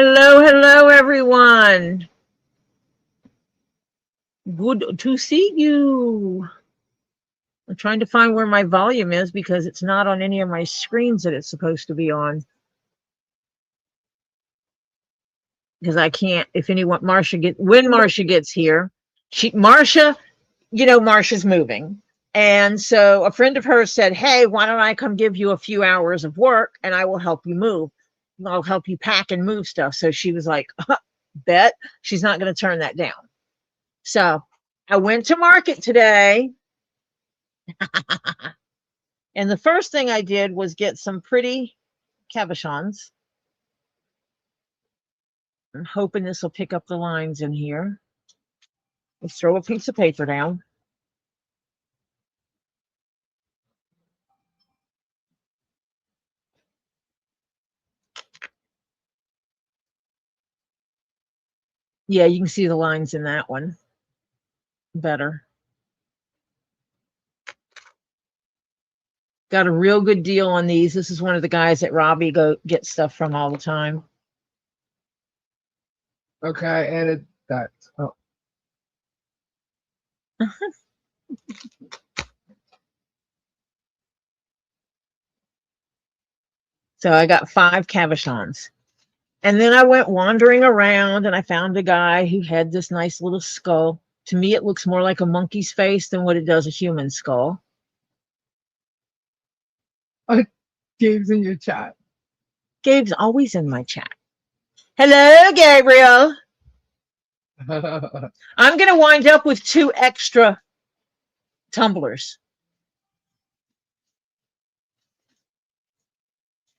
Hello, hello, everyone. Good to see you. I'm trying to find where my volume is because it's not on any of my screens that it's supposed to be on. Because I can't, if anyone, when Marcia gets here, Marcia's moving. And so a friend of hers said, hey, why don't I come give you a few hours of work and I will help you move. I'll help you pack and move stuff. So she was like, bet she's not going to turn that down. So I went to market today. And the first thing I did was get some pretty cabochons. I'm hoping this will pick up the lines in here. Let's throw a piece of paper down. Yeah, you can see the lines in that one better. Got a real good deal on these. This is one of the guys that Robbie gets stuff from all the time. Okay, I added that. Oh. So I got 5 cabochons. And then I went wandering around and I found a guy who had this nice little skull. To me, it looks more like a monkey's face than what it does a human skull. Gabe's in your chat. Gabe's always in my chat. Hello, Gabriel. I'm going to wind up with 2 extra tumblers.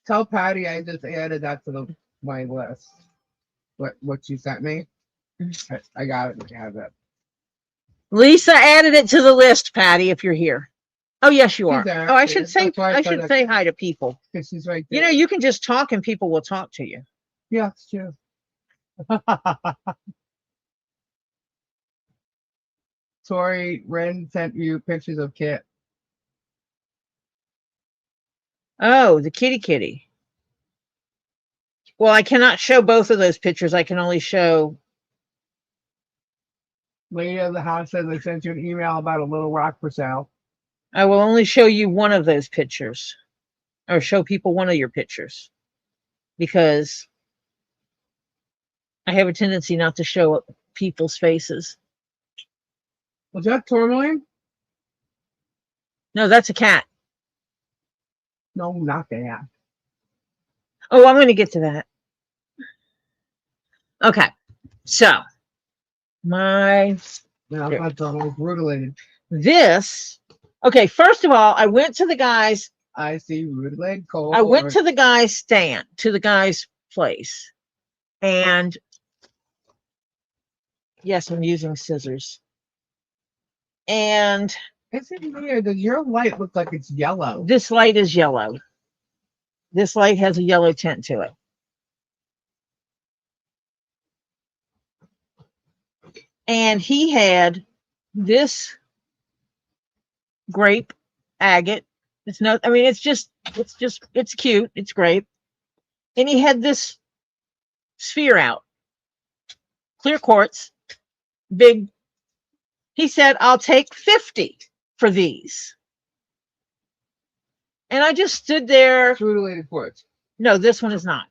Tell Patty I just added that to my list. What you sent me? I got it. I have it. Lisa added it to the list, Patty, if you're here. Oh, yes, you are. There. Oh, I should say hi to people. Because she's right there. You know, you can just talk and people will talk to you. Yeah, it's true. Tori, Ren sent you pictures of Kit. Oh, the kitty. Well, I cannot show both of those pictures. I can only show. Lady of the house says I sent you an email about a little rock for sale. I will only show you one of those pictures, or show people one of your pictures, because I have a tendency not to show people's faces. Was that tourmaline? No, that's a cat. No, not that. Oh, I'm going to get to that. Okay, so my Rutilated. This. Okay, first of all, I went to the guy's. I see Rutilated coal. I went to the guy's stand, to the guy's place, and yes, I'm using scissors. And it's weird. Does your light look like it's yellow? This light is yellow. This light has a yellow tint to it. And he had this grape agate. It's no, I mean, it's cute. It's grape. And he had this sphere out, clear quartz, big. He said, I'll take 50 for these. And I just stood there. Rutilated quartz. No, this one is not.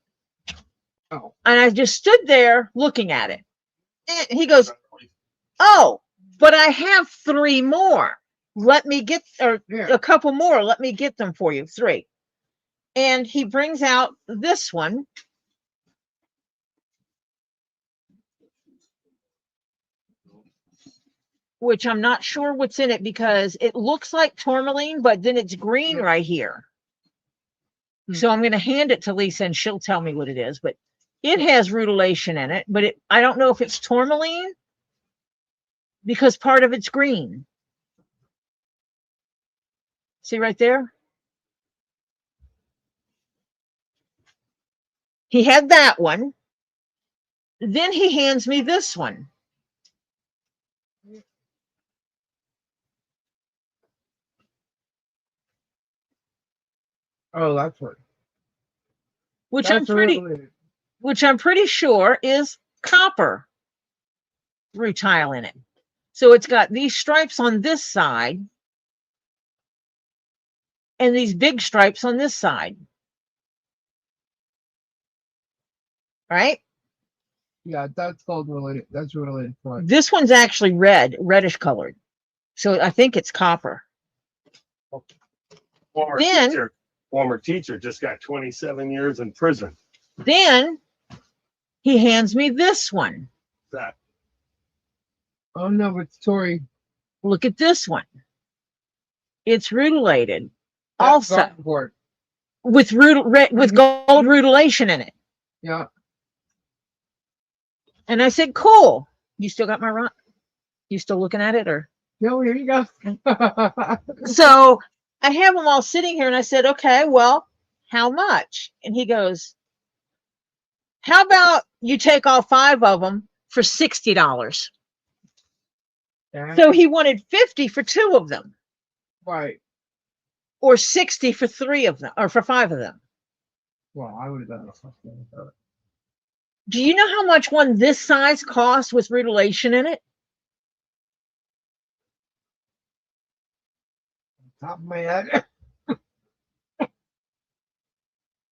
Oh. And I just stood there looking at it. And he goes, oh, but I have 3 more. Let me get, or a couple more. Let me get them for you. 3. And he brings out this one. Which I'm not sure what's in it because it looks like tourmaline, but then it's green right here. So I'm going to hand it to Lisa and she'll tell me what it is. But it has rutilation in it, but I don't know if it's tourmaline because part of it's green. See right there? He had that one. Then he hands me this one. Oh, that's what. Which I'm pretty. which I'm pretty sure is copper rutile in it. So it's got these stripes on this side and these big stripes on this side. Right? Yeah, that's called related. That's related quartz. This one's actually reddish colored. So I think it's copper. Former teacher just got 27 years in prison. Then he hands me this one. That Oh no, but Tori. Look at this one. It's rutilated. That's Also garden quartz. with gold rutilation in it. Yeah. And I said, cool. You still got my rock? You still looking at it or? No, here you go. So I have them all sitting here and I said, okay, well, how much? And he goes, how about you take all 5 of them for $60? So he wanted 50 for 2 of them. Right. Or 60 for 3 of them, or for 5 of them. Well, I would have done something. Do you know how much one this size cost with rutilation in it? Top of my head.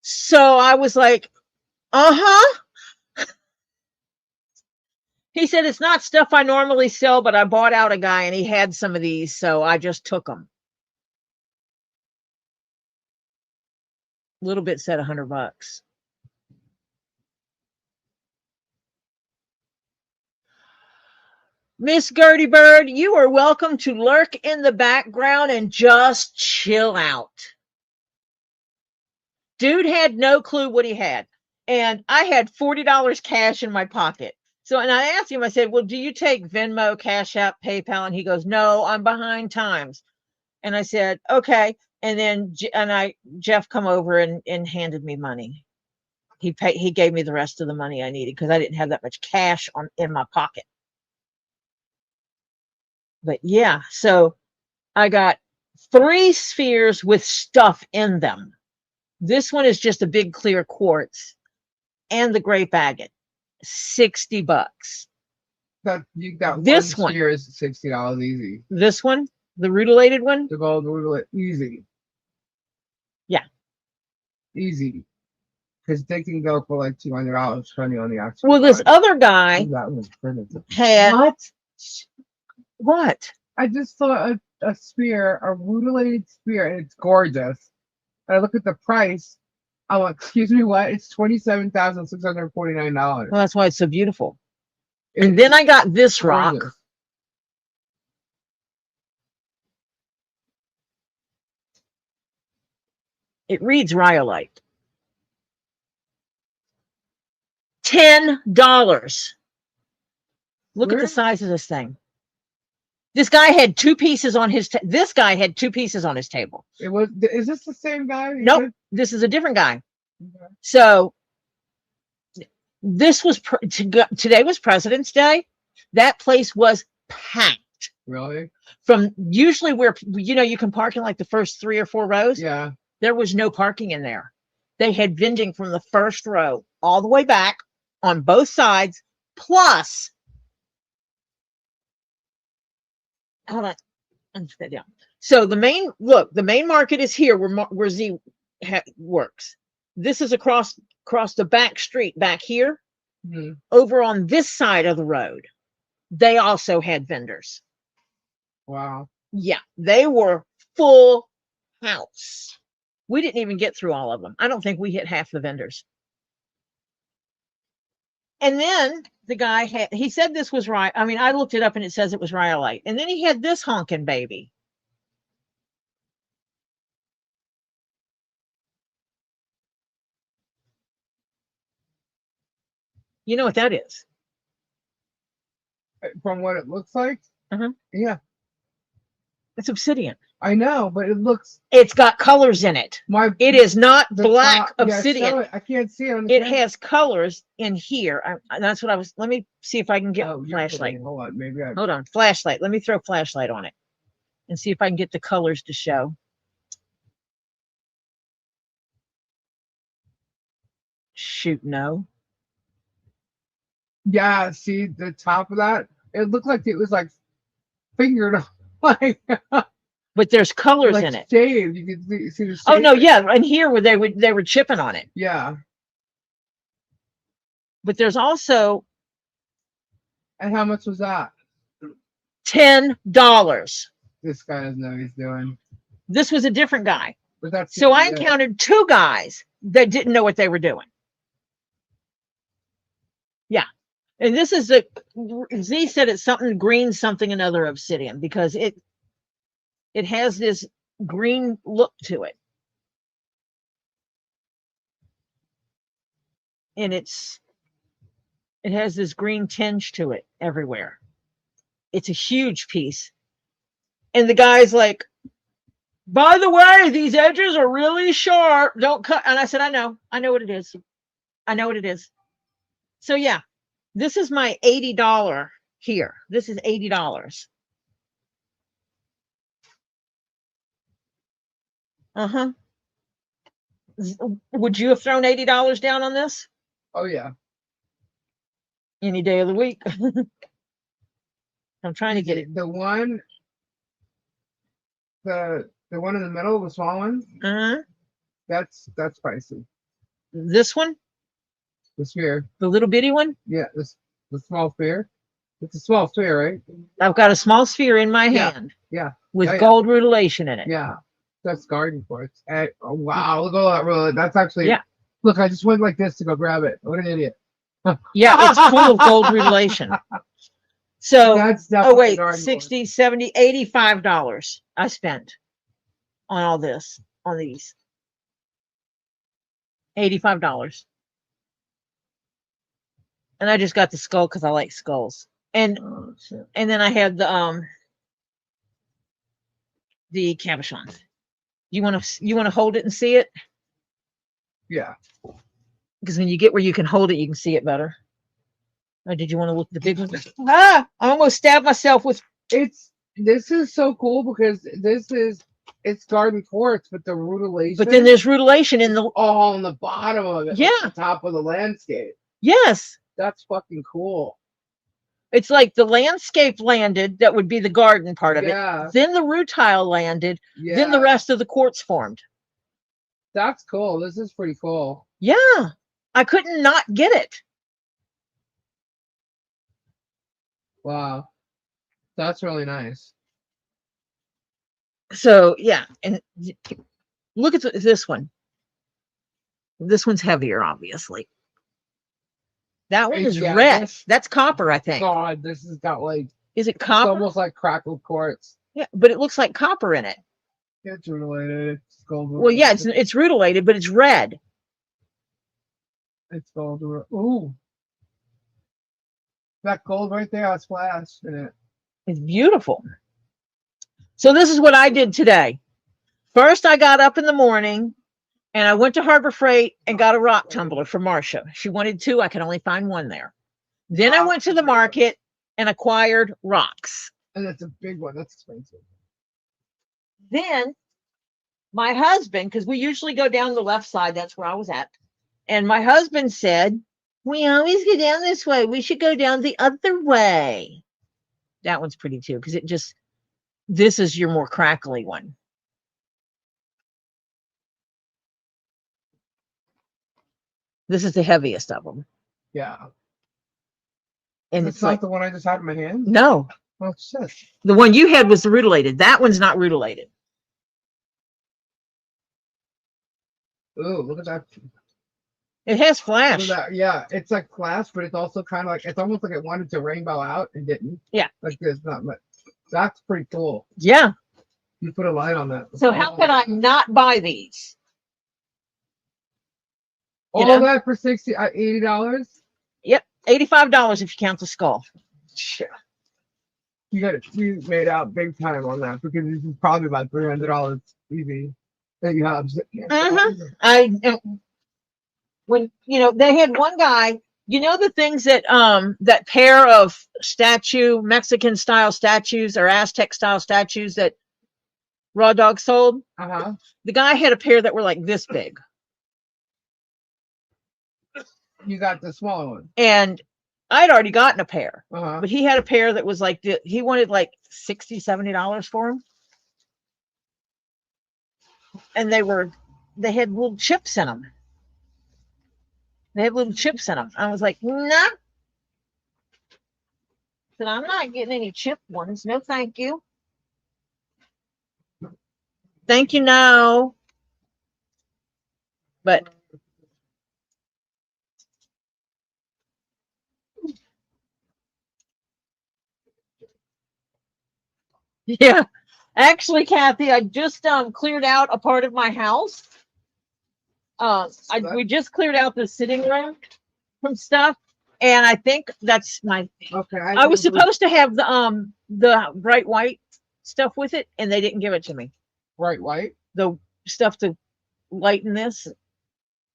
So I was like, uh-huh. He said, it's not stuff I normally sell, but I bought out a guy and he had some of these, so I just took them. A little bit said $100. Miss Gertie Bird, you are welcome to lurk in the background and just chill out. Dude had no clue what he had. And I had $40 cash in my pocket. So, and I asked him, I said, well, do you take Venmo, CashApp, PayPal? And he goes, no, I'm behind times. And I said, okay. And then, Jeff come over and handed me money. He gave me the rest of the money I needed because I didn't have that much cash in my pocket. But yeah, so I got 3 spheres with stuff in them. This one is just a big clear quartz and the grape agate, $60. That you got This one one sphere is $60 easy. This one, the rutilated one, The gold rutilated easy. Yeah. Easy. Because they can go for like $200 depending on the actual. Well, this size. other guy That was printed. had what? I just saw a spear, a rutilated spear, and it's gorgeous. And I look at the price. I'm like, excuse me, what? It's $27,649. Well, that's why it's so beautiful. And then I got this rock. Gorgeous. It reads Rhyolite. $10. Look at the size of this thing. This guy had 2 pieces on his. This guy had 2 pieces on his table. It was. Is this the same guy? Nope, this is a different guy. Okay. So this was today was President's Day. That place was packed. Really? From usually where you can park in like the first 3 or 4 rows. Yeah. There was no parking in there. They had vending from the first row all the way back on both sides, plus. Hold on. That down. So the main market is here where Z works. This is across the back street back here. Mm-hmm. Over on this side of the road, they also had vendors. Wow. Yeah, they were full house. We didn't even get through all of them. I don't think we hit half the vendors. And then the guy he said this was right. I mean, I looked it up and it says it was Rhyolite. And then he had this honking baby. You know what that is? From what it looks like? Uh-huh. Yeah. It's obsidian. I know, but it looks. It's got colors in it. It is not black obsidian. Yeah, I can't see it. It has colors in here. That's what I was. Let me see if I can get flashlight. Hold on, maybe. Hold on, flashlight. Let me throw flashlight on it and see if I can get the colors to show. Shoot, no. Yeah, see the top of that? It looked like it was like fingered, like but there's colors like in it. shaved. You could see the Oh no, shape. yeah, and here where they were chipping on it. Yeah. But there's also And how much was that? $10. This guy doesn't know what he's doing. This was a different guy. But that's So I yeah. encountered two guys that didn't know what they were doing. Yeah. And this is the Z said it's something green, something another obsidian, because it has this green look to it. And it has this green tinge to it everywhere. It's a huge piece. And the guy's like, by the way, these edges are really sharp. Don't cut. And I said, I know what it is. I know what it is. So yeah, this is my $80 here. This is $80. Uh-huh. Would you have thrown $80 down on this? Oh yeah. Any day of the week. I'm trying to get it. The one in the middle, the small one, Uh-huh. that's pricey. This one, The sphere. the little bitty one. Yeah, the small sphere. It's a small sphere, right? I've got a small sphere in my Yeah. hand. Yeah. With Oh, yeah. gold rutilation in it. Yeah. That's garden quartz. Oh, wow, look at all that roll. That's actually Yeah. Look, I just went like this to go grab it. What an idiot. Yeah, it's full of gold rutilation. So, That's oh definitely wait, garden 60, 70, $85 I spent on all this, on these. $85. And I just got the skull because I like skulls. And quartz. Oh, shit. and then I had the cabochons. You want to hold it and see it? Yeah. Because when you get where you can hold it, you can see it better. Or did you want to look at the big one? Ah, I almost stabbed myself with. This is so cool because it's garden quartz, but the rutilation. But then there's rutilation in the. all on the bottom of it. Yeah. Like the top of the landscape. Yes. That's fucking cool. It's like the landscape landed, that would be the garden part of Yeah. it. Then the rutile landed, Yeah. then the rest of the quartz formed. That's cool. This is pretty cool. Yeah. I couldn't not get it. Wow. That's really nice. So, yeah. And look at this one. This one's heavier, obviously. That one is Yeah, red. this- That's copper, I think. God, this has got like Is it it's copper? almost like crackled quartz. Yeah, but it looks like copper in it. It's related. It's gold. Well, yeah, it's rutilated, but it's red. It's gold. Ooh. That gold right there, I splashed in it. It's beautiful. So this is what I did today. First, I got up in the morning and I went to Harbor Freight and got a rock tumbler for Marcia. She wanted two. I could only find one there. Then I went to the market and acquired rocks. And that's a big one. That's expensive. Then my husband, because we usually go down the left side, that's where I was at. And my husband said, we always go down this way. We should go down the other way. That one's pretty too, because this is your more crackly one. This is the heaviest of them. Yeah. And It's it's not like, the one I just had in my hand. no, Oh shit. the one you had was the rutilated. That one's not rutilated. Ooh, look at that. It has Look flash. at that. Yeah, it's like flash, but it's also kind of like it's almost like it wanted to rainbow out and didn't. Yeah. Like there's not much. That's pretty cool. Yeah. You put a light on that. So how could I not buy these? All know? that for $80? Yep. $85 if you count the skull. Shit. You made out big time on that because this is probably about $300 easy that you have. When they had one guy, the things that that pair of Mexican style statues or Aztec style statues that Raw Dog sold. The guy had a pair that were like this big. You got the smaller one. And I'd already gotten a pair, Uh-huh. but he had a pair that was like, he wanted like $60, $70 for them. And they had little chips in them. They had little chips in them. I was like, nah. Said, I'm not getting any chip ones. No, thank you. Thank you, no. But yeah, actually, Kathy, I just cleared out a part of my house. We just cleared out the sitting room from stuff, and I think that's my. Okay. I was supposed to have the bright white stuff with it, and they didn't give it to me. Bright white. The stuff to lighten this,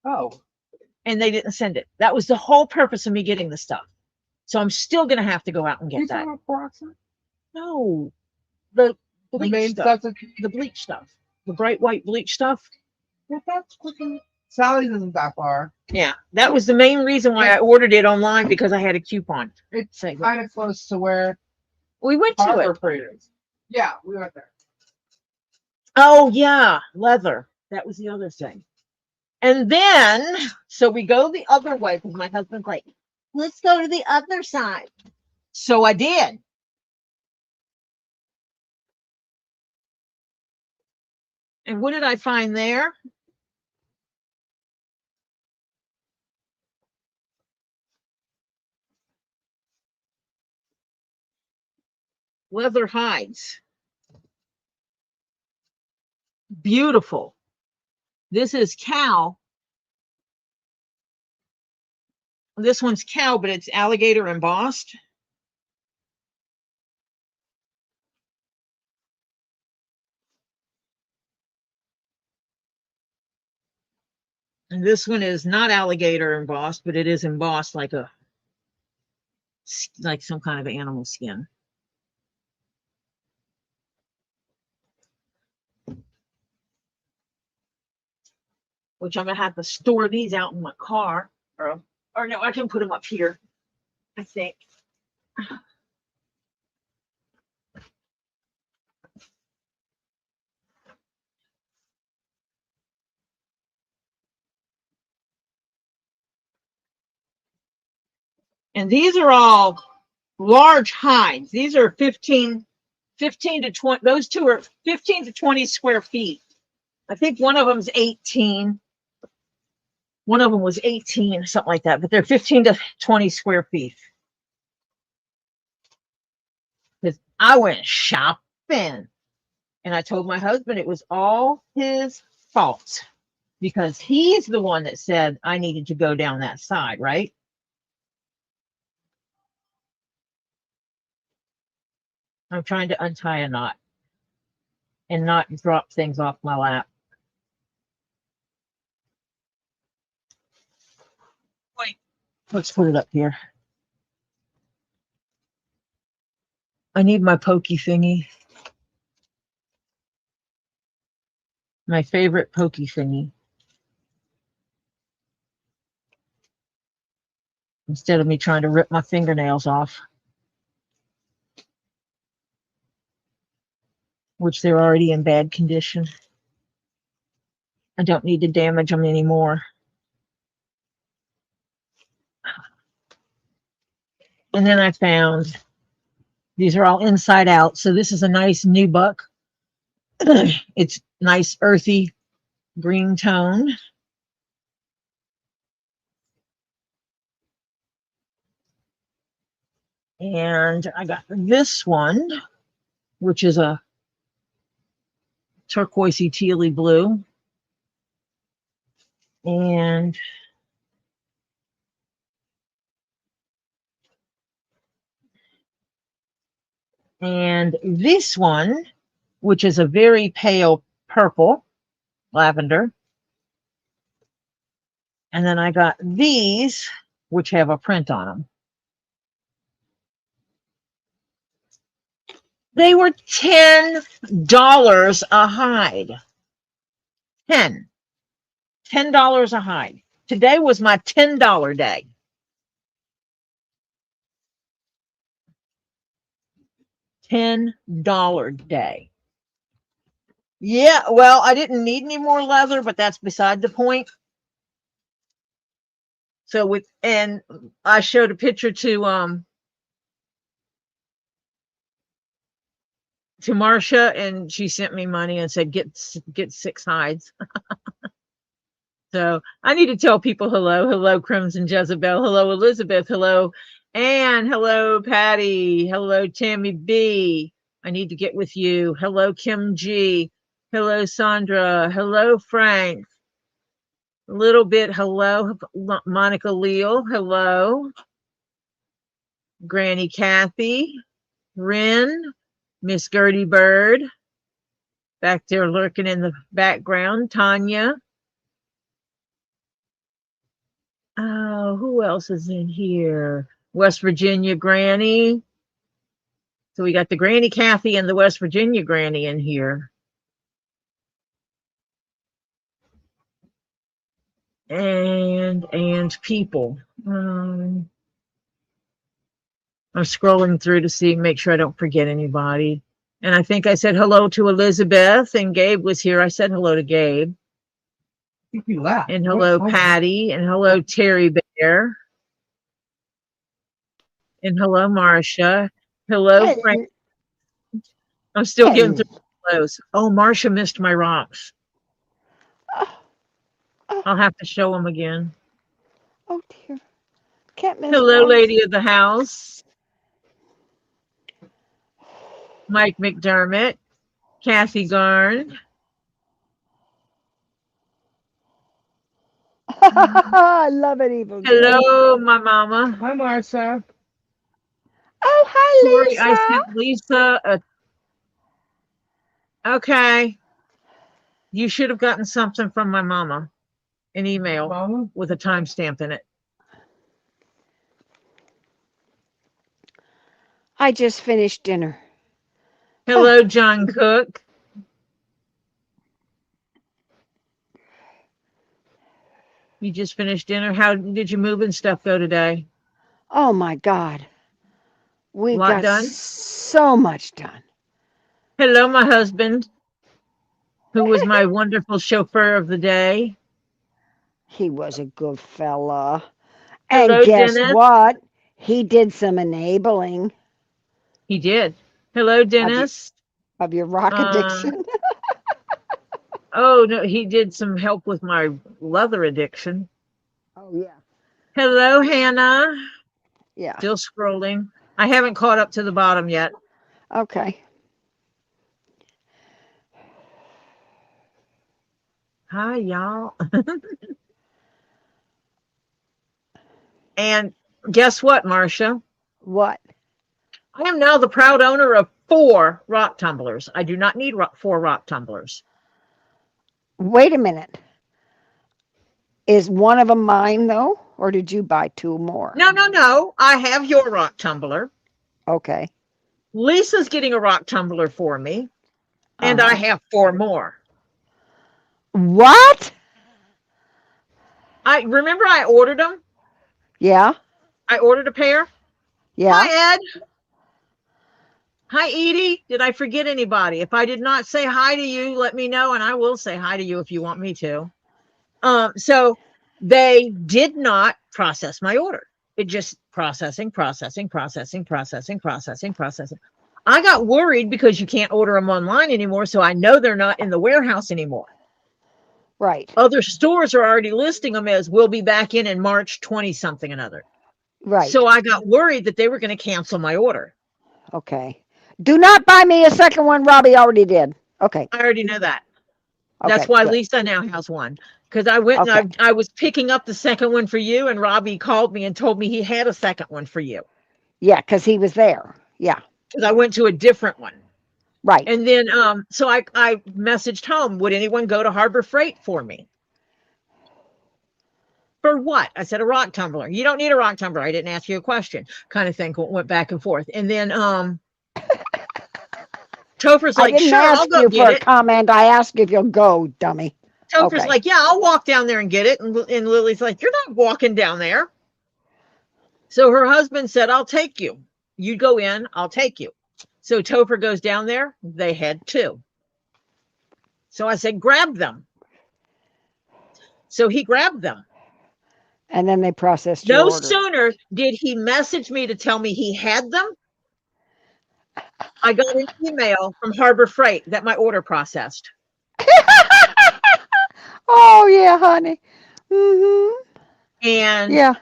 Oh. and they didn't send it. That was the whole purpose of me getting the stuff. So I'm still gonna have to go out and get that. No, the bleach main stuff. stuff. The bleach stuff. The bright white bleach stuff. That's quicker. Sally's isn't that far. Yeah, that was the main reason why I ordered it online, because I had a coupon. It's Say, kind of close to where we went to Harbor it. Freight is. Yeah, we went there. Oh yeah, leather. That was the other thing. And then, so we go the other way, because my husband's like, let's go to the other side. So I did. And what did I find there? Leather hides. Beautiful. This is cow. This one's cow, but it's alligator embossed. And this one is not alligator embossed, but it is embossed like some kind of animal skin. Which I'm gonna have to store these out in my car, or no, I can put them up here, I think. And these are all large hides. These are 15 to 20. Those two are 15 to 20 square feet. I think one of them's 18. One of them was 18, something like that, but they're 15 to 20 square feet. Because I went shopping, and I told my husband it was all his fault, because he's the one that said I needed to go down that side, right? I'm trying to untie a knot and not drop things off my lap. Wait, let's put it up here. I need my pokey thingy. My favorite pokey thingy. Instead of me trying to rip my fingernails off. Which they're already in bad condition. I don't need to damage them anymore. And then I found, these are all inside out. So this is a nice nubuck. It's nice earthy green tone. And I got this one, which is a turquoisey tealy blue. And this one, which is a very pale purple, lavender. And then I got these, which have a print on them. They were $10 a hide. $10 a hide. Today was my $10 day. $10 day. Yeah, well, I didn't need any more leather, but that's beside the point. So and I showed a picture to Marcia, and she sent me money and said, get 6 hides. So I need to tell people hello. Hello, Crimson Jezebel. Hello, Elizabeth. Hello, Anne. Hello, Patty. Hello, Tammy B. I need to get with you. Hello, Kim G. Hello, Sandra. Hello, Frank. A little bit. Hello, Monica Leal. Hello, Granny Kathy. Rin. Miss Gertie Bird. Back there lurking in the background. Tanya. Oh, who else is in here? West Virginia Granny. So we got the Granny Kathy and the West Virginia Granny in here. And people. I'm scrolling through to see, make sure I don't forget anybody. And I think I said hello to Elizabeth, and Gabe was here. I said hello to Gabe. I think you left. And hello, Patty. And hello, Terry Bear. And hello, Marcia. Hello, Frank. I'm still getting through those. Oh, Marcia missed my rocks. I'll have to show them again. Oh dear. Can't miss Hello, rocks. lady of the house. Mike McDermott. Kathy Garn. I love it, Evil. Hello, my mama. Hi, Marsha. Oh, hi, Sorry, Lisa. I sent Lisa okay. You should have gotten something from my mama. An email Mama? with a timestamp in it. I just finished dinner. Hello, John Cook. You just finished dinner. How did your moving stuff go today? Oh my God. We Lot got done? so much done. Hello, my husband, who was my wonderful chauffeur of the day. He was a good fella. Hello, And guess Dennis. what? He did some enabling He did. Hello, Dennis. of your rock addiction. Oh, no, he did some help with my leather addiction. Oh, yeah. Hello, Hannah. Yeah. Still scrolling. I haven't caught up to the bottom yet. Okay. Hi, y'all. And guess what, Marcia? What? I am now the proud owner of 4 rock tumblers. I do not need 4 rock tumblers. Wait a minute. Is one of them mine, though? Or did you buy 2 more? No. I have your rock tumbler. Okay. Lisa's getting a rock tumbler for me. And I have 4 more. What? I remember I ordered them. Yeah. I ordered a pair. Yeah. Hi, Ed. Hi, Edie. Did I forget anybody? If I did not say hi to you, let me know, and I will say hi to you if you want me to. So they did not process my order. It just processing. I got worried because you can't order them online anymore, so I know they're not in the warehouse anymore. Right. Other stores are already listing them as we'll be back in March 20 something another. Right. So I got worried that they were going to cancel my order. Okay. Do not buy me a second one. Robbie already did. Okay. I already know that. Okay, That's why good. Lisa now has one. Because I went and I was picking up the second one for you, and Robbie called me and told me he had a second one for you. Yeah, because he was there. Yeah. Because I went to a different one. Right. And then so I messaged home, would anyone go to Harbor Freight for me? For what? I said a rock tumbler. You don't need a rock tumbler. I didn't ask you a question, kind of thing. Went back and forth. And then Topher's like, sure, I'll go get it. A comment. I asked if you'll go, dummy. Topher's like, yeah, I'll walk down there and get it. And Lily's like, you're not walking down there. So her husband said, I'll take you. You go in, I'll take you. So Topher goes down there. They had 2. So I said, grab them. So he grabbed them. And then they processed your No order. sooner did he message me to tell me he had them, I got an email from Harbor Freight that my order processed. Oh yeah, honey. And Yeah.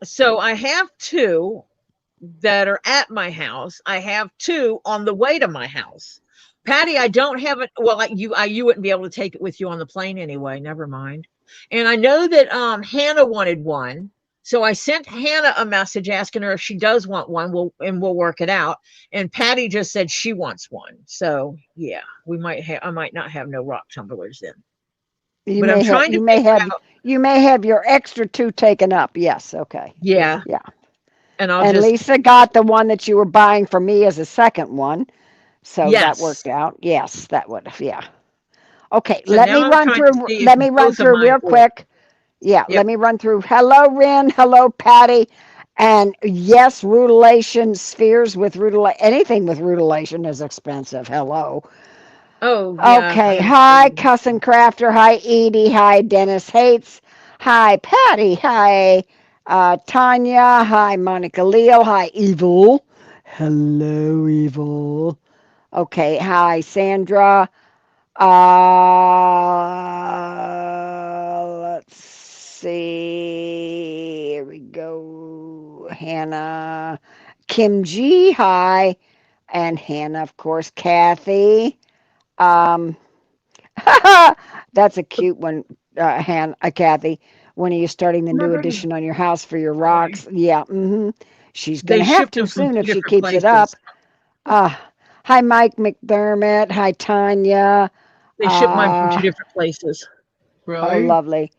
So I have 2 that are at my house. I have 2 on the way to my house. Patty, I don't have it. Well, you wouldn't be able to take it with you on the plane anyway. Never mind. And I know that Hannah wanted one, so I sent Hannah a message asking her if she does want one. We'll work it out. And Patty just said she wants one. So yeah, I might not have no rock tumblers then. You But may I'm have, trying to you may figure have out. you may have your extra 2 taken up. Yes, okay. Yeah. Yeah. And I'll And just Lisa got the one that you were buying for me as a second one. So that yes. worked out. Yes, that would have, yeah. Okay, So now I'm trying to see if let me run both of through mine real work. quick. Yeah, Yep. let me run through. Hello, Rin. Hello, Patty. And yes, rutilation spheres with anything with rutilation is expensive. Hello. Oh yeah. Okay. Hi, Cousin Crafter. Hi, Edie. Hi, Dennis Hates. Hi, Patty. Hi, Tanya. Hi, Monica Leal. Hi, Evil. Hello, Evil. Okay. Hi, Sandra. Let's see. Here we go. Hannah. Kim G. Hi. And Hannah, of course. Kathy. Um, that's a cute one, Kathy. When are you starting the new edition on your house for your rocks? Yeah, she's They gonna have shipped to them from soon 2 if she different keeps it up. places. Hi, Mike McDermott. Hi, Tanya. They shipped mine from 2 different places. Oh, Really? lovely.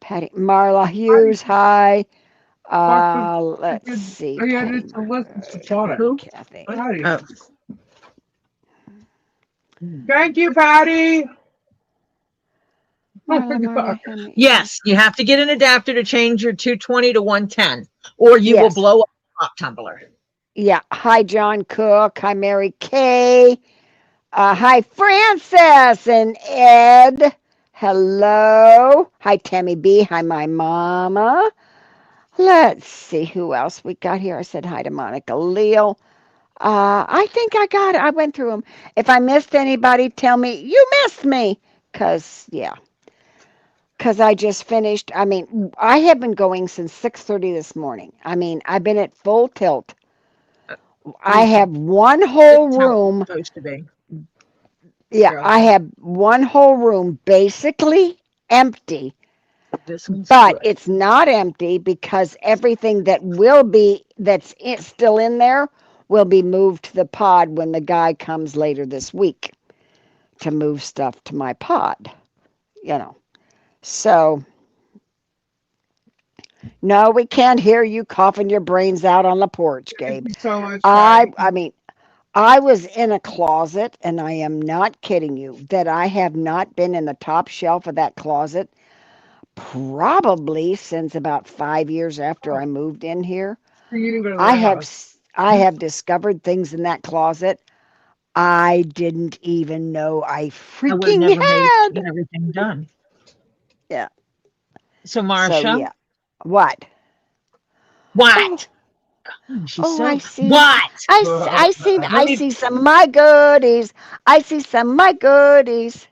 Patty, Marla Hughes. Hi. Let's see. Oh, yeah, Patty, it's a list of products. Who? Kathy. Patty. Oh. Thank you, Patty. Oh my Marla, God. Yes, you have to get an adapter to change your 220 to 110, or you will Yes. blow up a rock tumbler. Yeah. Hi, John Cook. Hi, Mary Kay. Hi, Francis and Ed. Hello. Hi, Tammy B. Hi, my mama. Let's see who else we got here. I said hi to Monica Leal. I think I got it. I went through them. If I missed anybody, tell me you missed me. Because I just finished. I mean, I have been going since 6:30 this morning. I mean, I've been at full tilt. I have one whole That's how it's room. supposed to be. Yeah, Girl, I have one whole room basically empty, this one's but good. it's not empty because everything that's still in there will be moved to the pod when the guy comes later this week to move stuff to my pod, you know. So, no, we can't hear you coughing your brains out on the porch, Gabe. Thank you so much, I Patty. mean, I was in a closet, and I am not kidding you, that I have not been in the top shelf of that closet probably since about 5 years after I moved in here. You didn't go to I the have house. I have discovered things in that closet I didn't even know I I would have freaking never made it to had. get everything done. Yeah. So, So Marcia, yeah. What? Oh, what? She's oh, I so see. what? Let I me. see some of my goodies. I see some of my goodies.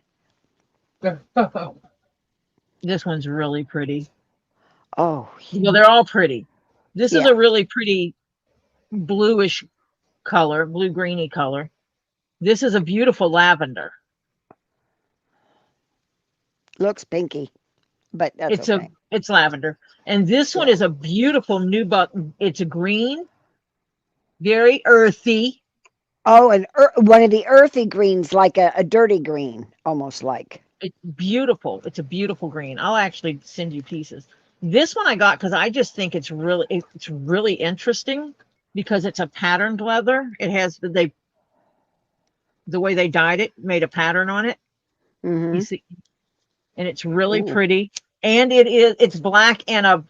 This one's really pretty. Oh, Well, they're all pretty. This is yeah. a really pretty bluish color, blue greeny color. This is a beautiful lavender. Looks pinky, but that's okay. It's lavender. And this one Yeah. is a beautiful new button. It's a green, very earthy. Oh, and one of the earthy greens, like a dirty green, almost like. It's beautiful. It's a beautiful green. I'll actually send you pieces. This one I got because I just think it's really interesting because it's a patterned leather. It has the way they dyed it made a pattern on it. You Mm-hmm. see, and it's really Ooh. pretty. And it's black and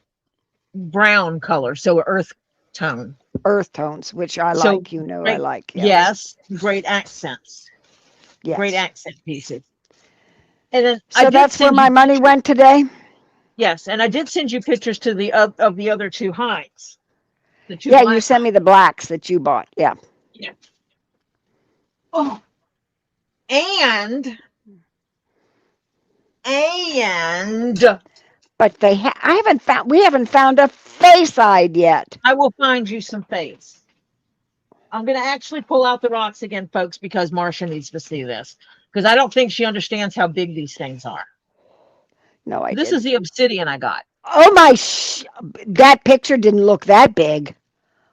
brown color, so earth tone. Earth tones, which I So like. You know, I great, like. Yes. yes, great accents, Yes. great accent pieces. And then So that's where my money went today. Yes, and I did send you pictures to the of the other two hides. The two Yeah, black you sent me the blacks that you bought. Yeah. Yeah. Oh, and But they we haven't found a face hide yet. I will find you some face. I'm going to actually pull out the rocks again, folks, because Marcia needs to see this. Because I don't think she understands how big these things are. No, I This didn't. is the obsidian I got. Oh my! That picture didn't look that big.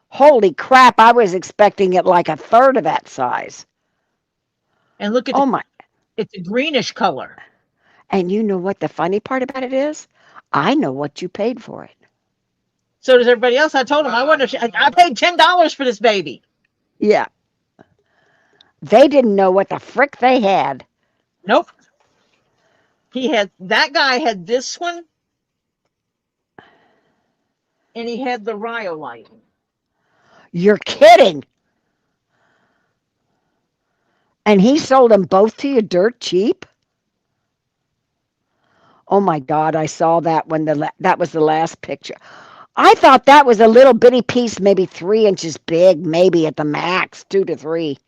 Holy crap! I was expecting it like a third of that size. And look at Oh my! It's a greenish color. And you know what the funny part about it is? I know what you paid for it. So does everybody else. I told them I wonder. I paid $10 for this baby. Yeah. They didn't know what the frick they had. Nope. That guy had this one, and he had the Rhyolite. You're kidding. And he sold them both to you dirt cheap? Oh my God, I saw that when that was the last picture. I thought that was a little bitty piece, maybe 3 inches big, maybe at the max, 2 to 3.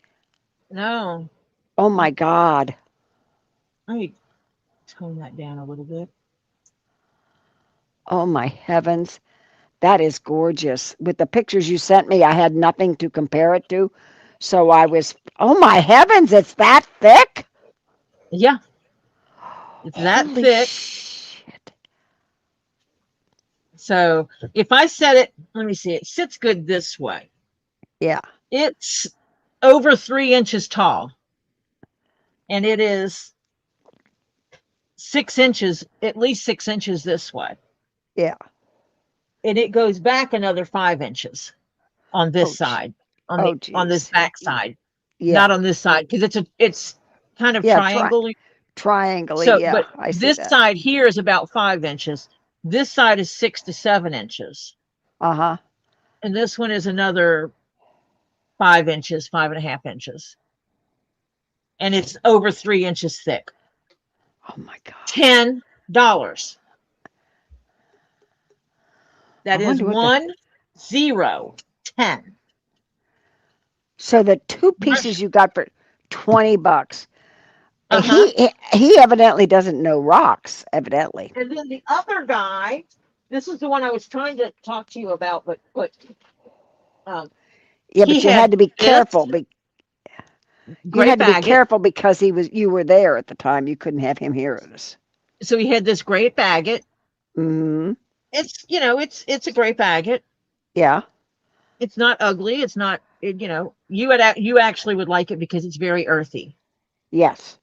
No. Oh my God. Let me tone that down a little bit. Oh my heavens. That is gorgeous. With the pictures you sent me, I had nothing to compare it to. So I was, oh my heavens, it's that thick? Yeah. It's that Holy thick. Shit. So if I set it, let me see, it sits good this way. Yeah. It's over 3 inches tall. And it is 6 inches, at least 6 inches this way. Yeah. And it goes back another 5 inches on this side, on this back side. Yeah. Not on this side, because it's kind of triangle. Triangle, So, yeah. but I see this that. side here is about 5 inches. This side is 6 to 7 inches. Uh-huh. And this one is another 5 inches, 5.5 inches. And it's over 3 inches thick. Oh my God. $10. That is 10. So the two pieces you got for $20. And Uh-huh. he evidently doesn't know rocks, evidently. And then the other guy, this is the one I was trying to talk to you about, but yeah, but you had to be careful. You had to be careful because you were there at the time. You couldn't have him hear us. So he had this great agate. Mm-hmm. It's it's a grape agate. Yeah. It's not ugly. It's not you actually would like it because it's very earthy. Yes.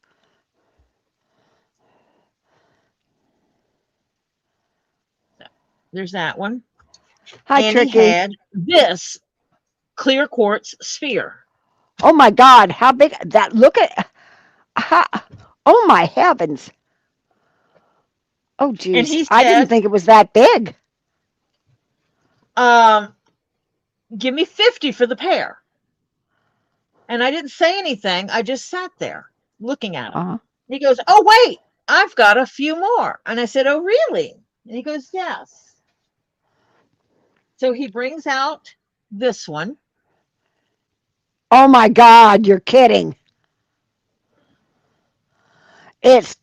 So, there's that one. Hi, and Tricky. he had this clear quartz sphere. Oh my God! How big that? Look at. Oh my heavens! Oh geez, I didn't think it was that big. Give me 50 for the pair. And I didn't say anything. I just sat there looking at him. Uh-huh. He goes, "Oh wait, I've got a few more." And I said, "Oh really?" And he goes, "Yes." So he brings out this one. Oh my God, you're kidding. It's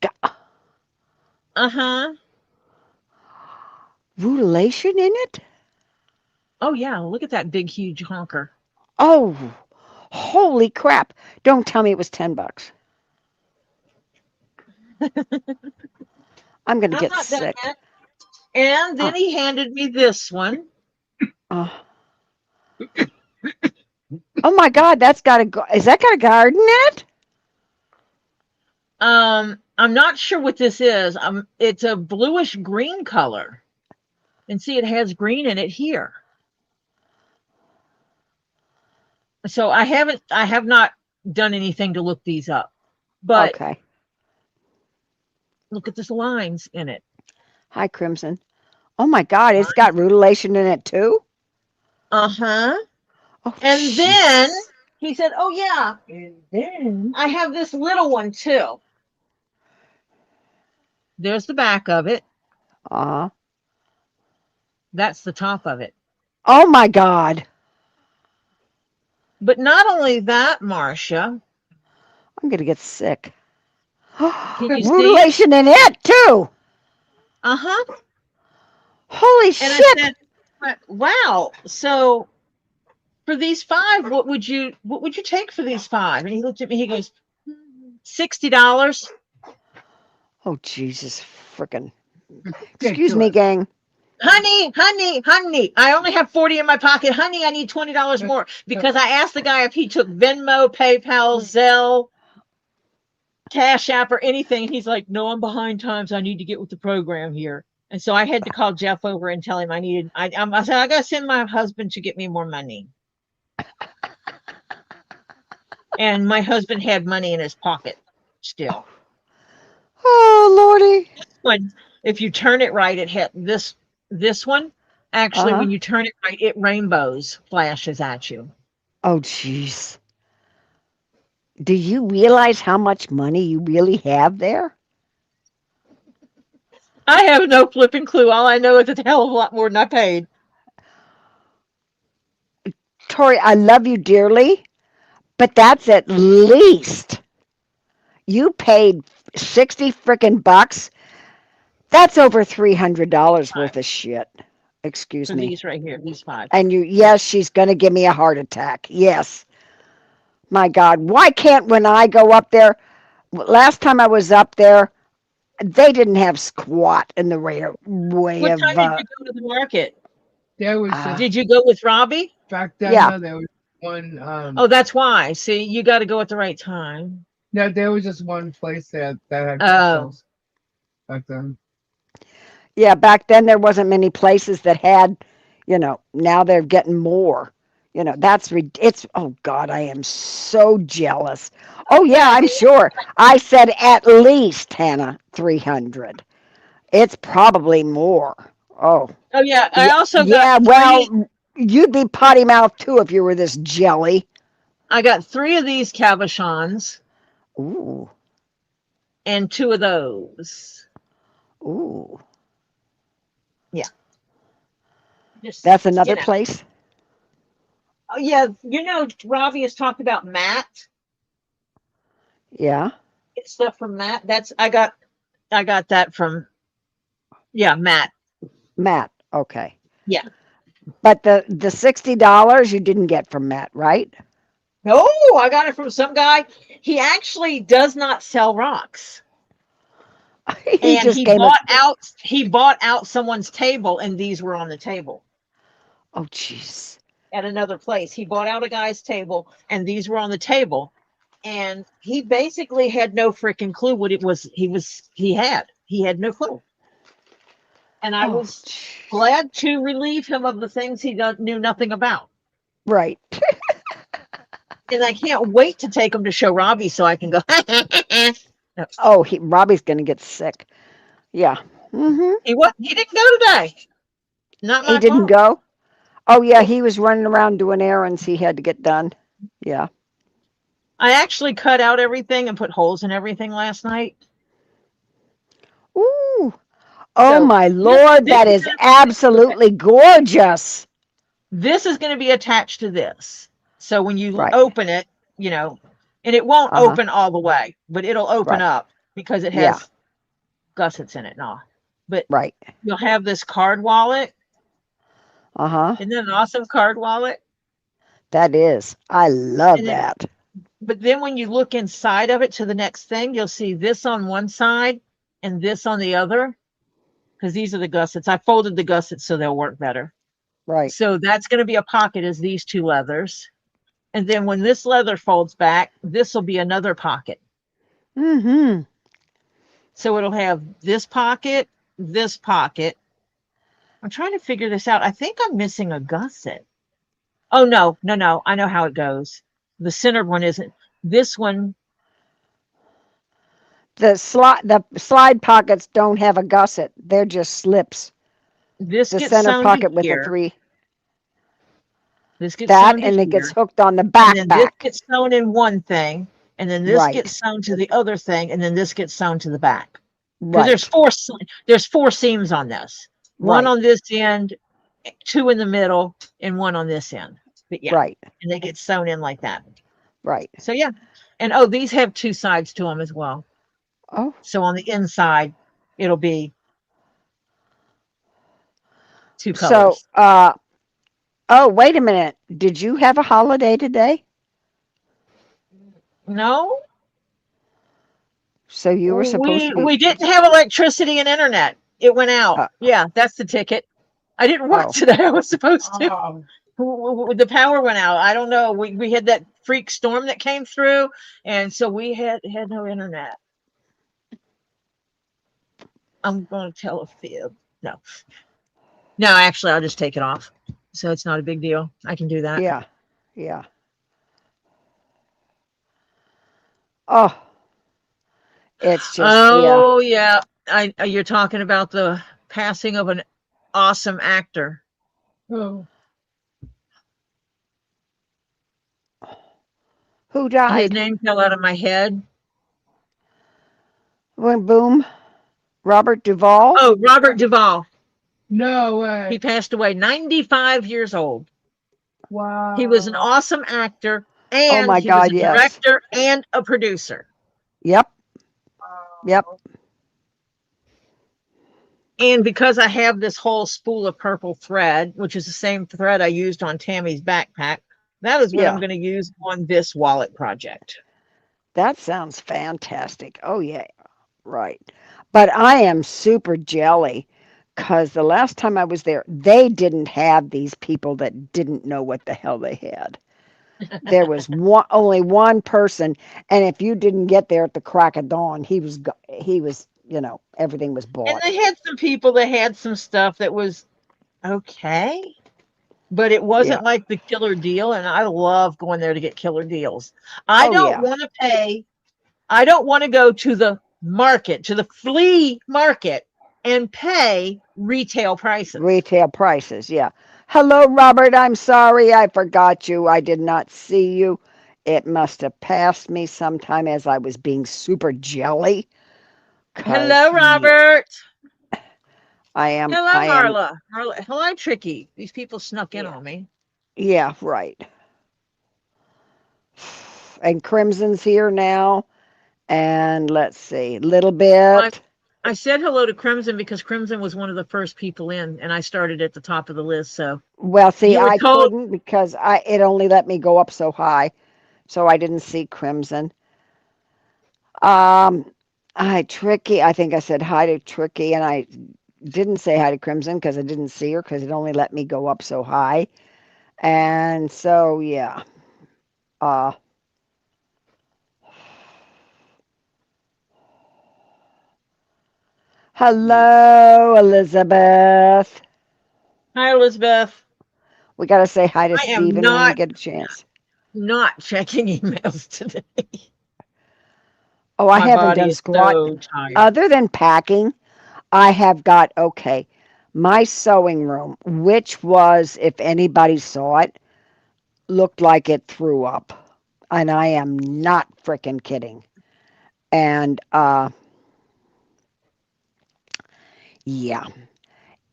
Relocation in it? Oh yeah, look at that big huge honker. Oh, holy crap. Don't tell me it was $10. I'm going to get sick. And then he handed me this one. Oh my God, is that got a garden in it? I'm not sure what this is. It's a bluish green color. And see, it has green in it here. So I have not done anything to look these up. But okay. Look at the lines in it. Hi, Crimson. Oh my God, it's got rutilation in it too? Uh-huh. Oh, And then Jesus. he said, oh yeah, and then I have this little one too. There's the back of it. Uh-huh. That's the top of it. Oh my God. But not only that, Marcia, I'm gonna get sick. can you see? Rutilation in it too. Uh-huh. Holy And I shit. said, wow, so for these 5, what would you take for these 5? And he looked at me, he goes, $60. Oh Jesus frickin'. Excuse me, Ridiculous. gang. Honey, I only have 40 in my pocket. Honey, I need $20 more. Because I asked the guy if he took Venmo, PayPal, Zelle, CashApp, or anything. He's like, no, I'm behind times. I need to get with the program here. And so I had to call Jeff over and tell him I said, I got to send my husband to get me more money. And my husband had money in his pocket still. Oh Lordy. When, if you turn it right, it hit this one. Actually, Uh-huh. when you turn it right, it rainbows, flashes at you. Oh jeez. Do you realize how much money you really have there? I have no flipping clue. All I know is it's a hell of a lot more than I paid. Tori, I love you dearly, but that's at least you paid 60 frickin' bucks. That's over $300 worth of shit. Excuse For me. these right here, these 5. And yes, she's going to give me a heart attack. Yes. My God, why can't when I go up there? Last time I was up there, they didn't have squat in the way What of. time did you go to the market? There was just, Did you go with Robbie? back then, Yeah. no, there was one, Oh, that's why. See, you got to go at the right time. no, there was just one place that had Oh. crystals back then. Yeah, back then there wasn't many places that had, now they're getting more. It's, oh God, I am so jealous. Oh yeah, I'm sure. I said at least, Hannah, 300. It's probably more. Oh. Oh yeah, I also Yeah, got well, you'd be potty mouth too if you were this jelly. I got 3 of these cabochons Ooh, and 2 of those. ooh. Just, That's another you know. place? Oh yeah, Robbie has talked about Matt. Yeah. Get stuff from Matt. I got that from Matt. Matt, okay. Yeah. But the $60 you didn't get from Matt, right? No, I got it from some guy. He actually does not sell rocks. He bought out someone's table, and these were on the table. Oh jeez. At another place. He bought out a guy's table, and these were on the table. And he basically had no freaking clue what it was he had. He had no clue. And I was glad to relieve him of the things he knew nothing about. Right. And I can't wait to take him to show Robbie so I can go. No. Oh, Robbie's gonna get sick. Yeah. Mm-hmm. He didn't go today. Not my He didn't fault. go? Oh yeah, he was running around doing errands he had to get done. Yeah. I actually cut out everything and put holes in everything last night. Ooh. Oh So, my Lord, that is absolutely gorgeous. This is going to be attached to this. So when you Right. open it, and it won't Uh-huh. open all the way, but it'll open Right. up because it Yeah. has gussets in it now. But Right. you'll have this card wallet. Uh-huh. Isn't that an awesome card wallet? That is. I love And then- that. But then when you look inside of it to the next thing, you'll see this on one side and this on the other. Because these are the gussets. I folded the gussets so they'll work better. Right. So that's going to be a pocket as these 2 leathers. And then when this leather folds back, this will be another pocket. Mm-hmm. So it'll have this pocket, this pocket. I'm trying to figure this out. I think I'm missing a gusset. Oh, no. I know how it goes. The centered one isn't. This one, The slide pockets don't have a gusset. They're just slips. This The gets center sewn to pocket with the here. 3. This gets That, sewn to and it here. gets hooked on the And then this back. gets sewn in one thing, and then this Right. gets sewn to the other thing, and then this gets sewn to the back. Because Right. there's 4 seams on this. One Right. on this end, 2 in the middle, and 1 on this end. But yeah, Right. and they get sewn in like that. Right. So yeah, and these have 2 sides to them as well. Oh. So on the inside, it'll be 2 So, colors. oh, wait a minute. Did you have a holiday today? No, So you were supposed to be. we didn't have electricity and internet. It went out. Uh, Yeah, that's the ticket. I didn't work Oh. today. I was supposed to. Oh, The power went out. I don't know. We had that freak storm that came through, and so we had no internet. I'm going to tell a fib. No, actually, I'll just take it off. So it's not a big deal. I can do that. Yeah. Yeah. Oh. It's just, yeah. Oh yeah. You're talking about the passing of an awesome actor. oh. Who His died? name fell out of my head. Went boom. Robert Duvall. Oh, Robert Duvall. No way. He passed away, 95 years old. Wow. He was an awesome actor, Oh and my he was God, a yes. director and a producer. Yep. Yep. And because I have this whole spool of purple thread, which is the same thread I used on Tammy's backpack, that is what Yeah. I'm going to use on this wallet project. That sounds fantastic. Oh, yeah. Right. But I am super jelly because the last time I was there, they didn't have these people that didn't know what the hell they had. There was only one person, and if you didn't get there at the crack of dawn, he was, everything was And bought. they had some people that had some stuff that was okay, but it wasn't like the killer deal. And I love going there to get killer deals. I Oh, don't yeah. want to pay. I don't want to go to the market, to the flea market, and pay retail prices. Retail prices, yeah. Hello, Robert. I'm sorry I forgot you. I did not see you. It must have passed me sometime as I was being super jelly. Hello, Robert. I am. Hello, I am. Marla. Hello, Tricky. These people snuck in on me. Yeah, right. And Crimson's here now. And let's see, little bit. I said hello to Crimson because Crimson was one of the first people in, and I started at the top of the list. So Well, see, you were I told- couldn't because it only let me go up so high, so I didn't see Crimson. Hi, Tricky. I think I said hi to Tricky, and I didn't say hi to Crimson because I didn't see her because it only let me go up so high. And so, yeah. Hello, Elizabeth. Hi, Elizabeth. We got to say hi to I am Steven when we get a chance. Not checking emails today. Oh, I My haven't body done is squat. so tired. Other than packing, I have got, okay, my sewing room, which was, if anybody saw it, looked like it threw up. And I am not freaking kidding. And, yeah,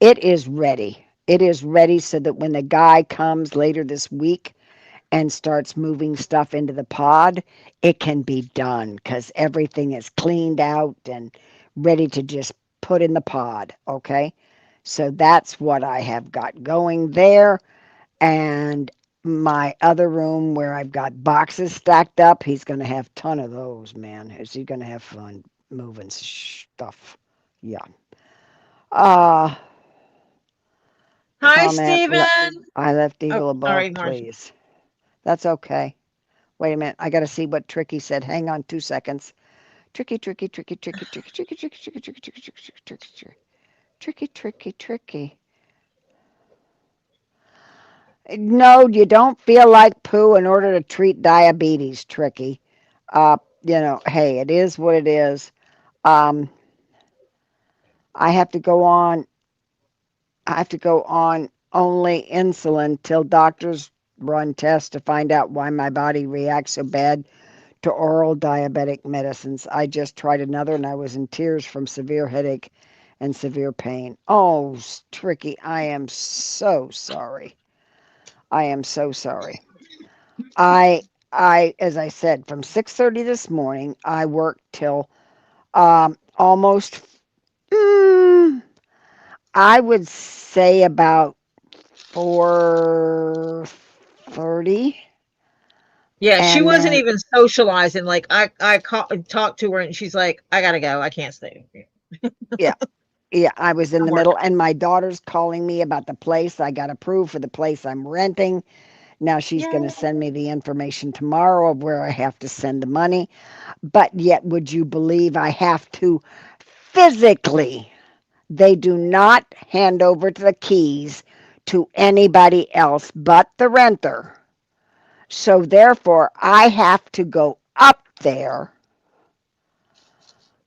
it is ready. It is ready so that when the guy comes later this week and starts moving stuff into the pod, it can be done because everything is cleaned out and ready to just put in the pod, okay? So that's what I have got going there. And my other room where I've got boxes stacked up, he's going to have a ton of those, man. Is he going to have fun moving stuff? Yeah. Hi, Steven. I left Eagle Oh, above, all right, Marcia. please. That's okay. Wait a minute. I got to see what Tricky said. Hang on 2 seconds. Tricky. No, you don't feel like poo in order to treat diabetes, Tricky. Hey, it is what it is. I have to go on I have to go on only insulin till doctors run tests to find out why my body reacts so bad to oral diabetic medicines. I just tried another and I was in tears from severe headache and severe pain. Oh, Tricky, I am so sorry. I am so sorry. I as I said, from 6:30 this morning, I worked till almost I would say about 4:30. Yeah, she And wasn't then, even socializing. Like talked to her and she's like, I gotta go. I can't stay. yeah, yeah, I was in I'm the middle, working. and my daughter's calling me about the place. I got approved for the place I'm renting. Now she's going to Yeah. send me the information tomorrow of where I have to send the money. But yet, would you believe I have to physically? They do not hand over the keys to anybody else but the renter. So therefore, I have to go up there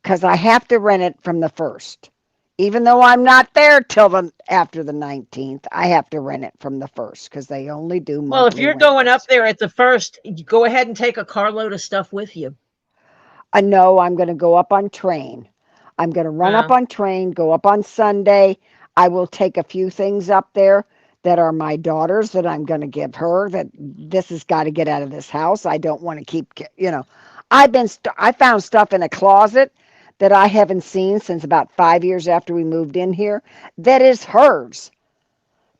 because I have to rent it from the first. Even though I'm not there till after the 19th, I have to rent it from the first because they only do Well, if monthly you're going up rentals. there at the first, you go ahead and take a carload of stuff with you. I know I'm going to go up on train. I'm going to run up Uh, on train, go up on Sunday. I will take a few things up there that are my daughter's that I'm going to give her. That this has got to get out of this house. I don't want to keep, I found stuff in a closet that I haven't seen since about 5 years after we moved in here. That is hers.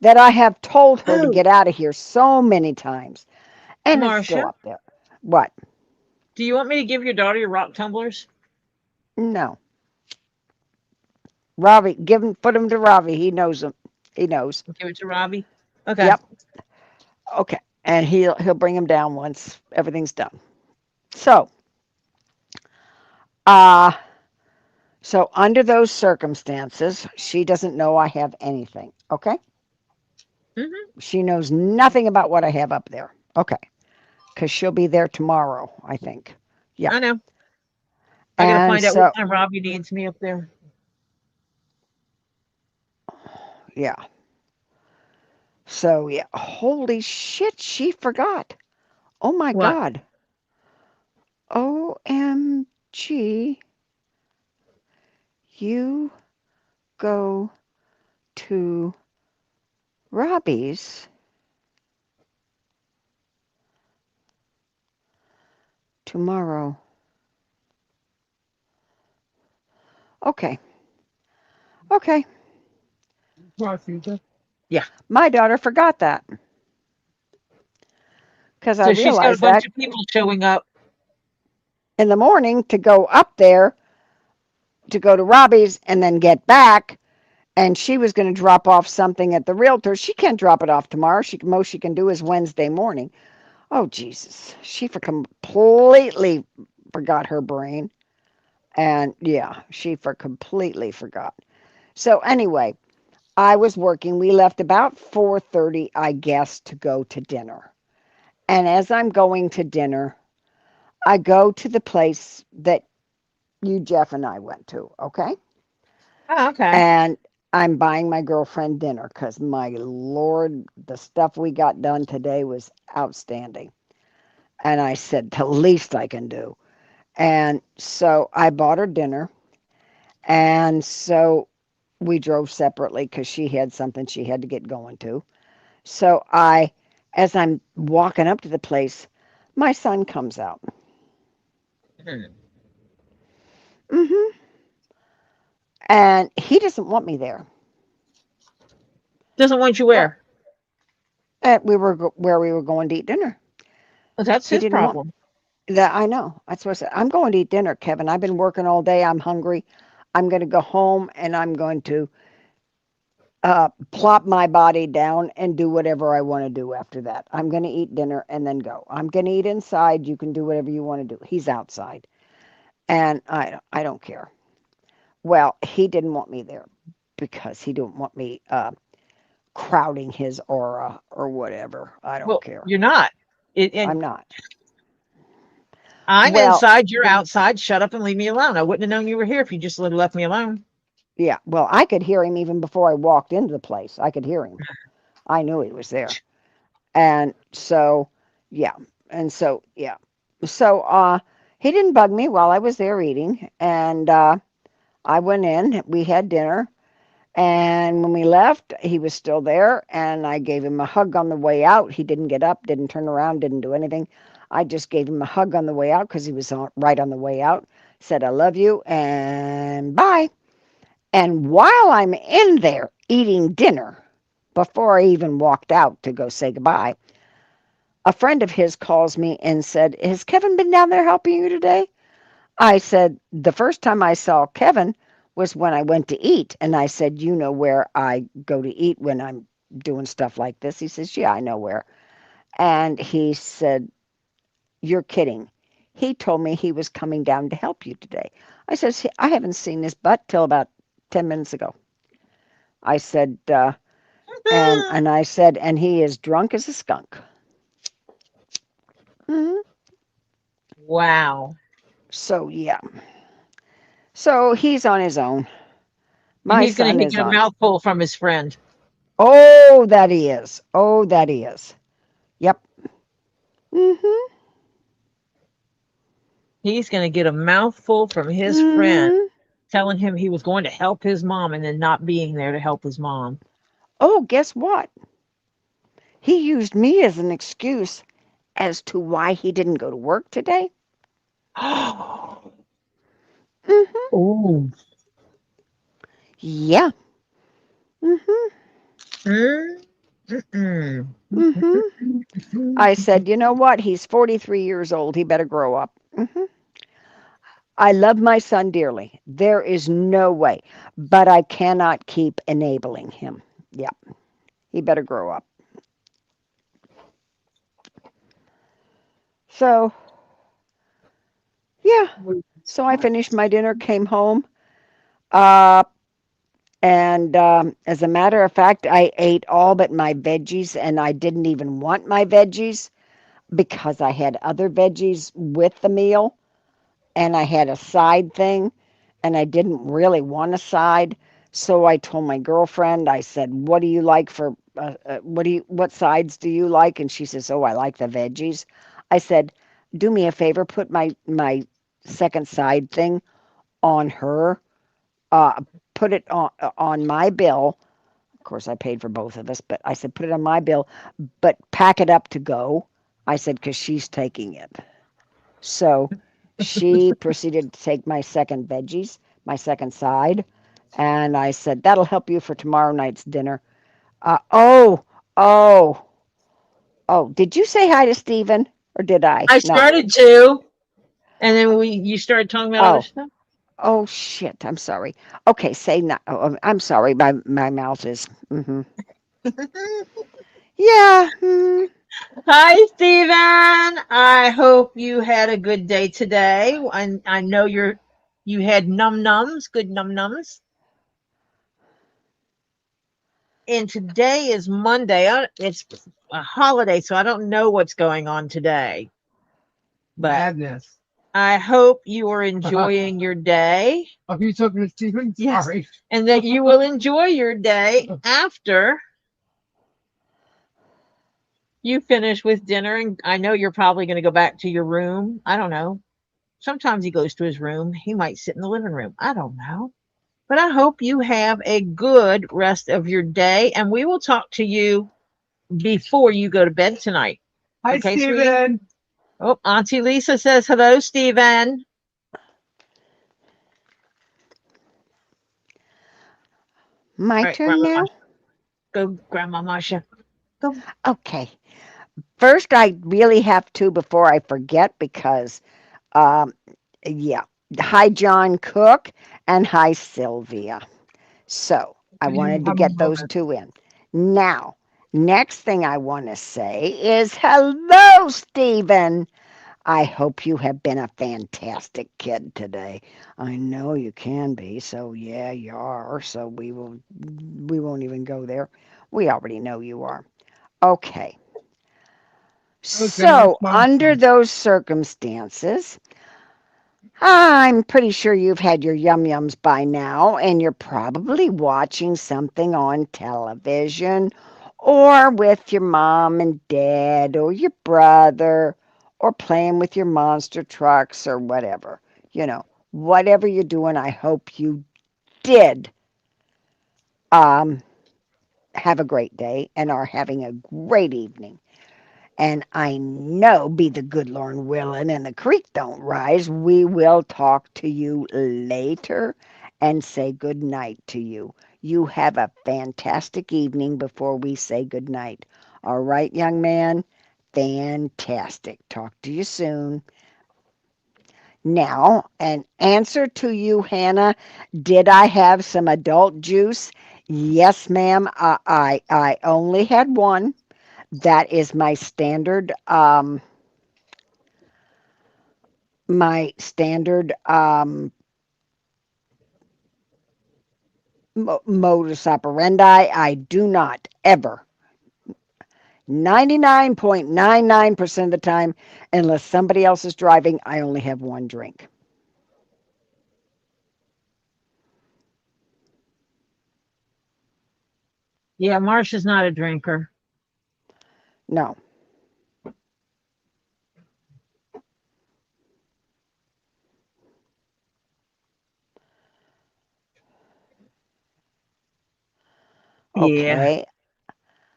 That I have told her to oh, get out of here so many times, and it's still Marcia, up there. What? do you want me to give your daughter your rock tumblers? No. Robbie, put him to Robbie. He knows them. He knows. Give it to Robbie. Okay. Yep. Okay. And he'll bring him down once everything's done. So, uh, so under those circumstances, she doesn't know I have anything. Okay. Hmm. She knows nothing about what I have up there. Okay. Because she'll be there tomorrow, I think. Yeah. I know. I gotta And find out what so, time Robbie needs me up there. yeah. So, yeah. Holy shit. She forgot. Oh my What? God. OMG. You go to Robbie's tomorrow. Okay. Okay. Come on, Caesar. Yeah. My daughter forgot that because I So she's got a realized bunch that of people showing up. in the morning to go up there to go to Robbie's and then get back. And she was going to drop off something at the realtor. She can't drop it off tomorrow. Most she can do is Wednesday morning. Oh, Jesus. She completely forgot her brain. And yeah, completely forgot. So anyway, I was working. We left about 4:30, I guess, to go to dinner. And as I'm going to dinner, I go to the place that you, Jeff, and I went to, okay? Oh, okay. And I'm buying my girlfriend dinner because, my Lord, the stuff we got done today was outstanding. And I said, the least I can do. And so I bought her dinner. And so we drove separately because she had something she had to get going to. So as I'm walking up to the place, my son comes out. Hmm. Hmm. And he doesn't want me there. Doesn't want you What? where? Where we were going to eat dinner. Well, that's He his didn't want problem. that. I know. That's what I said. I'm going to eat dinner, Kevin. I've been working all day. I'm hungry. I'm going to go home and I'm going to plop my body down and do whatever I want to do after that. I'm going to eat dinner and then go. I'm going to eat inside. You can do whatever you want to do. He's outside, and I don't care. Well, he didn't want me there because he didn't want me crowding his aura or whatever. I don't Well, care. you're not. And I'm not. I'm Well, inside, you're outside. Shut up and leave me alone. I wouldn't have known you were here if you just left me alone. Yeah. Well, I could hear him even before I walked into the place. I could hear him. I knew he was there. And so, yeah. And so, yeah. So, he didn't bug me while I was there eating. And I went in, we had dinner. And when we left, he was still there. And I gave him a hug on the way out. He didn't get up, didn't turn around, didn't do anything. I just gave him a hug on the way out because he was right on the way out. Said, I love you and bye. And while I'm in there eating dinner, before I even walked out to go say goodbye, a friend of his calls me and said, has Kevin been down there helping you today? I said, the first time I saw Kevin was when I went to eat. And I said, you know where I go to eat when I'm doing stuff like this? He says, yeah, I know where. And he said, you're kidding. He told me he was coming down to help you today. I said, I haven't seen his butt till about 10 minutes ago. I said, and I said, and he is drunk as a skunk. Mm-hmm. Wow. So, yeah. So he's on his own. And My he's going son to is get a on. mouthful from his friend. Oh, that he is. Oh, that he is. Yep. Mm-hmm. He's going to get a mouthful from his friend Mm-hmm. telling him he was going to help his mom and then not being there to help his mom. Oh, guess what? He used me as an excuse as to why he didn't go to work today. Oh. Mm-hmm. Yeah. Mm-hmm. Mm-hmm. I said, you know what? He's 43 years old. He better grow up. Mm-hmm. I love my son dearly. There is no way. But I cannot keep enabling him. Yeah. He better grow up. So, yeah. So I finished my dinner, came home. Uh, and as a matter of fact, I ate all but my veggies, and I didn't even want my veggies because I had other veggies with the meal, and I had a side thing, and I didn't really want a side. So I told my girlfriend, I said, "What do you like for? What sides do you like?" And she says, "Oh, I like the veggies." I said, "Do me a favor, put my second side thing on her. Uh, put it on my bill. Of course, I paid for both of us, but I said, put it on my bill, but pack it up to go." I said, because she's taking it. So she proceeded to take my second veggies, my second side, and I said, that'll help you for tomorrow night's dinner. Oh, oh, oh, did you say hi to Stephen, or did I? I No. started to, and then you started talking about other Oh, stuff. oh, shit, I'm sorry. Okay, say no. Oh, I'm sorry, my mouth is, yeah. Hi, Stephen. I hope you had a good day today. And I know you had num nums, good num nums. And today is Monday. It's a holiday, so I don't know what's going on today. But Madness. I hope you are enjoying your day. Are you talking to Stephen? Yes. Sorry. And that you will enjoy your day after you finish with dinner. And I know you're probably going to go back to your room. I don't know. Sometimes he goes to his room. He might sit in the living room. I don't know. But I hope you have a good rest of your day. And we will talk to you before you go to bed tonight. Hi, Okay, sweetie? Stephen. Oh, Auntie Lisa says hello, Stephen. My All right, turn Grandma now? Masha. Go, Grandma Masha. Go. Okay. First, I really have to before I forget because, um, yeah. Hi, John Cook, and hi, Sylvia. So I You wanted to have a get those moment. two in. Now, next thing I want to say is hello, Stephen. I hope you have been a fantastic kid today. I know you can be, so yeah, you are. So we won't even go there. We already know you are. Okay. Okay, that's So, my under turn. those circumstances, I'm pretty sure you've had your yum-yums by now, and you're probably watching something on television or with your mom and dad or your brother or playing with your monster trucks or whatever. Whatever you're doing, I hope you did have a great day and are having a great evening. And I know, be the good Lord willing, and the creek don't rise, we will talk to you later and say good night to you. You have a fantastic evening before we say good night. All right, young man? Fantastic. Talk to you soon. Now, an answer to you, Hannah. Did I have some adult juice? Yes, ma'am. I only had one. That is my standard modus operandi. I do not ever, 99.99% of the time, unless somebody else is driving, I only have one drink. Yeah, Marsha's not a drinker. No. Yeah. Okay.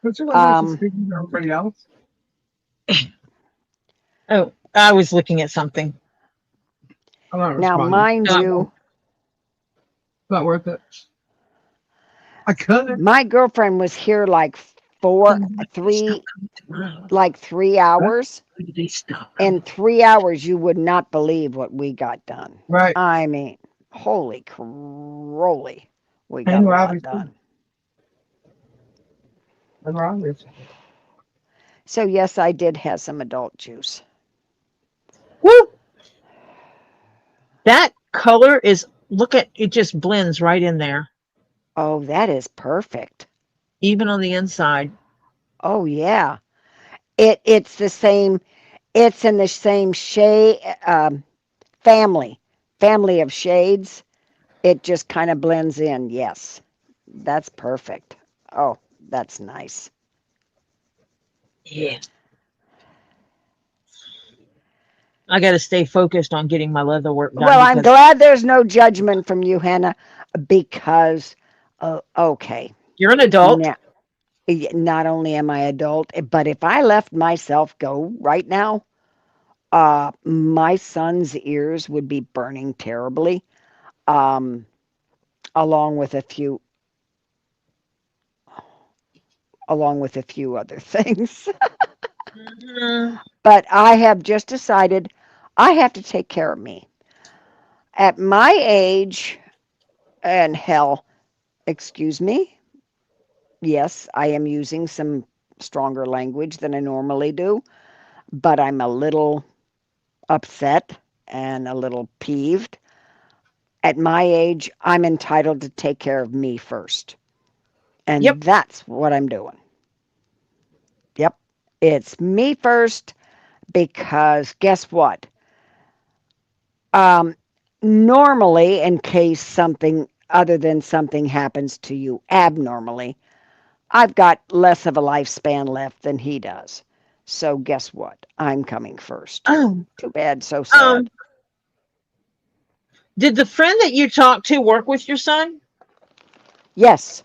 What's your one speaking to everybody else? Oh, I was looking at something. I'm not Now, responding. mind No. you, It's not worth it. I couldn't. my girlfriend was here like 3 hours. In 3 hours, you would not believe what we got done. Right. I mean, holy crowley, we got And a lot obviously. done. I'm wrong with you. So yes, I did have some adult juice. Woo! That color is, look at it, just blends right in there, Oh, that is perfect. even on the inside. Oh yeah, it's the same. It's in the same shade, family of shades. It just kind of blends in. Yes, that's perfect. Oh, that's nice. Yeah. I got to stay focused on getting my leather work done. Well, I'm glad there's no judgment from you, Hannah, because, okay. You're an adult. Now, not only am I adult, but if I let myself go right now, my son's ears would be burning terribly, along with a few other things. But I have just decided I have to take care of me. At my age, and hell, excuse me, yes, I am using some stronger language than I normally do, but I'm a little upset and a little peeved. At my age, I'm entitled to take care of me first. And Yep. that's what I'm doing. Yep. It's me first, because guess what? Normally, in case something other than something happens to you abnormally, I've got less of a lifespan left than he does. So guess what? I'm coming first. Oh, Too bad, so sad. did the friend that you talked to work with your son? Yes.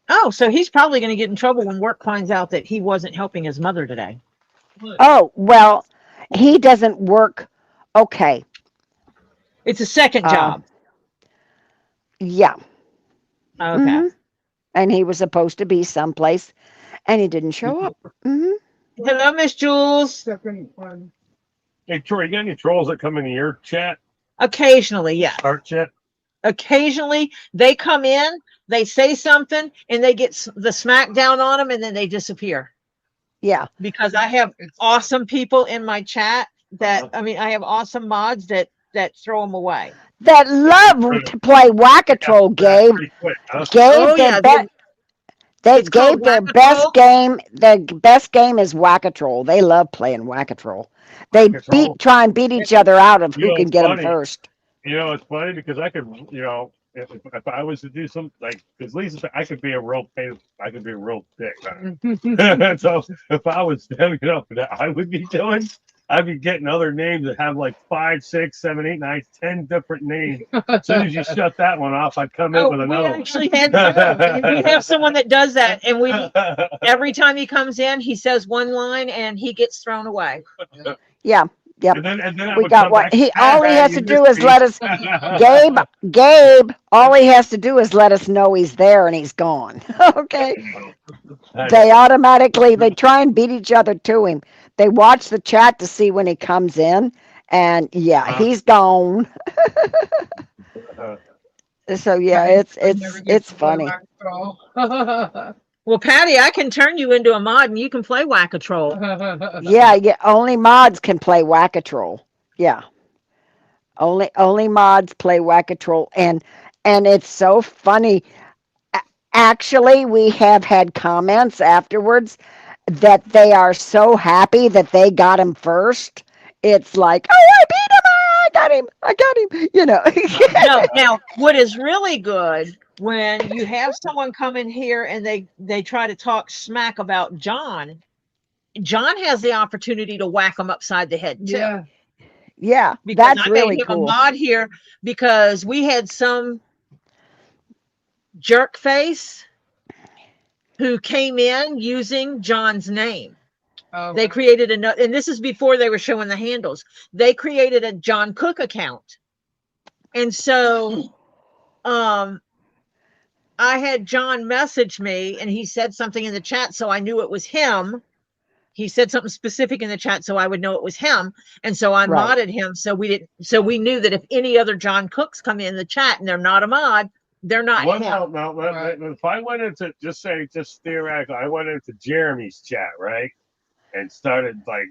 Oh, so he's probably going to get in trouble when work finds out that he wasn't helping his mother today. Oh, well, he doesn't work. Okay. It's a second job. Yeah. Okay. Mhm. And he was supposed to be someplace, and he didn't show up. Hello, Miss Jules. Second one. Hey, Troy, you got any trolls that come into your chat? Occasionally, yes. Art chat? Occasionally, they come in, they say something, and they get the smackdown on them, and then they disappear. Yeah. Because I have awesome people in my chat that, I mean, I have awesome mods that throw them away. That love to play whack-a-troll, Gabe. Pretty quick, huh? Gabe, Oh, yeah, They It's called gave their Whack-A-Troll? best game. Their best game is Whack-A-Troll. They love playing Whack-A-Troll. They Whack-A-Troll. try and beat each other out of You who know, can it's get them funny. first. You know, it's funny because I could, you know, if I was to do something like, because Lisa, I could be a real pain, I could be a real dick. So if I was them, you know, that I would be doing, I'd be getting other names that have like 5, 6, 7, 8, 9, 10 different names. As soon as you shut that one off, I'd come in Oh, with we another one. actually had we have someone that does that, and every time he comes in, he says one line and he gets thrown away. Yeah. Yep. And then I We would got come what back, all he "Hey, has you to do missed is me." let us Gabe, all he has to do is let us know he's there and he's gone. Okay. They automatically they try and beat each other to him. They watch the chat to see when he comes in, and yeah, he's gone. So yeah, it's funny. Well, Patty, I can turn you into a mod and you can play Whack-A-Troll. Yeah, only mods can play Whack-A-Troll. Yeah. Only mods play Whack-A-Troll, and it's so funny. Actually, we have had comments afterwards that they are so happy that they got him first. It's like, oh, I beat him! I got him! You know. No, now what is really good when you have someone come in here and they try to talk smack about John. John has the opportunity to whack them upside the head too. Yeah. Yeah, Because that's I really made him cool. a mod here because we had some jerk face who came in using John's name. They created and this is before they were showing the handles. They created a John Cook account. And so I had John message me and he said something in the chat, so I knew it was him. He said something specific in the chat, so I would know it was him. And so I Right. modded him. So we knew that if any other John Cooks come in the chat and they're not a mod, they're not What him. about if I went into just theoretically, I went into Jeremy's chat, right, and started like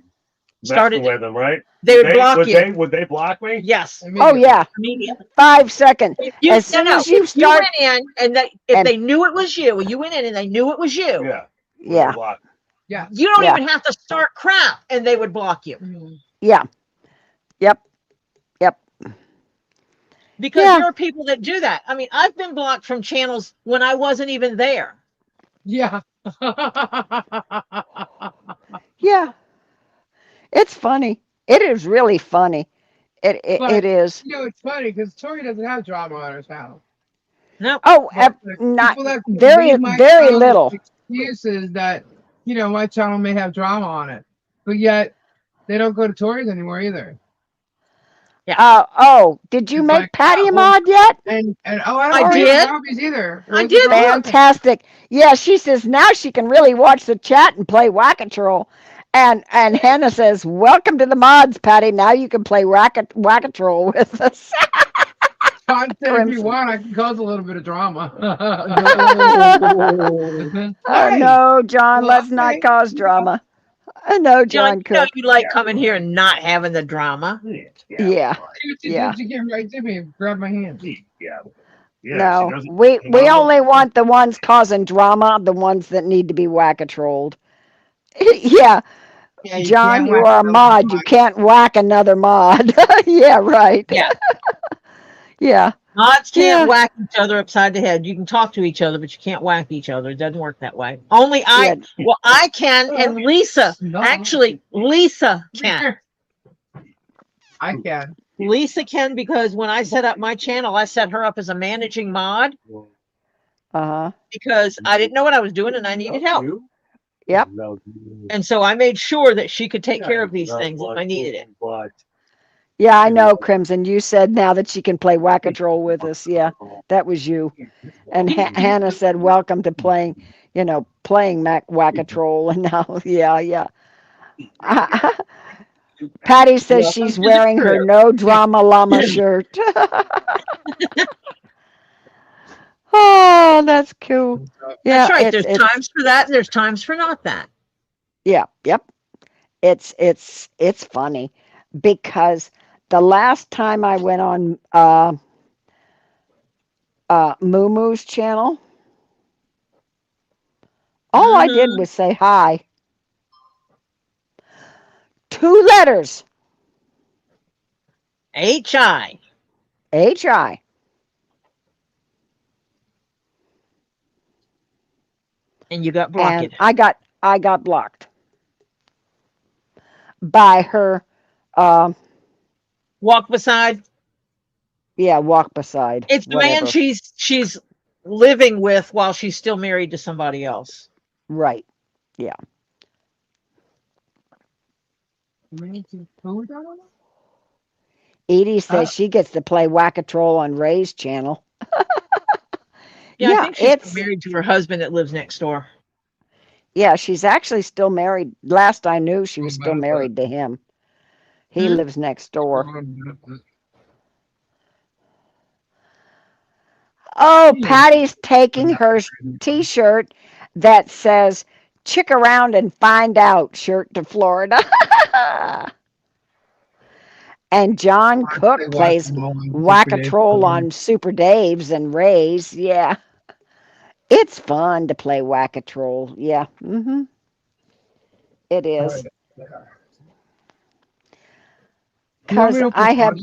messing with him, right? They would block you. Would they block me? Yes. Oh yeah. Immediately. 5 seconds. As soon as you if start, you went in and if they knew it was you, you went in and they knew it was you. Yeah. Yeah. Yeah. You don't even have to start crap and they would block you. Yeah. Yep. Because Yeah. there are people that do that. I mean, I've been blocked from channels when I wasn't even there. Yeah. Yeah. It's funny. It is really funny. It is. You know, it's funny because Tori doesn't have drama on her channel. No. Oh, But not people that very read my very channel little. excuses that, you know, my channel may have drama on it, but yet they don't go to Tori's anymore either. Oh, did you It's make like, Patty a well, mod yet? And I I don't did. have Robbie's either. I did. Fantastic. Yeah, she says now she can really watch the chat and play Whack-A-Troll. And Hannah says, "Welcome to the mods, Patty. Now you can play Whack-A-Troll with us." Content if you want, I can cause a little bit of drama. Oh no, John, let's not okay. cause drama. No, John You know, Cook. you like coming here and not having the drama. Yeah. She came right to me and grabbed my hand. Yeah. No, we only want the ones causing drama, the ones that need to be Whack-A-Trolled. Yeah, John, you are a mod. You can't whack another mod. Yeah, right. Yeah. Yeah. Mods can't whack each other upside the head. You can talk to each other, but you can't whack each other. It doesn't work that way. Only I can, and Lisa. Actually, Lisa can. I can. Lisa can, because when I set up my channel, I set her up as a managing mod because I didn't know what I was doing and I needed help. Yep. And so I made sure that she could take care of these things if I needed it. Yeah, I know, Crimson. You said now that she can play Whack-A-Troll with us. Yeah, that was you. And Hannah said, "Welcome to playing Whack-A-Troll." And now, yeah. Patty says she's wearing her No Drama Llama shirt. Oh, that's cool. Yeah, that's right. There's times for that, and there's times for not that. Yeah, yep. It's funny because the last time I went on Moo Moo's channel, All I did was say hi. 2 letters. HI. HI. And you got And blocked. I got blocked by her. Walk beside. Yeah, walk beside. It's the man Whatever. she's living with while she's still married to somebody else. Right. Yeah. Edie says she gets to play Whack-A-Troll on Ray's channel. Yeah, I Yeah, think she's it's married to her husband that lives next door. yeah, she's actually still married. Last I knew, she was still married to him. He Hmm? lives next door. Oh, Patty's taking her t-shirt that says "Chick around and find out" shirt to Florida. And John Cook plays Whack-A-Troll on Super Dave's and Ray's. Yeah. It's fun to play Whack-A-Troll. Yeah. It is. Because I have,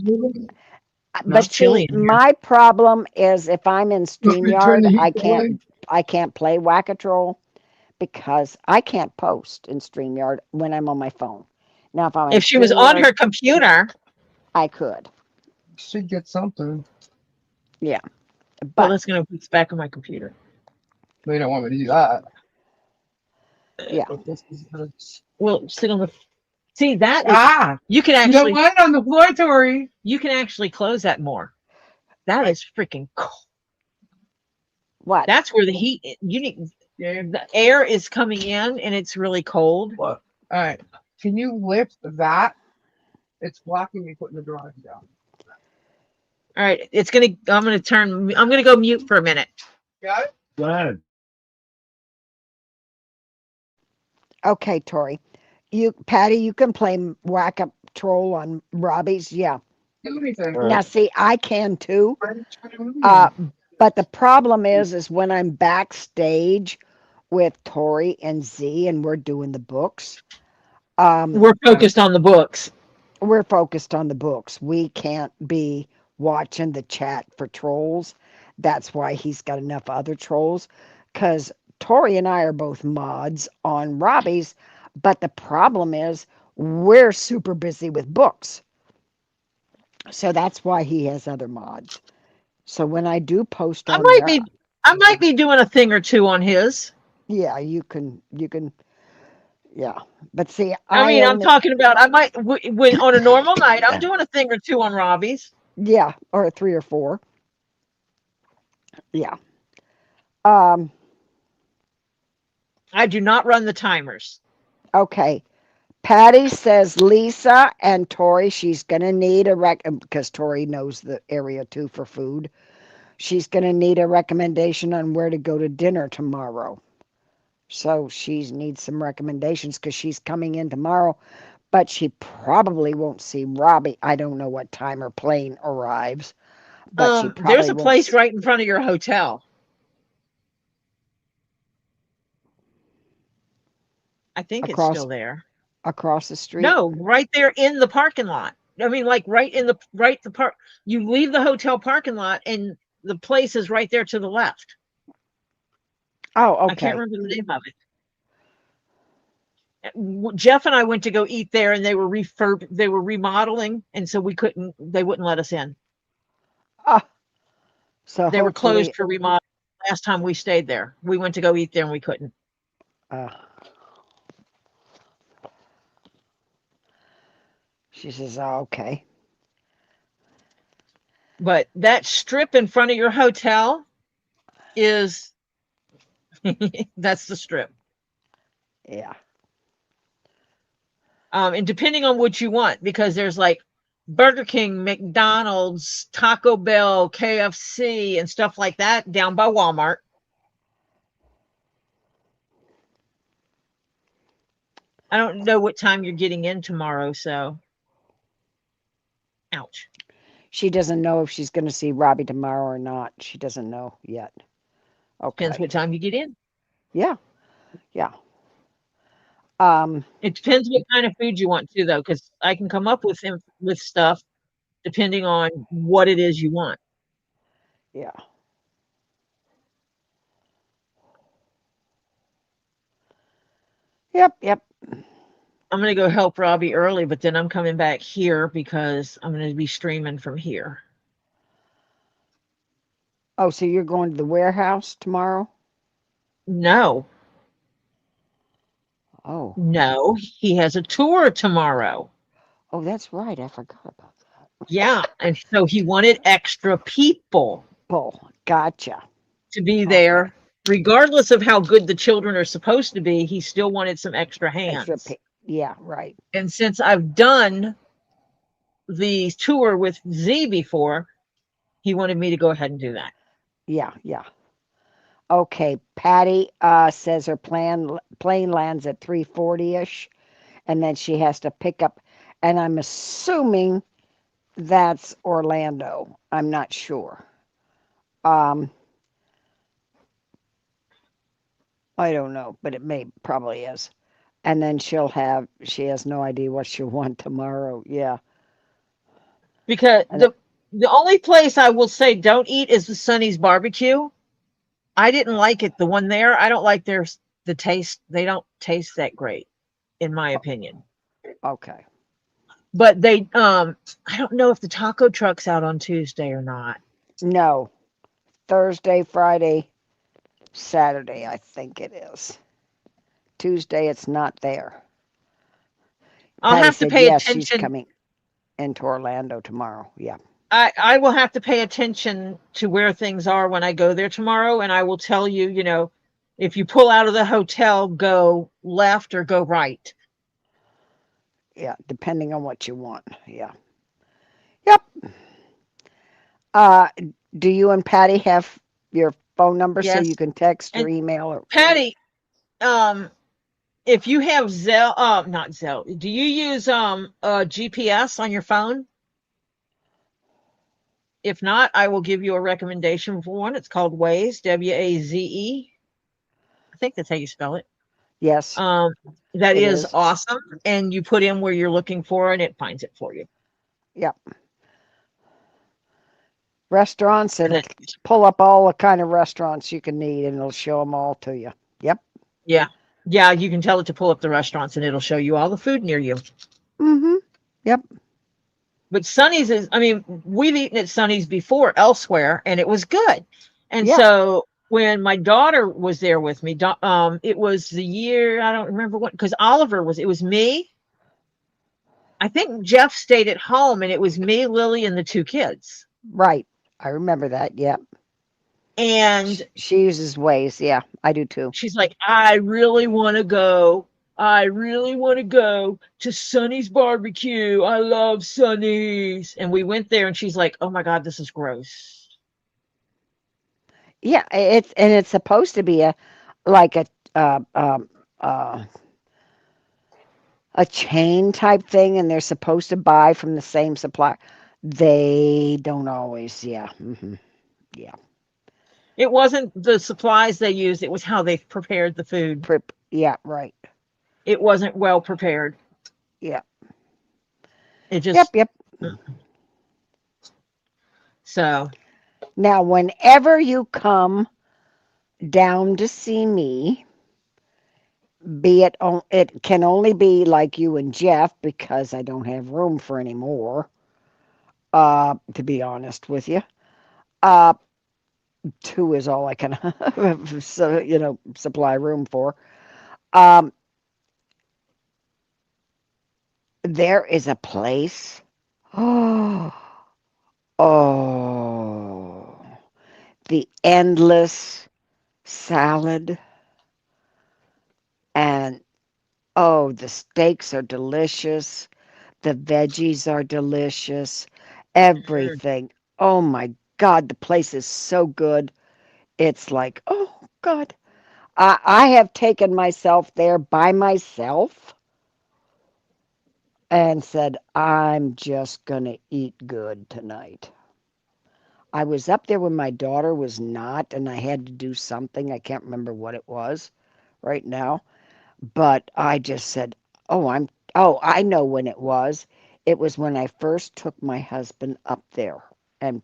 but see, my problem is if I'm in StreamYard, I can't play Whack-A-Troll because I can't post in StreamYard when I'm on my phone. Now, if I'm on If she was on StreamYard, her computer, I could. Should get something. Yeah. well, But that's going to put back on my computer. They don't want me to do that. yeah. Well, sit on the. See that? You can You don't actually want it on the floor, Tori. you can actually close that more. That is freaking cold. What? That's where the heat. You need the air is coming in and it's really cold. What? All right. Can you lift that? It's blocking me putting the drawing down. All right, it's gonna. I'm gonna go mute for a minute. Got it? Go ahead. Okay, Tori. Patty, you can play Whack-A-Troll on Robbie's. Yeah. Do anything. Now, see, I can too. Uh, But the problem is when I'm backstage with Tori and Z and we're doing the books, We're focused on the books. we're focused on the books. We can't be watching the chat for trolls. That's why he's got enough other trolls. Because Tori and I are both mods on Robbie's, but the problem is we're super busy with books. So that's why he has other mods. So when I do post on there, I might be doing a thing or two on his. yeah, you can, yeah. But see, I mean, I'm talking about I might when on a normal night I'm doing a thing or two on Robbie's. yeah, or 3 or 4. Yeah. I do not run the timers. Okay. Patty says Lisa and Tori, she's going to need because Tori knows the area too for food. She's going to need a recommendation on where to go to dinner tomorrow. So she needs some recommendations because she's coming in tomorrow, but she probably won't see Robbie. I don't know what time her plane arrives, but she probably there's a place right in front of your hotel. I think it's still there. Across the street? No, right there in the parking lot. I mean, like right the park. You leave the hotel parking lot and the place is right there to the left. Oh, okay. I can't remember the name of it. Jeff and I went to go eat there and they were remodeling, and so they wouldn't let us in. So they were closed for remodeling last time we stayed there. We went to go eat there and we couldn't. She says, oh, okay. But that strip in front of your hotel is that's the strip. Yeah. And depending on what you want, because there's like Burger King, McDonald's, Taco Bell, KFC, and stuff like that down by Walmart. I don't know what time you're getting in tomorrow, so ouch. She doesn't know if she's going to see Robbie tomorrow or not. She doesn't know yet. Okay. Depends what time you get in. Yeah. Yeah. Um, It depends what kind of food you want too, though, because I can come up with stuff depending on what it is you want. yeah. Yep, yep. I'm gonna go help Robbie early, but then I'm coming back here because I'm gonna be streaming from here. Oh, so you're going to the warehouse tomorrow? No, Oh. no, he has a tour tomorrow. Oh, that's right. I forgot about that. Yeah, and so he wanted extra people Bull. Gotcha. to be Okay. there. Regardless of how good the children are supposed to be, he still wanted some extra Extra hands. pay. Yeah, right. And since I've done the tour with Z before, he wanted me to go ahead and do that. Yeah, yeah. Okay. Patty says her plane lands at 3:40ish, and then she has to pick up. And I'm assuming that's Orlando. I'm not sure. Um, I don't know, but it may probably is. And then she has no idea what she'll want tomorrow. Yeah. Because And the only place I will say don't eat is the Sonny's barbecue. I didn't like it. The one there, I don't like the taste. They don't taste that great, in my opinion. okay. But I don't know if the taco truck's out on Tuesday or not. No. Thursday, Friday, Saturday, I think it is. Tuesday, it's not there. I'll Patty have to said, pay yes, she's attention. coming into Orlando tomorrow. Yeah. I will have to pay attention to where things are when I go there tomorrow, and I will tell you, if you pull out of the hotel, go left or go right. Yeah. Depending on what you want. Yeah. Yep. Uh, do you and Patty have your phone number so Yes. you can text or And email or Patty, um, if you have Zelle, not Zelle, do you use GPS on your phone? If not, I will give you a recommendation for one. It's called Waze, Waze. I think that's how you spell it. yes, Um, that it is is. awesome. And you put in where you're looking for, and it finds it for you. Yep. Restaurants, And it'll then, pull up all the kind of restaurants you can need and it'll show them all to you. Yep. yeah, yeah, you can tell it to pull up the restaurants, and it'll show you all the food near you. Mm-hmm. Yep. But Sonny's is, I mean, we've eaten at Sonny's before elsewhere, and it was good. And Yeah. so when my daughter was there with me, it was the year, I don't remember what, because it was me. I think Jeff stayed at home, and it was me, Lily, and the two kids. Right. I remember that. Yep. And She uses Waze. Yeah, I do too. she's like, I really want to go. I really want to go to Sonny's barbecue. I love Sonny's. And we went there, and she's like, oh my God, this is gross. Yeah, it's supposed to be like uh, um, uh, a chain type thing, and they're supposed to buy from the same supplier. They don't always. Yeah. Yeah. It wasn't the supplies they used, it was how they prepared the food. Yeah. Right. It wasn't well prepared. Yeah. It Yep. just, Yep. so, Now, whenever you come down to see me, it can only be like you and Jeff because I don't have room for any more. To be honest with you, uh, two is all I can so supply room for. Um, there is a place. Oh, the endless salad and oh, the steaks are delicious. The veggies are delicious. Everything. Oh my God, the place is so good. It's like, oh God. I have taken myself there by myself and said, I'm just going to eat good tonight. I was up there when my daughter was not, and I had to do something. I can't remember what it was. right now. But I just said, oh, I know when it was. It was when I first took my husband up there. And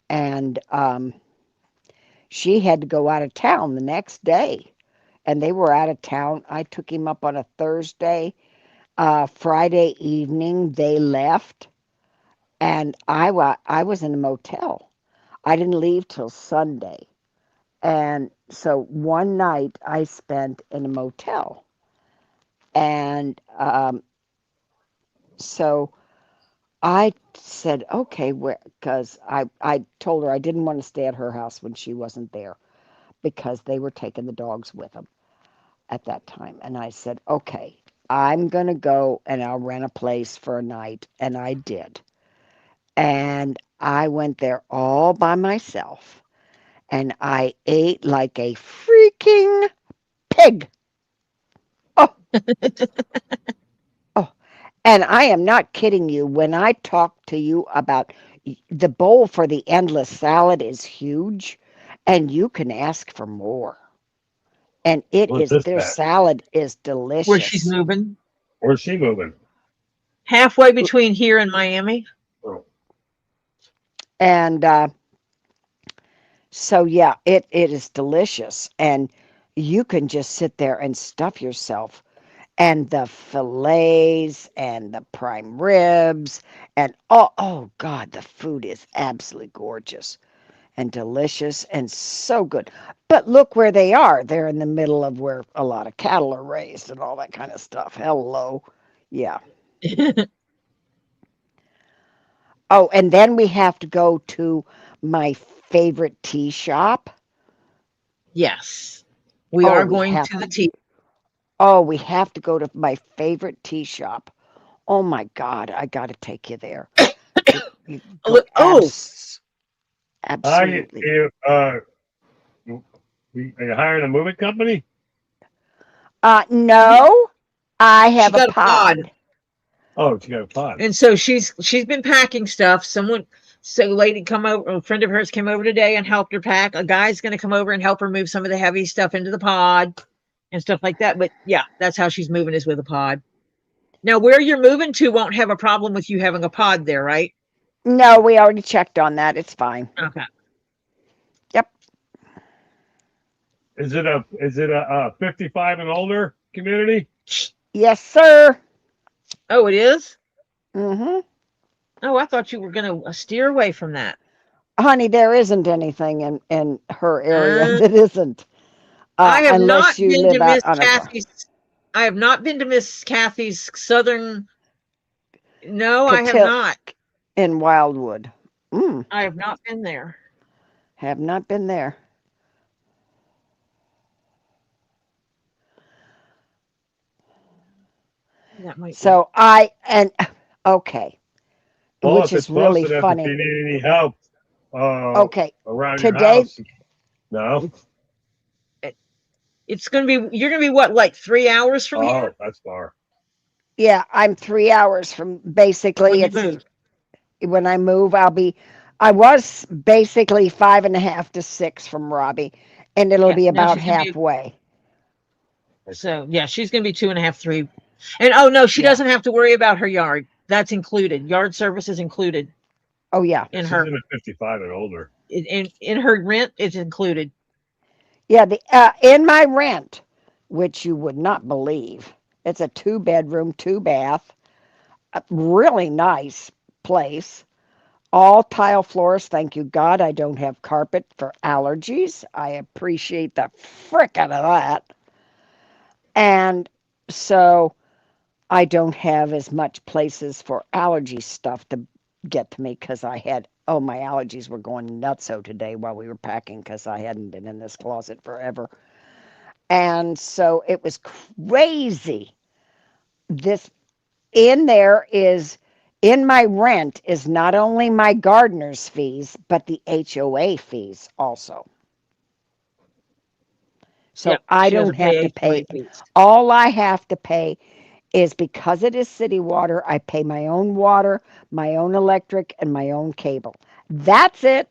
and she had to go out of town the next day. And they were out of town. I took him up on a Thursday. Friday evening, they left, and I was in a motel. I didn't leave till Sunday. And so one night I spent in a motel. And so I said, okay, because I told her I didn't want to stay at her house when she wasn't there because they were taking the dogs with them at that time. And I said, okay, I'm going to go and I'll rent a place for a night. And I did. And I went there all by myself. And I ate like a freaking pig. Oh, oh. And I am not kidding you. When I talk to you about the bowl for the endless salad is huge, and you can ask for more. And Where's this their at? salad is Where she's delicious. moving. Where's she moving? Halfway between here and Miami. Oh, And so, yeah, it is delicious. And you can just sit there and stuff yourself. And the fillets and the prime ribs and oh God, the food is absolutely gorgeous and delicious and so good. But look where they are. They're in the middle of where a lot of cattle are raised and all that kind of stuff. Hello. Yeah. Oh, and then we have to go to my favorite tea shop. Yes. We Oh, are we going have to the tea. oh, we have to go to my favorite tea shop. Oh my God, I got to take you there. You go Oh, Hi, absolutely. are you hiring a moving company? No, I she have a got a pod. pod. Oh, she got a pod. And so she's been packing stuff. So a lady come over, a friend of hers came over today and helped her pack. A guy's going to come over and help her move some of the heavy stuff into the pod and stuff like that. But yeah, that's how she's moving, is with a pod. Now, where you're moving to won't have a problem with you having a pod there, right? No, we already checked on that. It's fine. Okay. Yep. Is it a 55 and older community? Yes, sir. Oh, it is? Mm-hmm. Oh, I thought you were going to steer away from that. Honey, there isn't anything in her area Uh, that isn't, I have not unless you been to live out Miss on a farm. Kathy's. I have not been to Miss Kathy's southern. No, I have Cotil not. in Wildwood. Mm, I have not been there. have not been there. That might be. So okay, Well, which if it's is close really enough, if funny. you need any help Okay, around your today, house, no? It's going to be. You're going to be what, like 3 hours from Oh, here that's far. yeah, I'm 3 hours from when basically. you It's move. when I move. I was basically 5.5 to 6 from Robbie, and it'll Yeah. be Now about she's going to be. halfway. So yeah, she's going to be 2.5, 3. And oh no, she Yeah. doesn't have to worry about her yard. That's included. Yard service is included Oh yeah. in She's her in a 55 and older. in her rent. It's included. Yeah, the in my rent, which you would not believe, it's a 2 bedroom, 2 bath, a really nice place. All tile floors. Thank you God, I don't have carpet for allergies. I appreciate the frick out of that. And so I don't have as much places for allergy stuff to get to me because my allergies were going nutso today while we were packing because I hadn't been in this closet forever. And so it was crazy. This in there is in my rent is not only my gardener's fees, but the HOA fees also. So Yep. I She has don't to have pay to HOA pay. fees. All I have to pay is because it is city water, I pay my own water, my own electric, and my own cable. That's it.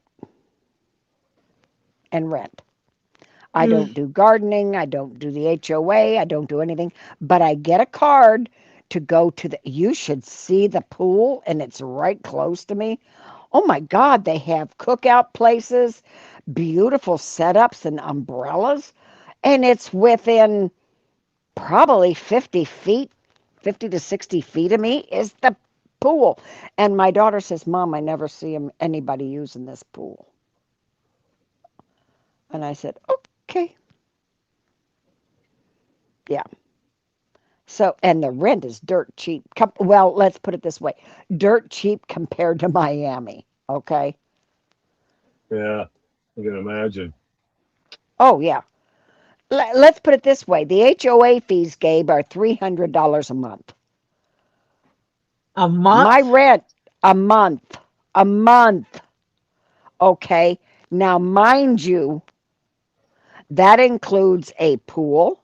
And rent. I don't do gardening. I don't do the HOA. I don't do anything. But I get a card to go to the. You should see the pool, and it's right close to me. Oh my God, they have cookout places, beautiful setups and umbrellas. And it's within probably 50 feet, 50 to 60 feet of me is the pool. And my daughter says, Mom, I never see anybody using this pool. And I said, okay. Yeah. So, and the rent is dirt cheap. Well, let's put it this way, dirt cheap compared to Miami. Okay. Yeah, I can imagine. Oh, yeah. Let's put it this way. The HOA fees, Gabe, are $300 a month. A month? My rent, a month. A month. Okay. Now, mind you, that includes a pool,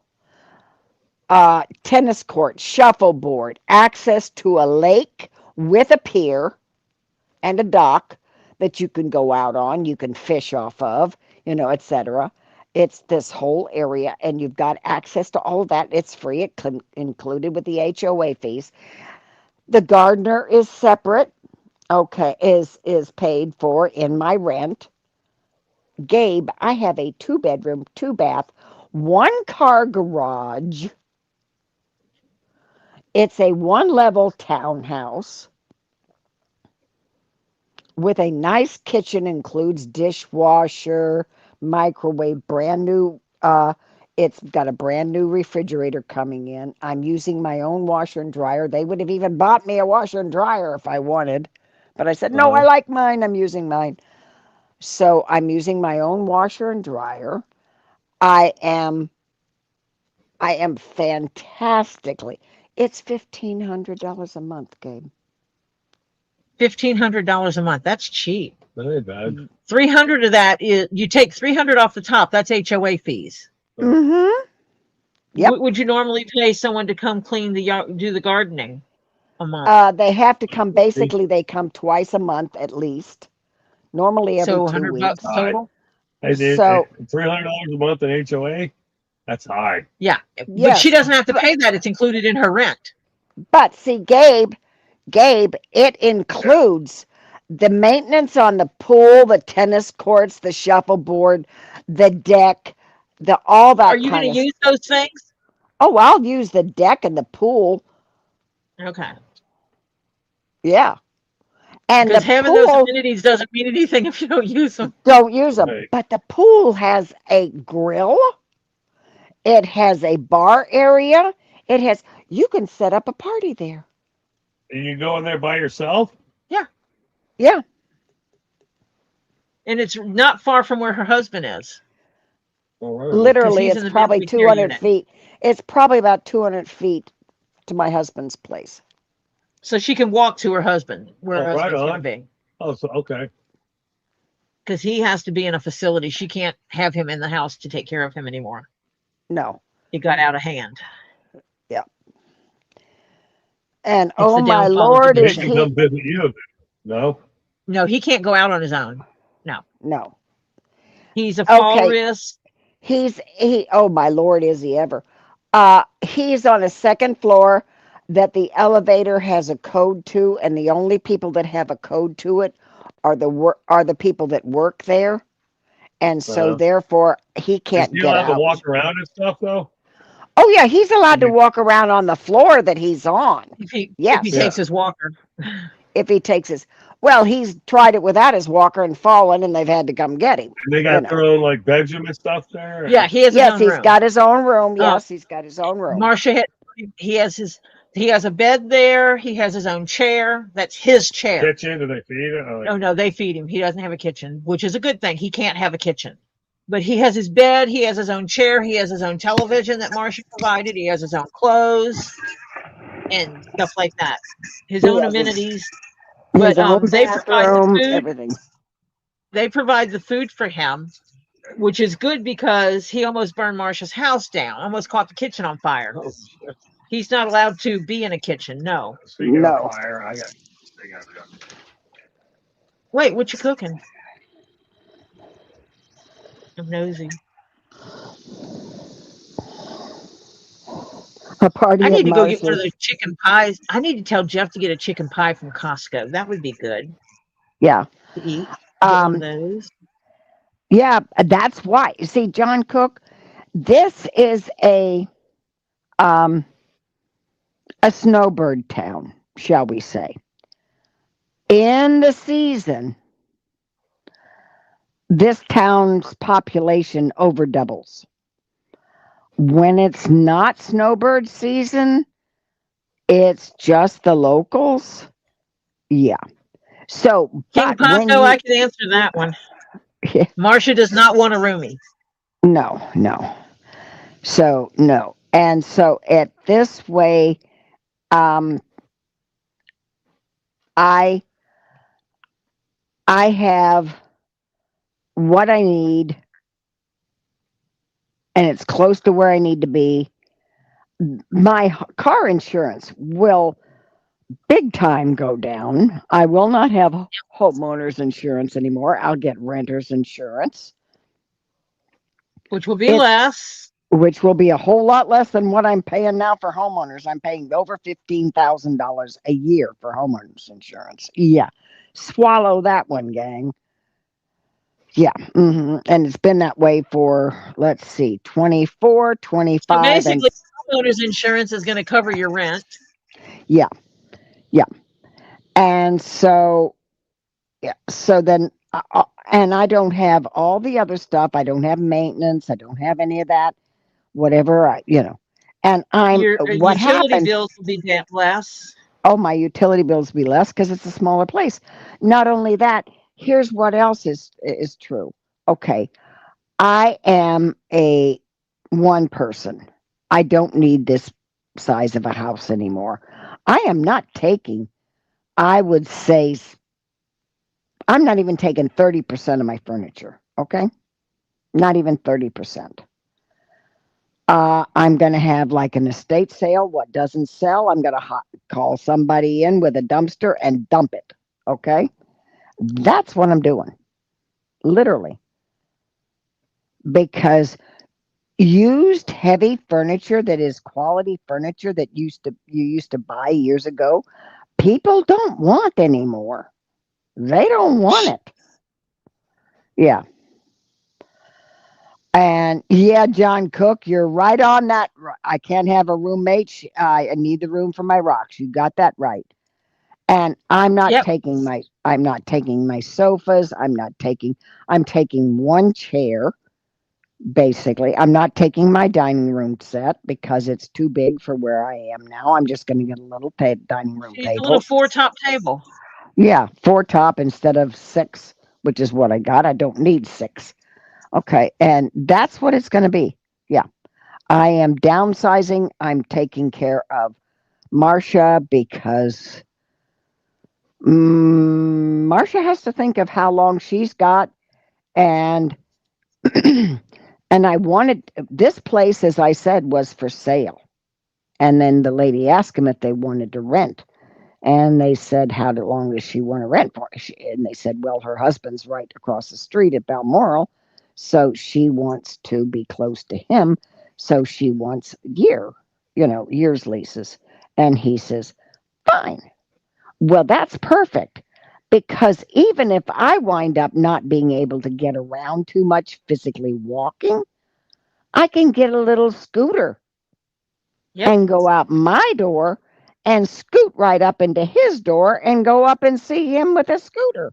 tennis court, shuffleboard, access to a lake with a pier and a dock that you can go out on, you can fish off of, etc. It's this whole area, and you've got access to all of that. It's free, included with the HOA fees. The gardener is separate, okay, is paid for in my rent. Gabe, I have a 2-bedroom, 2-bath, 1-car garage. It's a 1-level townhouse with a nice kitchen, includes dishwasher, microwave, brand new. It's got a brand new refrigerator coming in. I'm using my own washer and dryer. They would have even bought me a washer and dryer if I wanted, but I said, no, I like mine. I'm using mine. So I'm using my own washer and dryer. I am fantastically. It's $1,500 a month, Gabe. $1,500 a month. That's cheap. That ain't bad. 300 of that is, you take 300 off the top. That's HOA fees. Mm-hmm. Yep. What would you normally pay someone to come clean the yard, do the gardening a month? They have to come. Basically, they come twice a month at least. Normally every So 2 100 weeks. bucks total? I did So- $300 a month in HOA. That's high. Yeah. But Yes, she doesn't have to pay that. It's included in her rent. But see, Gabe, it includes the maintenance on the pool, the tennis courts, the shuffleboard, the deck, all that Are you kind going of. to use those things? Oh, I'll use the deck and the pool. Okay. Yeah. And Because the having those pool, amenities doesn't mean anything if you don't use them. don't use them. Right. But the pool has a grill. It has a bar area. You can set up a party there. And you go in there by yourself? Yeah. And it's not far from where her husband is. All right. Literally, he's in it's the probably memory care 200 unit. feet. It's probably about 200 feet to my husband's place. So she can walk to her husband, where her Oh, right husband's going on. to be. Oh, so okay. Because he has to be in a facility. She can't have him in the house to take care of him anymore. No. It got out of hand. And It's the my downfall of Lord, He is division. can come visit you. No? No, he can't go out on his own. no. He's a fall Okay. risk. Oh my Lord, is he ever. He's on a second floor that the elevator has a code to, and the only people that have a code to it are the people that work there. And so therefore he Is can't he get allowed to out. walk around and stuff, though? Oh yeah, he's allowed to walk around on the floor that he's on. If he Yes. takes his walker. If he takes his, well, he's tried it without his walker and fallen, and they've had to come get him. And they got their own, like, bedroom and stuff there? Yeah, he has his Yes, own he's room. got his own room. Yes, he's got his own room. Marcia, he has a bed there. He has his own chair. That's his chair. Kitchen? Do they feed it? Or like, Oh no, they feed him. He doesn't have a kitchen, which is a good thing. He can't have a kitchen. But he has his bed, he has his own chair, he has his own television that Marcia provided, he has his own clothes and stuff like that. His own amenities. But His own they provide bathroom, the food. everything. They provide the food for him, which is good because he almost burned Marcia's house down, almost caught the kitchen on fire. oh, shit. He's not allowed to be in a kitchen, no. Speaking No. of fire, I got. Wait, what you cooking? I'm nosy. A party I at need to go get one of Marshall's. those chicken pies. I need to tell Jeff to get a chicken pie from Costco. That would be good Yeah. to eat. Get one of Um, those. yeah, that's why. You see, John Cook, this is um a snowbird town, shall we say. In the season, this town's population over doubles. When it's not snowbird season, it's just the locals. Yeah. So, but when KingPaco, I you, can answer that one. Marcia does not want a roomie. no. So, no. And so at this way, um, I I have what I need and it's close to where I need to be. My car insurance will big time go down. I will not have homeowners insurance anymore. I'll get renters insurance. Which will be It's less. which will be a whole lot less than what I'm paying now for homeowners. I'm paying over $15,000 a year for homeowners insurance. Yeah. Swallow that one, gang. Yeah. And it's been that way for, let's see, 24, So 25, and basically, homeowners insurance is going to cover your rent. yeah. And so, yeah. So then, and I don't have all the other stuff. I don't have maintenance. I don't have any of that. Whatever and Your what utility happens. bills will be less. Oh, my utility bills be less because it's a smaller place. Not only that, here's what else is true. Okay, I am a one person. I don't need this size of a house anymore. I am not taking, I would say, I'm not even taking 30% of my furniture. Okay, not even 30%. I'm going to have like an estate sale. What doesn't sell, I'm going to call somebody in with a dumpster and dump it. Okay. That's what I'm doing. Literally. Because used heavy furniture that is quality furniture that you used to buy years ago, people don't want anymore. They don't want it. Yeah. And yeah, John Cook, you're right on that. I can't have a roommate. I need the room for my rocks. You got that right. And I'm not Yep. taking my sofas. I'm taking one chair. Basically, I'm not taking my dining room set because it's too big for where I am now. I'm just going to get a little dining room She's a little table. 4-top table. Yeah, 4 top instead of 6, which is what I got. I don't need 6. Okay, and that's what it's going to be. Yeah. I am downsizing. I'm taking care of Marcia because Marcia has to think of how long she's got. And and I wanted this place, as I said, was for sale. And then the lady asked him if they wanted to rent. And they said, how long does she want to rent for? And they said, well, her husband's right across the street at Balmoral. So she wants to be close to him. So she wants years leases. And he says, fine. Well, that's perfect. Because even if I wind up not being able to get around too much physically walking, I can get a little scooter and go out my door and scoot right up into his door and go up and see him with a scooter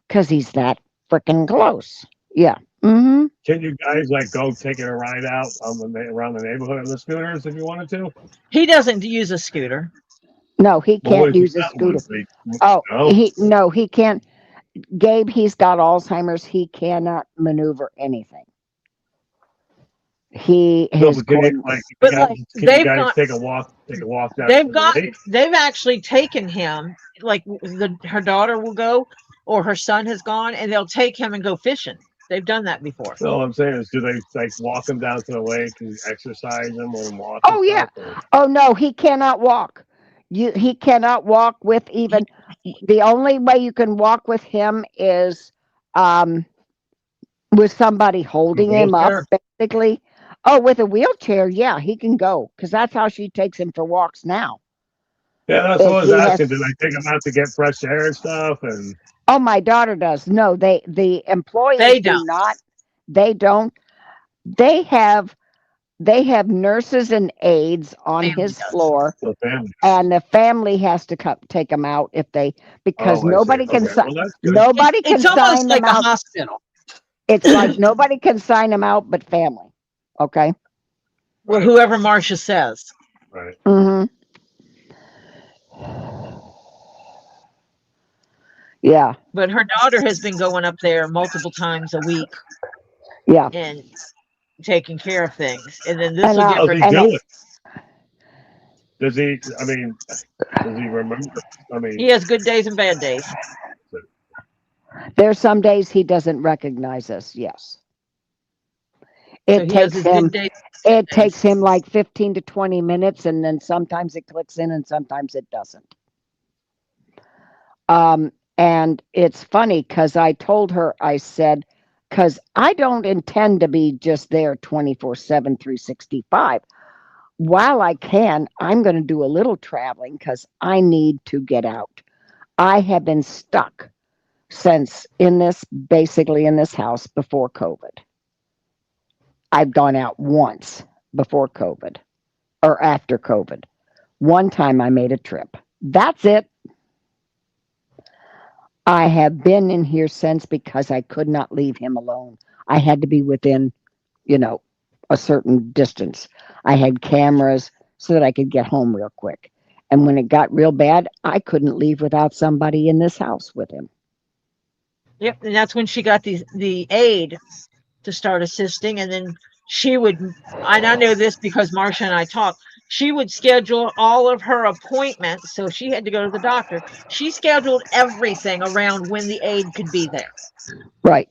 because he's that freaking close. Yeah. Can you guys like go taking a ride out around the neighborhood on the scooters if you wanted to? He doesn't use a scooter. No, he Well, what can't if you use a got one? scooter. No? He can't. Gabe, he's got Alzheimer's. He cannot maneuver anything. He No, his but can you, coordinates. But can you guys take a walk down to the lake? they've actually taken him, like her daughter will go, or her son has gone, and they'll take him and go fishing. They've done that before. No, I'm saying is, do they like walk them down to the lake and exercise them or walk? Oh yeah. Oh no, he cannot walk. He cannot walk with even the only way you can walk with him is with somebody holding him up, basically. Oh, with a wheelchair, yeah, he can go because that's how she takes him for walks now. Yeah, that's what I If was he has, asking. Did I take them out to get fresh air and stuff? And oh, my daughter does. No, the employees They do don't. not. They don't. They have nurses and aides on Family his does. floor, the family. and the family has to come take them out if they because Oh, I see. nobody can Okay, well that's good. nobody can It's almost sign them like a out. hospital. It's like nobody can sign them out but family. Okay. Well, Right, whoever Marcia says. right. Mm-hmm. Yeah. But her daughter has been going up there multiple times a week Yeah. and taking care of things. And then this And will give How's her he and doing? Does he? I mean, does he remember? I he mean, has good days and bad days. there's some days he doesn't recognize us. Yes. So It he has takes his him good days it and bad takes days. him like 15 to 20 minutes, and then sometimes it clicks in and sometimes it doesn't. And it's funny because I told her, I said, because I don't intend to be just there 24/7, 365. While I can, I'm going to do a little traveling because I need to get out. I have been stuck since basically in this house before COVID. I've gone out once before COVID or after COVID. One time I made a trip. That's it. I have been in here since because I could not leave him alone. I had to be within, you know, a certain distance. I had cameras so that I could get home real quick. And when it got real bad, I couldn't leave without somebody in this house with him. Yep. And that's when she got the aide to start assisting. And then she would, and I know this because Marcia and I talked, she would schedule all of her appointments. So she had to go to the doctor. She scheduled everything around when the aide could be there. Right.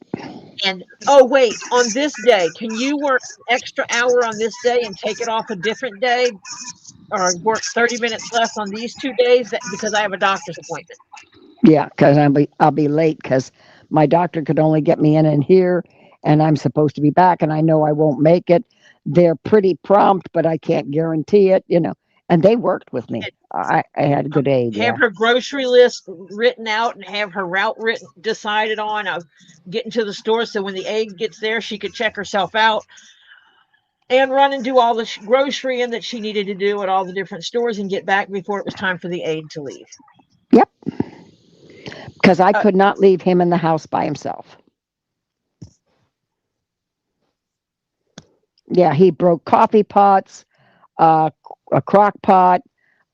And oh, wait, on this day, can you work an extra hour on this day and take it off a different day? Or work 30 minutes less on these 2 days because I have a doctor's appointment. Yeah, because I'll be late because my doctor could only get me in here, and I'm supposed to be back, and I know I won't make it. They're pretty prompt, but I can't guarantee it, And they worked with me. I had a good aid. Have Yeah. her grocery list written out and have her route decided on of getting to the store. So when the aide gets there, she could check herself out and run and do all the grocery in that she needed to do at all the different stores and get back before it was time for the aide to leave. Yep. Because I could not leave him in the house by himself. Yeah, he broke coffee pots, a crock pot,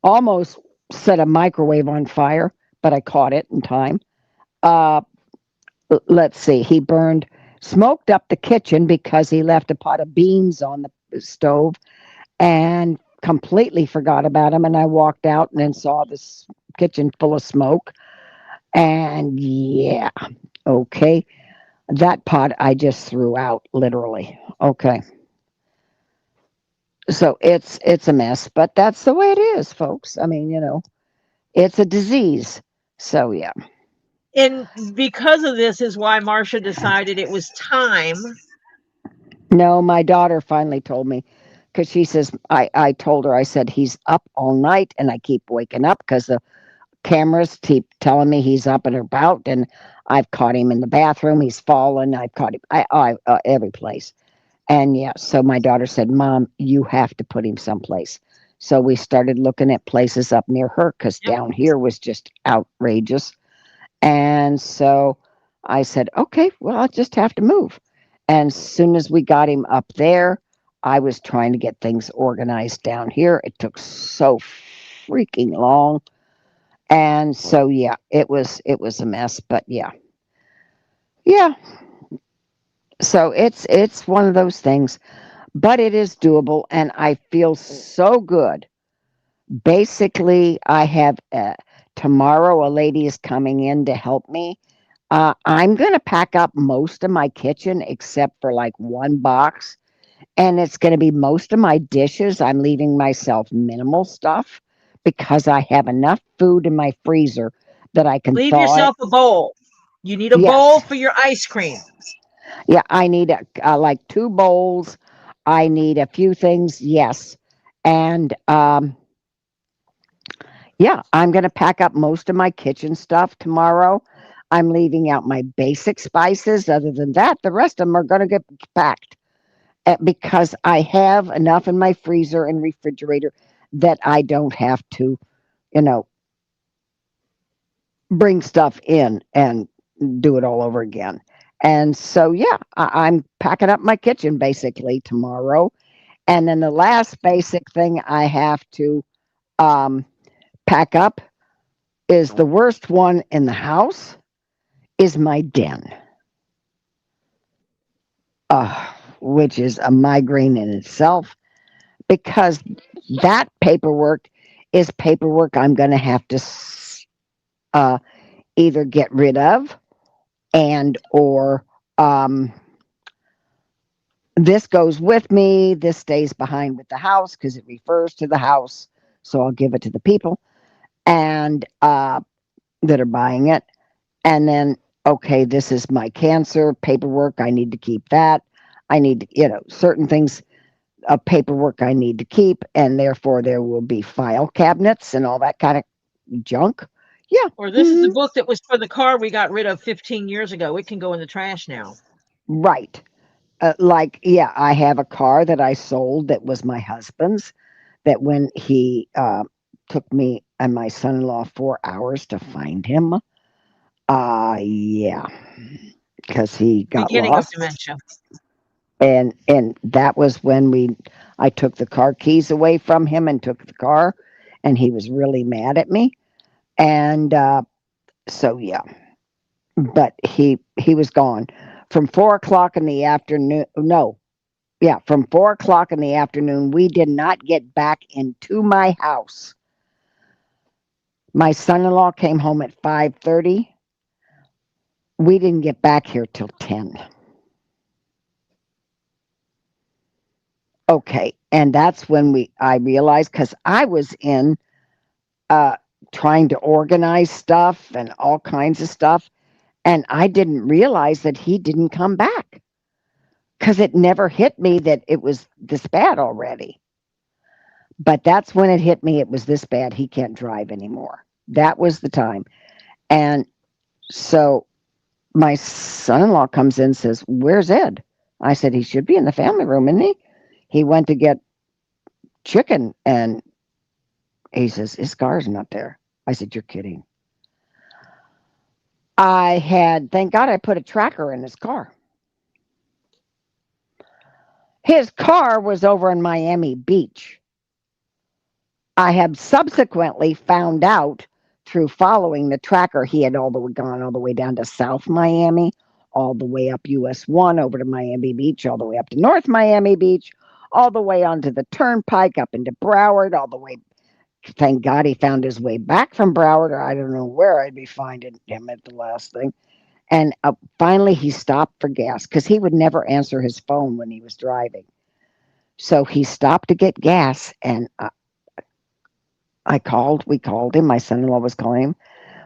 almost set a microwave on fire, but I caught it in time. Let's see, he smoked up the kitchen because he left a pot of beans on the stove and completely forgot about him. And I walked out and then saw this kitchen full of smoke. And yeah, okay. That pot I just threw out, literally. Okay. So it's a mess, but that's the way it is, folks. I mean, it's a disease. So yeah. And because of this is why Marcia decided it was time. No, my daughter finally told me because she says, I told her, I said, he's up all night and I keep waking up because the cameras keep telling me he's up and about, and I've caught him in the bathroom. He's fallen. I've caught him every place. And yeah, so my daughter said, Mom, you have to put him someplace. So we started looking at places up near her because down here was just outrageous. And so I said, okay, well, I'll just have to move. And as soon as we got him up there, I was trying to get things organized down here. It took so freaking long. And so yeah, it was a mess, but yeah. Yeah. So it's one of those things, but it is doable and I feel so good. Basically, I have tomorrow a lady is coming in to help me. I'm going to pack up most of my kitchen except for like one box, and it's going to be most of my dishes. I'm leaving myself minimal stuff because I have enough food in my freezer that I can Leave thaw yourself it. a bowl. You need a Yes. bowl for your ice cream. Yeah, I need like 2 bowls. I need a few things, yes. And yeah, I'm going to pack up most of my kitchen stuff tomorrow. I'm leaving out my basic spices. Other than that, the rest of them are going to get packed because I have enough in my freezer and refrigerator that I don't have to, you know, bring stuff in and do it all over again. And so, yeah, I'm packing up my kitchen basically tomorrow. And then the last basic thing I have to um, pack up is the worst one in the house is my den, which is a migraine in itself because that paperwork is paperwork I'm going to have to uh, either get rid of and or this goes with me. This stays behind with the house because it refers to the house. So I'll give it to the people and that are buying it. And then, okay, this is my cancer paperwork. I need to keep that. I need to, certain things of paperwork I need to keep. And therefore, there will be file cabinets and all that kind of junk. Yeah. Or this is the book that was for the car we got rid of 15 years ago. It can go in the trash now. Right. I have a car that I sold that was my husband's, that when he took me and my son-in-law 4 hours to find him. Yeah, because he got Beginning lost. of dementia. And that was when I took the car keys away from him and took the car, and he was really mad at me. And so yeah, but he was gone from 4 o'clock in the afternoon. No, yeah, from 4 o'clock in the afternoon. We did not get back into my house. My son-in-law came home at 5:30. We didn't get back here till 10. Okay, and that's when I realized because I was in trying to organize stuff and all kinds of stuff, and I didn't realize that he didn't come back because it never hit me that it was this bad already. But that's when it hit me. It was this bad. He can't drive anymore. That was the time. And so my son-in-law comes in and says, "Where's Ed?" I said, "He should be in the family room, isn't he?" He went to get chicken and he says, "His car's not there." I said, "You're kidding." Thank God I put a tracker in his car. His car was over in Miami Beach. I have subsequently found out through following the tracker, he had gone all the way down to South Miami, all the way up US 1 over to Miami Beach, all the way up to North Miami Beach, all the way onto the turnpike up into Broward, all the way. Thank God he found his way back from Broward, or I don't know where I'd be finding him at the last thing. And finally he stopped for gas because he would never answer his phone when he was driving. So he stopped to get gas, and we called him. My son-in-law was calling him.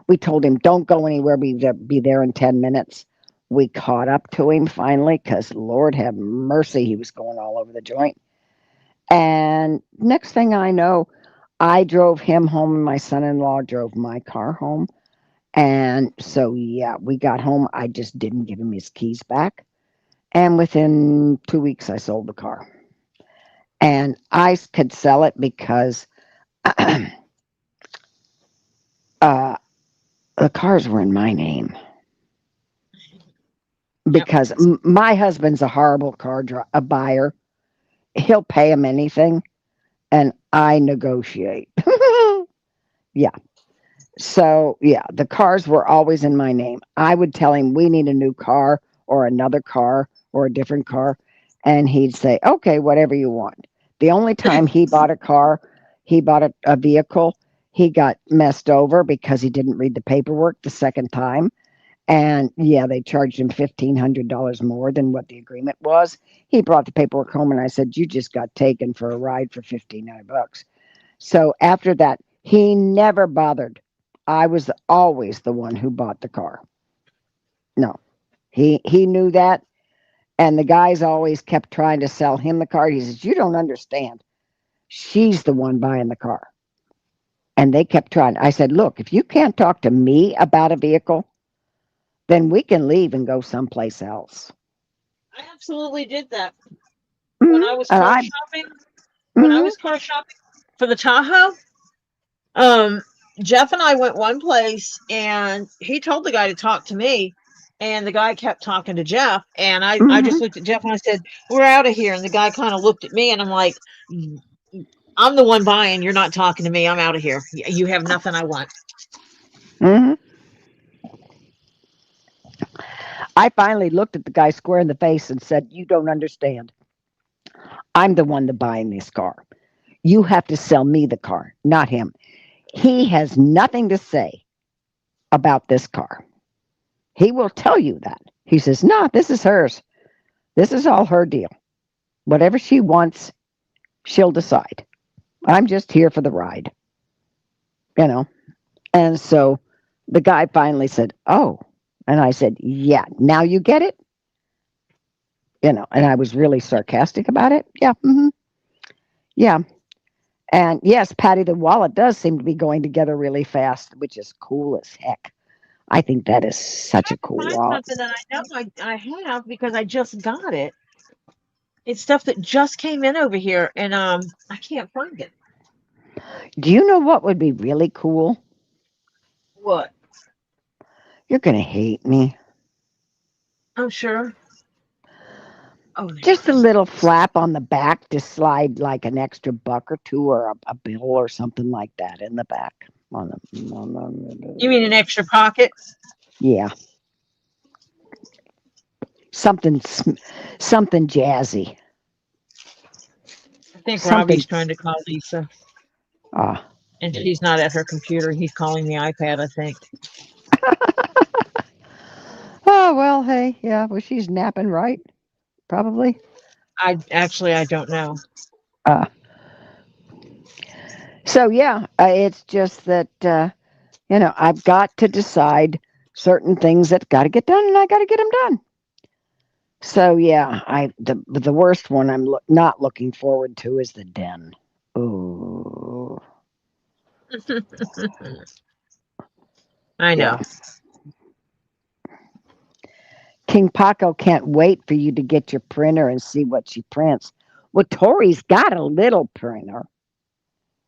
We told him, "Don't go anywhere. Be there in 10 minutes. We caught up to him finally because Lord have mercy, he was going all over the joint. And next thing I know, I drove him home and my son-in-law drove my car home. And so, yeah, we got home. I just didn't give him his keys back. And within 2 weeks, I sold the car. And I could sell it because the cars were in my name. Because my husband's a horrible a buyer. He'll pay him anything, and I negotiate. Yeah. So, yeah, the cars were always in my name. I would tell him we need a new car or another car or a different car, and he'd say, "Okay, whatever you want." The only time he bought a car, he bought a vehicle, he got messed over because he didn't read the paperwork the second time. And yeah, they charged him $1,500 more than what the agreement was. He brought the paperwork home, and I said, "You just got taken for a ride for $1,500." So after that, he never bothered. I was always the one who bought the car. No, he knew that, And the guys always kept trying to sell him the car. He says, "You don't understand. She's the one buying the car." And they kept trying. I said, "Look, if you can't talk to me about a vehicle, then we can leave and go someplace else." I absolutely did that when Mhm. I was And car I, shopping. When I mhm, was car shopping for the Tahoe, Jeff and I went one place, and he told the guy to talk to me, and the guy kept talking to Jeff, and I just mhm. looked at Jeff and I said, "We're out of here." And the guy kind of looked at me, and I'm like, "I'm the one buying. You're not talking to me. I'm out of here. You have nothing I want." Mhm. I finally looked at the guy square in the face and said, "You don't understand. I'm the one that buying this car. You have to sell me the car, not him. He has nothing to say about this car. He will tell you that." He says, "No, this is hers. This is all her deal. Whatever she wants, she'll decide. I'm just here for the ride, you know." And so the guy finally said, "Oh." And I said, "Yeah, now you get it?" And I was really sarcastic about it. Yeah. Yeah. And yes, Patty the wallet does seem to be going together really fast, which is cool as heck. I think that is such a cool Find wallet. something that I know I have because I just got it. It's stuff that just came in over here, and I can't find it. Do you know what would be really cool? What? You're going to hate me. I'm sure. Oh, there Just it a is. little flap on the back to slide like an extra buck or two or a bill or something like that in the back. You mean an extra pocket? Yeah, something, something jazzy. I think Something. Robbie's trying to call Lisa, Uh, and she's not at her computer. He's calling the iPad, I think. oh, well, hey, yeah, well, she's napping, right? Probably. I don't know. Uh, so, yeah, it's just that, I've got to decide certain things that got to get done and I got to get them done. So, yeah, the worst one I'm not looking forward to is the den. Oh, I yeah. know. KingPaco can't wait for you to get your printer and see what she prints. Well, Tori's got a little printer.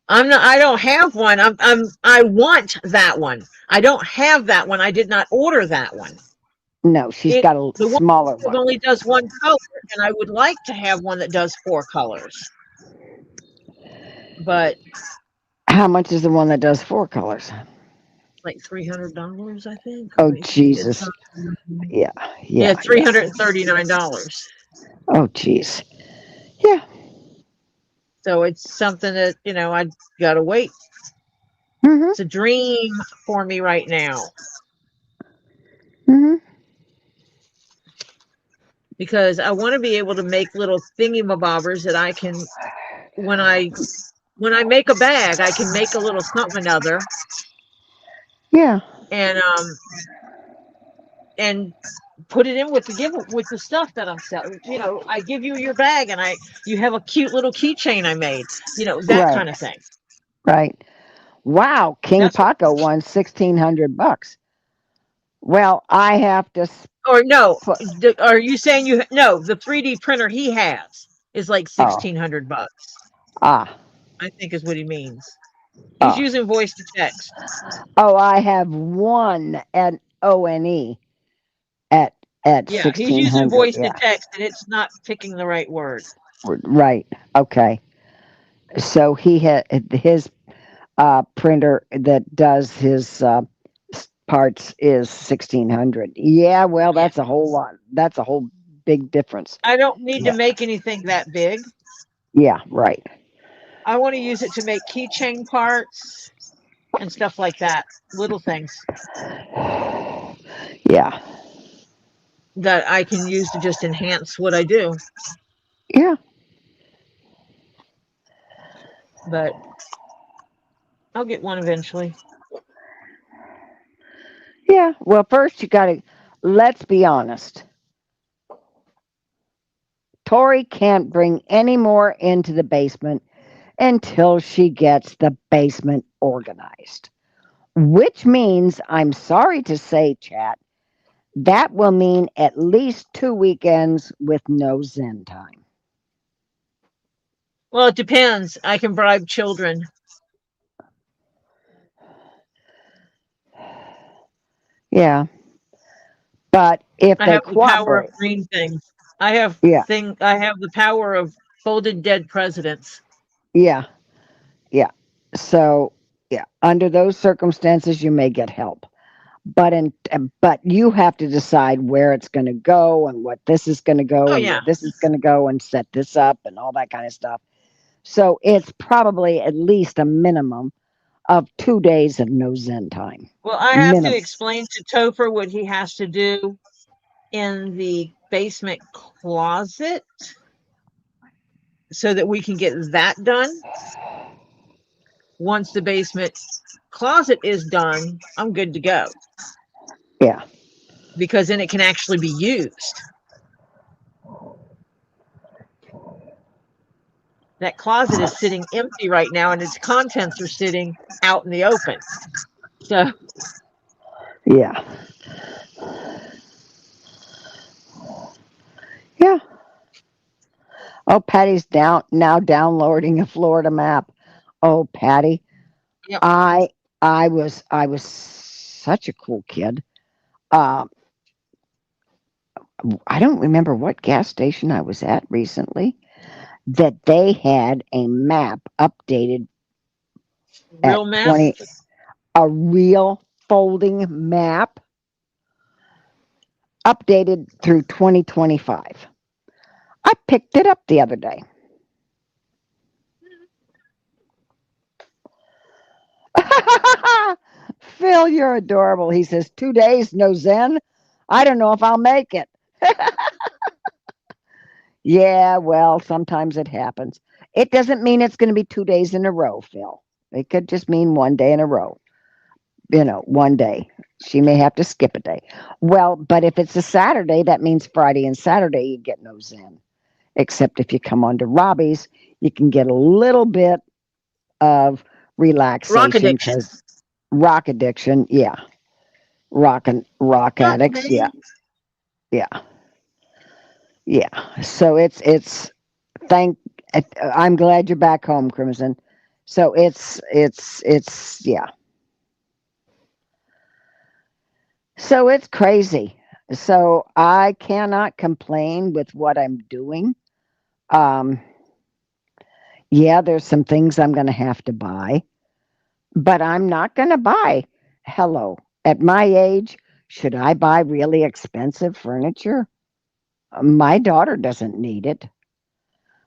I don't have one. I want that one. I don't have that one. I did not order that one. No, she's It got a the one smaller that one. only does one color, and I would like to have one that does 4 colors. But How much is the one that does 4 colors? like $300, I think. Let Oh, me see. It's Jesus. Yeah, yeah, yeah, yeah. $339. Oh, jeez. Yeah. So it's something that I gotta wait. Mm-hmm. It's a dream for me right now Mm-hmm. because I want to be able to make little thingy-mabobbers that I can when I make a bag, I can make a little something or other Yeah. and put it in with the stuff that I'm selling. I give you your bag and you have a cute little keychain I made. That Right. kind of thing. Right. Wow. That's what, KingPaco won $1,600. Well, I have to or no, put. are you saying the 3D printer he has is like Oh. $1,600? Ah. I think is what he means. He's Ah. using voice to text. Oh, I have one at ONE at Yeah, he's using 1,600. voice to Yeah. text and it's not picking the right word. Right. Okay. So he had his printer that does his parts is 1,600. Yeah. Well, Yeah. that's a whole lot. That's a whole big difference. I don't need to Yeah. make anything that big. Yeah. Right. I want to use it to make keychain parts and stuff like that. Little things Yeah. that I can use to just enhance what I do. Yeah. But I'll get one eventually. Yeah. Well, first you got to, let's be honest. Tori can't bring any more into the basement until she gets the basement organized. Which means, I'm sorry to say, chat, that will mean at least 2 weekends with no Zen time. Well, it depends. I can bribe children. Yeah. But if I they have the power of cooperate, green things. I have yeah, I have the power of folded dead presidents. yeah, yeah. So, yeah, under those circumstances, you may get help. But you have to decide where it's going to go and what this is going to Oh go and where yeah. this is going to go and set this up and all that kind of stuff. So it's probably at least a minimum of 2 days of no Zen time. Well, I have to Minimum. explain to Topher what he has to do in the basement closet so that we can get that done. Once the basement closet is done, I'm good to go Yeah. because then it can actually be used. That closet is sitting empty right now and its contents are sitting out in the open. So, Yeah. Yeah. Oh, Patty's now downloading a Florida map. Oh, Patty, yep. I was such a cool kid. Uh, I don't remember what gas station I was at recently that they had a map updated at Real map. 20, a real folding map updated through 2025. I picked it up the other day. Phil, you're adorable. He says, 2 days, no Zen. I don't know if I'll make it. Yeah, well, sometimes it happens. It doesn't mean it's going to be 2 days in a row, Phil. It could just mean one day in a row. One day. She may have to skip a day. Well, but if it's a Saturday, that means Friday and Saturday you get no Zen. Except if you come on to Robbie's, you can get a little bit of Rock relaxation addiction. because rock addiction, yeah. Rock addicts, yeah. Yeah. Yeah. So it's thank I'm glad you're back home, Crimson. So it's yeah. So it's crazy. So I cannot complain with what I'm doing. Um yeah, there's some things I'm going to have to buy, but I'm not going to buy. Hello. At my age, should I buy really expensive furniture? My daughter doesn't need it.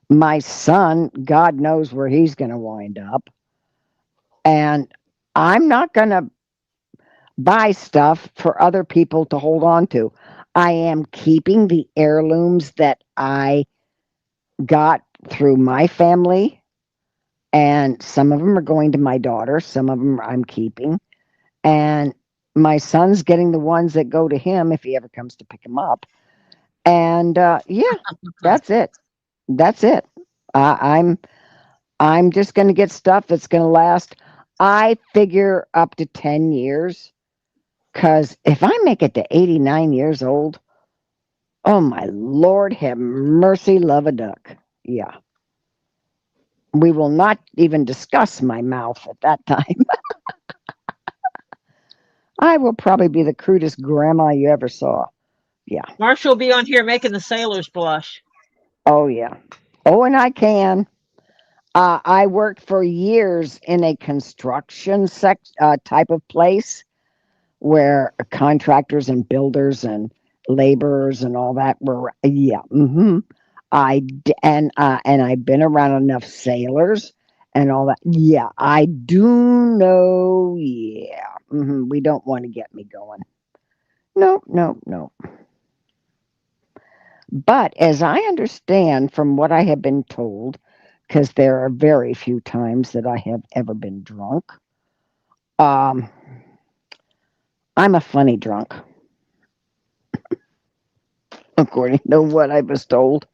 My son, God knows where he's going to wind up. And I'm not going to buy stuff for other people to hold on to. I am keeping the heirlooms that I got through my family, and some of them are going to my daughter, some of them I'm keeping. And my son's getting the ones that go to him if he ever comes to pick them up. And yeah, that's it. That's it. I'm just going to get stuff that's going to last. I figure up to 10 years. Because if I make it to 89 years old, oh my Lord, have mercy, love a duck. Yeah. We will not even discuss my mouth at that time. I will probably be the crudest grandma you ever saw. Yeah. Marshall will be on here making the sailors blush. Oh, yeah. Oh, and I can. I worked for years in a construction type of place where contractors and builders and laborers and all that were, yeah. And I've been around enough sailors and all that. Yeah, I do know. Yeah. We don't want to get me going. No. But as I understand from what I have been told, because there are very few times that I have ever been drunk, I'm a funny drunk, according to what I was told.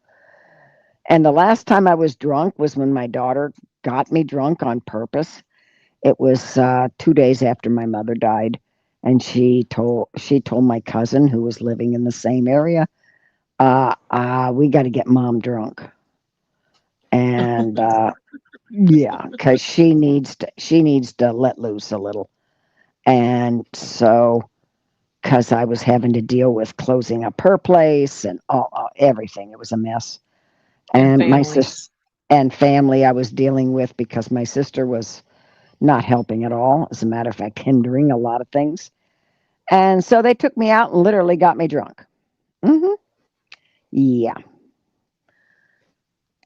And the last time I was drunk was when my daughter got me drunk on purpose. It was 2 days after my mother died, and she told my cousin who was living in the same area, we got to get mom drunk, and yeah, because she needs to let loose a little, and so because I was having to deal with closing up her place and everything, it was a mess, and my sister and family I was dealing with because my sister was not helping at all. As a matter of fact, hindering a lot of things. And so they took me out and literally got me drunk. Yeah.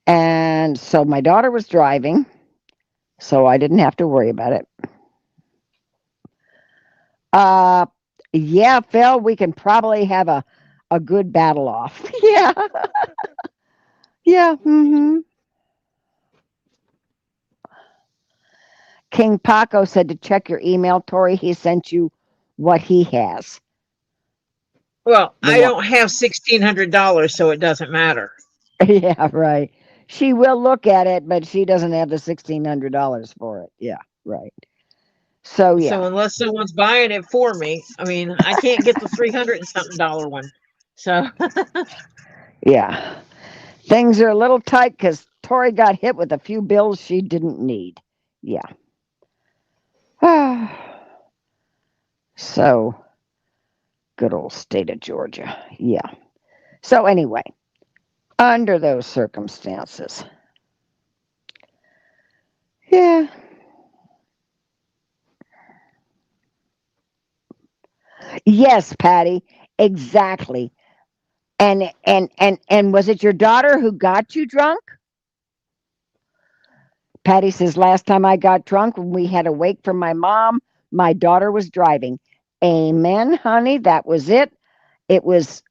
And so my daughter was driving, so I didn't have to worry about it. Yeah, Phil, we can probably have a good battle off. Yeah. Yeah. KingPaco said to check your email, Tori. He sent you what he has. Well, I don't have $1,600, so it doesn't matter. Yeah, right. She will look at it, but she doesn't have the $1,600 for it. Yeah, right. So yeah. So unless someone's buying it for me, I mean, I can't get the $300 and something one. So Yeah. Things are a little tight because Tori got hit with a few bills she didn't need. Yeah. So, good old state of Georgia. Yeah. So, anyway, under those circumstances, yeah. Yes, Patty, exactly. And was it your daughter who got you drunk? Patty says, last time I got drunk when we had a wake from my mom, my daughter was driving. Amen, honey. That was it. It was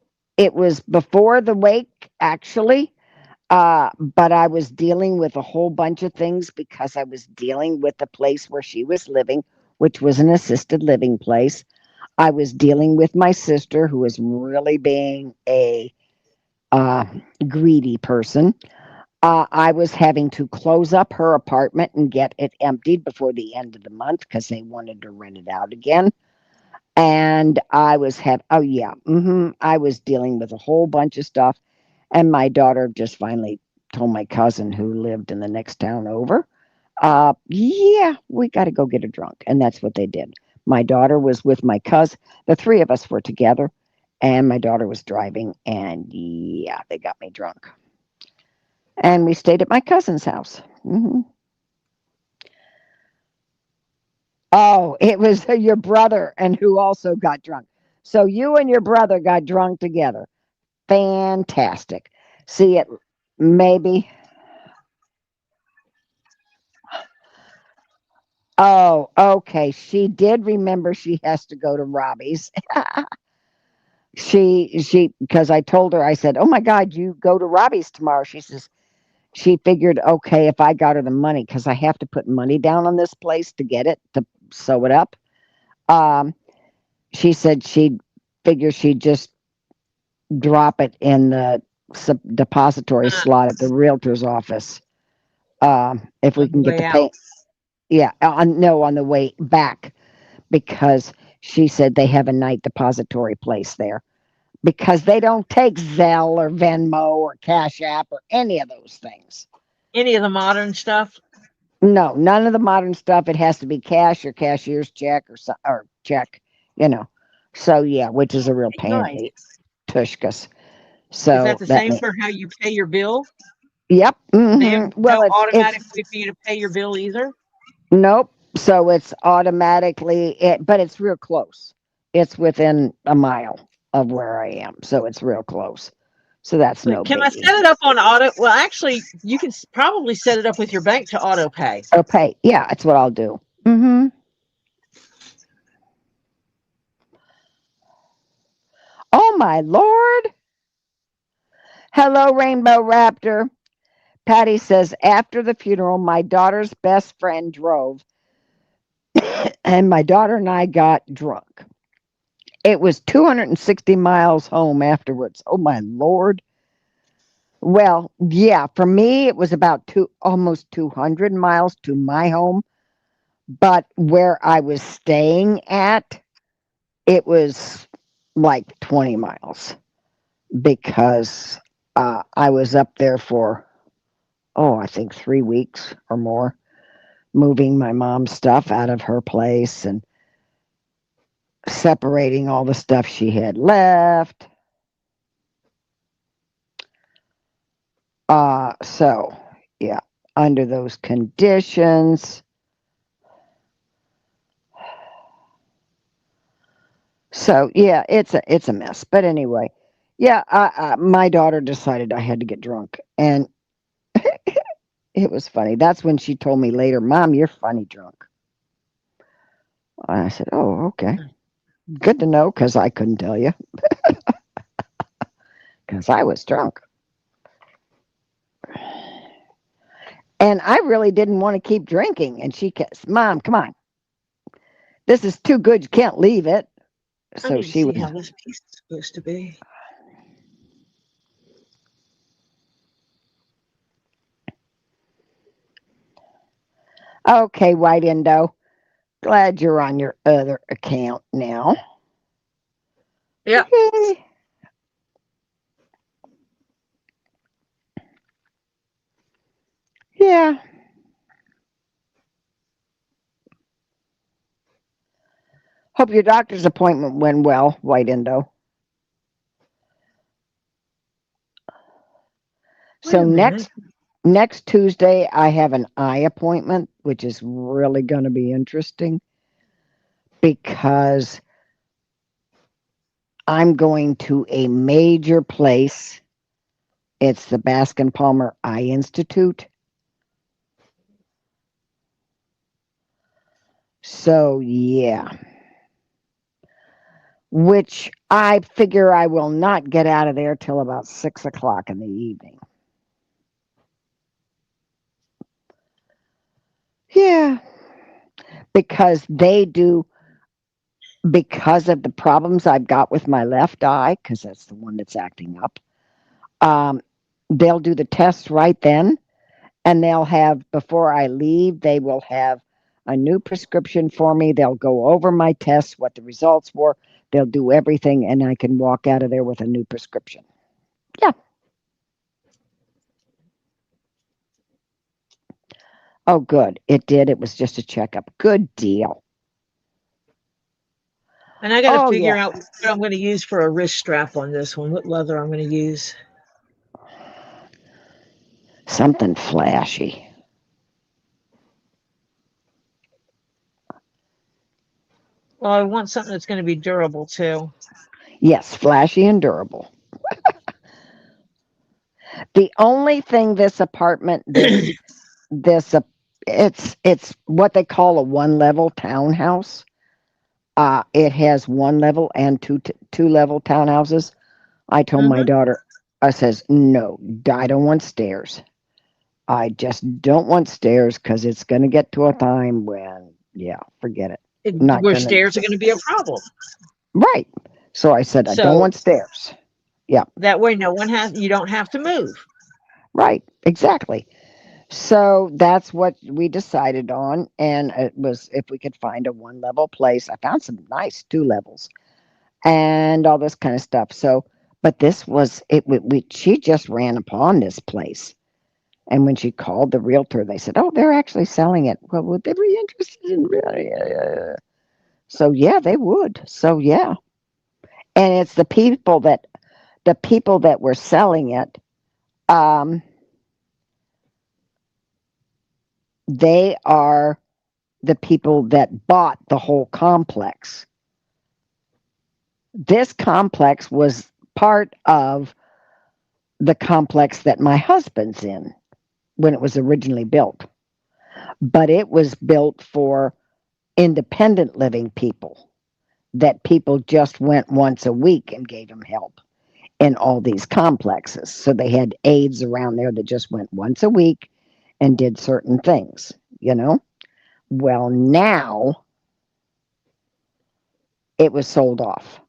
before the wake, actually. But I was dealing with a whole bunch of things because I was dealing with the place where she was living, which was an assisted living place. I was dealing with my sister, who was really being a greedy person. I was having to close up her apartment and get it emptied before the end of the month because they wanted to rent it out again. And I was I was dealing with a whole bunch of stuff. And my daughter just finally told my cousin who lived in the next town over, yeah, we got to go get her drunk. And that's what they did. My daughter was with my cousin. The three of us were together, and my daughter was driving. And yeah, they got me drunk. And we stayed at my cousin's house. Oh, it was your brother and who also got drunk. So you and your brother got drunk together. Fantastic. See it maybe. Oh, okay. She did remember she has to go to Robbie's. She because I told her, I said, "Oh my God, you go to Robbie's tomorrow." She says she figured, okay, if I got her the money, because I have to put money down on this place to get it to sew it up. She said she'd figure she'd just drop it in the depository slot at the realtor's office. If we can get the pay. Yeah, on the way back, because she said they have a night depository place there because they don't take Zelle or Venmo or CashApp or any of those things. Any of the modern stuff? No, none of the modern stuff. It has to be cash or cashier's check or check, So yeah, which is a real pain in the tushkas. So is that the same for how you pay your bill? Yep. They have well, no automatic way for you to pay your bill either? Nope. So it's automatically but it's real close. It's within a mile of where I am. So it's real close. So that's no Can biggie. I set it up on auto? Well, actually, you can probably set it up with your bank to auto pay. Okay. Yeah, that's what I'll do. Oh, my Lord. Hello, Rainbow Raptor. Patty says, after the funeral, my daughter's best friend drove, and my daughter and I got drunk. It was 260 miles home afterwards. Oh, my Lord. Well, yeah, for me, it was about almost 200 miles to my home. But where I was staying at, it was like 20 miles because I was up there for, I think 3 weeks or more, moving my mom's stuff out of her place and separating all the stuff she had left. So, yeah, under those conditions. So, yeah, it's a mess. But anyway, yeah, my daughter decided I had to get drunk. And it was funny. That's when she told me later, Mom, you're funny drunk. And I said, oh, okay. Good to know because I couldn't tell you because I was drunk. And I really didn't want to keep drinking. And she kept, Mom, come on. This is too good. You can't leave it. I So need to she see was. how this piece is supposed to be. Okay, White Indo. Glad you're on your other account now. Yeah. Okay. Yeah. Hope your doctor's appointment went well, White Indo. Wait a So minute. next Tuesday I have an eye appointment, which is really going to be interesting because I'm going to a major place. It's the Baskin Palmer Eye Institute. So yeah. Which I figure I will not get out of there till about 6 o'clock in the evening. Yeah, because because of the problems I've got with my left eye, because that's the one that's acting up, they'll do the tests right then, and they'll have, before I leave, they will have a new prescription for me. They'll go over my tests, what the results were. They'll do everything, and I can walk out of there with a new prescription. Yeah. Oh, good. It did. It was just a checkup. Good deal. And I got to Oh, figure yeah. out what I'm going to use for a wrist strap on this one. What leather I'm going to use. Something flashy. Well, I want something that's going to be durable too. Yes, flashy and durable. The only thing this apartment, this it's what they call a one-level townhouse. It has one level and two-level townhouses. I told my Mm-hmm. daughter, I says, no, I don't want stairs. I just don't want stairs because it's going to get to a time when, yeah, forget it. Not Where going to. stairs are going to be a problem. Right. So I said, I don't So want stairs. Yeah. that way, you don't have to move. Right. Exactly. So that's what we decided on. And it was if we could find a one level place. I found some nice 2 levels and all this kind of stuff. So, but this was it. She just ran upon this place. And when she called the realtor, they said, oh, they're actually selling it. Well, would they be interested in really? So, yeah, they would. So, yeah. And it's the people that were selling it. They are the people that bought the whole complex. This complex was part of the complex that my husband's in when it was originally built. But it was built for independent living people, that people just went once a week and gave them help in all these complexes. So they had aides around there that just went once a week and did certain things, you know? Well, now it was sold off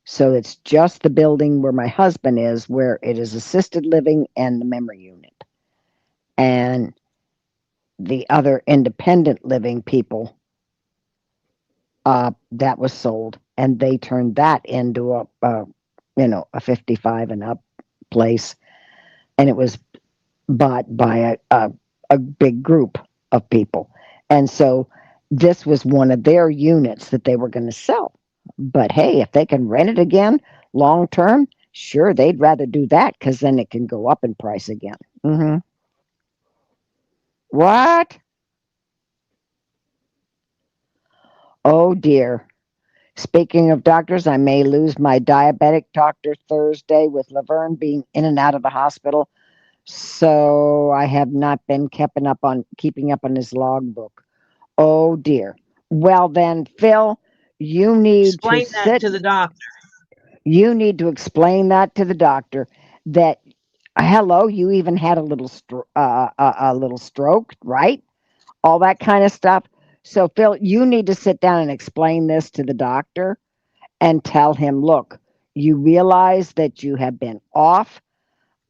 So it's just the building where my husband is, where it is assisted living and the memory unit. And the other independent living people, that was sold, and they turned that into a 55 and up place, and it was bought by a big group of people. And so this was one of their units that they were going to sell. But hey, if they can rent it again long term, sure, they'd rather do that because then it can go up in price again. What? Oh dear. Speaking of doctors, I may lose my diabetic doctor Thursday with Laverne being in and out of the hospital. So I have not been keeping up on his logbook. Oh dear. Well then, Phil, you need Explain to that sit. to the doctor. You need to explain that to the doctor. That hello, you even had a little stroke, right? All that kind of stuff. So Phil, you need to sit down and explain this to the doctor and tell him, look, you realize that you have been off,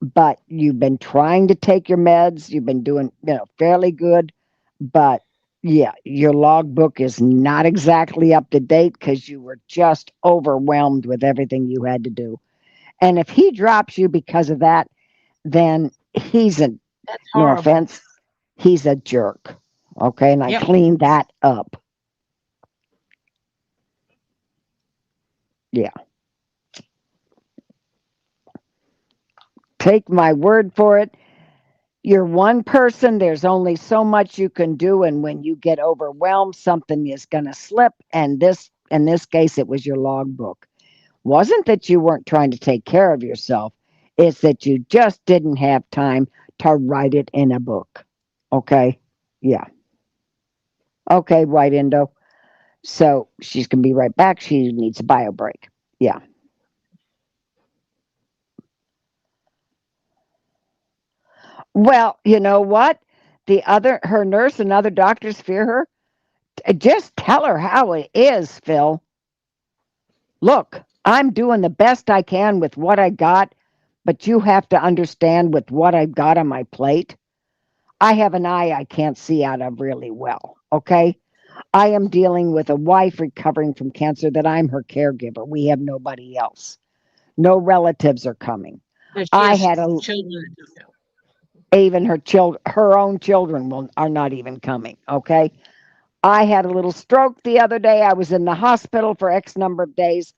but you've been trying to take your meds. You've been doing, fairly good, but yeah, your logbook is not exactly up to date because you were just overwhelmed with everything you had to do. And if he drops you because of that, then he's That's no horrible. offense, he's a jerk. Okay, and I Yep. cleaned that up. Yeah. Take my word for it. You're one person. There's only so much you can do. And when you get overwhelmed, something is going to slip. And in this case, it was your logbook. Wasn't that you weren't trying to take care of yourself. It's that you just didn't have time to write it in a book. Okay? Yeah. Okay, White Indo. So she's going to be right back. She needs a bio break. Yeah. Well, you know what? Her nurse and other doctors fear her. Just tell her how it is, Phil. Look, I'm doing the best I can with what I got, but you have to understand with what I've got on my plate. I have an eye I can't see out of really well, okay? I am dealing with a wife recovering from cancer that I'm her caregiver. We have nobody else. No relatives are coming. But she I has had children. even her own children are not even coming, okay? I had a little stroke the other day. I was in the hospital for X number of days.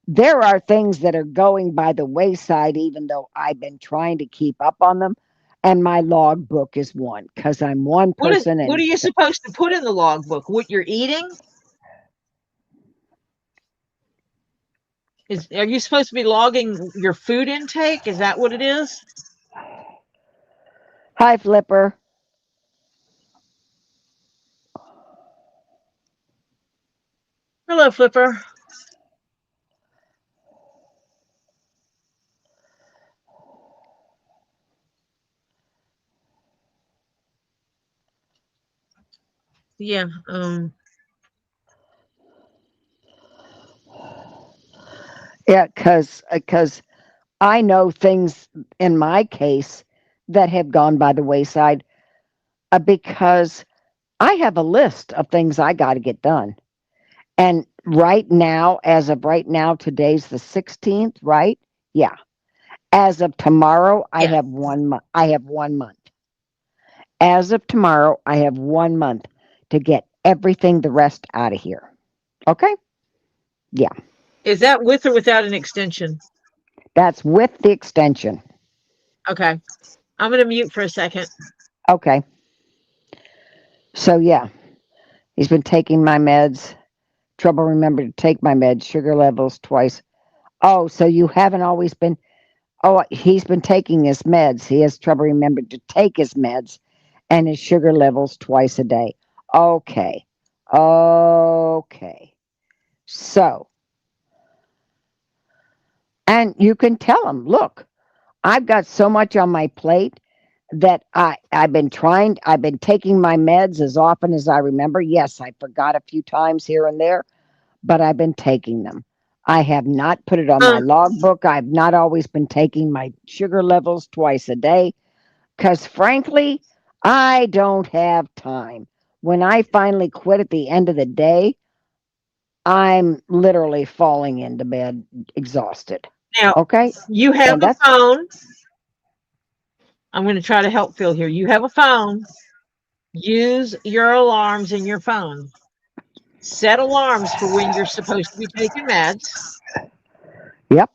There are things that are going by the wayside, even though I've been trying to keep up on them. And my logbook is one because I'm one person. What are you supposed to put in the logbook? What you're eating? Are you supposed to be logging your food intake? Is that what it is? Hi, Flipper. Hello, Flipper. Yeah. Yeah, because I know things in my case that have gone by the wayside because I have a list of things I got to get done. And right now, as of right now, today's the 16th, right? Yeah. As of tomorrow, I Yeah. have 1 month. I have 1 month. As of tomorrow, I have 1 month to get everything the rest out of here. Okay? Yeah. Is that with or without an extension? That's with the extension. Okay. I'm going to mute for a second. Okay. So, yeah, he's been taking my meds. Trouble remembering to take my meds, sugar levels twice. Oh, so you haven't always been. Oh, he's been taking his meds. He has trouble remembering to take his meds and his sugar levels twice a day. Okay. Okay. So, and you can tell him, look, I've got so much on my plate that I've been taking my meds as often as I remember. Yes, I forgot a few times here and there, but I've been taking them. I have not put it on my logbook. I've not always been taking my sugar levels twice a day because, frankly, I don't have time. When I finally quit at the end of the day, I'm literally falling into bed exhausted. Now, Okay? you have And a that's phone. I'm going to try to help Phil here. You have a phone. Use your alarms in your phone. Set alarms for when you're supposed to be taking meds yep,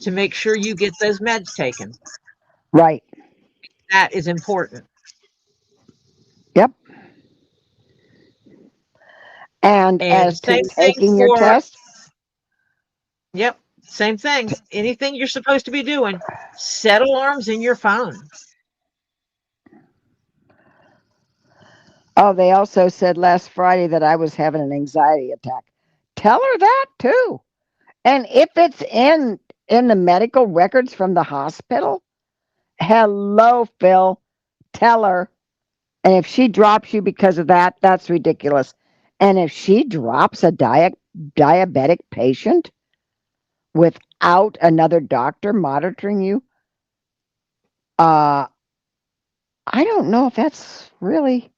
to make sure you get those meds taken. right. That is important. Yep. And And as to same thing taking your for, test, yep, same thing. Anything you're supposed to be doing, set alarms in your phone. oh, they also said last Friday that I was having an anxiety attack. Tell her that too. And if it's in the medical records from the hospital, hello, Phil. Tell her. And if she drops you because of that, that's ridiculous. And if she drops a diabetic patient without another doctor monitoring you, I don't know if that's really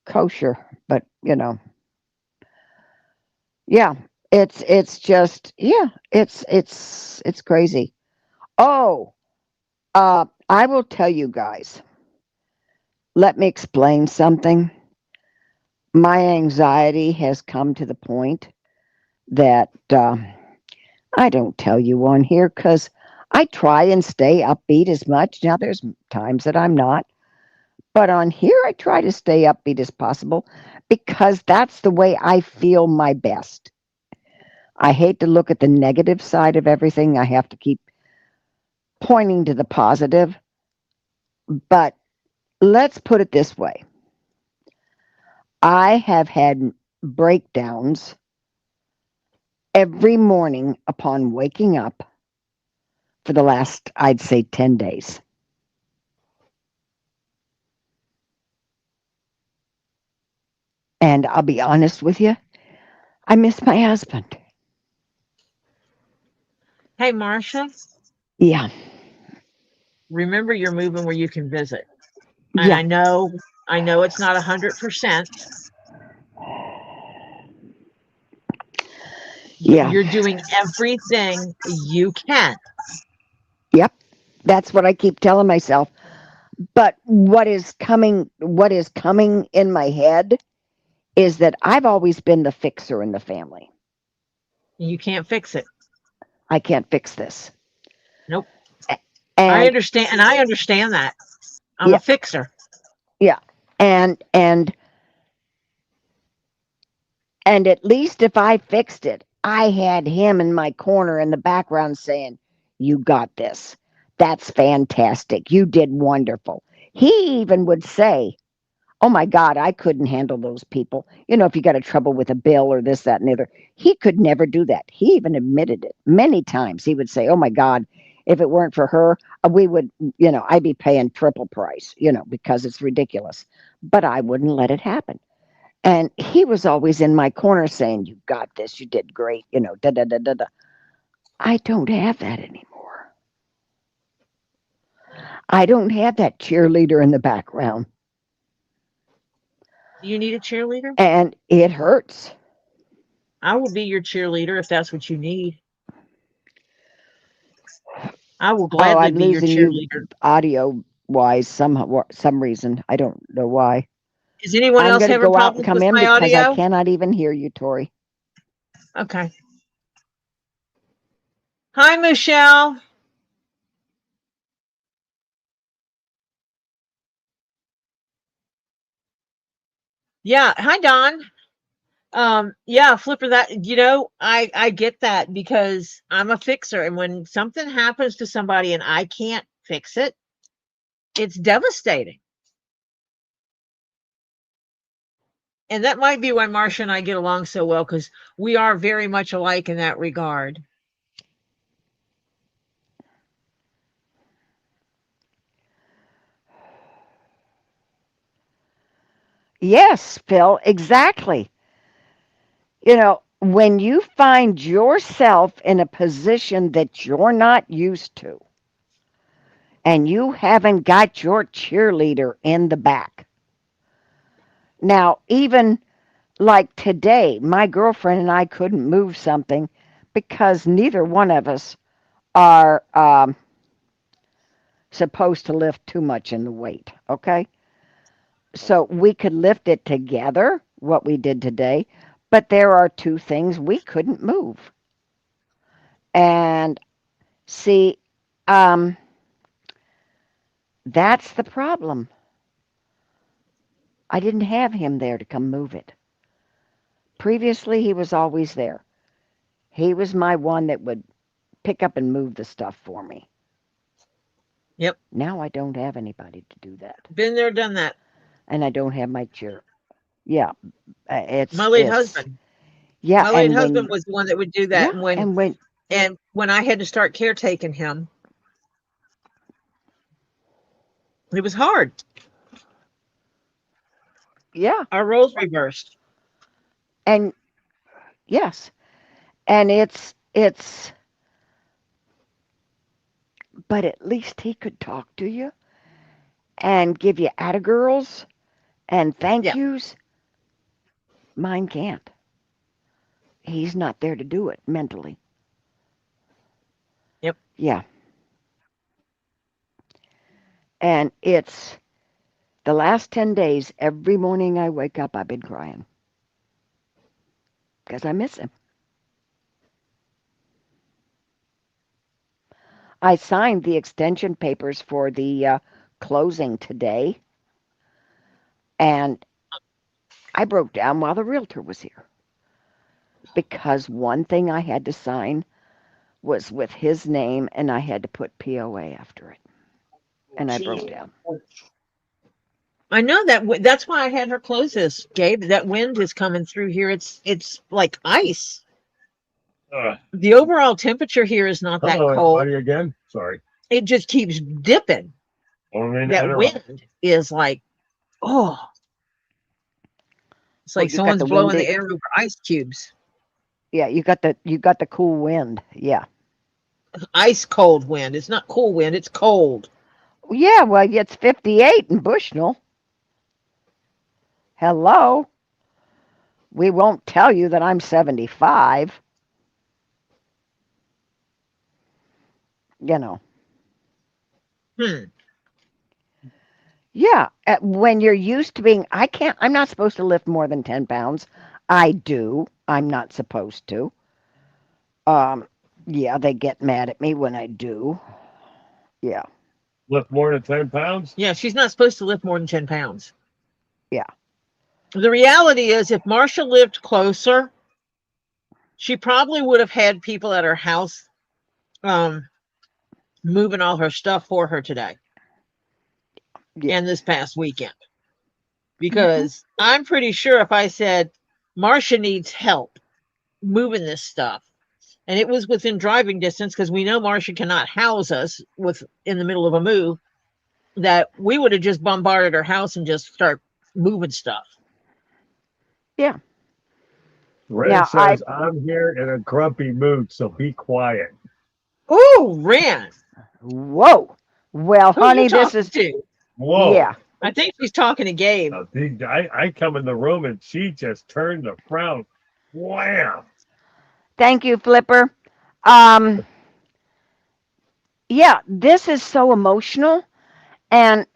kosher, but yeah, it's just yeah, it's crazy. Oh, I will tell you guys. Let me explain something. My anxiety has come to the point that I don't tell you on here because I try and stay upbeat as much. Now, there's times that I'm not, but on here, I try to stay upbeat as possible because that's the way I feel my best. I hate to look at the negative side of everything. I have to keep pointing to the positive. But let's put it this way. I have had breakdowns every morning upon waking up for the last, I'd say, 10 days. And I'll be honest with you, I miss my husband. Hey, Marcia, Yeah, remember you're moving where you can visit. And yeah, I know it's not 100%. But yeah, you're doing everything you can. yep. That's what I keep telling myself. But what is coming in my head is that I've always been the fixer in the family. You can't fix it. I can't fix this. Nope. I And understand, and I understand that. I'm a yeah, fixer. yeah. And And at least if I fixed it, I had him in my corner in the background saying, "You got this. That's fantastic. You did wonderful." He even would say, "Oh my God, I couldn't handle those people. If you got a trouble with a bill or this, that, and the other." He could never do that. He even admitted it many times. He would say, "Oh my God, if it weren't for her, we would, I'd be paying triple price, because it's ridiculous." But I wouldn't let it happen. And he was always in my corner saying, "You got this. You did great. Da da da da da." I don't have that anymore. I don't have that cheerleader in the background. Do you need a cheerleader? And it hurts. I will be your cheerleader if that's what you need. I will Oh, gladly I'm be your losing you cheerleader. audio wise some reason. I don't know why. Is anyone I'm else going to having go out and problems come with in my because I audio? cannot even hear you, Tori. Okay. Hi, Michelle. Yeah. Hi, Don. Yeah, Flipper, that, I get that because I'm a fixer. And when something happens to somebody and I can't fix it, it's devastating. And that might be why Marcia and I get along so well, because we are very much alike in that regard. Yes, Phil, exactly. You know, when you find yourself in a position that you're not used to, and you haven't got your cheerleader in the back. Now, even like today, my girlfriend and I couldn't move something because neither one of us are supposed to lift too much in the weight, okay? So we could lift it together, what we did today, but there are two things we couldn't move. And see, um, that's the problem. I didn't have him there to come move it. Previously, he was always there. He was my one that would pick up and move the stuff for me. Yep. Now I don't have anybody to do that. Been there, done that. And I don't have my chair. Yeah, it's My late it's husband. yeah, My late and husband when was the one that would do that. yeah, And when I had to start caretaking him, it was hard. yeah, Our roles reversed. and yes, and it's but at least he could talk to you and give you atta girls and thank Yeah. yous. Mine can't. He's not there to do it mentally. Yep. Yeah. And it's the last 10 days, every morning I wake up, I've been crying because I miss him. I signed the extension papers for the closing today, and I broke down while the realtor was here because one thing I had to sign was with his name, and I had to put POA after it, and I broke down. I know that. That's why I had her close this, Gabe. That wind is coming through here. It's like ice. The overall temperature here is not that Hello, cold. everybody again. Sorry. It just keeps dipping. That wind is like, oh, it's Oh, like you got someone's the blowing windy. the air over ice cubes. Yeah, you got the cool wind. Yeah. Ice cold wind. It's not cool wind. It's cold. Yeah, well, it's 58 in Bushnell. Hello. We won't tell you that I'm 75. You know. Hmm. Yeah, when you're used to being, I'm not supposed to lift more than 10 pounds. I do. I'm not supposed to. Yeah, they get mad at me when I do. Yeah. Lift more than 10 pounds? Yeah, she's not supposed to lift more than 10 pounds. Yeah. The reality is, if Marsha lived closer, she probably would have had people at her house moving all her stuff for her today Yeah. and this past weekend. Because I'm pretty sure if I said, Marsha needs help moving this stuff, and it was within driving distance, because we know Marsha cannot house us in the middle of a move, that we would have just bombarded her house and just start moving stuff. Yeah. Red Now, says, I'm here in a grumpy mood, so be quiet. Ooh, Ren. Whoa. Well, Who you honey, this talking is to? Whoa. yeah. I think she's talking to Gabe. I come in the room and she just turned the frown. Wham! Thank you, Flipper. Yeah, this is so emotional, and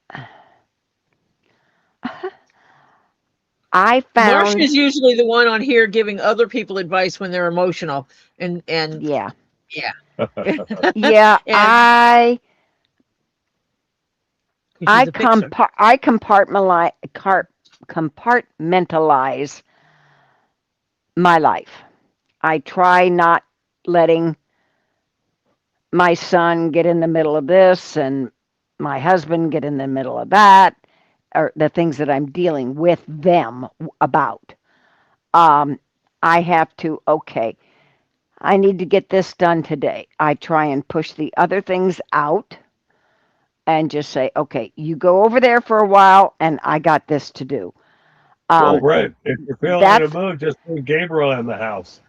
I found Marsha's usually the one on here giving other people advice when they're emotional, and yeah. yeah. Yeah, And I she's a fixer. compartmentalize my life. I try not letting my son get in the middle of this and my husband get in the middle of that, or the things that I'm dealing with them about. I have to, okay, I need to get this done today. I try and push the other things out and just say, okay, you go over there for a while and I got this to do. Well, Um, right. If you're feeling in a that's mood, just put Gabriel in the house.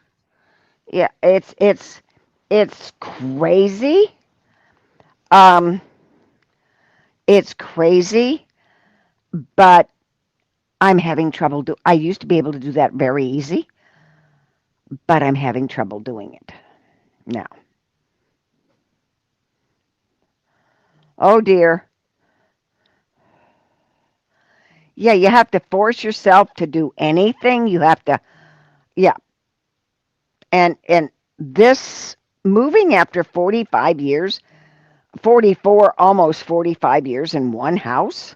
yeah, it's crazy. Um, it's crazy, but I'm having trouble I used to be able to do that very easy, but I'm having trouble doing it now. Oh dear. Yeah, you have to force yourself to do anything. You have to, yeah. And this moving after 45 years, 44, almost 45 years in one house.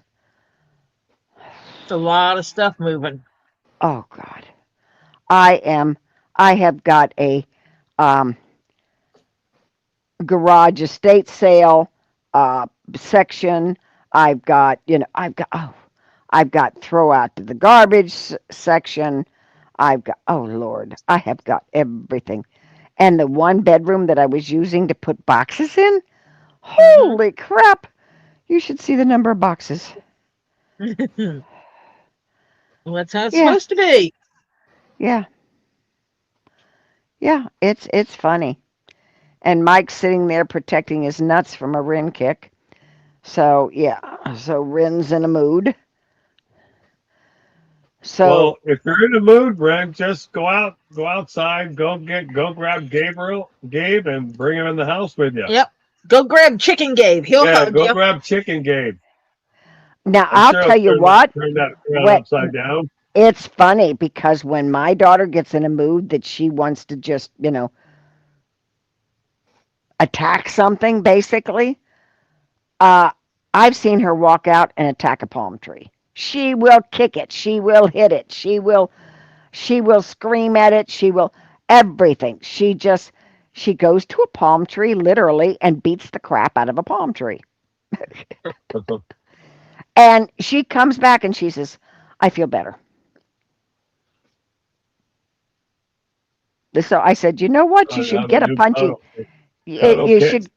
It's a lot of stuff moving. Oh God. I am I have got a um garage estate sale section. I've got, I've got throw out to the garbage section. I've got, oh Lord, I have got everything. And the one bedroom that I was using to put boxes in, Hmm. holy crap. You should see the number of boxes. Well, that's how it's Yeah, supposed to be. yeah, yeah. It's funny. And Mike's sitting there protecting his nuts from a Rin kick. So yeah, so Rin's in a mood. So Well, if you're in the mood, Brent, just go outside, go grab Gabe, and bring him in the house with you. Yep. Go grab Chicken Gabe. He'll Yeah, hug go you. grab Chicken Gabe. now I'm I'll sure tell he'll you what, turn that around what upside down. it's funny because when my daughter gets in a mood that she wants to just, attack something basically, uh I've seen her walk out and attack a palm tree. She will kick it, she will hit it, she will scream at it, she will everything. She goes to a palm tree literally and beats the crap out of a palm tree. And she comes back and she says, I feel better. So I said, you know what? You I should have a get a new punching. cuddle You kit. should.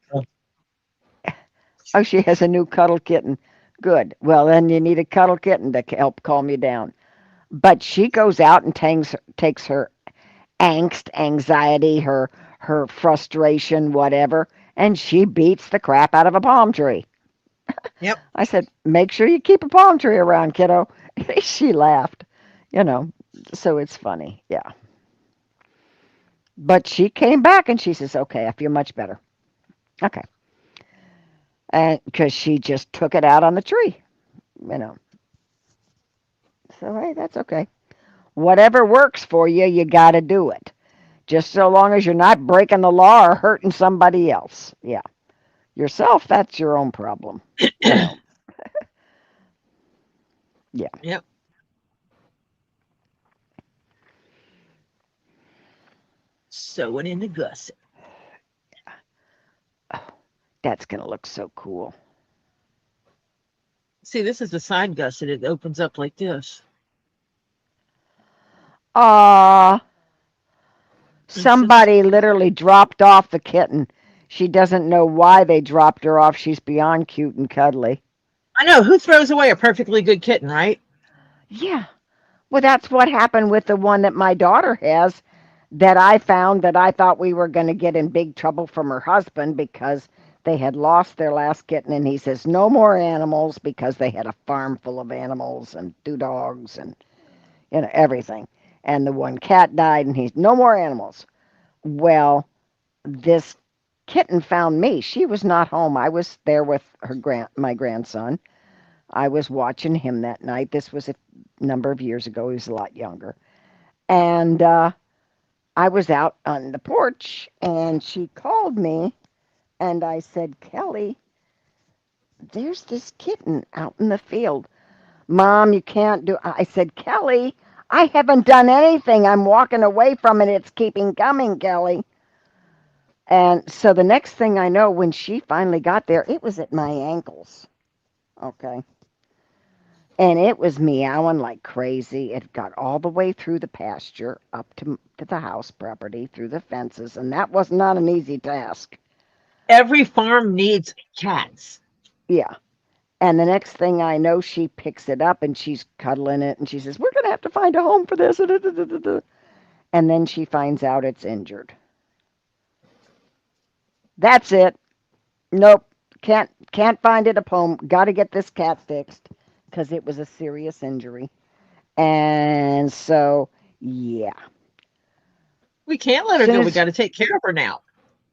Oh, she has a new cuddle kitten. Good. Well, then you need a cuddle kitten to help calm you down. But she goes out and takes her angst, anxiety, her frustration, whatever, and she beats the crap out of a palm tree. Yep. I said, make sure you keep a palm tree around, kiddo. She laughed, you know. So it's funny, yeah. But she came back and she says, okay, I feel much better. Okay. And because she just took it out on the tree, you know. So, hey, that's okay. Whatever works for you, you got to do it. Just so long as you're not breaking the law or hurting somebody else. Yeah. Yourself, that's your own problem. You know. Yeah. Yep. Sewing in the gusset. Oh, that's going to look so cool. See, this is the side gusset. It opens up like this. Ah, It's just, somebody literally dropped off the kitten. She doesn't know why they dropped her off. She's beyond cute and cuddly. I know who throws away a perfectly good kitten, right? Yeah. Well, that's what happened with the one that my daughter has that I found that I thought we were going to get in big trouble from her husband because they had lost their last kitten. And he says, no more animals because they had a farm full of animals and two dogs and, everything. And the one cat died and he's, no more animals. Well, this kitten found me. She was not home. I was there with my grandson. I was watching him that night. This was a number of years ago. He was a lot younger. And I was out on the porch and she called me and I said, Kelly, there's this kitten out in the field. Mom, you can't do. I said, Kelly, I haven't done anything. I'm walking away from it. It's keeping coming, Kelly. And so the next thing I know, when she finally got there, it was at my ankles. Okay. And it was meowing like crazy. It got all the way through the pasture up to the house property, through the fences, and that was not an easy task. Every farm needs cats. Yeah. And the next thing I know, she picks it up and she's cuddling it and she says, "We're going to have to find a home for this." And then she finds out it's injured. That's it. Nope. Can't find it a home. Got to get this cat fixed because it was a serious injury. And so, yeah. We can't let her Soon go. We as got to take care of her now.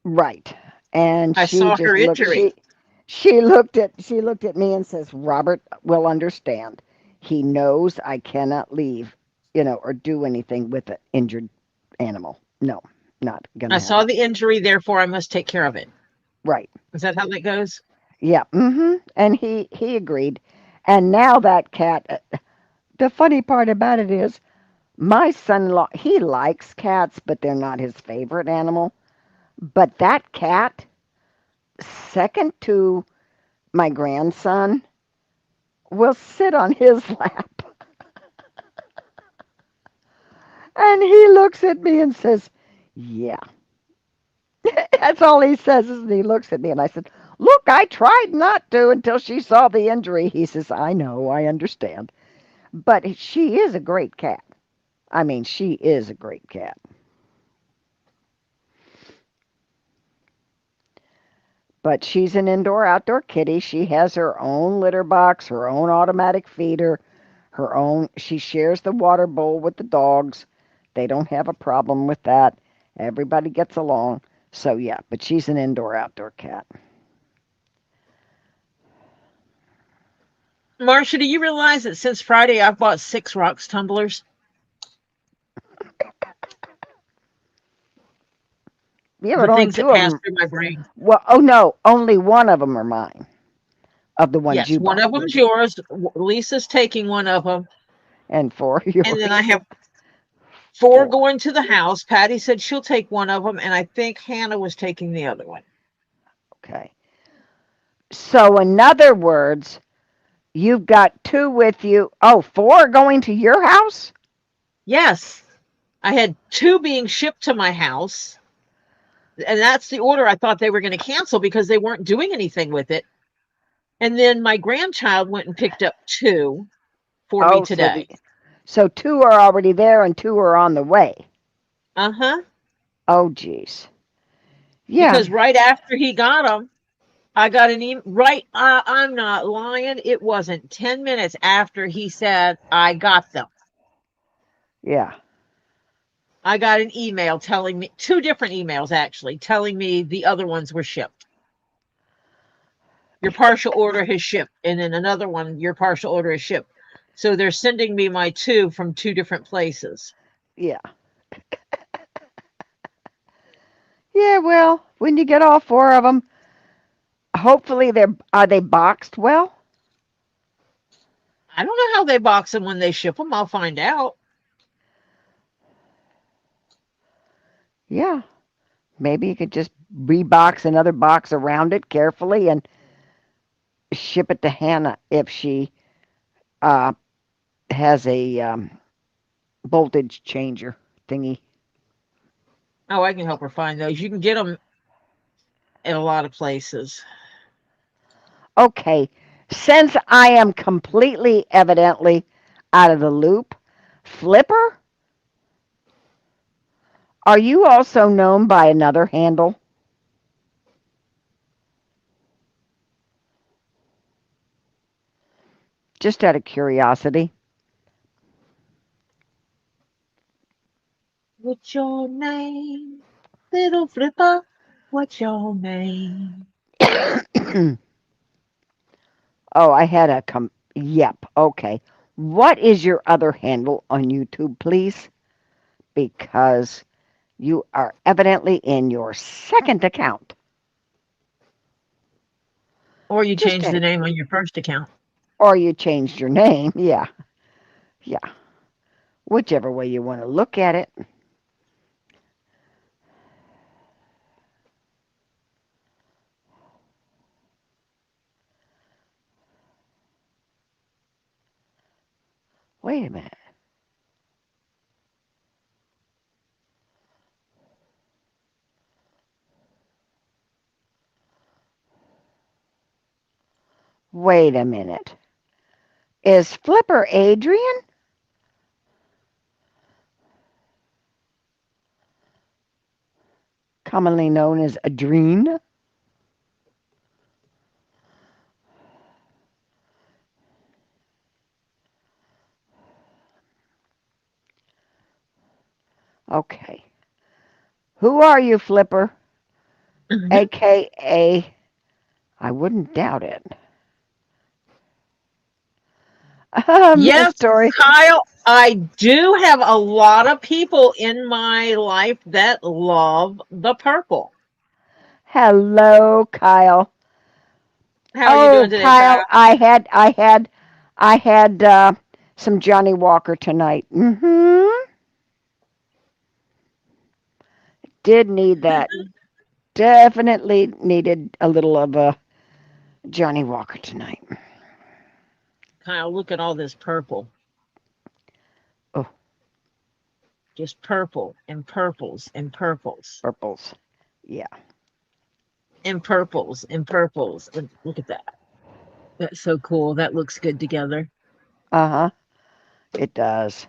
Right. And I she saw her just looked injury. she looked at me and says, "Robert will understand. He knows I cannot leave, or do anything with an injured animal. No, not gonna I happen." saw the injury, therefore I must take care of it. Right. Is that how that goes? Yeah. And he agreed. And now that cat, the funny part about it is my son-in-law, he likes cats, but they're not his favorite animal. But that cat, second to my grandson, will sit on his lap. And he looks at me and says, "Yeah." That's all he says is he looks at me and I said, "Look, I tried not to until she saw the injury." He says, "I know, I understand." But she is a great cat. I mean, she is a great cat. But she's an indoor-outdoor kitty. She has her own litter box, her own automatic feeder, her own. She shares the water bowl with the dogs. They don't have a problem with that. Everybody gets along. So yeah, but she's an indoor-outdoor cat. Marcia, do you realize that since Friday I've bought 6 rocks tumblers? Yeah, The but only things that two of pass them. through my brain. Well, oh no, only one of them are mine. Of the ones Yes, you one bought, of them's yours. Lisa's taking one of them. and four are And then yours. I have 4 Four. going to the house. Patty said she'll take one of them. And I think Hannah was taking the other one. Okay. So in other words, you've got 2 with you. Oh, 4 are going to your house? Yes. I had 2 being shipped to my house. And that's the order I thought they were going to cancel because they weren't doing anything with it. And then my grandchild went and picked up 2 for me Oh, today. so 2 are already there and 2 are on the way. Uh-huh. Oh, geez. Yeah, Because right after he got them, I got an email. Right, I'm not lying. It wasn't 10 minutes after he said I got them. yeah. I got an email telling me 2 different emails actually telling me the other ones were shipped. Your partial order has shipped, and then another one, your partial order is shipped. So they're sending me my 2 from 2 different places. Yeah. Yeah, well, when you get all 4 of them, hopefully are they boxed well? I don't know how they box them when they ship them. I'll find out. Yeah. Maybe you could just rebox another box around it carefully and ship it to Hannah if she uh, has a voltage changer thingy. Oh, I can help her find those. You can get them in a lot of places. Okay, since I am completely evidently out of the loop, Flipper, are you also known by another handle? Just out of curiosity. What's your name? Little Flipper, what's your name? Oh, I had a Yep, okay. What is your other handle on YouTube, please? Because you are evidently in your second account. Or you Just change out the of, name on your first account. or you changed your name. Yeah, yeah. Whichever way you want to look at it. Wait a minute. Wait a minute. Is Flipper Adrian? Commonly known as Adrene? Okay. Who are you, Flipper? AKA, I wouldn't doubt it. Miss Yes, Tori. Kyle, I do have a lot of people in my life that love the purple. Hello, Kyle. How are you Oh, doing today, Kyle? Kyle, I had some Johnny Walker tonight. Did need that. Definitely needed a little of Johnny Walker tonight. Kyle, look at all this purple. Oh, Just purple and purples and purples purples. Yeah. and purples and purples. Look at that. That's so cool. That looks good together. Uh-huh. It does.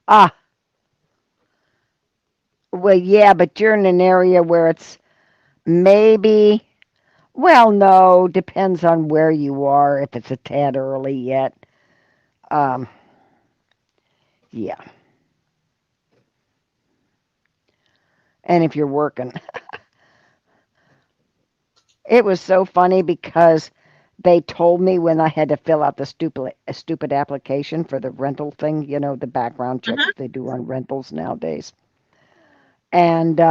Ah, well, yeah, but you're in an area where it's maybe, well, no, depends on where you are, if it's a tad early yet. Um, yeah. And if you're working. It was so funny because they told me when I had to fill out the stupid application for the rental thing, the background check Uh-huh. that they do on rentals nowadays. And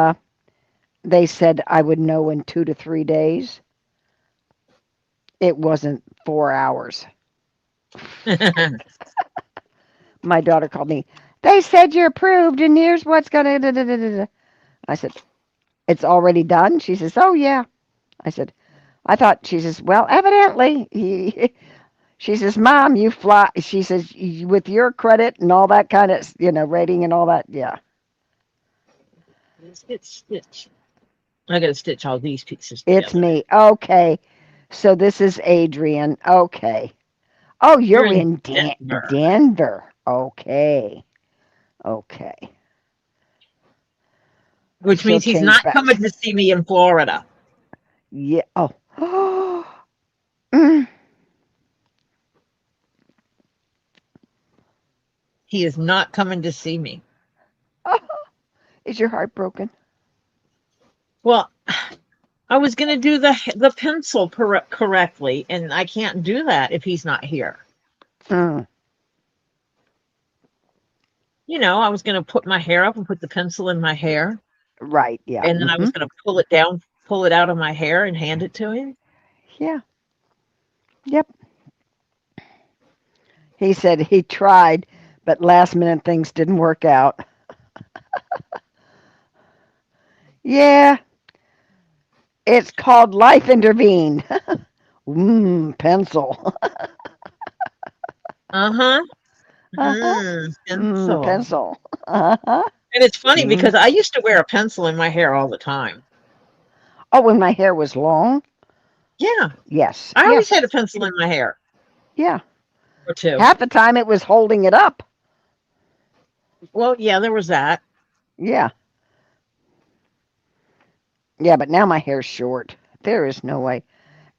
they said I would know in 2 to 3 days. It wasn't 4 hours. My daughter called me. They said you're approved, and here's what's gonna. Da, da, da, da. I said, it's already done. She says, oh yeah. I said, I thought. She says, well, evidently. She says, Mom, you fly. She says, with your credit and all that kind of, rating and all that. Yeah. Stitch. I gotta stitch all these pieces It's together. me. Okay. So this is Adrian. Okay. Oh, You're you're in in Denver, Denver. Okay. Okay. which She'll means he's change not back. coming to see me in Florida. Yeah. Oh. Mm. He is not coming to see me. Is your heart broken? Well, I was going to do the pencil correctly, and I can't do that if he's not here. Mm. I was going to put my hair up and put the pencil in my hair, Right. Yeah. and then I was going to pull it down, pull it out of my hair, and hand it to him. Yeah. Yep. He said he tried, but last minute things didn't work out. Yeah. It's called life intervened. Pencil. Uh-huh. Uh-huh. Pencil. Pencil. Uh-huh. And it's funny Mm. because I used to wear a pencil in my hair all the time. Oh, when my hair was long? Yeah, Yes. I Yeah. always had a pencil in my hair Yeah. or two. Half the time it was holding it up. Well, yeah, there was that. Yeah. Yeah, but now my hair's short. There is no way.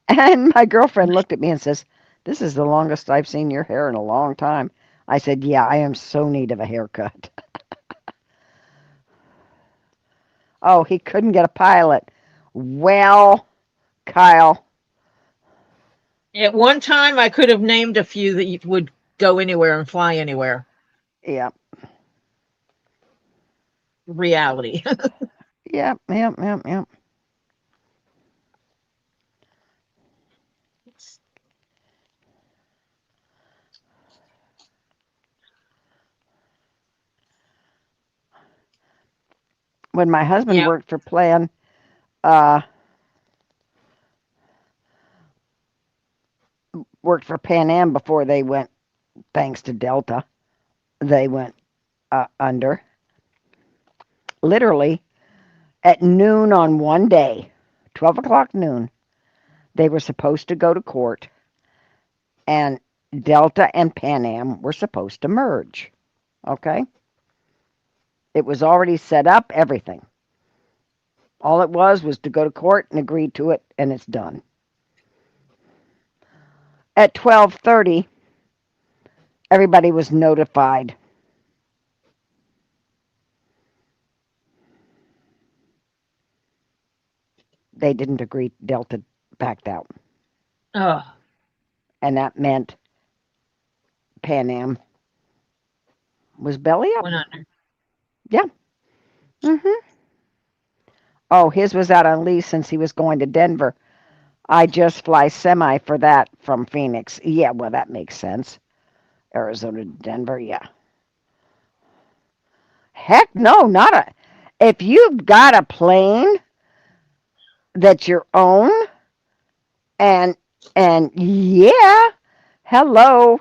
And my girlfriend looked at me and says, this is the longest I've seen your hair in a long time. I said, yeah, I am so in need of a haircut. Oh, he couldn't get a pilot. Well, Kyle. At one time, I could have named a few that would go anywhere and fly anywhere. Yeah. Reality. Yep. When my husband Yeah. worked for Plan, uh, worked for Pan Am before they went thanks to Delta, they went under. Literally at noon on one day, 12 o'clock noon, they were supposed to go to court, and Delta and Pan Am were supposed to merge. Okay? It was already set up, everything. All it was to go to court and agree to it, and it's done. At 12:30, everybody was notified. They didn't agree. Delta backed out. Oh, And that meant Pan Am was belly up. went under. Yeah. Oh, his was out on lease since he was going to Denver. I just fly semi for that from Phoenix. Yeah, well, that makes sense. Arizona to Denver, yeah. Heck no, not a. If you've got a plane that's your own, and yeah, hello,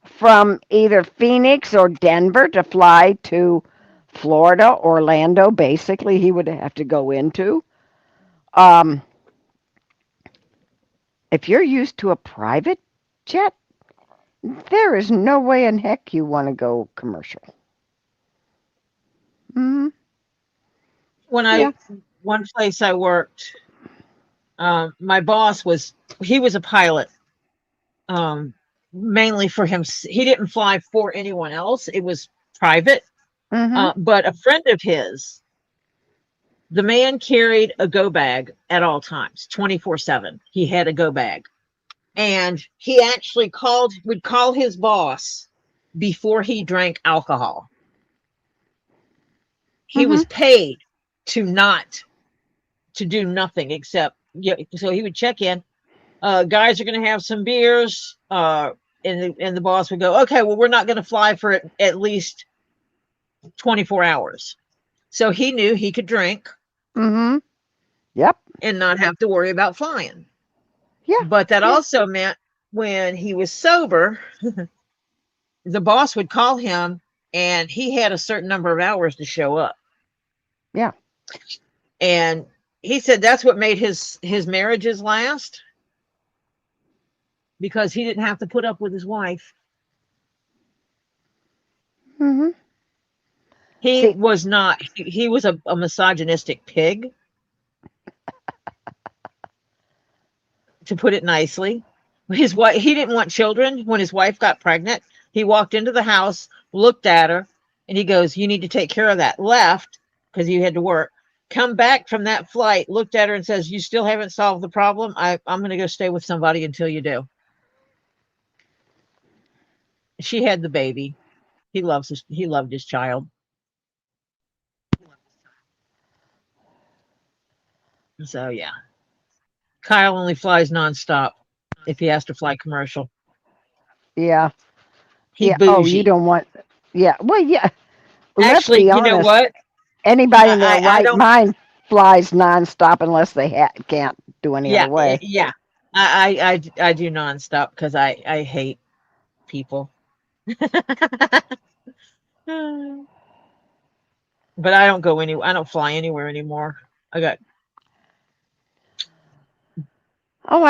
from either Phoenix or Denver to fly to Florida, Orlando, basically, he would have to go into. If you're used to a private jet, there is no way in heck you want to go commercial. Mm-hmm. When one place I worked, my boss he was a pilot, mainly for him. He didn't fly for anyone else. It was private. But a friend of his, the man carried a go bag at all times, 24/7. He had a go bag. And he actually would call his boss before he drank alcohol. He was paid to do nothing except, so he would check in. Guys are going to have some beers. And the boss would go, okay, well, we're not going to fly for at least 24 hours. So he knew he could drink. Yep. And not have to worry about flying. Yeah. But that also meant when he was sober, the boss would call him and he had a certain number of hours to show up. Yeah. And he said that's what made his marriages last, because he didn't have to put up with his wife. He was not, he was a misogynistic pig, to put it nicely. His wife, he didn't want children. When his wife got pregnant, he walked into the house, looked at her, and he goes, you need to take care of that. Left, because he had to work. Come back from that flight, looked at her and says, you still haven't solved the problem. I'm going to go stay with somebody until you do. She had the baby. He loved his child. So yeah. Kyle only flies nonstop if he has to fly commercial. Yeah. He bougie. Oh, you don't want. Yeah. Well, yeah. Actually, you know what? Anybody in their right mind flies nonstop unless they can't do any other way. Yeah. I do nonstop because I hate people. But I don't go anywhere. I don't fly anywhere anymore. I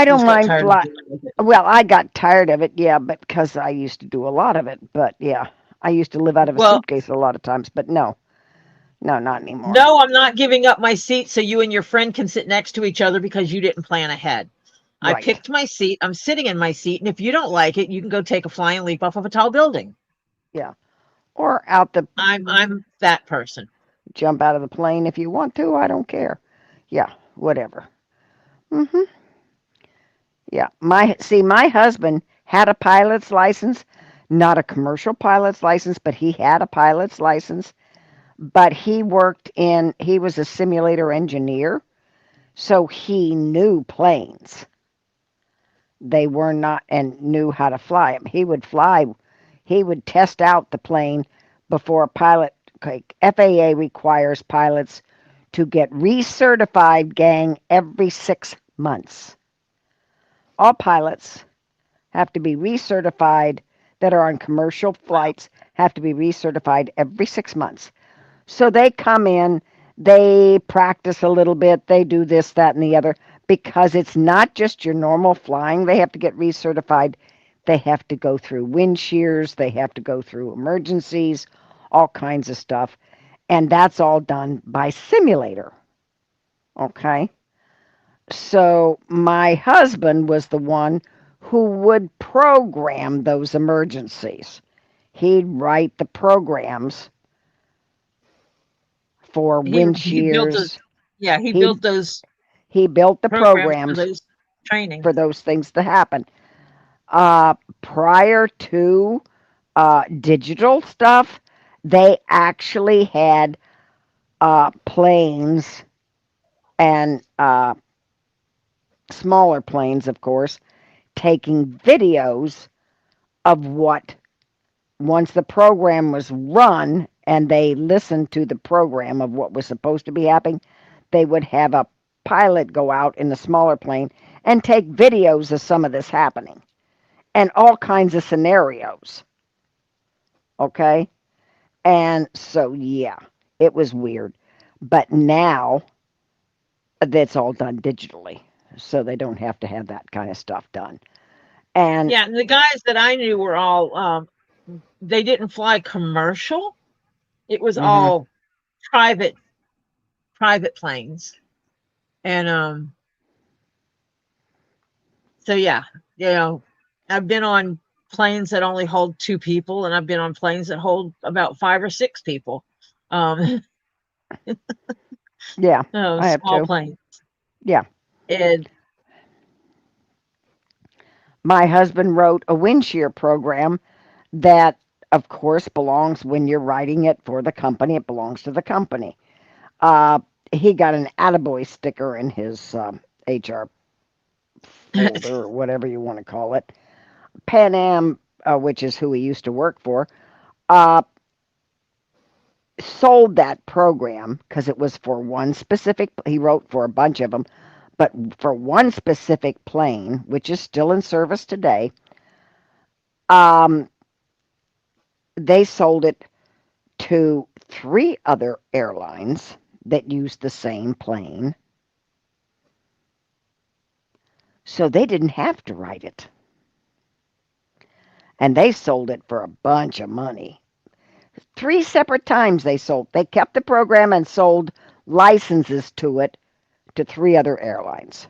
don't mind flying. Well, I got tired of it, yeah, but because I used to do a lot of it. But yeah, I used to live out of a suitcase a lot of times. But no, not anymore. No, I'm not giving up my seat so you and your friend can sit next to each other because you didn't plan ahead. Right. I picked my seat. I'm sitting in my seat, and if you don't like it, you can go take a flying leap off of a tall building. Yeah, or out the. I'm that person. Jump out of the plane if you want to. I don't care. Yeah, whatever. Yeah, my husband had a pilot's license, not a commercial pilot's license, but he had a pilot's license. But he was a simulator engineer, so he knew planes. They were not, and knew how to fly them. He would test out the plane before a pilot. FAA requires pilots to get recertified, gang, every 6 months. All pilots have to be recertified. that are on commercial flights have to be recertified every 6 months. So they come in, they practice a little bit, they do this, that, and the other, because it's not just your normal flying. They have to get recertified. They have to go through wind shears, they have to go through emergencies, all kinds of stuff. And that's all done by simulator. Okay? So my husband was the one who would program those emergencies. He'd write the programs for wind He built shears. he He built those he built the programs for programs those training. for those things to happen. Prior to digital stuff, they actually had planes and smaller planes, of course, taking videos of what, once the program was run and they listened to the program of what was supposed to be happening, they would have a pilot go out in the smaller plane and take videos of some of this happening and all kinds of scenarios. Okay? And so, yeah, it was weird. But now that's all done digitally. So they don't have to have that kind of stuff done. And Yeah, and the guys that I knew were all they didn't fly commercial. It was all private planes. And so yeah, I've been on planes that only hold 2 people, and I've been on planes that hold about 5 or 6 people. yeah, I have Small to. planes. Yeah. And My husband wrote a wind shear program that, of course, belongs, when you're writing it for the company, it belongs to the company. Uh, he got an attaboy sticker in his HR folder or whatever you want to call it. Pan Am, which is who he used to work for, uh, sold that program because it was for one specific, he wrote for a bunch of them, but for one specific plane, which is still in service today, um, they sold it to 3 other airlines that used the same plane. So they didn't have to write it. And they sold it for a bunch of money. 3 separate times they kept the program and sold licenses to it to 3 other airlines.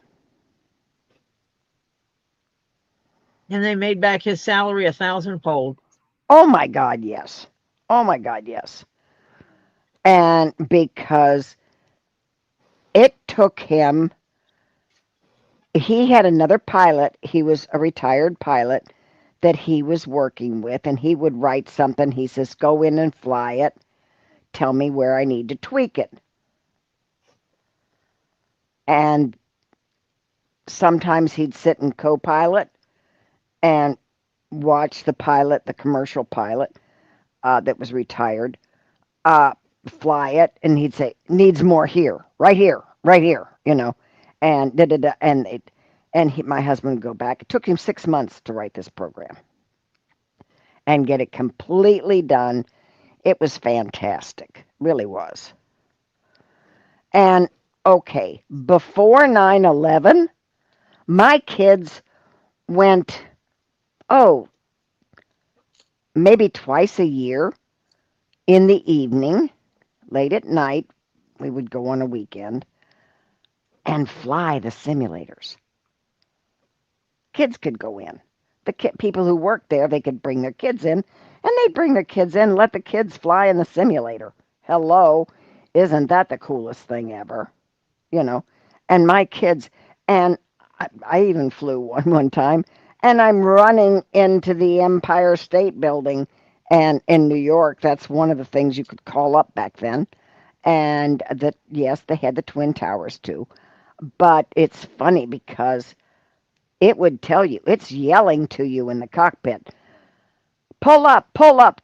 and they made back his salary 1,000-fold. Oh my God, yes. Oh my God, yes. And because it took him, he had another pilot, he was a retired pilot that he was working with, and he would write something. He says, go in and fly it. Tell me where I need to tweak it. And sometimes he'd sit and co-pilot and watch the pilot, the commercial pilot that was retired, fly it, and he'd say, needs more here, right here, right here, and da-da-da, my husband would go back. It took him 6 months to write this program and get it completely done. It was fantastic, really was. And okay, before 9/11, my kids went, oh, maybe twice a year in the evening, late at night. We would go on a weekend and fly the simulators. Kids could go in. The people who worked there, they could bring their kids in, and they'd bring their kids in, let the kids fly in the simulator. Hello, isn't that the coolest thing ever? And my kids, and I even flew one time, and I'm running into the Empire State Building, and in New York, that's one of the things you could call up back then. And that, yes, they had the Twin Towers too. But it's funny because it would tell you, it's yelling to you in the cockpit, pull up,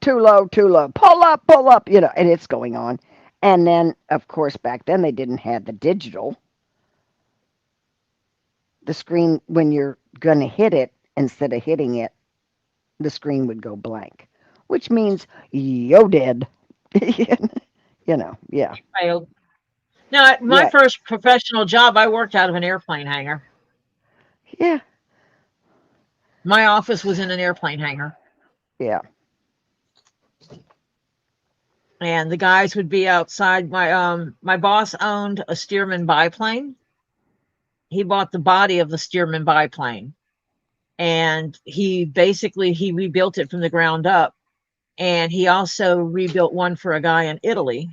too low, pull up, and it's going on. And then, of course, back then they didn't have the digital. The screen, when you're going to hit it, instead of hitting it the screen would go blank, which means you're dead. Yeah. Failed. No, my Yeah. first professional job, I worked out of an airplane hangar. Yeah. My office was in an airplane hangar. Yeah. And the guys would be outside. My boss owned a Stearman biplane. He bought the body of the Stearman biplane, and he rebuilt it from the ground up. And he also rebuilt one for a guy in Italy.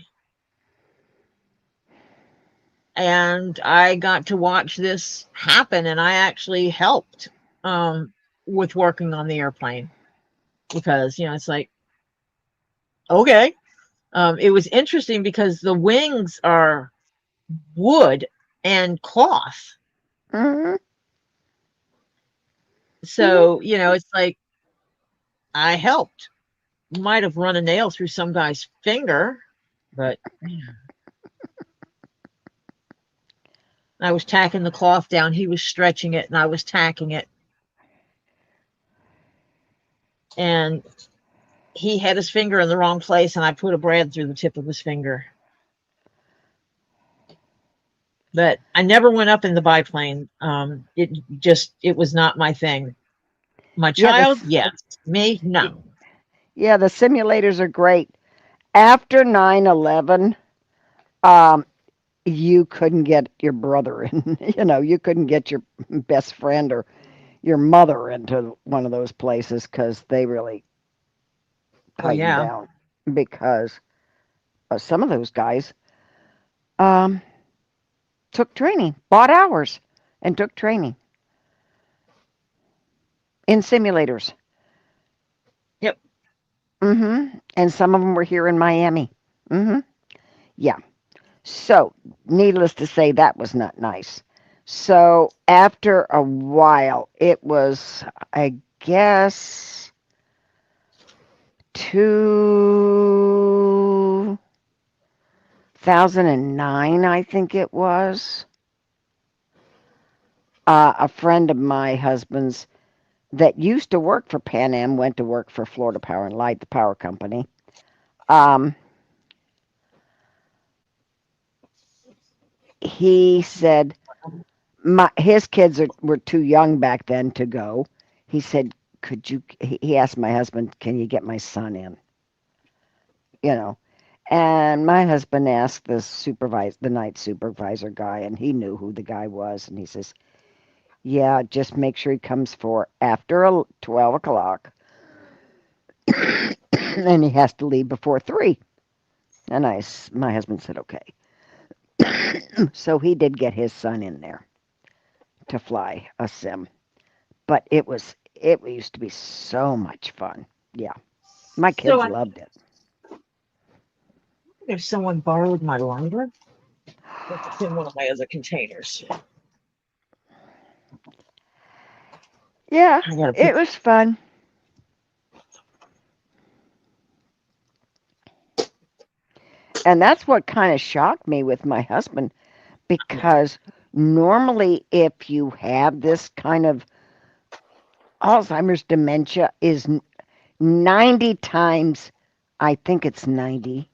And I got to watch this happen, and I actually helped with working on the airplane, because it's like, okay. It was interesting because the wings are wood and cloth. Hmm. So, it's like I helped. Might have run a nail through some guy's finger, but I was tacking the cloth down. He was stretching it, and I was tacking it. And he had his finger in the wrong place, and I put a brad through the tip of his finger. But I never went up in the biplane. It was not my thing. My child, yes. Me, no. Yeah, the simulators are great. After 9/11, you couldn't get your brother in. You couldn't get your best friend or your mother into one of those places because they really tightened down. Because some of those guys took training, bought hours, and took training in simulators. Yep. And some of them were here in Miami. Yeah. So, needless to say, that was not nice. So, after a while, it was, I guess, 2009, I think it was. A friend of my husband's that used to work for Pan Am went to work for Florida Power and Light, the power company. He said his kids were too young back then to go. He said, he asked my husband, can you get my son in? And my husband asked the night supervisor guy, and he knew who the guy was. And he says, yeah, just make sure he comes for after 12 o'clock. And he has to leave before 3. And my husband said, okay. So he did get his son in there to fly a sim. But it used to be so much fun. Yeah. My kids loved it. If someone borrowed my lighter, it's in one of my other containers. Yeah, it was fun. And that's what kind of shocked me with my husband, because normally if you have this kind of Alzheimer's dementia is 90 times, I think it's 90%,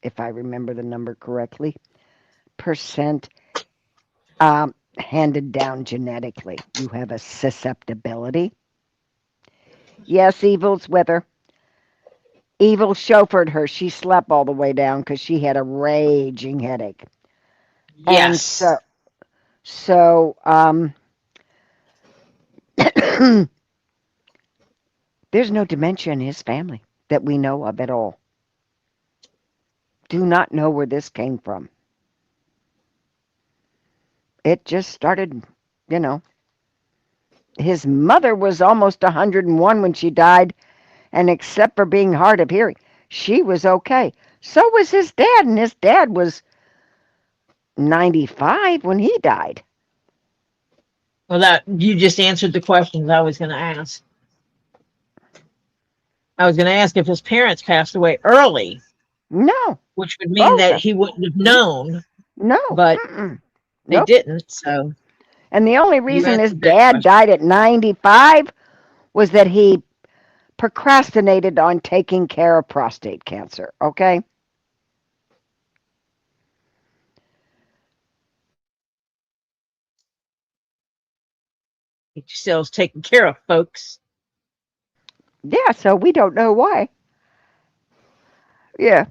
if I remember the number correctly, percent handed down genetically. You have a susceptibility. Yes, Evil's with her. Evil chauffeured her. She slept all the way down because she had a raging headache. Yes. And so there's no dementia in his family that we know of at all. Do not know where this came from. It just started, His mother was almost 101 when she died, and except for being hard of hearing, she was okay. So was his dad, and his dad was 95 when he died. Well, that you just answered the questions I was going to ask. I was going to ask if his parents passed away early. No. Which would mean that he wouldn't have known. No. But they didn't, so. And the only reason his dad died at 95 was that he procrastinated on taking care of prostate cancer, okay? Get yourselves taken care of, folks. Yeah, so we don't know why. Yeah.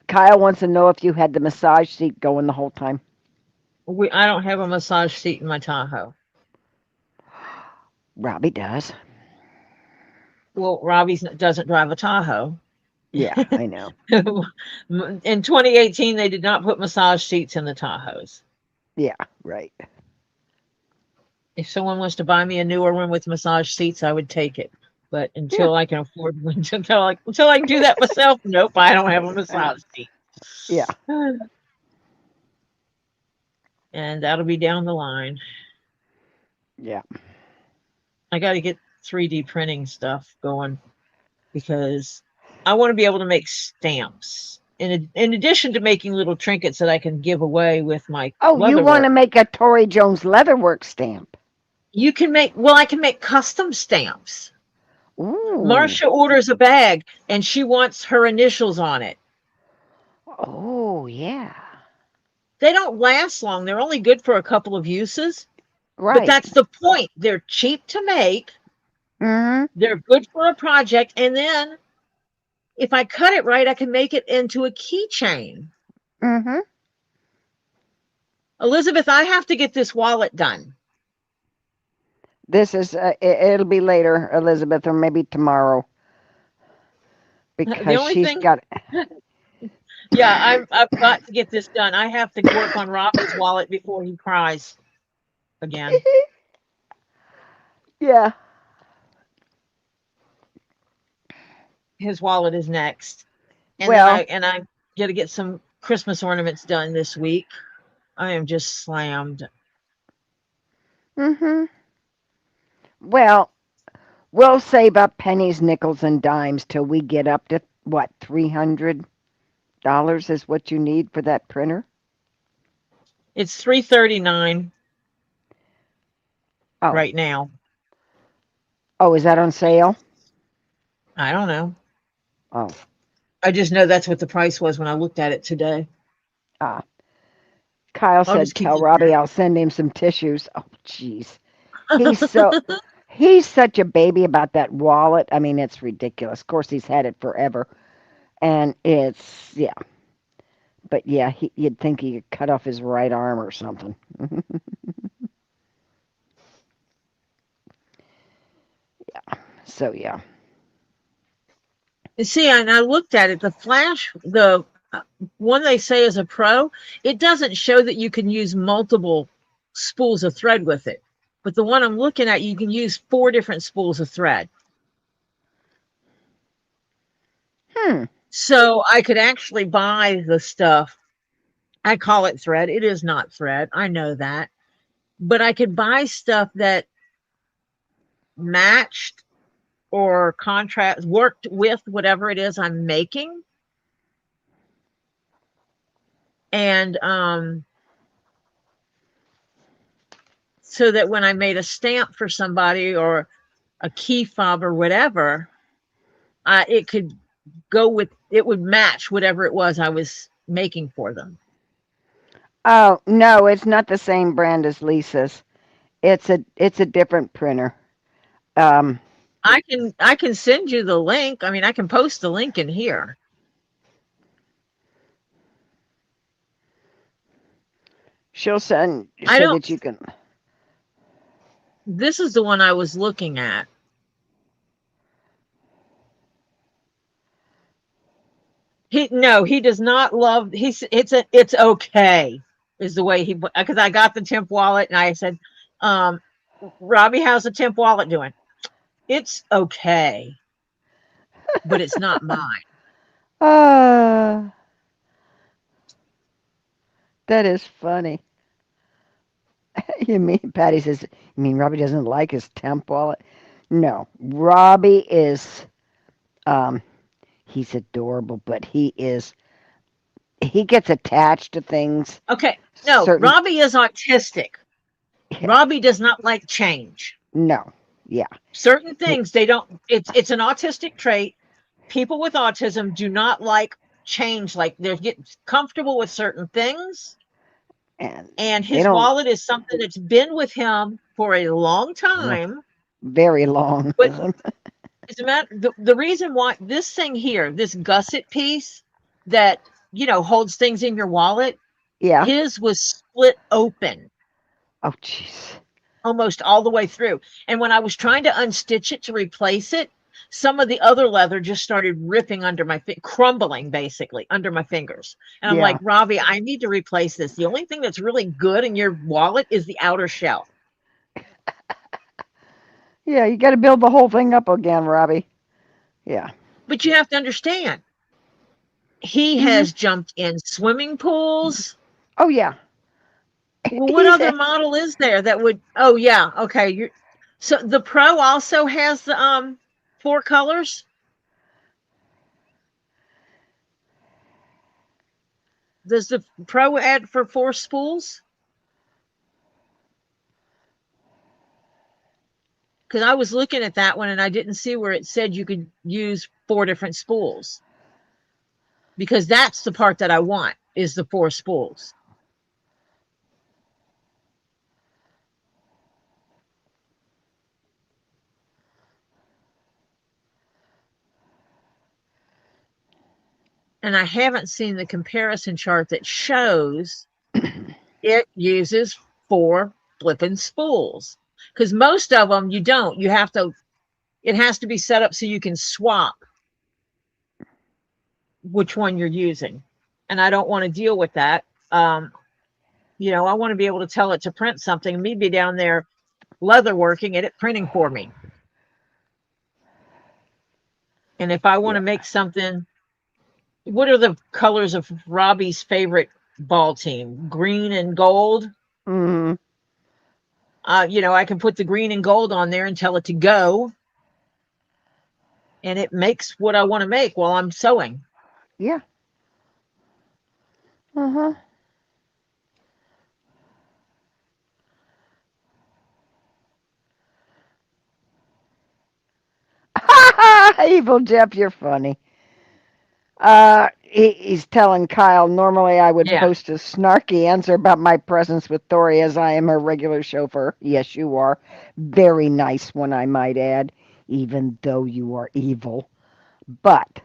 Kyle wants to know if you had the massage seat going the whole time. I don't have a massage seat in my Tahoe. Robbie does. Well, Robbie doesn't drive a Tahoe. Yeah, I know. In 2018, they did not put massage seats in the Tahoes. Yeah, right. If someone wants to buy me a newer one with massage seats, I would take it. But until I can afford one, until I can do that myself, nope, I don't have a massage seat. Yeah. And that'll be down the line. Yeah. I got to get 3D printing stuff going because I want to be able to make stamps. In addition to making little trinkets that I can give away with my Oh, you Leatherwork. want to make a ToriJones Leatherwork stamp? You can make, well, I can make custom stamps. Ooh. Marcia orders a bag and she wants her initials on it. Oh, yeah. They don't last long. They're only good for a couple of uses. Right. But that's the point. They're cheap to make. Mm-hmm. They're good for a project. And then if I cut it right, I can make it into a keychain. Mm-hmm. Elizabeth, I have to get this wallet done. This is, it'll be later, Elizabeth, or maybe tomorrow. Because only she's thing- got... Yeah, I've got to get this done. I have to work on Robbie's wallet before he cries again. Yeah. His wallet is next. And Well- then I got to get some Christmas ornaments done this week. I am just slammed. Mm-hmm. Well, we'll save up pennies, nickels, and dimes till we get up to, what, $300 is what you need for that printer? It's $339 Oh. right now. Oh, is that on sale? I don't know. Oh. I just know that's what the price was when I looked at it today. Ah. Kyle said, just keep tell it Robbie there. I'll send him some tissues. Oh, jeez. He's such a baby about that wallet. I mean, it's ridiculous. Of course, he's had it forever. And it's, yeah. But yeah, you'd think he could cut off his right arm or something. Yeah. So, yeah. You see, and I looked at it, the flash, the one they say is a pro, it doesn't show that you can use multiple spools of thread with it. But the one I'm looking at, you can use 4 different spools of thread. So I could actually buy the stuff. I call it thread. It is not thread. I know that. But I could buy stuff that matched or contrast, worked with whatever it is I'm making. And so that when I made a stamp for somebody or a key fob or whatever, it could go with, it would match whatever it was I was making for them. Oh, no, it's not the same brand as Lisa's. It's a different printer. I can send you the link. I mean, I can post the link in here. She'll send I so don't- that you can. This is the one I was looking at. He does not love, it's okay is the way he, because I got the temp wallet and I said, Robbie, how's the temp wallet doing? It's okay, but it's not mine. That is funny. You mean, Patty says, you mean Robbie doesn't like his temp wallet? No, Robbie is, he's adorable, but he gets attached to things. Okay, no, Certain- Robbie is autistic. Robbie does not like change. No. Yeah. Certain things they don't. It's an autistic trait. People with autism do not like change. Like they get comfortable with certain things, And and they his don't wallet is something that's been with him for a long time. very long. But as a matter, the reason why this thing here, this gusset piece that holds things in your wallet, Yeah. his was split open Oh, jeez. almost all the way through. And when I was trying to unstitch it to replace it, some of the other leather just started ripping under my crumbling basically under my fingers. And I'm Yeah. like, Ravi, I need to replace this. The only thing that's really good in your wallet is the outer shell. Yeah, you got to build the whole thing up again, Robbie. Yeah. But you have to understand, he has jumped in swimming pools. Oh, yeah. Well, what other model is there that would? Oh, yeah. Okay. So the Pro also has the 4 colors. Does the Pro add for 4 spools? Because I was looking at that one and I didn't see where it said you could use 4 different spools. Because that's the part that I want, is the 4 spools. And I haven't seen the comparison chart that shows it uses 4 flipping spools. Because most of them you don't. You have to, it has to be set up so you can swap which one you're using. And I don't want to deal with that. I want to be able to tell it to print something, me be down there leather working and it printing for me. And if I want to make something, what are the colors of Robbie's favorite ball team? Green and gold. Mm-hmm. I can put the green and gold on there and tell it to go. And it makes what I want to make while I'm sewing. Yeah. Uh-huh. Evil Jeff, you're funny. He's telling Kyle, normally I would post a snarky answer about my presence with Tori as I am her regular chauffeur. Yes, you are. Very nice one, I might add, even though you are evil. But,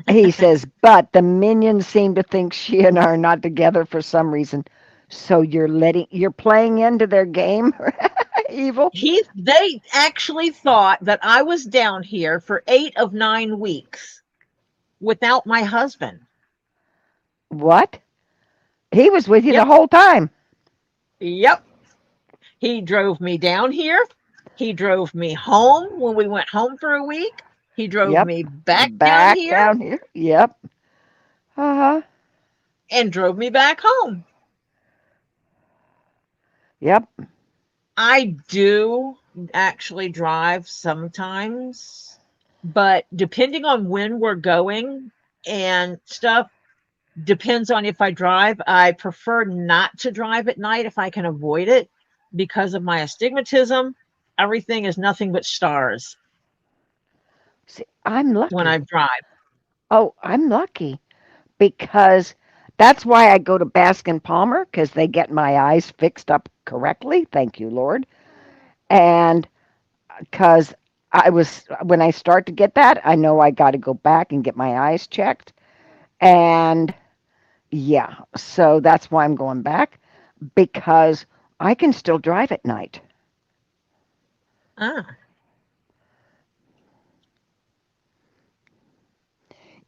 he says, but the minions seem to think she and I are not together for some reason. So you're playing into their game, evil? They actually thought that I was down here for 8 of 9 weeks without my husband. What? He was with you the whole time? Yep. He drove me down here. He drove me home when we went home for a week. He drove me back down here. Yep. Uh-huh. And drove me back home. Yep. I do actually drive sometimes, but depending on when we're going and stuff, depends on if I drive. I prefer not to drive at night if I can avoid it because of my astigmatism. Everything is nothing but stars. See, I'm lucky. When I drive. Oh, I'm lucky because that's why I go to Baskin Palmer, because they get my eyes fixed up correctly. Thank you, Lord. And because when I start to get that, I know I got to go back and get my eyes checked. And yeah, so that's why I'm going back, because I can still drive at night. Ah.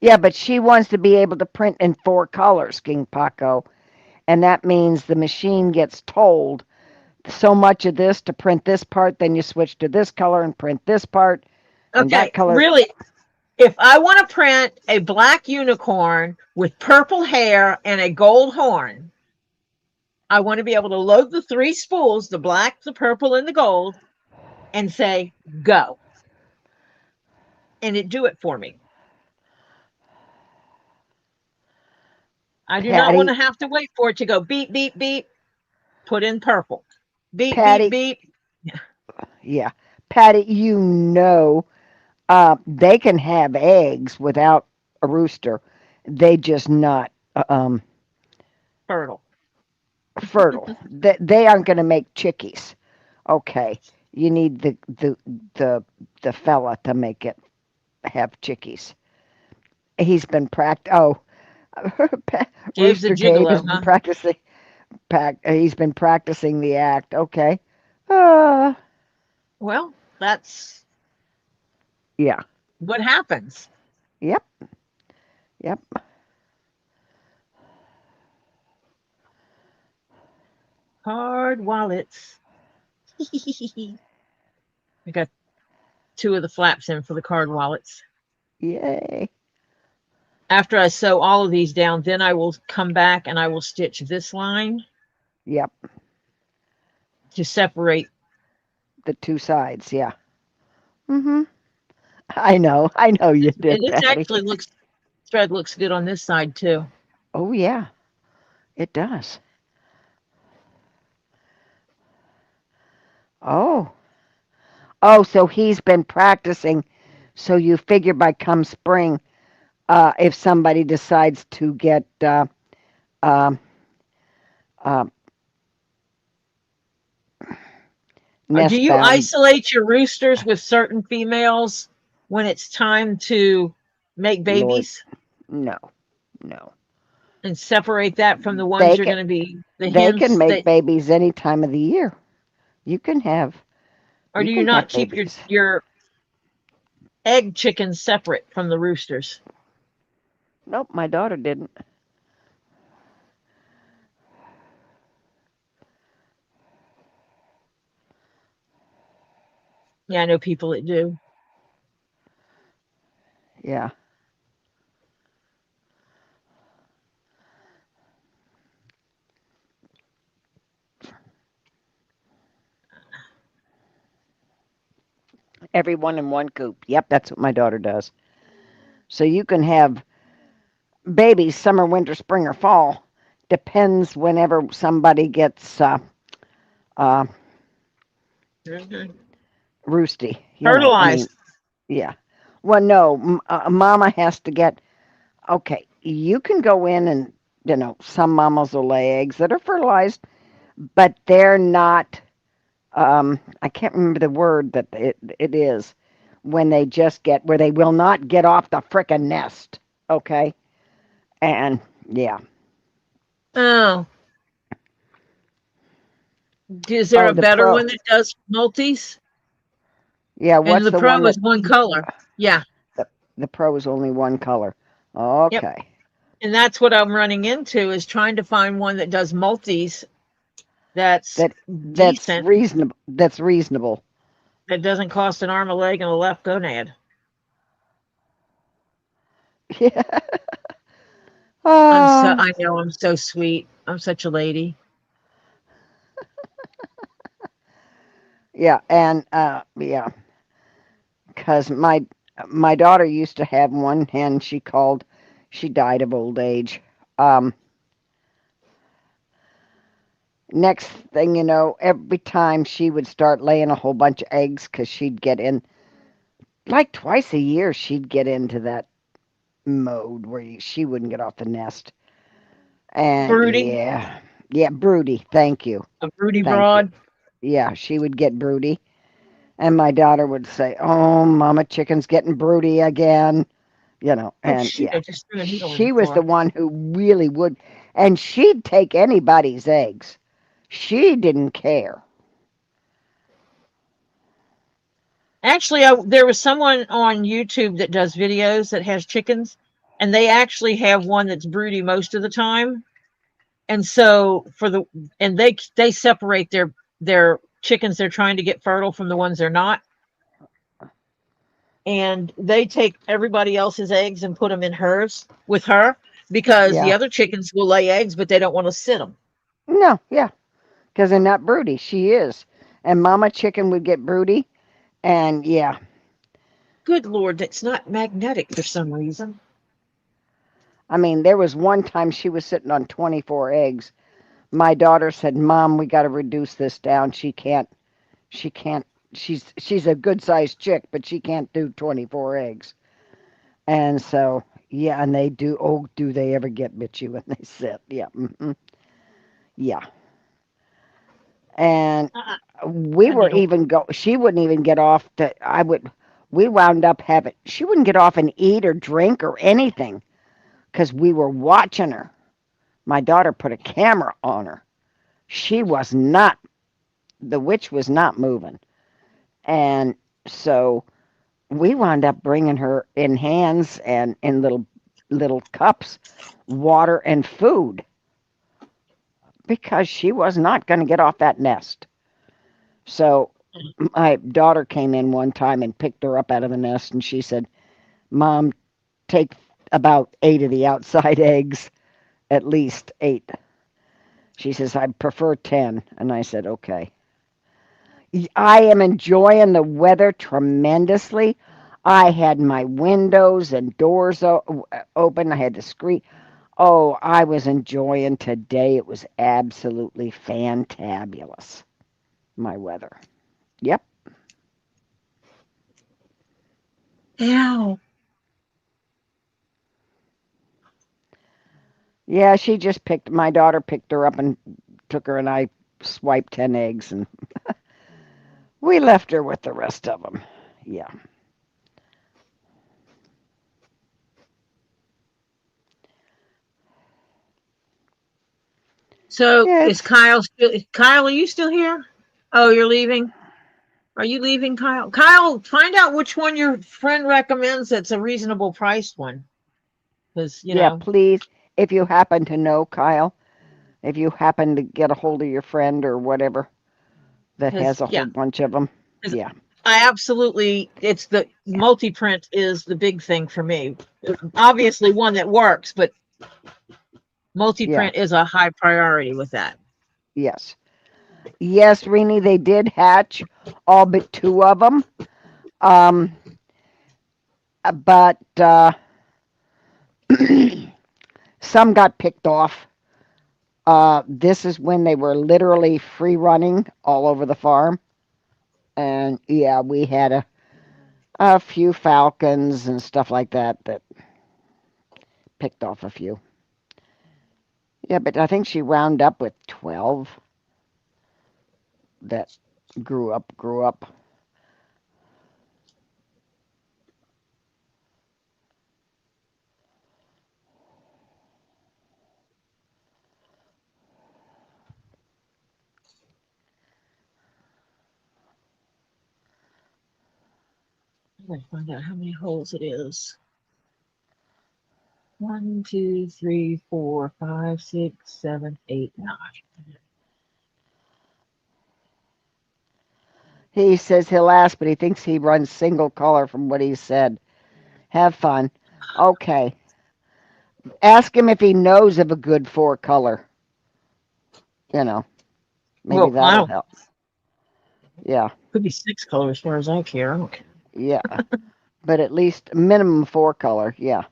Yeah, but she wants to be able to print in 4 colors, KingPaco. And that means the machine gets told so much of this to print this part, then you switch to this color and print this part. And Okay, that color. really, if I want to print a black unicorn with purple hair and a gold horn, I want to be able to load the 3 spools, the black, the purple, and the gold, and say, go. And it do it for me. I do not want to have to wait for it to go beep, beep, beep, put in purple. Beep, beep, beep. Yeah. Patty, you know, they can have eggs without a rooster. They just not Fertile. fertile. They aren't going to make chickies. Okay, you need the fella to make it have chickies. He's been Oh, Gabe's the Rooster Gabe has gigolo, been huh? practicing. He's been practicing the act. Okay. Uh, Well, that's yeah. what happens. Yep. Yep. Hard wallets. I got two of the flaps in for the card wallets. Yay. After I sew all of these down, then I will come back and I will stitch this line Yep. to separate. The two sides. Yeah. Mhm. I know. I know you And did, this Patty. actually thread looks good on this side too. Oh yeah. It does. Oh. Oh, so he's been practicing. So you figure by come spring, if somebody decides to get um, uh, Do nest you bound, isolate your roosters with certain females when it's time to make Lord, babies no, no. and separate that from the ones They you're can going to be the they can hens make that, babies any time of the year. You can have or you do you can have not keep babies. your egg chickens separate from the roosters? Nope, my daughter didn't. Yeah, I know people that do. Yeah. Everyone in one coop. Yep, that's what my daughter does. So you can have babies summer, winter, spring, or fall. Depends whenever somebody gets uh, Mhm. roosty. I mean, Fertilized. yeah. Well, no, mama has to get. Okay, you can go in and some mamas will lay eggs that are fertilized, but they're not. I can't remember the word that it is when they just get where they will not get off the frickin' nest. Okay, and yeah. Oh, is there Oh, a the better pro. one that does multis? Yeah, And what's the the one pro that is one color. Yeah. the pro is only one color? Yep. Okay. And that's what I'm running into is trying to find one that does multis that's That's decent, reasonable. That's reasonable. that doesn't cost an arm, a leg, and a left gonad. Yeah. Uh, I know I'm so sweet. I'm such a lady. yeah, and yeah, because my daughter used to have one, and she died of old age. Um, Next thing you know, every time she would start laying a whole bunch of eggs, because she'd get in like twice a year. She'd get into that mode where she wouldn't get off the nest. And Broody, yeah, yeah, broody. Thank you, a broody thank you. broad. Yeah, she would get broody, and my daughter would say, "Oh, Mama Chicken's getting broody again," Oh And shoot, yeah, I just threw a needle on the she was the floor. one who really would, and she'd take anybody's eggs. She didn't care. Actually, there was someone on YouTube that does videos that has chickens, and they actually have one that's broody most of the time. And so they separate their chickens they're trying to get fertile from the ones they're not. And they take everybody else's eggs and put them in hers with her because the Yeah, other chickens will lay eggs, but they don't want to sit them. no, yeah, because they're not broody. She is, and Mama Chicken would get broody, and yeah, Good Lord, that's not magnetic for some reason. I mean, there was one time she was sitting on 24 eggs. My daughter said, "Mom, we got to reduce this down. She can't she's a good sized chick, but she can't do 24 eggs. And so, yeah, and they do. Oh, do they ever get bitchy when they sit? Yeah, yeah. And Uh-uh. we I were don't. even go. She wouldn't even get off. We wound up having. She wouldn't get off and eat or drink or anything because we were watching her. My daughter put a camera on her. She was not. The witch was not moving, and so we wound up bringing her in hands and in little cups, water and food because she was not going to get off that nest. So my daughter came in one time and picked her up out of the nest, and she said, "Mom, take about 8 of the outside eggs, at least 8." She says, "I prefer 10." And I said, "Okay." I am enjoying the weather tremendously. I had my windows and doors open. I had the screen. Oh, I was enjoying today. It was absolutely fantabulous. My weather. Yep. Ow. Yeah, she just picked, my daughter picked her up and took her, and I swiped 10 eggs, and we left her with the rest of them. Yeah. So Yeah, is Kyle still? Kyle, are you still here? Oh, you're leaving. Are you leaving, Kyle? Kyle, find out which one your friend recommends. That's a reasonable priced one, because yeah, please, if you happen to know Kyle, if you happen to get a hold of your friend or whatever that has a whole yeah, bunch of them, 'cause yeah, I absolutely. It's the yeah, multi-print is the big thing for me. Obviously, one that works, but yeah, multi-print is a high priority with that. yes. Yes, Renee, they did hatch all but 2 of them. Um, but some got picked off. This is when they were literally free running all over the farm. And yeah, we had a few falcons and stuff like that that picked off a few. Yeah, but I think she wound up with 12 that grew up. I'm gonna find out how many holes it is. 1, 2, 3, 4, 5, 6, 7, 8, 9. He says he'll ask, but he thinks he runs single color from what he said. Have fun. Okay. Ask him if he knows of a good 4 color. You know, maybe Well, I that'll don't. help. Yeah, Could be 6 colors as far as I care. I don't care. yeah. But at least minimum 4 color. Yeah,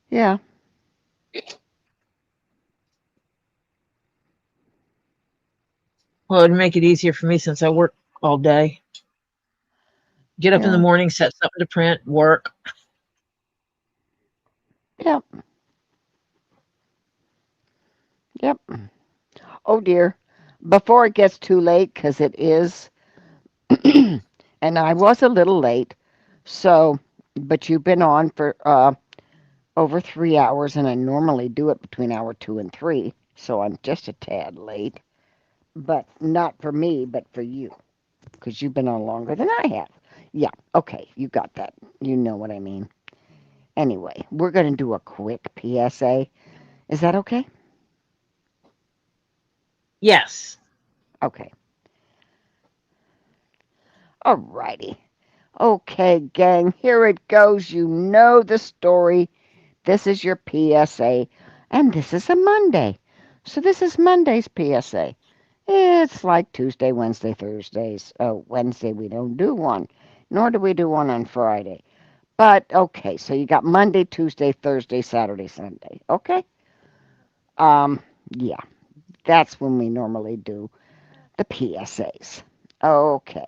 yeah, Well, it'd make it easier for me since I work all day. Get up in the yeah, morning, set something to print, work. yep, yep. Oh dear. Before it gets too late, because it is, and I was a little late, so, but you've been on for over 3 hours, and I normally do it between hour 2 and 3, so I'm just a tad late. But not for me, but for you, because you've been on longer than I have. Yeah, okay, you got that. You know what I mean. Anyway, we're going to do a quick PSA. Is that okay? Yes. Okay. Alrighty. Okay, gang, here it goes. You know the story. This is your PSA, and this is a Monday. So this is Monday's PSA. It's like Tuesday, Wednesday, Thursdays. Oh, Wednesday we don't do one, nor do we do one on Friday. But okay, so you got Monday, Tuesday, Thursday, Saturday, Sunday. Okay? Um, yeah. That's when we normally do the PSAs. Okay.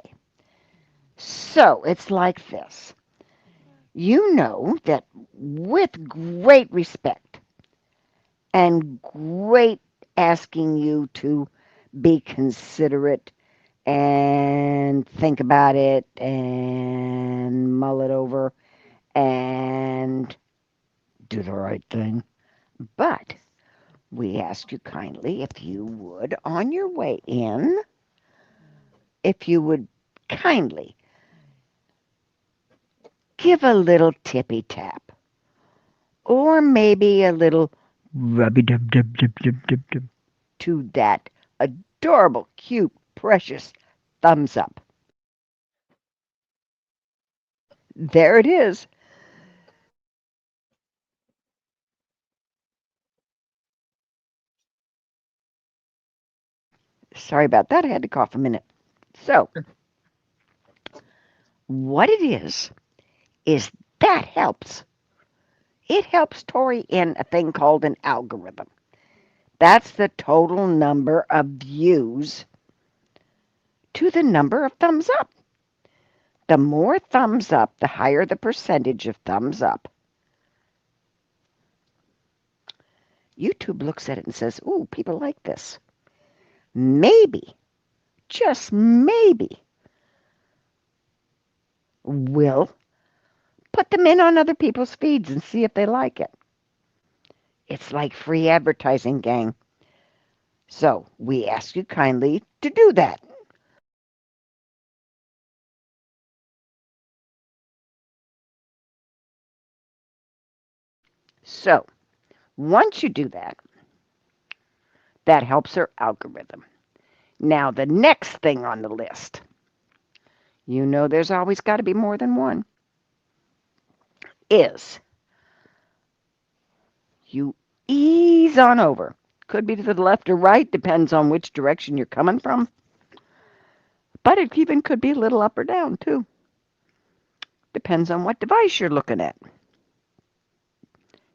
So it's like this. You know that with great respect and great asking you to be considerate and think about it and mull it over and do the right thing. But we ask you kindly if you would, on your way in, if you would kindly give a little tippy tap or maybe a little rubby dub dub dub dub dub dub to that adorable, cute, precious thumbs up. There it is. Sorry about that. I had to cough a minute. So, what it is that helps. It helps Tori in a thing called an algorithm. That's the total number of views to the number of thumbs up. The more thumbs up, the higher the percentage of thumbs up. YouTube looks at it and says, ooh, people like this. Maybe, just maybe, we'll put them in on other people's feeds and see if they like it. It's like free advertising, gang. So we ask you kindly to do that. So once you do that, that helps our algorithm. Now the next thing on the list, you know there's always got to be more than one, is you ease on over. Could be to the left or right, depends on which direction you're coming from. But it even could be a little up or down too. Depends on what device you're looking at.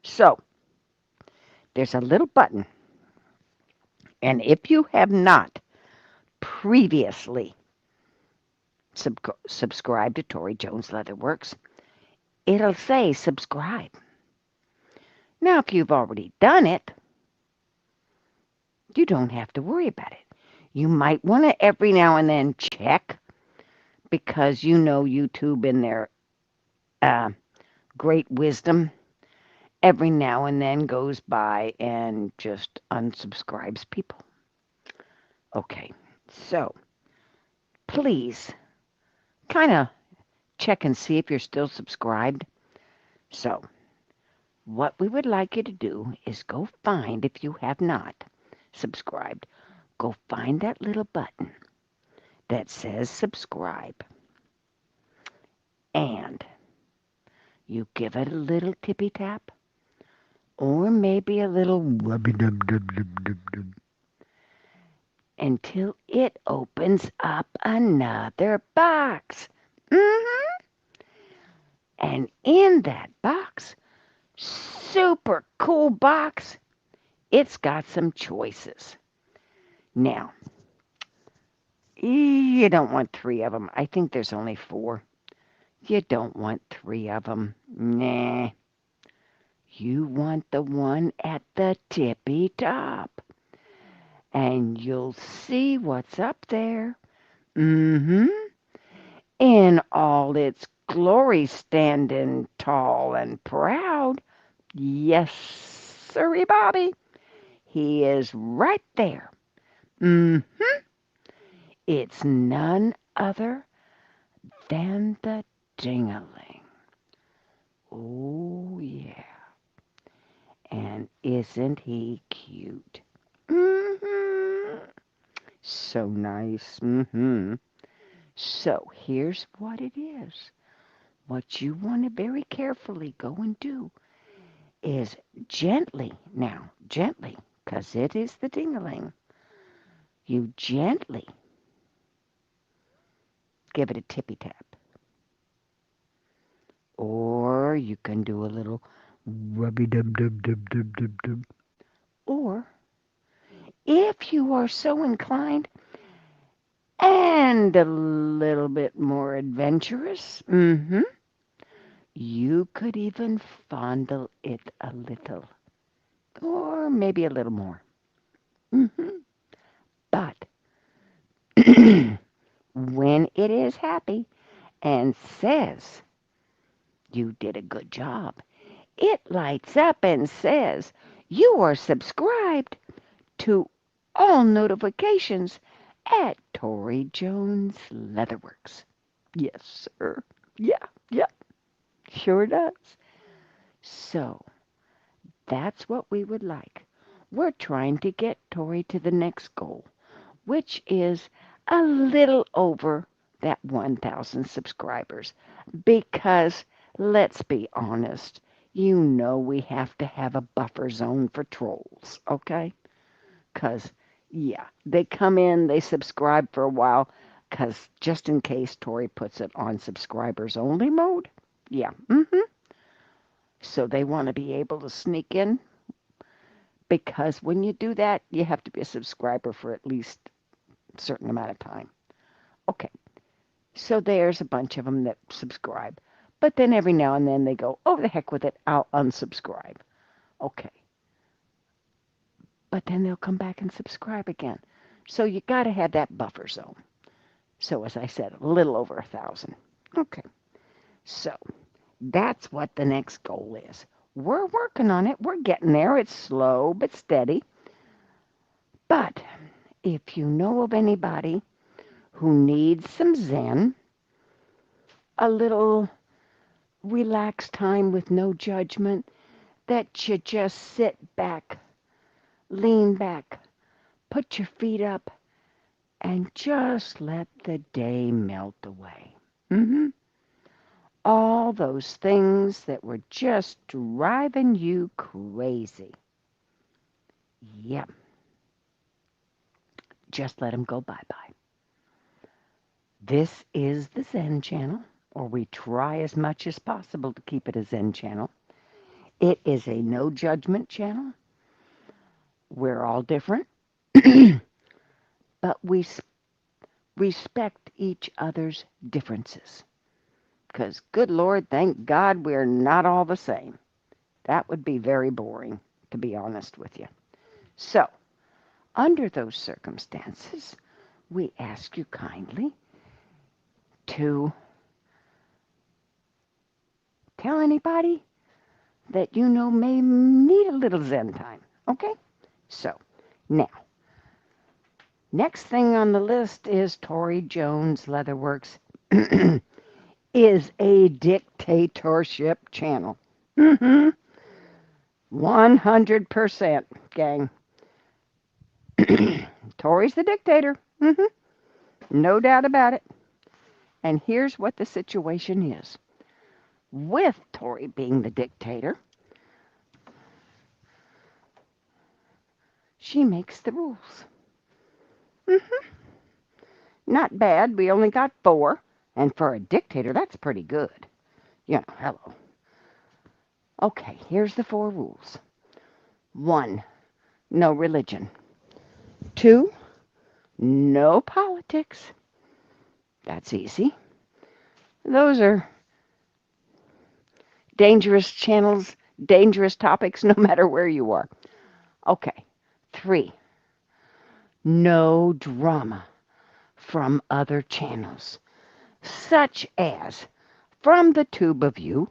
So, there's a little button. And if you have not previously subscribed to Tori Jones Leatherworks, it'll say subscribe. Now, if you've already done it, you don't have to worry about it. You might want to every now and then check because you know YouTube in their great wisdom every now and then goes by and just unsubscribes people. Okay, so please kind of check and see if you're still subscribed. So what we would like you to do is go find, if you have not subscribed, go find that little button that says subscribe. And you give it a little tippy tap or maybe a little rubby dub dub dub dub dub until it opens up another box. And in that box, super cool box, it's got some choices. Now, you don't want 3 of them. I think there's only 4. You don't want 3 of them. Nah. You want the one at the tippy top. And you'll see what's up there. In all its glory, standing tall and proud. Yes, sirree, Bobby. He is right there. It's none other than the Ding-a-ling. Oh, yeah. And isn't he cute? So nice. So here's what it is. What you want to very carefully go and do is gently, now, gently, because it is the ding-a-ling, you gently give it a tippy tap. Or you can do a little rubby dub dub dub dub dub dub. Or if you are so inclined and a little bit more adventurous, you could even fondle it a little, or maybe a little more. But when it is happy and says you did a good job, it lights up and says you are subscribed to all notifications at Tori Jones Leatherworks. Yes, sir. Yeah, sure does. So that's what we would like. We're trying to get Tori to the next goal, which is a little over that 1,000 subscribers. Because let's be honest, you know we have to have a buffer zone for trolls, okay? Because, yeah, they come in, they subscribe for a while, because just in case Tori puts it on subscribers only mode. Yeah, So they want to be able to sneak in, because when you do that, you have to be a subscriber for at least a certain amount of time. Okay, so there's a bunch of them that subscribe. But then every now and then they go, oh, the heck with it, I'll unsubscribe. Okay. But then they'll come back and subscribe again. So you got to have that buffer zone. So as I said, a little over 1,000. Okay. So that's what the next goal is. We're working on it. We're getting there. It's slow but steady. But if you know of anybody who needs some zen, a little relaxed time with no judgment, that you just sit back, lean back, put your feet up, and just let the day melt away. All those things that were just driving you crazy. Yep. Just let them go bye-bye. This is the Zen channel, or we try as much as possible to keep it a Zen channel. It is a no judgment channel. We're all different, but we respect each other's differences. Because, good Lord, thank God we're not all the same. That would be very boring, to be honest with you. So, under those circumstances, we ask you kindly to tell anybody that you know may need a little Zen time. Okay? So, now, next thing on the list is Tori Jones Leatherworks is a dictatorship channel. 100%, gang. Tori's the dictator. No doubt about it. And here's what the situation is. With Tori being the dictator, she makes the rules. Not bad. We only got 4. And for a dictator, that's pretty good. You know, hello. Okay, here's the 4 rules. 1, no religion. 2, no politics. That's easy. Those are dangerous channels, dangerous topics, no matter where you are. Okay. 3, no drama from other channels, such as from the Tube of You,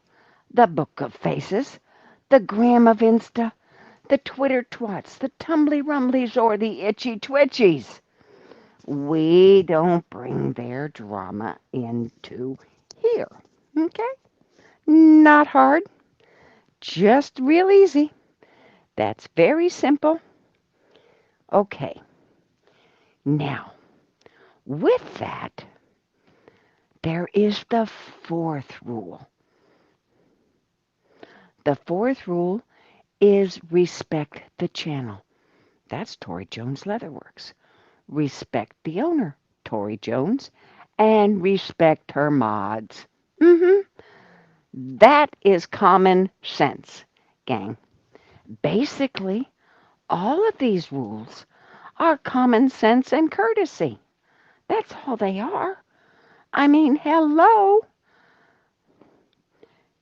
the Book of Faces, the Gram of Insta, the Twitter Twats, the Tumbly Rumblies, or the Itchy Twitchies. We don't bring their drama into here. Okay? Not hard. Just real easy. That's very simple. Okay. Now, with that, there is the 4th rule. The 4th rule is respect the channel. That's Tori Jones Leatherworks. Respect the owner, Tori Jones, and respect her mods. That is common sense, gang. Basically, all of these rules are common sense and courtesy. That's all they are. I mean, hello.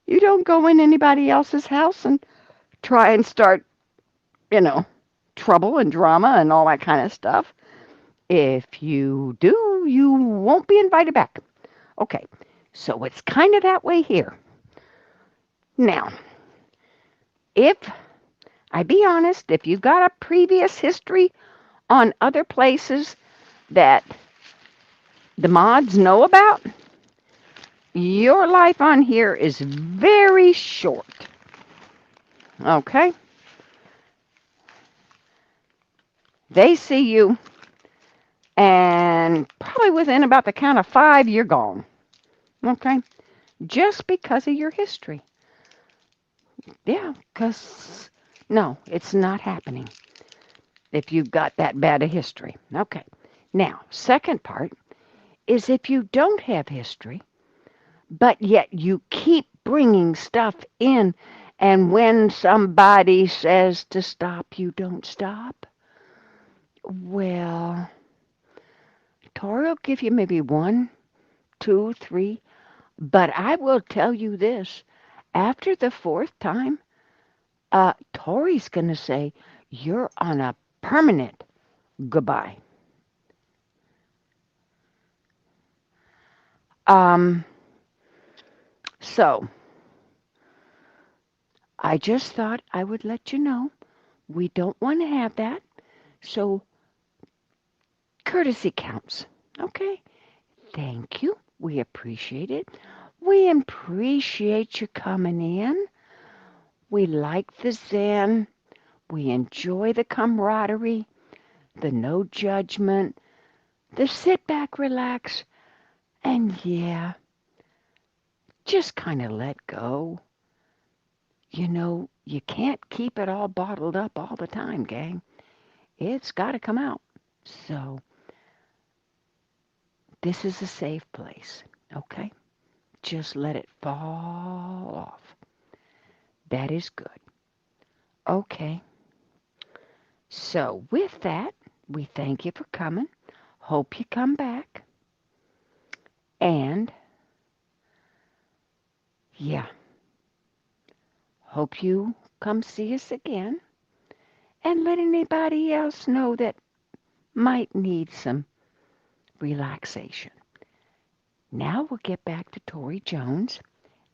You don't go in anybody else's house and try and start, you know, trouble and drama and all that kind of stuff. If you do, you won't be invited back. Okay, so it's kind of that way here. Now, if I be honest, if you've got a previous history on other places that the mods know about, your life on here is very short. Okay? They see you, and probably within about the count of 5, you're gone. Okay? Just because of your history. Yeah, because no, it's not happening if you've got that bad a history. Okay. Now, second part is if you don't have history, but yet you keep bringing stuff in, and when somebody says to stop, you don't stop. Well, Tori will give you maybe 1, 2, 3, but I will tell you this. After the 4th time, Tori's going to say, you're on a permanent goodbye. Um, so, I just thought I would let you know we don't want to have that. So, courtesy counts. Okay? Thank you. We appreciate it. We appreciate you coming in. We like the Zen. We enjoy the camaraderie, the no judgment, the sit back, relax, and yeah, just kind of let go. You know, you can't keep it all bottled up all the time, gang. It's got to come out. So, this is a safe place, okay? Just let it fall off. That is good. Okay. So, with that, we thank you for coming. Hope you come back. And, yeah, hope you come see us again. And let anybody else know that might need some relaxation. Now we'll get back to Tori Jones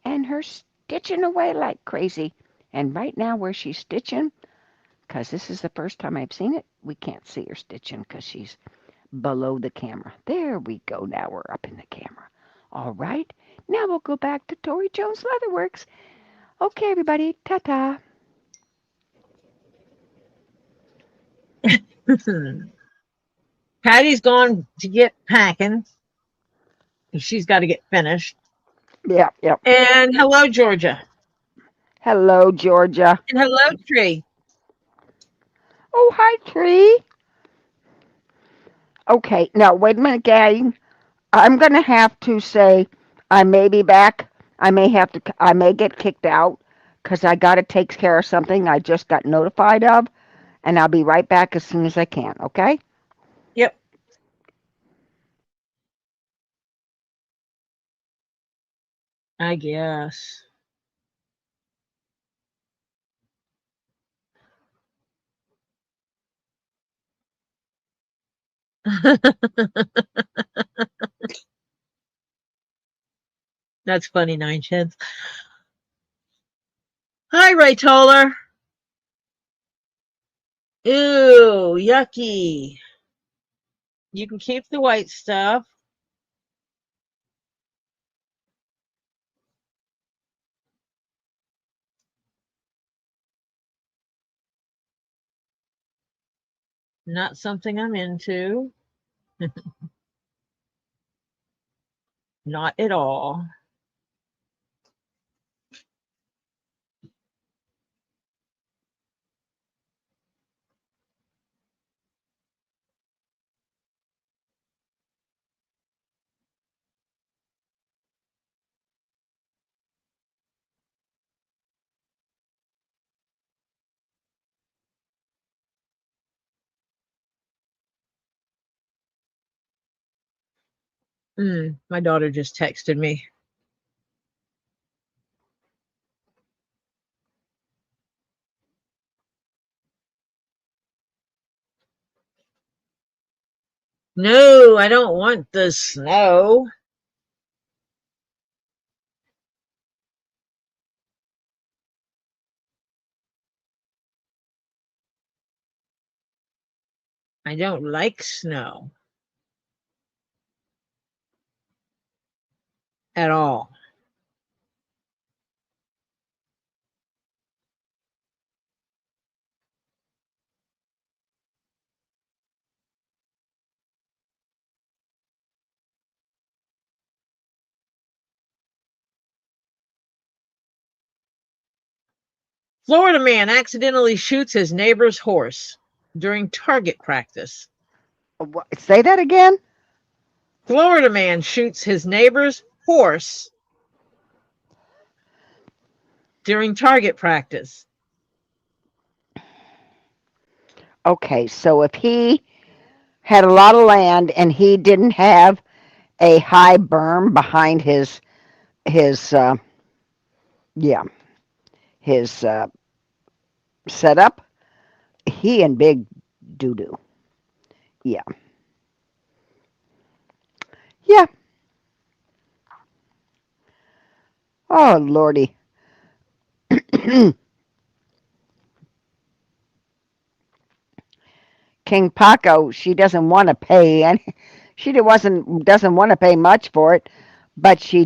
and her stitching away like crazy. And right now where she's stitching, because this is the first time I've seen it, we can't see her stitching because she's below the camera. There we go. Now we're up in the camera. All right. Now we'll go back to Tori Jones Leatherworks. Okay, everybody. Ta-ta. Patty's gone to get packing. She's got to get finished. Yep, yep. And hello, Georgia. Hello, Georgia. And hello, Tree. Oh, hi, Tree. Okay, now wait a minute, gang. I'm gonna have to say I may be back. I may get kicked out because I gotta take care of something I just got notified of, and I'll be right back as soon as I can. Okay? Yep. I guess. That's funny, 9 cents. Hi, Ray Toller. Ew, yucky. You can keep the white stuff. Not something I'm into. Not at all. My daughter just texted me. No, I don't want the snow. I don't like snow at all. Florida man accidentally shoots his neighbor's horse during target practice. Say that again? Florida man shoots his neighbor's horse during target practice. Okay, so if he had a lot of land and he didn't have a high berm behind his yeah, his setup, he in big doo-doo. Yeah. Yeah. Oh, Lordy. KingPaco, she doesn't want to pay and doesn't want to pay much for it, but she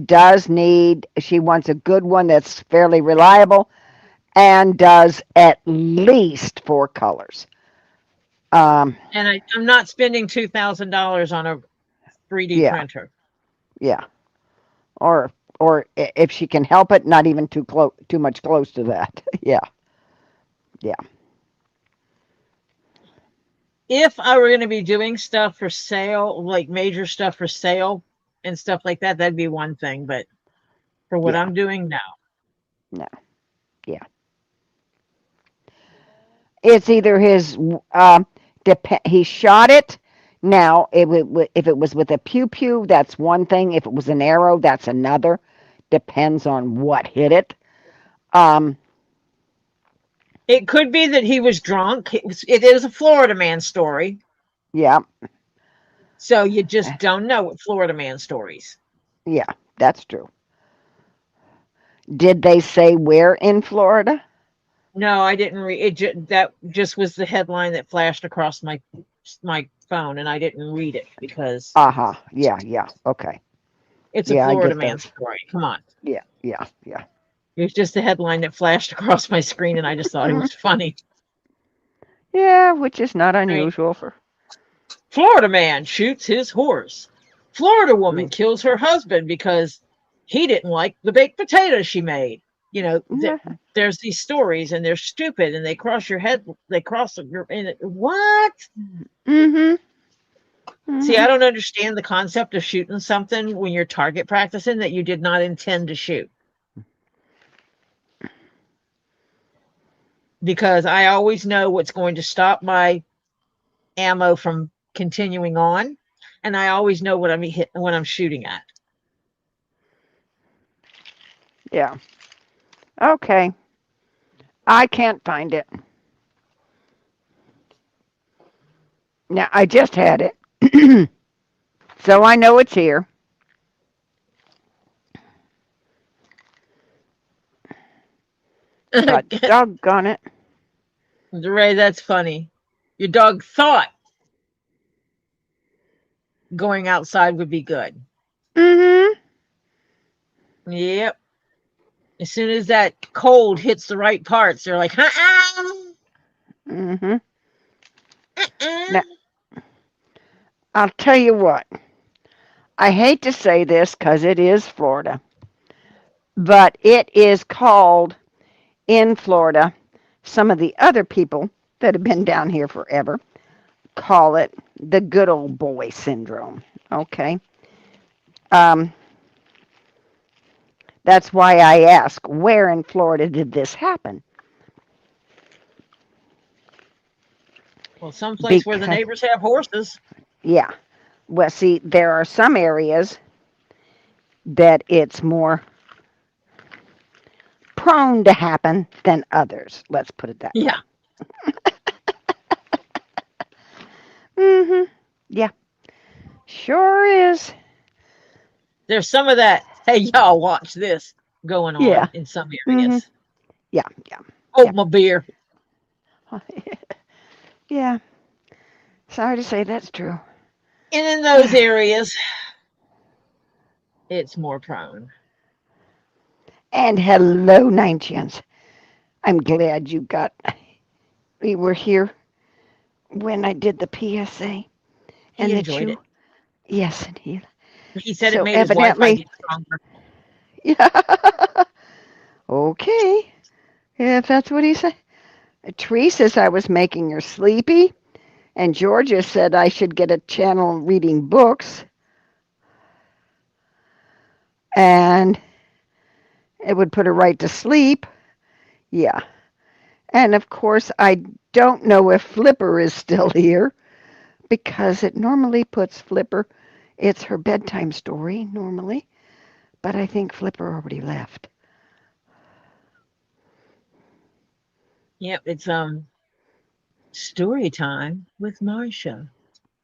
wants a good one that's fairly reliable and does at least 4 colors. And I'm not spending $2,000 on a 3D Yeah. printer. Yeah. Or if she can help it, not even too much close to that. Yeah. Yeah. If I were going to be doing stuff for sale, like major stuff for sale and stuff like that, that'd be one thing. But for what Yeah. I'm doing now, No. Yeah. It's either his he shot it. Now, if it was with a pew pew, that's one thing. If it was an arrow, that's another. Depends on what hit it. it could be that he was drunk. It is a Florida man story. Yeah. So you just don't know with Florida man stories. Yeah, that's true. Did they say where in Florida? No, I didn't read it. That just was the headline that flashed across my phone, and I didn't read it because Uh-huh. Yeah. Okay. it's a Yeah, I Florida get man those. story. Come on. Yeah. It was just a headline that flashed across my screen, and I just thought it was funny. Yeah, which is not I mean, unusual for. Florida man shoots his horse. Florida woman kills her husband because he didn't like the baked potatoes she made. You know, there's these stories, and they're stupid, and they cross your head. They cross your what? See, I don't understand the concept of shooting something when you're target practicing that you did not intend to shoot. Because I always know what's going to stop my ammo from continuing on, and I always know what I'm shooting at. Yeah. Okay. I can't find it. Now, I just had it. So I know it's here. But doggone it. Ray, that's funny. Your dog thought going outside would be good. Yep. As soon as that cold hits the right parts, they're like, Now, I'll tell you what. I hate to say this because it is Florida, but it is called in Florida. Some of the other people that have been down here forever call it the good old boy syndrome. Okay. That's why I ask, where in Florida did this happen? Well, someplace where the Because, neighbors have horses. yeah. Well, see, there are some areas that it's more prone to happen than others. Let's put it that way. Yeah. Yeah, sure is. There's some of that, hey, y'all, watch this going Yeah. on in some hmm areas. Yeah, yeah. Hold my beer. Yeah. Sorry to say that's true. And in those areas, it's more prone. And hello, Nine Chins. I'm glad we were here when I did the PSA. He And that enjoyed you, it. yes, and He said it so made his Wi-Fi evidently, get stronger. yeah. Okay, if that's what he said. Tree says I was making her sleepy, and Georgia said I should get a channel reading books, and it would put her right to sleep. Yeah. And of course, I don't know if Flipper is still here because it normally puts Flipper, it's her bedtime story normally, but I think Flipper already left. Yep, it's story time with Marcia.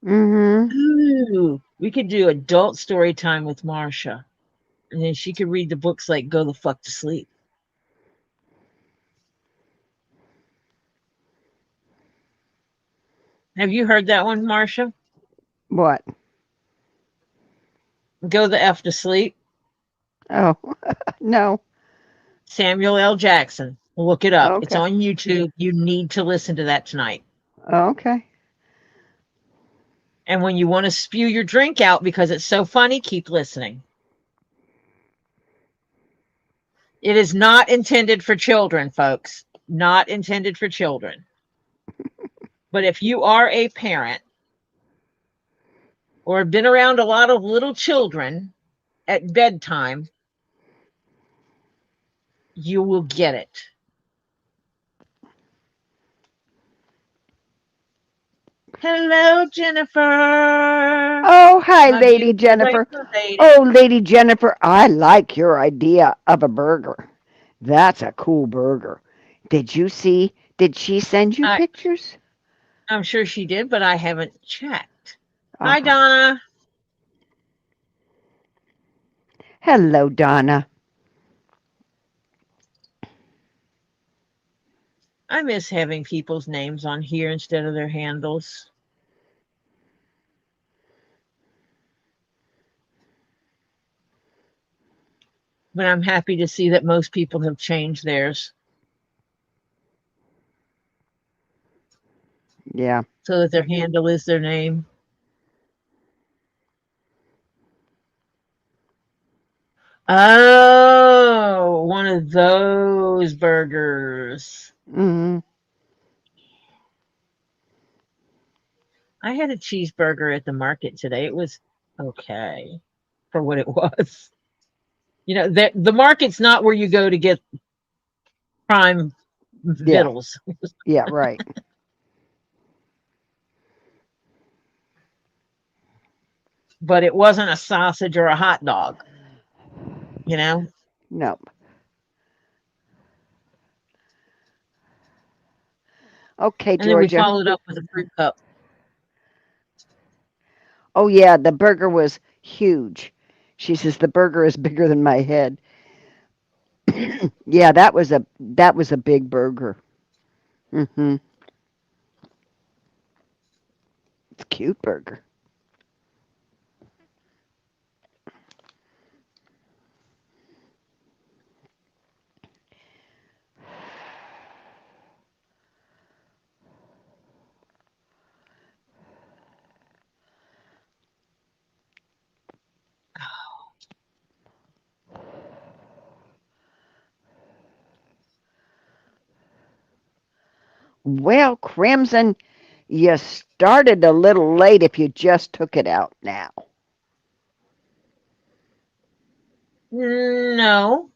Mm-hmm. Ooh, we could do adult story time with Marcia. And then she could read the books like Go the Fuck to Sleep. Have you heard that one, Marcia? What? Go the F to Sleep. Oh, no. Samuel L. Jackson. Look it up. It's Okay. on YouTube. You need to listen to that tonight. Okay. And when you want to spew your drink out because it's so funny, keep listening. It is not intended for children, folks. Not intended for children. But if you are a parent or have been around a lot of little children at bedtime, you will get it. Hello, Jennifer. Oh, hi, My Lady beautiful Jennifer. regular lady. Oh, Lady Jennifer, I like your idea of a burger. That's a cool burger. Did she send you I, pictures? I'm sure she did, but I haven't checked. Hi, Uh-huh. Donna. Hello, Donna. I miss having people's names on here instead of their handles. But I'm happy to see that most people have changed theirs Yeah. so that their handle is their name. Oh, one of those burgers. Mm-hmm. I had a cheeseburger at the market today. It was okay for what it was. You know, the market's not where you go to get prime Yeah. vittles, Yeah, right. but it wasn't a sausage or a hot dog, you know? No. Okay, And then we Georgia. followed up with a fruit cup. Oh yeah, the burger was huge. She says the burger is bigger than my head. Yeah, that was a big burger. Mhm. It's a cute burger. Well, Crimson, you started a little late if you just took it out now. No,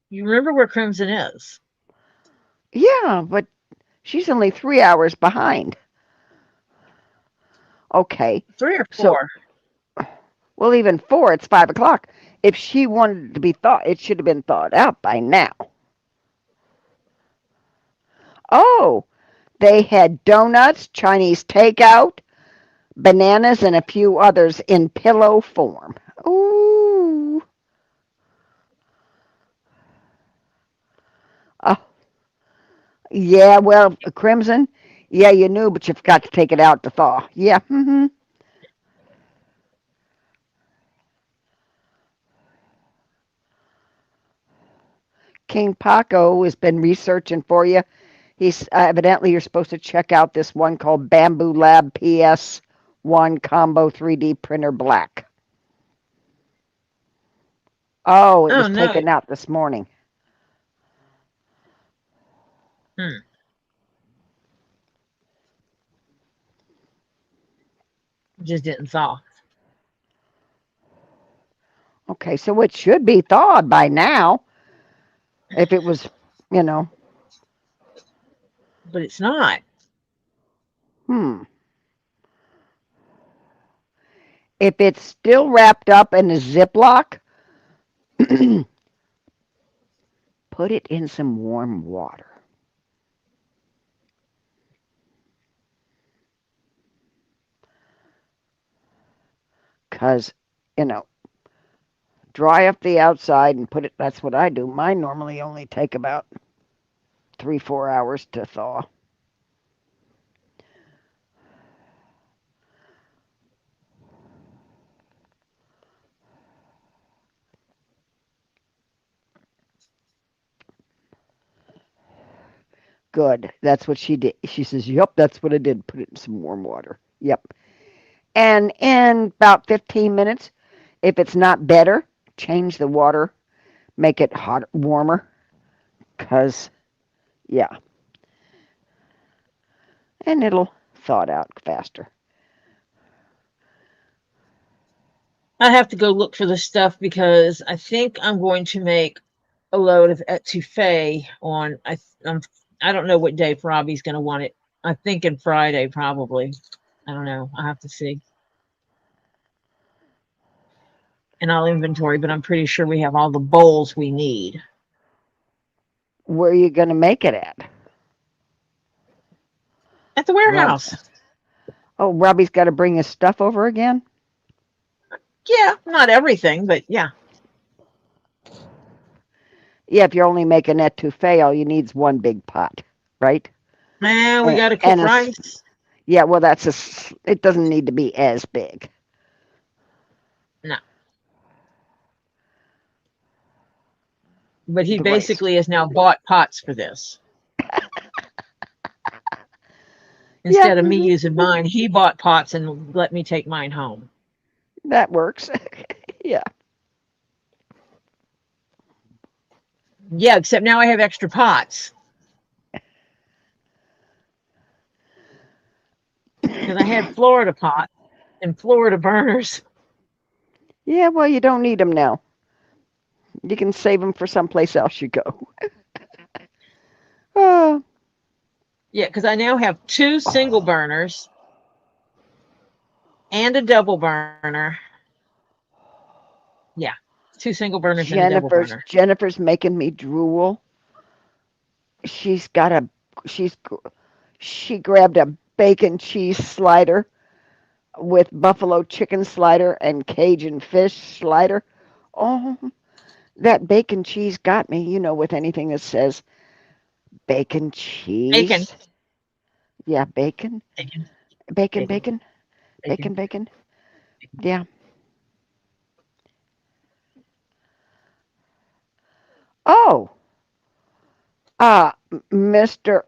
you remember where Crimson is. Yeah, but she's only 3 hours behind. Okay, 3 or so 4. Well, even 4, it's 5 o'clock. If she wanted it to be thawed, it should have been thawed out by now. Oh, they had donuts, Chinese takeout, bananas, and a few others in pillow form. Ooh. Oh, yeah, well, Crimson, yeah, you knew, but you forgot to take it out to thaw. Yeah. Mm-hmm. KingPaco has been researching for you. He's evidently you're supposed to check out this one called Bamboo Lab PS1 Combo 3D Printer Black. Oh, it Oh was no. taken out this morning. Hmm. Just didn't thaw. Okay, so it should be thawed by now. If it was, you know, But it's not. hmm. If it's still wrapped up in a Ziploc, put it in some warm water. Because, you know, dry up the outside and put it, that's what I do. Mine normally only take about 3-4 hours to thaw. Good. That's what she did. She says, yep, that's what I did. Put it in some warm water. Yep. And in about 15 minutes, if it's not better, change the water, make it hotter, warmer, because, yeah. And it'll thaw it out faster. I have to go look for the stuff because I think I'm going to make a load of etouffee on. I don't know what day Robbie's going to want it. I'm thinking Friday probably. I don't know. I have to see. And I'll inventory, but I'm pretty sure we have all the bowls we need. Where are you going to make it at? At the Rob. warehouse. Oh, Robbie's got to bring his stuff over again? Yeah, not everything, but yeah. Yeah, if you're only making etouffee, all you need is one big pot, right? Man, we And, got to cook and rice. yeah, well, it doesn't need to be as big. No. But he The rice. basically has now bought pots for this. Yeah, Instead of me using mine, he bought pots and let me take mine home. that works. Yeah. Yeah, except now I have extra pots. Because I had Florida pots and Florida burners. Yeah, well, you don't need them now. You can save them for someplace else you go. Oh, Yeah, because I now have 2 single burners and a double burner. Yeah, 2 single burners and a double burner. Jennifer's making me drool. She's got a she's she grabbed a bacon cheese slider with buffalo chicken slider and Cajun fish slider. Oh, that bacon cheese got me, with anything that says bacon Bacon. cheese. Yeah, bacon. Bacon. Bacon, Bacon. bacon. Bacon, bacon. Yeah. Oh, Mr.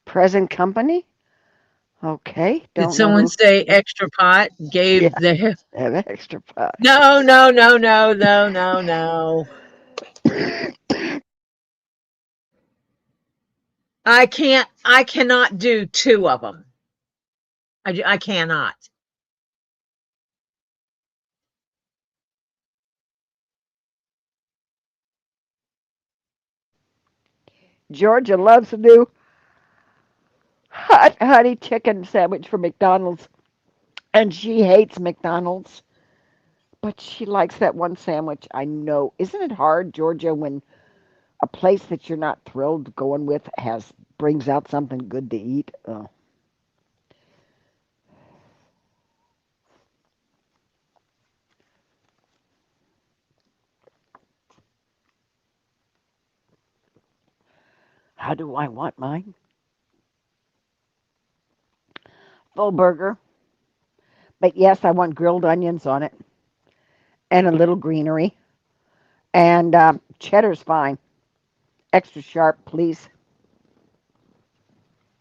Present company? Okay, Did don't know someone who. say extra pot? Yeah, Gave the have extra pot. no, no, no, no, no, no, no. I cannot do 2 of them. I cannot. Georgia loves the new hot honey chicken sandwich from McDonald's. And she hates McDonald's. But she likes that one sandwich. I know. Isn't it hard, Georgia, when a place that you're not thrilled going with brings out something good to eat? Oh. How do I want mine? Full burger. But yes, I want grilled onions on it and a little greenery. And cheddar's fine. Extra sharp, please.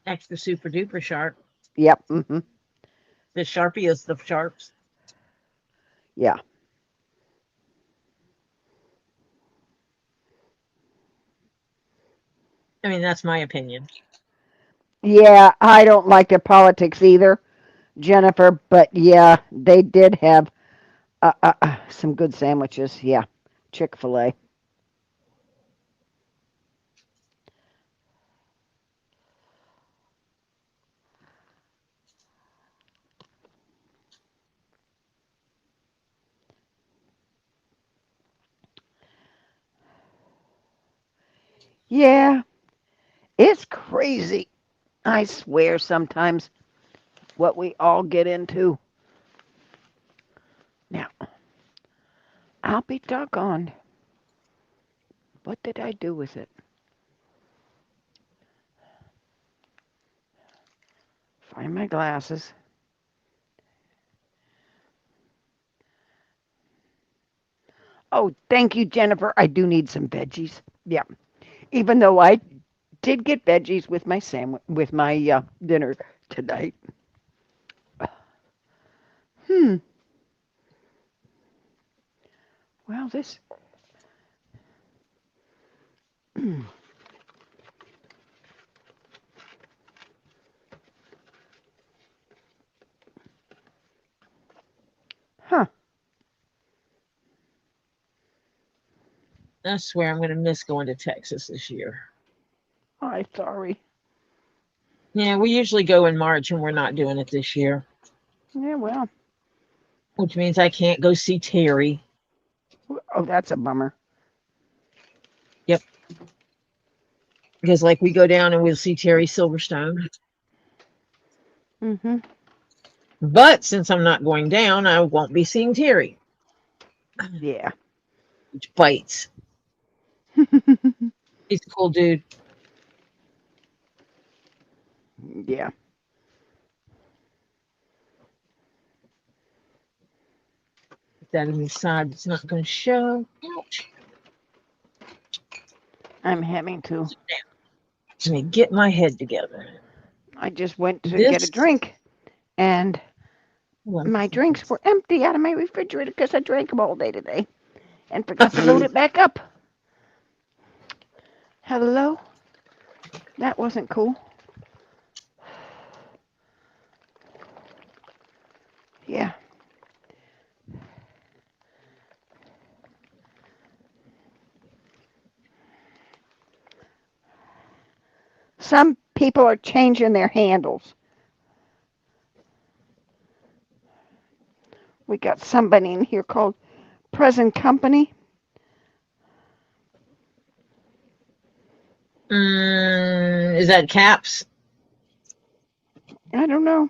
Extra super duper sharp. Yep. Mm-hmm. The sharpiest of sharps. Yeah. I mean, that's my opinion. Yeah, I don't like their politics either, Jennifer. But yeah, they did have some good sandwiches. Yeah, Chick-fil-A. Yeah, it's crazy. I swear sometimes what we all get into. Now, I'll be doggone. What did I do with it? Find my glasses. Oh, thank you, Jennifer. I do need some veggies. Yeah, even though I did get veggies with my dinner tonight. Hmm. Well, this. Huh. I swear I'm going to miss going to Texas this year. I'm sorry. Yeah, we usually go in March and we're not doing it this year. Yeah, well. Which means I can't go see Terry. Oh, that's a bummer. Yep. Because like we go down and we'll see Terry Silverstone. Mm-hmm. But since I'm not going down, I won't be seeing Terry. Yeah. Which bites. He's a cool dude. Yeah. Put that on the side. It's not going to show. Ouch. I'm having to. Let me get my head together. I just went to get a drink, and my drinks were empty out of my refrigerator because I drank them all day today and forgot to load it back up. Hello? That wasn't cool. Yeah. Some people are changing their handles. We got somebody in here called Present Company. Is that caps? I don't know.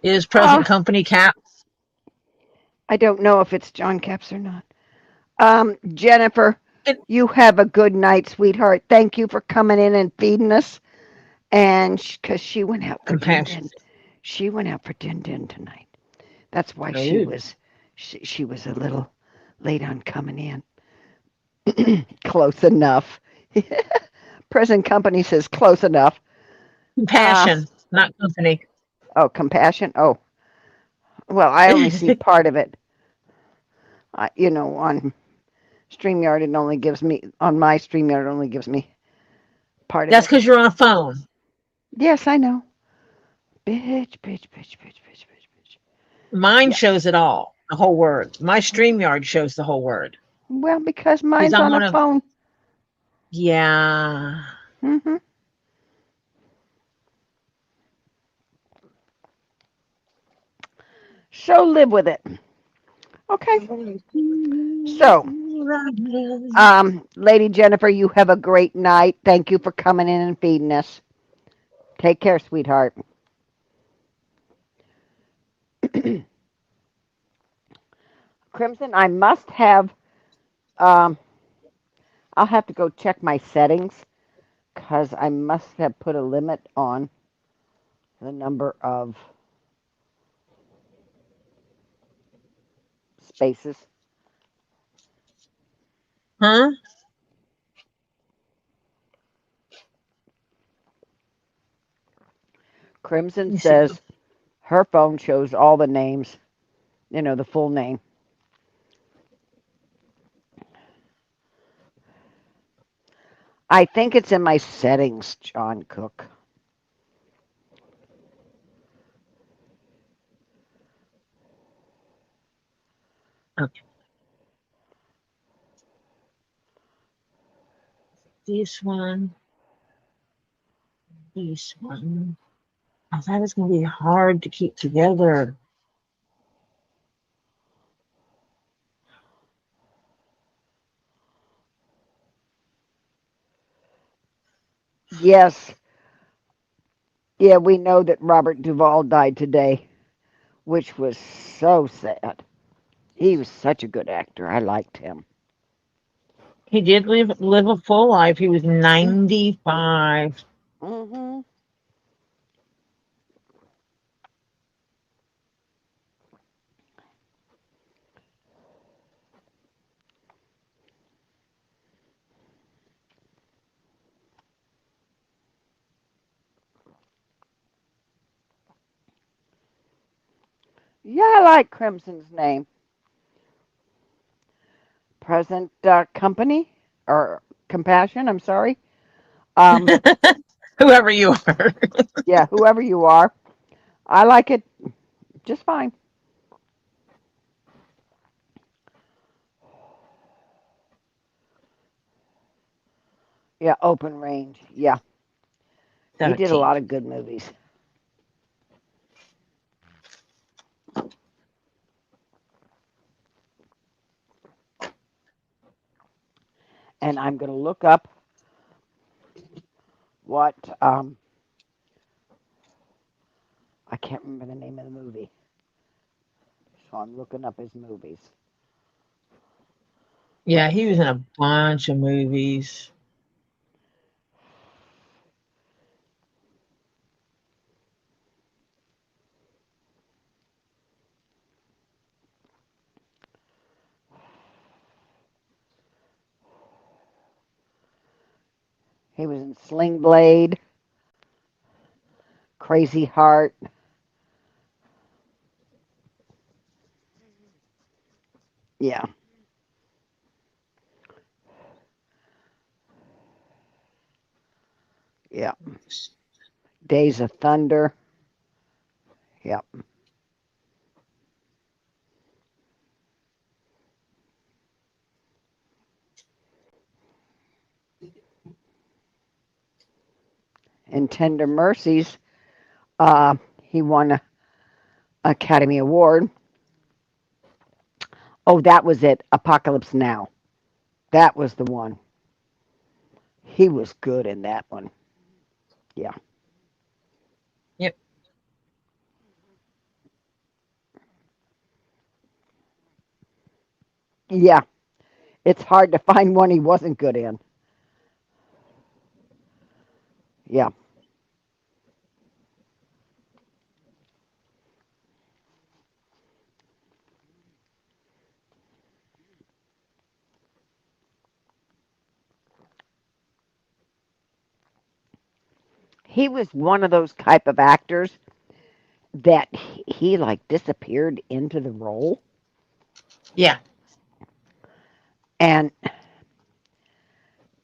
Is present company caps? I don't know if it's John Caps or not. Jennifer, you have a good night, sweetheart. Thank you for coming in and feeding us. And because she went out for din-din. She went out for din-din tonight. That's why she was a little late on coming in. Close enough. Present company says close enough. Compassion, not company. Oh, compassion. Oh, well, I only see part of it. On StreamYard, it only gives me on my StreamYard. It only gives me part of it. That's because you're on a phone. Yes, I know. Bitch. Mine Yeah. shows it all, the whole word. My StreamYard shows the whole word. Well, because Because mine's I'm on a one of, phone. yeah. Mm-hmm. So live with it. Okay. So, Lady Jennifer, you have a great night. Thank you for coming in and feeding us. Take care, sweetheart. Crimson, I must have, um, I'll have to go check my settings because I must have put a limit on the number of spaces. Huh? Crimson You see. says her phone shows all the names, the full name. I think it's in my settings, John Cook. Okay. This one. This one. I thought it was going to be hard to keep together. Yes. Yeah, we know that Robert Duvall died today, which was so sad. He was such a good actor. I liked him. He did live a full life. He was 95. Mm-hmm. Yeah, I like Crimson's name. Present company or compassion. I'm sorry. Um, Whoever you are. yeah, whoever you are, I like it just fine. Yeah, open range. Yeah, he did a 13. lot of good movies. And I'm going to look up what I can't remember the name of the movie, so I'm looking up his movies. Yeah, Let's he was in see. a bunch of movies. He was in Sling Blade, Crazy Heart. Yeah, yeah. Days of Thunder. Yeah. In Tender Mercies, he won an Academy Award. Oh, that was it. Apocalypse Now. That was the one. He was good in that one. Yeah. Yep. Yeah. It's hard to find one he wasn't good in. Yeah. He was one of those type of actors that he like disappeared into the role. Yeah. And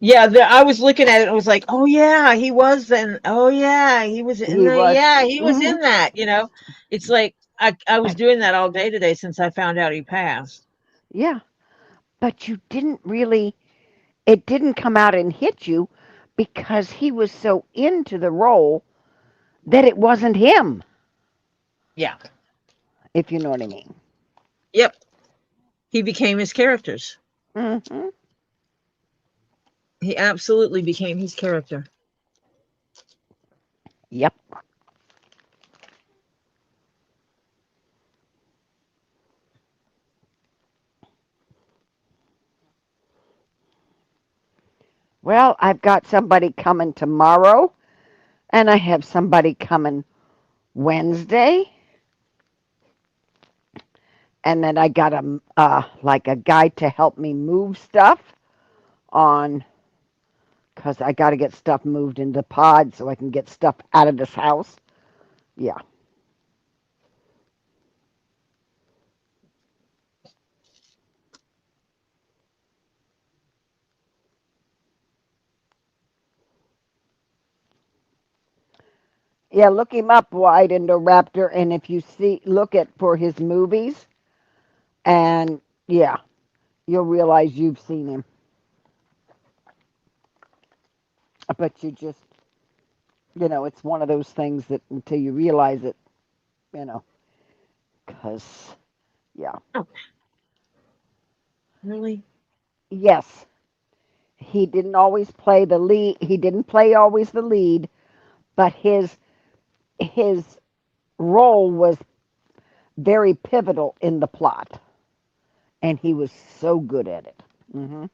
Yeah, I was looking at it and was like, oh yeah, he was in. Oh yeah, he was in He the. was. Yeah, he was Mhm. in that. It's like I was doing that all day today since I found out he passed. Yeah, but you didn't really. It didn't come out and hit you because he was so into the role that it wasn't him. Yeah. If you know what I mean. Yep. He became his characters. Hmm. He absolutely became his character. Yep. Well, I've got somebody coming tomorrow, and I have somebody coming Wednesday, and then I got like a guy to help me move stuff on because I got to get stuff moved into pods so I can get stuff out of this house. Yeah. Yeah, look him up, White Indoraptor, and if you see, look at for his movies, and yeah, you'll realize you've seen him. But you just, it's one of those things that until you realize it, you know, because, yeah. Oh, really? Yes, he didn't always play the lead. He didn't play always the lead, but his role was very pivotal in the plot, and he was so good at it. Hmm.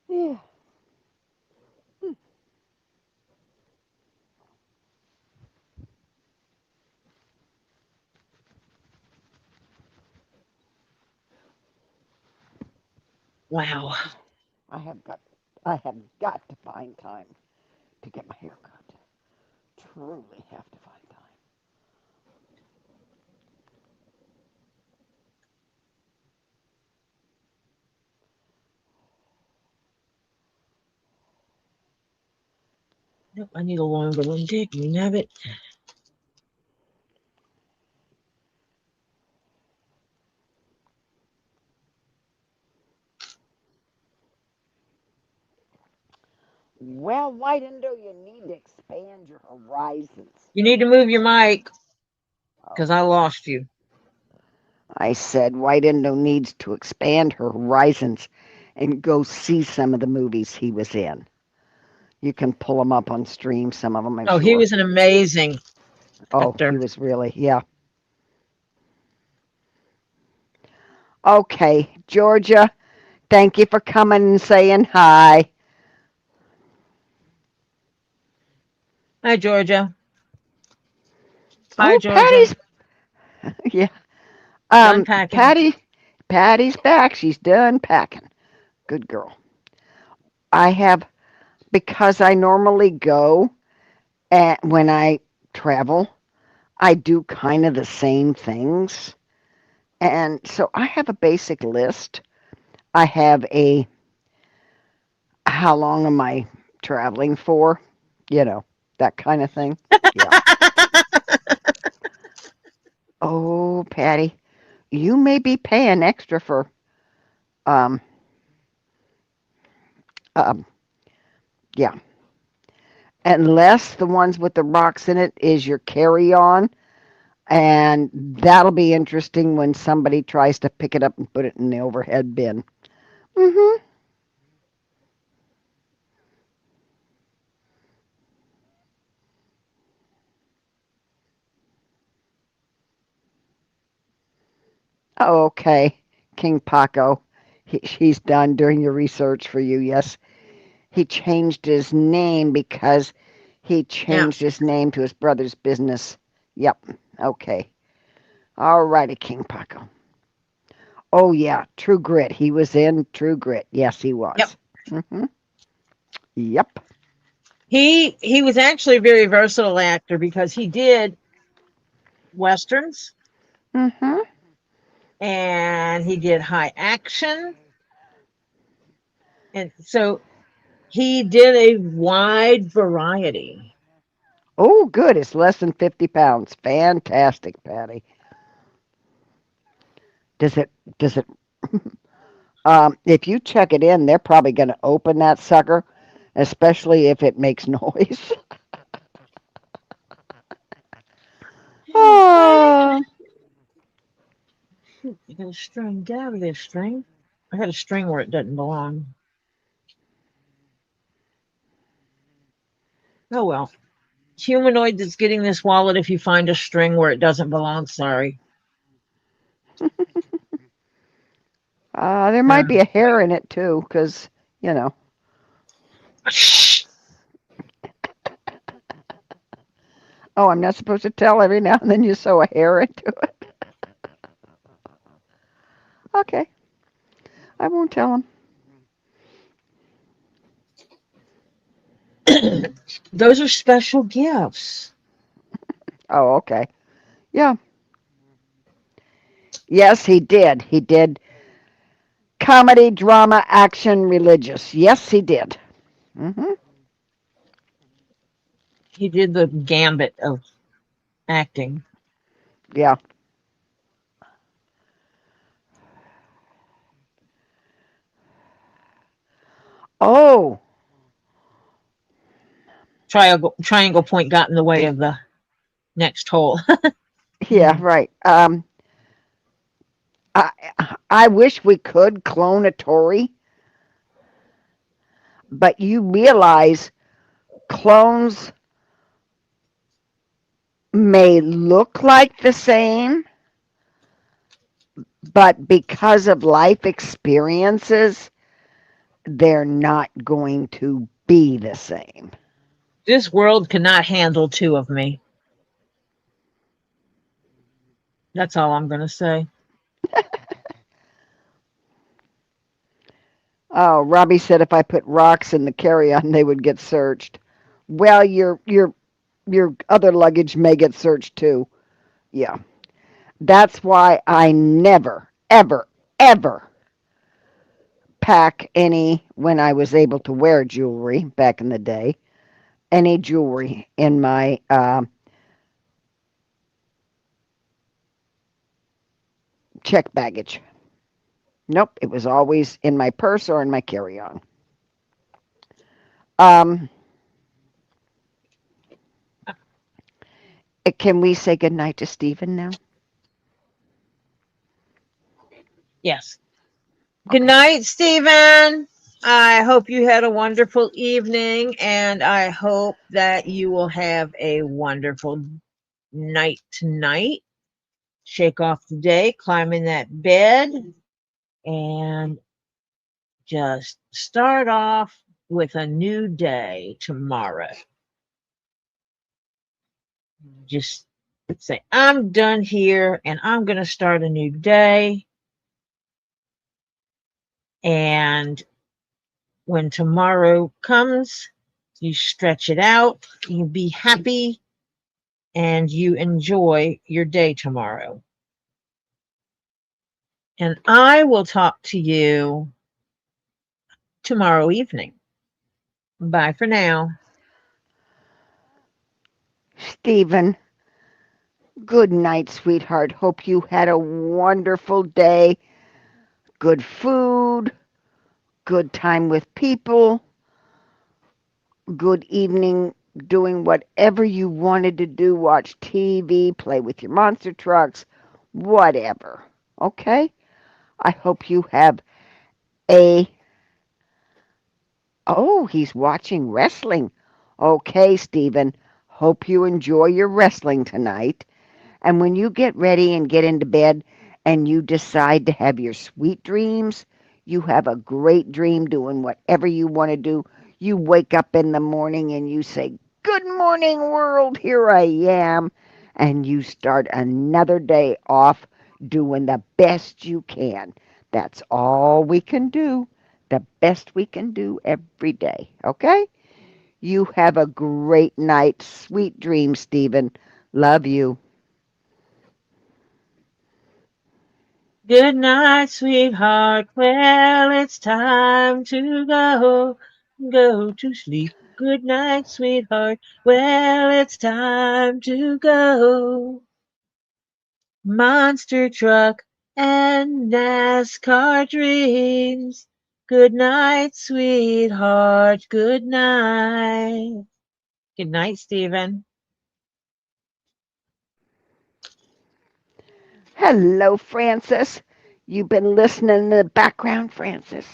Yeah. Wow. I have got I have got to find time to get my hair cut. Truly have to find time. Nope, I need a longer one. Dick, you have it. Well, why didn't you need to expand your horizons? You need to move your mic Oh. because I lost you. I said White Indo needs to expand her horizons and go see some of the movies he was in. You can pull them up on stream, some of them, I'm Oh, he sure. was an amazing Oh, he actor. was really, yeah. Okay, Georgia, thank you for coming and saying hi. Hi, Georgia. Bye, Oh, Georgia. Patty's, yeah. Done packing. Patty's back. She's done packing. Good girl. I have, because I normally go when I travel, I do kind of the same things. And so I have a basic list. I have a how long am I traveling for? That kind of thing. Yeah. Oh, Patty, you may be paying extra for um um yeah. Unless the ones with the rocks in it is your carry-on, and that'll be interesting when somebody tries to pick it up and put it in the overhead bin. Mhm. Oh, okay. KingPaco. He's done doing your research for you. Yes. He changed his name because he Yeah. changed his name to his brother's business. Yep. Okay. All righty, KingPaco. Oh yeah, True Grit. He was in True Grit. Yes, he Yep. was. Hmm. Yep. He was actually a very versatile actor because he did westerns Hmm. and he did high action, and so he did a wide variety. Oh, good. It's less than 50 pounds. Fantastic, Patty. Does it? Does it? If you check it in, they're probably going to open that sucker, especially if it makes noise. Ah, Shoot, I got a string. Get out of there, string. I got a string where it doesn't belong. Oh well. Humanoid that's getting this wallet, if you find a string where it doesn't belong, sorry. there might be a hair in it too, because you know. Shh. Oh, I'm not supposed to tell every now and then you sew a hair into it. Okay, I won't tell him. Those are special gifts. Oh, okay. Yeah. Yes, he did. He did comedy, drama, action, religious. Yes, he did. Hmm. He did the gambit of acting. Yeah. Oh, Triangle point got in the way of the next hole. yeah, right. I I wish we could clone a Tory, but you realize clones may look like the same, but because of life experiences, they're not going to be the same. This world cannot handle two of me. That's all I'm going to say. Oh, Robbie said if I put rocks in the carry-on, they would get searched. Well, your other luggage may get searched too. Yeah. That's why I never, ever, ever pack any, when I was able to wear jewelry back in the day, any jewelry in my check baggage. Nope, it was always in my purse or in my carry-on. Um, can we say goodnight to Stephen now? Yes. Good night, Stephen. I hope you had a wonderful evening, and I hope that you will have a wonderful night tonight. Shake off the day, climb in that bed, and just start off with a new day tomorrow. Just say, I'm done here, and I'm going to start a new day. And when tomorrow comes, you stretch it out, you be happy, and you enjoy your day tomorrow. And I will talk to you tomorrow evening. Bye for now. Stephen, good night, sweetheart. Hope you had a wonderful day. Good food, good time with people, good evening doing whatever you wanted to do. Watch TV, play with your monster trucks, whatever. Okay? I hope you have a. Oh, he's watching wrestling. Okay, Stephen. Hope you enjoy your wrestling tonight. And when you get ready and get into bed and you decide to have your sweet dreams, you have a great dream doing whatever you want to do. You wake up in the morning and you say, "Good morning, world, here I am." And you start another day off doing the best you can. That's all we can do. The best we can do every day. Okay? You have a great night. Sweet dreams, Stephen. Love you. Good night, sweetheart. Well, it's time to go to sleep. Good night, sweetheart. Well, it's time to go. Monster truck and NASCAR dreams. Good night, sweetheart. Good night. Good night, Stephen. Hello, Francis. You've been listening in the background, Francis.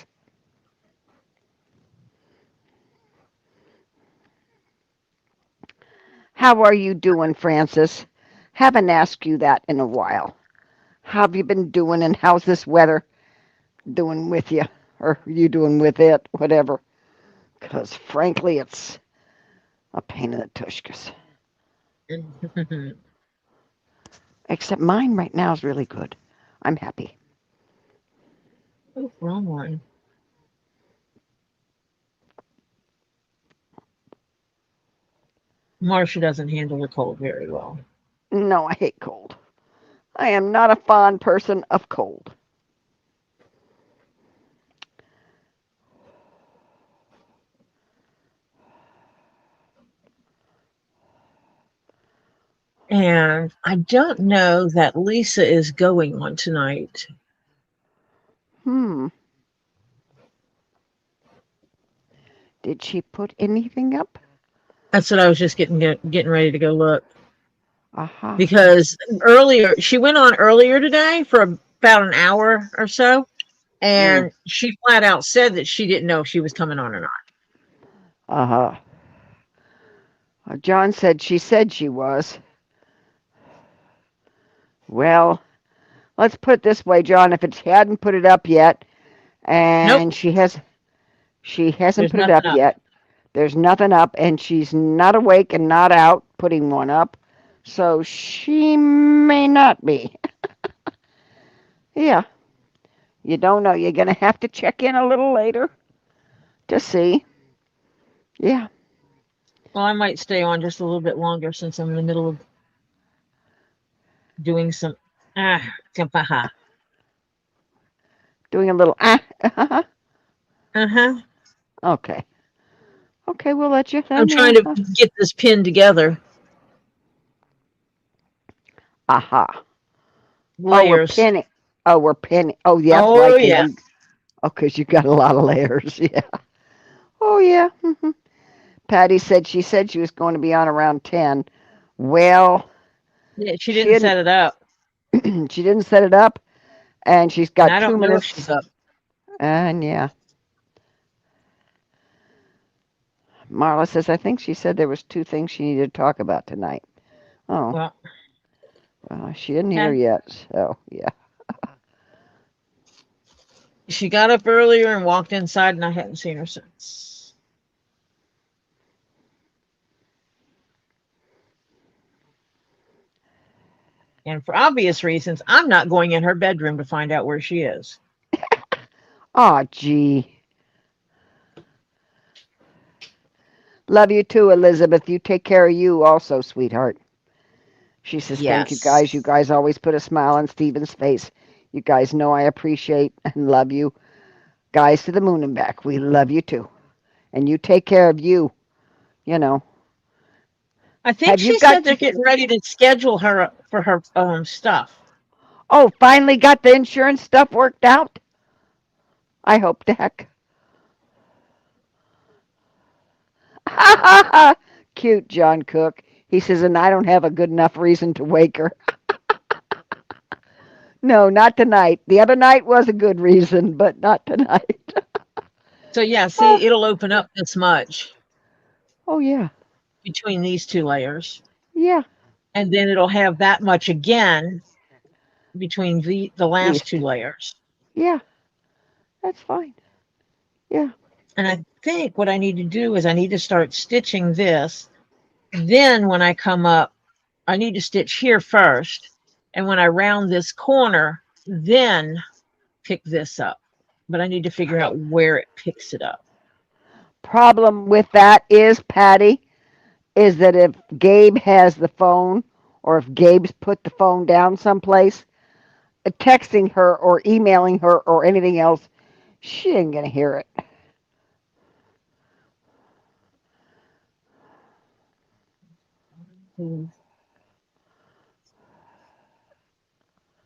How are you doing, Francis? Haven't asked you that in a while. How have you been doing, and how's this weather doing with you? Or you doing with it, whatever. Because, frankly, it's a pain in the tushkas. Except mine right now is really good. I'm happy. Oh, wrong one. Marcia doesn't handle the cold very well. No, I hate cold. I am not a fond person of cold. And I don't know that Lisa is going on tonight. Did she put anything up? That's what I was just getting ready to go look. Aha. Because earlier, she went on earlier today for about an hour or so, and she flat out said that she didn't know if she was coming on or not. Uh-huh. John said she was. Well, let's put it this way, John. If it hadn't put it up yet, and Nope. she hasn't There's put it up nothing up. yet, there's nothing up, and she's not awake and not out putting one up, so she may not be. Yeah. You don't know. You're going to have to check in a little later to see. Yeah. Well, I might stay on just a little bit longer since I'm in the middle of doing some kapaha. Doing a little Uh-huh. Okay. Okay, we'll let you. I'm trying to get this pinned together. Aha. Layers. We're pinning. Oh, yeah, that's Oh, right. yeah. Because you got a lot of layers. Yeah. Oh, yeah. Patty said she was going to be on around 10. Well, Yeah, she didn't set it up. She didn't set it up, and she's got And I 2 don't know if minutes. she's up. And yeah. Marla says, I think she said there was 2 things she needed to talk about tonight. Oh. Well, she didn't hear yet, so yeah. She got up earlier and walked inside, and I hadn't seen her since. And for obvious reasons, I'm not going in her bedroom to find out where she is. Oh, gee. Love you too, Elizabeth. You take care of you also, sweetheart. She says, Thank you guys. You guys always put a smile on Stephen's face. You guys know I appreciate and love you. Guys to the moon and back. We love you too. And you take care of you. You know. I think she said they're getting ready to schedule her for her stuff. Oh, finally got the insurance stuff worked out? I hope to heck. Cute, John Cook. He says, and I don't have a good enough reason to wake her. No, not tonight. The other night was a good reason, but not tonight. So yeah, see, it'll open up this much. Oh, yeah. Between these 2 layers. Yeah. And then it'll have that much again between the last 2 layers. Yeah. That's fine. Yeah. And I think what I need to do is I need to start stitching this. Then when I come up, I need to stitch here first. And when I round this corner, then pick this up. But I need to figure out where it picks it up. Problem with that is, Patty, is that if Gabe has the phone, or if Gabe's put the phone down someplace, texting her or emailing her or anything else, she ain't gonna hear it. I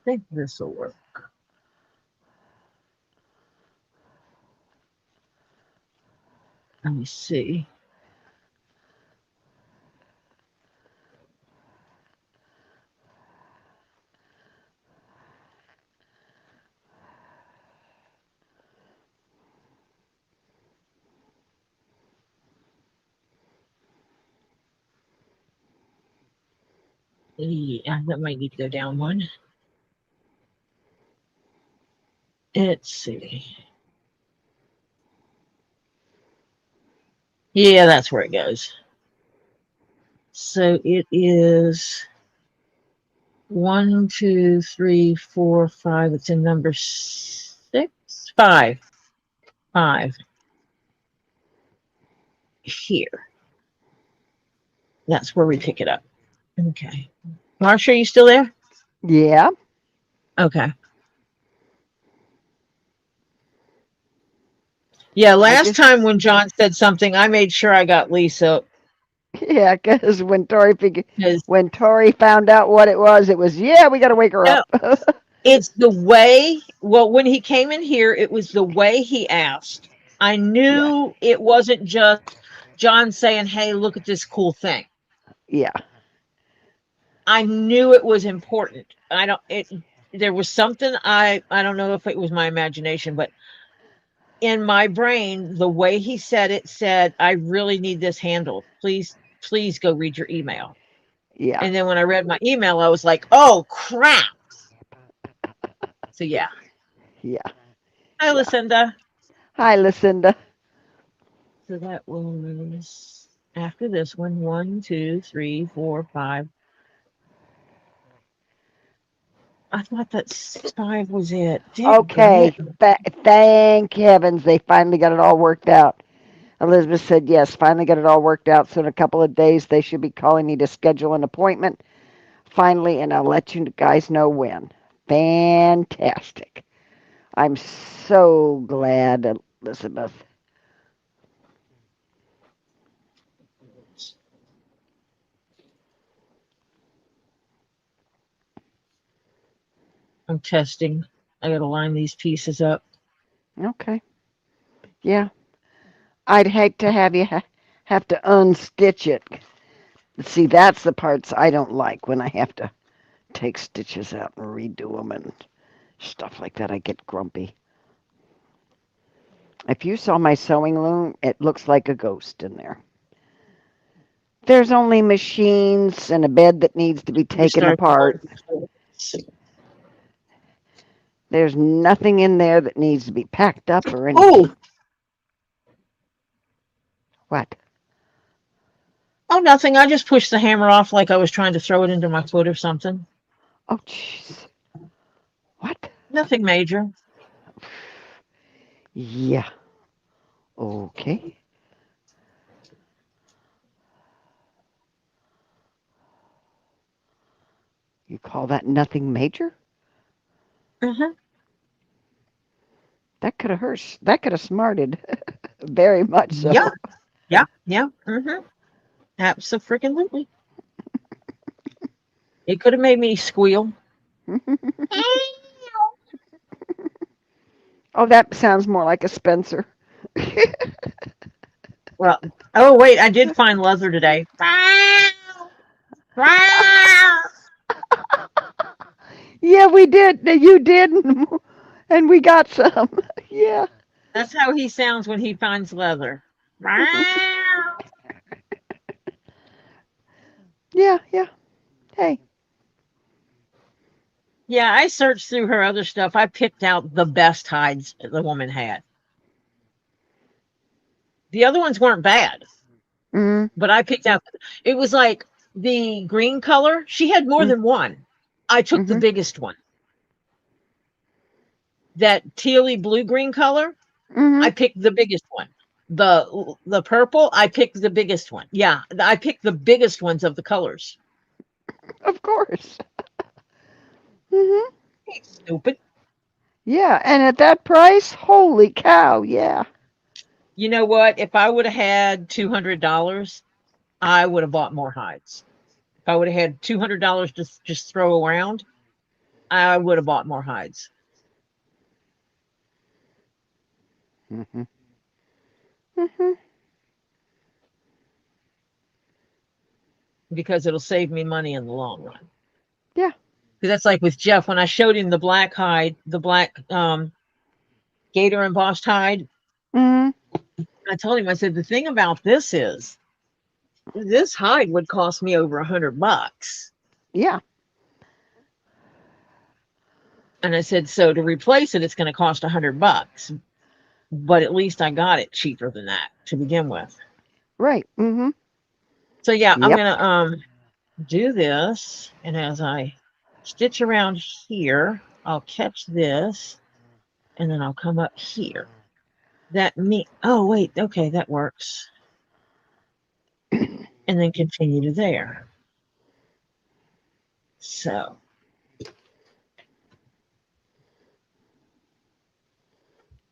think this will work. Let me see. Yeah, that might need to go down one. Let's see. Yeah, that's where it goes. So it is 1, 2, 3, 4, 5. It's in number 6, 5. 5. Here. That's where we pick it up. Okay. Marsha, are you still there? Yeah. Okay. Yeah, last time when John said something, I made sure I got Lisa. Yeah, because when Tori Because found out what it was, yeah, we got to wake her up. it's the way. Well, when he came in here, it was the way he asked. I knew it wasn't just John saying, "Hey, look at this cool thing." Yeah. I knew it was important. There was something I don't know if it was my imagination, but in my brain, the way he said it said, "I really need this handled. Please go read your email." Yeah. And then when I read my email, I was like, "Oh crap." So yeah. Yeah. Hi, Yeah. Lucinda. Hi, Lucinda. So that was after this one. 1, 2, 3, 4, 5. I thought that 5 was it. Okay. Thank heavens they finally got it all worked out. Elizabeth said, yes, finally got it all worked out. So in a couple of days, they should be calling me to schedule an appointment. Finally, and I'll let you guys know when. Fantastic. I'm so glad, Elizabeth. I'm testing. I got to line these pieces up. Okay. Yeah. I'd hate to have you have to unstitch it. See, that's the parts I don't like when I have to take stitches out and redo them and stuff like that. I get grumpy. If you saw my sewing loom, it looks like a ghost in there. There's only machines and a bed that needs to be taken apart. There's nothing in there that needs to be packed up or anything. Oh! What? Oh, nothing. I just pushed the hammer off like I was trying to throw it into my foot or something. Oh, jeez. What? Nothing major. Yeah. Okay. You call that nothing major? Uh-huh. That could have hurt. That could have smarted. Very much so. Yeah. Yeah. Yeah. Mm-hmm. Absolutely. It could have made me squeal. Oh, that sounds more like a Spencer. Well, oh wait, I did find leather today. Yeah, we did. You did, and we got some. Yeah. That's how he sounds when he finds leather. Yeah, yeah. Hey. Yeah, I searched through her other stuff. I picked out the best hides the woman had. The other ones weren't bad, Mm-hmm. but I picked out. It was like the green color. She had more than one. I took the Mhm. biggest one. That tealy blue-green color, I Mhm. picked the biggest one. The purple, I picked the biggest one. Yeah, I picked the biggest ones of the colors. Of course. Mhm. Hey, stupid. Yeah, and at that price, holy cow, yeah. You know what? If I would have had $200, I would have bought more hides. If I would have had $200 to just throw around, I would have bought more hides Mhm. Mhm. because it'll save me money in the long run. Yeah. Because that's like with Jeff, when I showed him the black hide, the black gator embossed hide, Mhm. I told him, I said, the thing about this is this hide would cost me over $100. Yeah. And I said, so to replace it, it's going to cost $100. But at least I got it cheaper than that to begin with. Right. Mhm. So yeah, I'm Yep. gonna do this, and as I stitch around here, I'll catch this, and then I'll come up here. That me oh wait, okay, that works. And then continue to there. So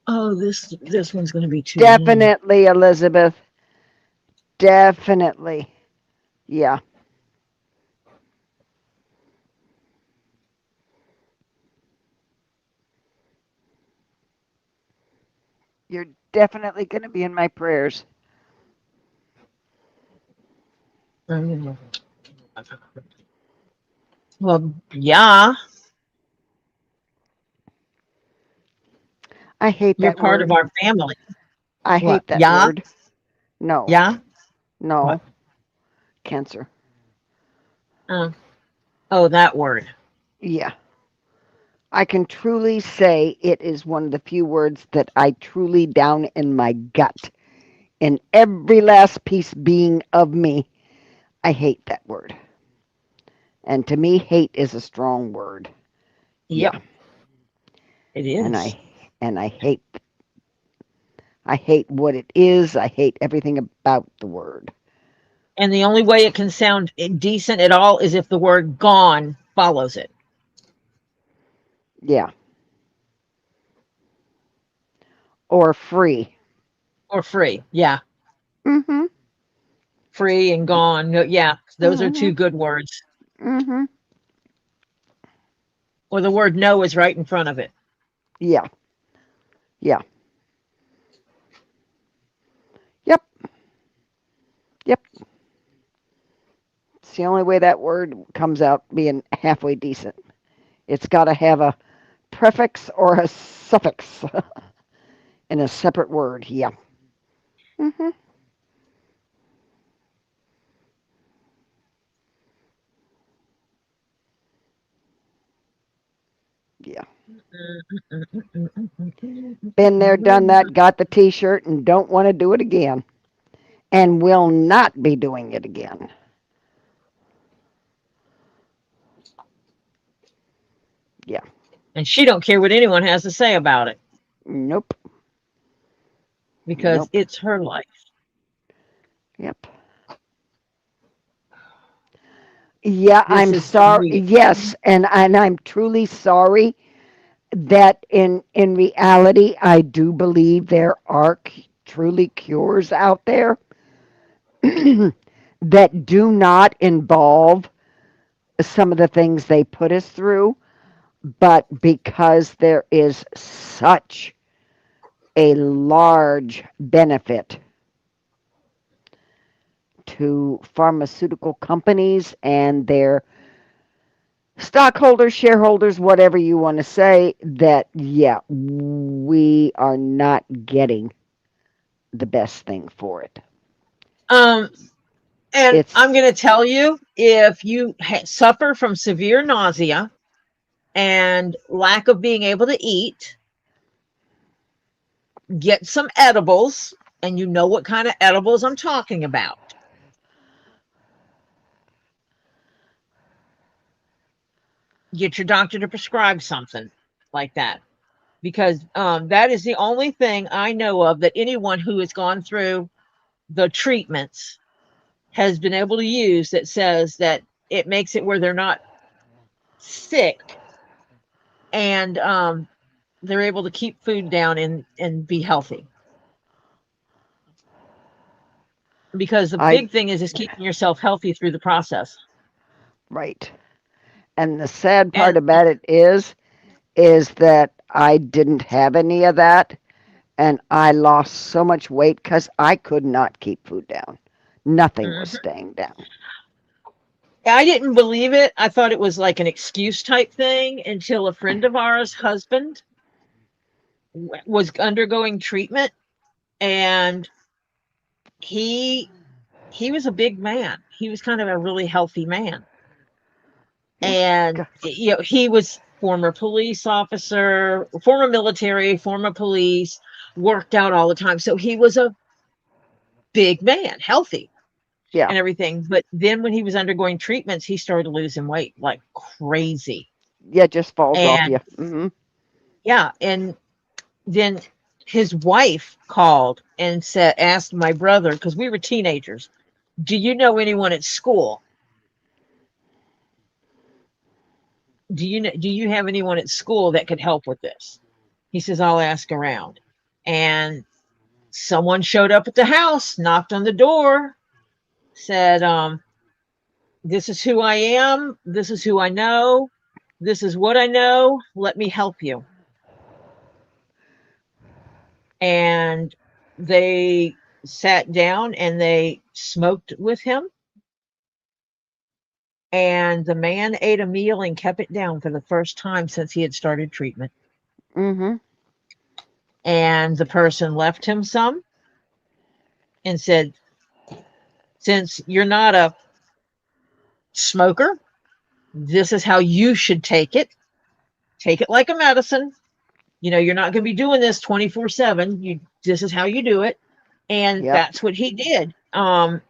oh, this one's gonna be too long. Definitely, Elizabeth. Definitely. Yeah. You're definitely going to be in my prayers. Well, yeah, I hate you're that part of word. our family. I What? hate that Yeah? word. No. Yeah? What? No. Cancer. Uh, oh, that word. Yeah. I can truly say it is one of the few words that I truly down in my gut. In every last piece being of me, I hate that word. And to me, hate is a strong word. Yep, Yeah. it And is. I hate what it is. I hate everything about the word. And the only way it can sound decent at all is if the word gone follows it. Yeah. Or free. Or free. Yeah. Mhm. Free and gone. No, yeah. Those are two Mhm. good words. Mhm. Or the word no is right in front of it. Yeah. Yeah. Yep. Yep. It's the only way that word comes out being halfway decent. It's got to have a prefix or a suffix in a separate word. Yeah. Mhm. Yeah. Been there, done that, got the t-shirt and don't want to do it again. And will not be doing it again. Yeah. And she don't care what anyone has to say about it Nope. because Nope. it's her life. Yep. Yeah, This I'm is the sorry. real. Yes, and I'm truly sorry that in reality I do believe there are truly cures out there that do not involve some of the things they put us through, but because there is such a large benefit to pharmaceutical companies and their stockholders, shareholders, whatever you want to say, that, yeah, we are not getting the best thing for it. And I'm It's, going to tell you, if you suffer from severe nausea and lack of being able to eat, get some edibles, and you know what kind of edibles I'm talking about. get your doctor to prescribe something like that, because that is the only thing I know of that anyone who has gone through the treatments has been able to use that says that it makes it where they're not sick, and they're able to keep food down and be healthy. Because the big thing is keeping yourself healthy through the process. Right. And the sad part And about it is that I didn't have any of that, and I lost so much weight because I could not keep food down. Nothing was staying down. I didn't believe it. I thought it was like an excuse type thing until a friend of ours' husband was undergoing treatment, and he was a big man. He was kind of a really healthy man. And you know, he was former police officer, former military, former police, worked out all the time. So he was a big man, healthy. Yeah. And everything. But then when he was undergoing treatments, he started losing weight like crazy. Yeah, it just falls off And you. Mm-hmm. yeah, and then his wife called and asked my brother, because we were teenagers, do you know anyone at school? Do you have anyone at school that could help with this? He says, I'll ask around. And someone showed up at the house, knocked on the door, said, this is who I am. This is who I know. This is what I know. Let me help you. And they sat down and they smoked with him. And the man ate a meal and kept it down for the first time since he had started treatment. Mm-hmm. And the person left him some and said, since you're not a smoker, this is how you should take it. Take it like a medicine. You know, you're not going to be doing this 24/7. This is how you do it. And that's what he did. And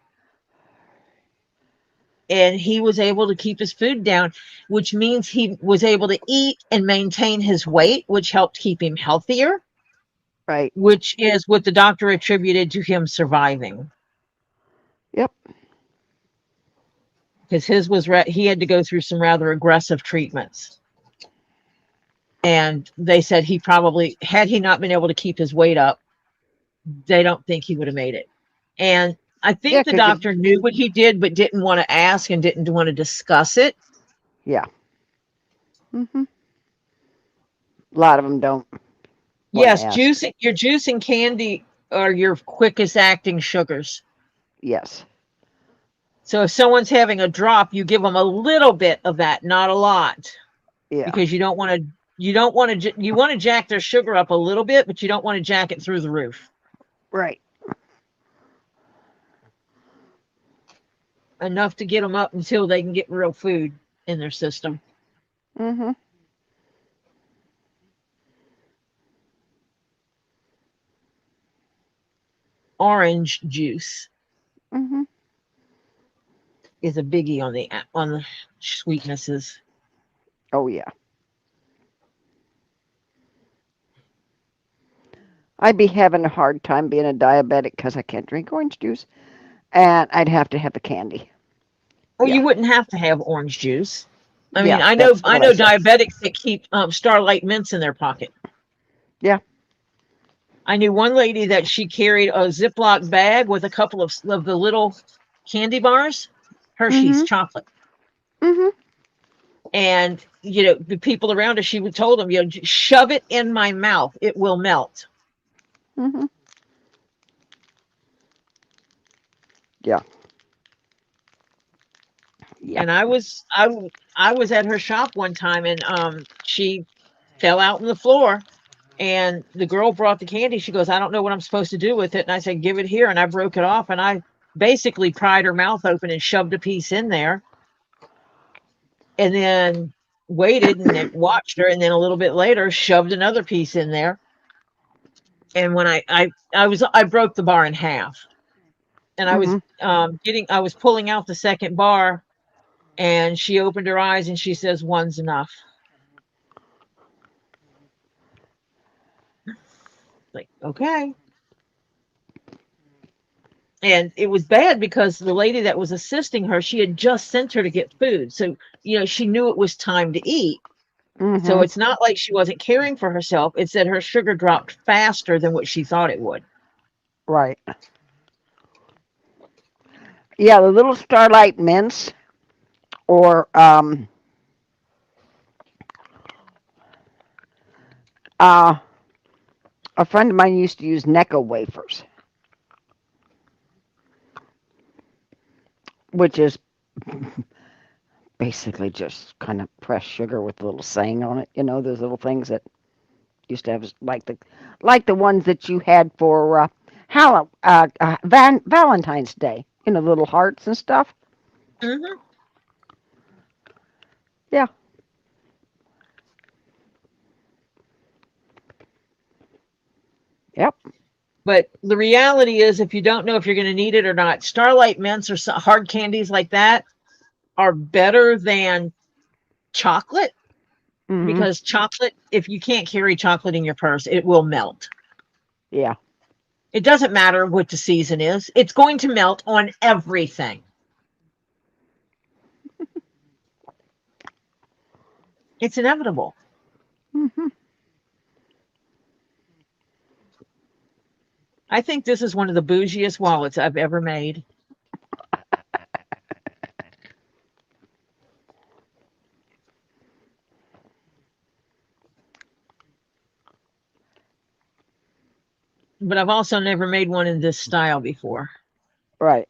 he was able to keep his food down, which means he was able to eat and maintain his weight, which helped keep him healthier. Right. Which is what the doctor attributed to him surviving. Yep. Because his was, he had to go through some rather aggressive treatments. And they said he probably, had he not been able to keep his weight up, they don't think he would have made it. And I think the doctor knew what he did, but didn't want to ask and didn't want to discuss it. Yeah. Mm-hmm. A lot of them don't. Yes, your juice and candy are your quickest acting sugars. Yes. So if someone's having a drop, you give them a little bit of that, not a lot. Yeah. Because you want to jack their sugar up a little bit, but you don't want to jack it through the roof. Right. Enough to get them up until they can get real food in their system. Mm-hmm. Orange juice Mm-hmm. is a biggie on the sweetnesses. Oh yeah. I'd be having a hard time being a diabetic because I can't drink orange juice, and I'd have to have the candy. Well, you wouldn't have to have orange juice. I mean, Yeah, I know that's what I said. diabetics that keep Starlight mints in their pocket. Yeah. I knew one lady that she carried a Ziploc bag with a couple of the little candy bars, Hershey's chocolate. Mm-hmm. And, you know, the people around her, she told them, you know, shove it in my mouth. It will melt. Mm-hmm. Yeah. Yeah. And I was at her shop one time, and she fell out on the floor, and the girl brought the candy. She goes, I don't know what I'm supposed to do with it. And I said, give it here. And I broke it off, and I basically pried her mouth open and shoved a piece in there, and then waited and then watched her, and then a little bit later shoved another piece in there. And when I broke the bar in half, and I was I was pulling out the second bar, And she opened her eyes and she says, one's enough. Like, okay. And it was bad because the lady that was assisting her, she had just sent her to get food. So, she knew it was time to eat. So it's not like she wasn't caring for herself. It's that her sugar dropped faster than what she thought it would. Right. Yeah, the little Starlight mints, or a friend of mine used to use Necco wafers, which is basically just kind of pressed sugar with a little saying on it. Those little things that used to have like the ones that you had for Valentine's Day. Little hearts and stuff. Mm-hmm. Yeah. Yep. But the reality is, if you don't know if you're going to need it or not, Starlight mints or hard candies like that are better than chocolate, because chocolate, if you can't carry chocolate in your purse, it will melt. Yeah. It doesn't matter what the season is. It's going to melt on everything. It's inevitable. I think this is one of the bougiest wallets I've ever made. But I've also never made one in this style before. Right.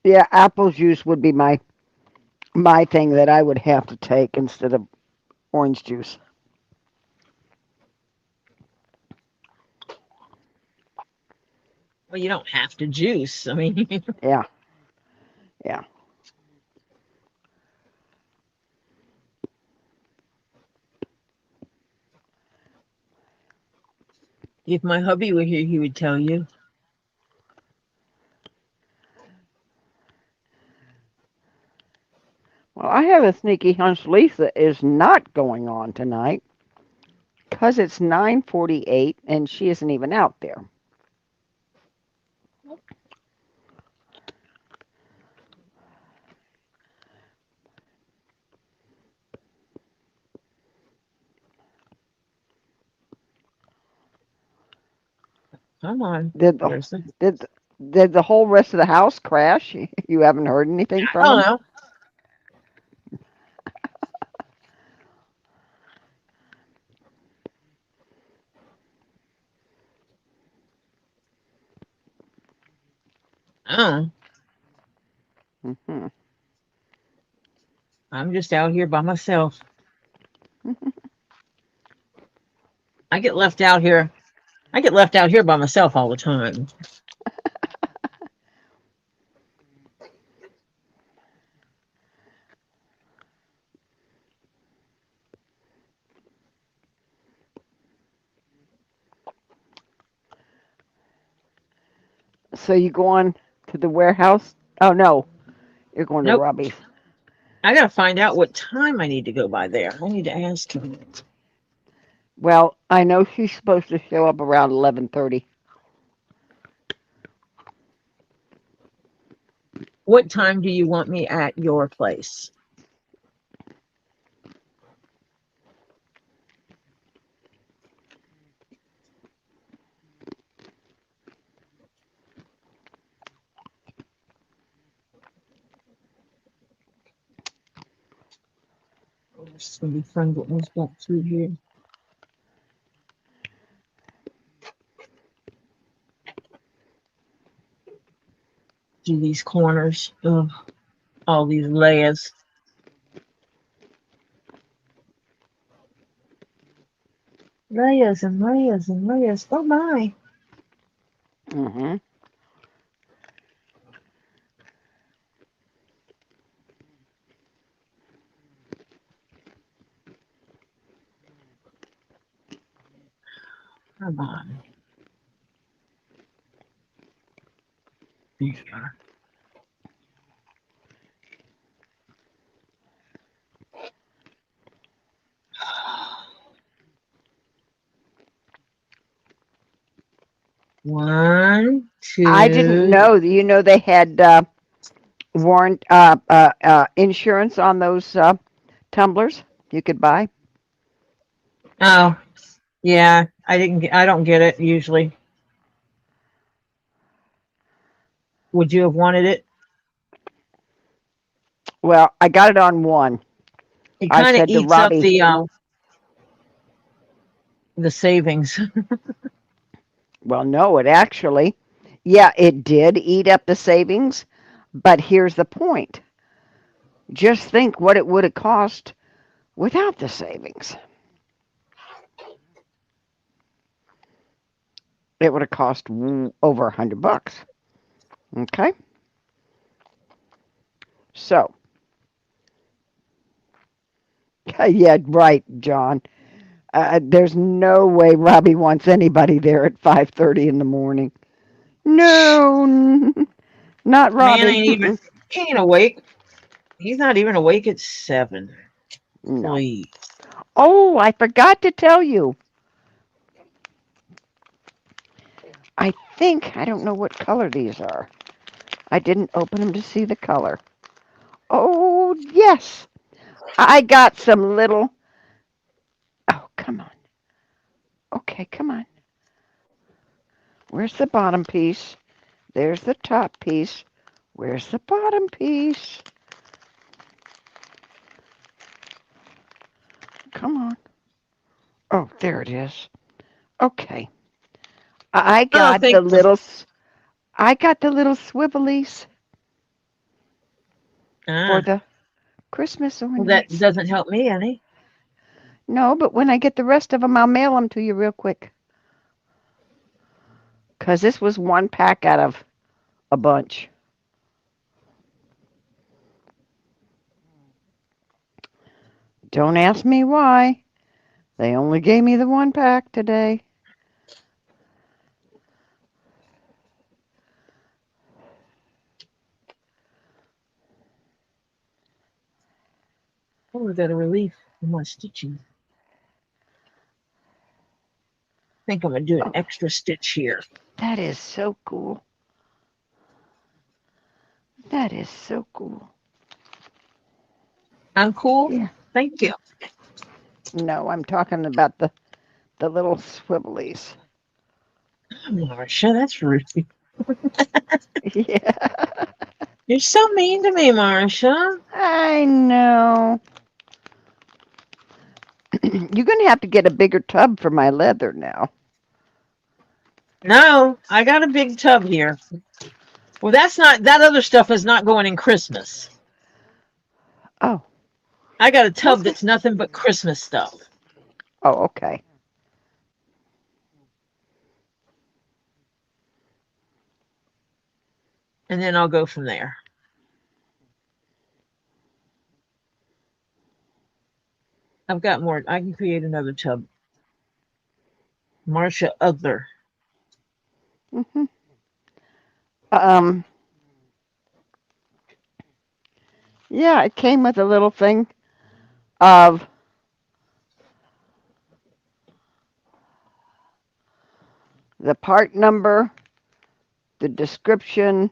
Yeah, apple juice would be my thing that I would have to take instead of orange juice. Well, you don't have to juice. I mean, Yeah. Yeah. if my hubby were here, he would tell you. Well, I have a sneaky hunch Lisa is not going on tonight because it's 9:48 and she isn't even out there. Come on. Did the There's the, did did the whole rest of the house crash? You haven't heard anything I from don't them? know. Oh, Hmm. I'm just out here by myself. I get left out here. I get left out here by myself all the time. So you going to the warehouse? Oh no, you're going to Nope. Robbie's. I gotta find out what time I need to go by there. I need to ask him. Well, I know she's supposed to show up around 11:30. What time do you want me at your place? Oh, this is gonna be fun getting this back through here. Do these corners. Ugh, all these layers. Layers and layers and layers. Oh my. Hmm. Come on. Teesa. One, two. I didn't know. You know they had warrant insurance on those tumblers you could buy. Oh, yeah. I don't get it usually. Would you have wanted it? Well, I got it on one. It I kind of said to eats up Robbie, the savings. well, no, it actually, yeah, it did eat up the savings. But here's the point. Just think what it would have cost without the savings. It would have cost over $100. Okay, so yeah, right, John. There's no way Robbie wants anybody there at 5:30 in the morning. No, not Man Robbie. he ain't awake. He's not even awake at 7. No. Please. Oh, I forgot to tell you. I don't know what color these are. I didn't open them to see the color. Oh, yes. I got some little. Oh, come on. Okay, come on. Where's the bottom piece? There's the top piece. Where's the bottom piece? Come on. Oh, there it is. Okay. I Oh, got the thank you. little swivelies for Ah, the Christmas well, that ornaments. doesn't help me any. No, but when I get the rest of them, I'll mail them to you real quick. Because this was one pack out of a bunch. Don't ask me why. They only gave me the one pack today. Oh, we got a relief in my stitching. I think I'm going to do an Oh, extra stitch here. that is so cool. That is so cool. I'm cool. Yeah. Thank you. No, I'm talking about the little swivelies. Marcia, that's rude. Yeah. You're so mean to me, Marcia. I know. You're going to have to get a bigger tub for my leather now. No, I got a big tub here. Well, that other stuff is not going in Christmas. Oh. I got a tub What's that's this? nothing but Christmas stuff. Oh, okay. And then I'll go from there. I've got more. I can create another tub. Marcia Other. Mm-hmm. Um, yeah, it came with a little thing of the part number, the description,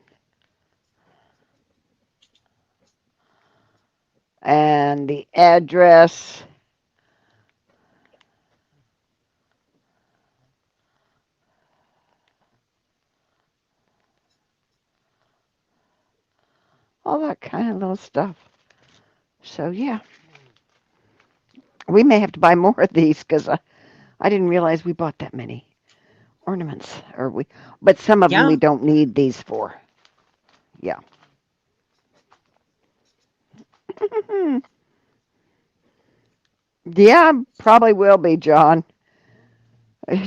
and the address. All that kind of little stuff. So, yeah, we may have to buy more of these because I didn't realize we bought that many ornaments. But some of them Yeah. we don't need these for. Yeah. Yeah, probably will be, John.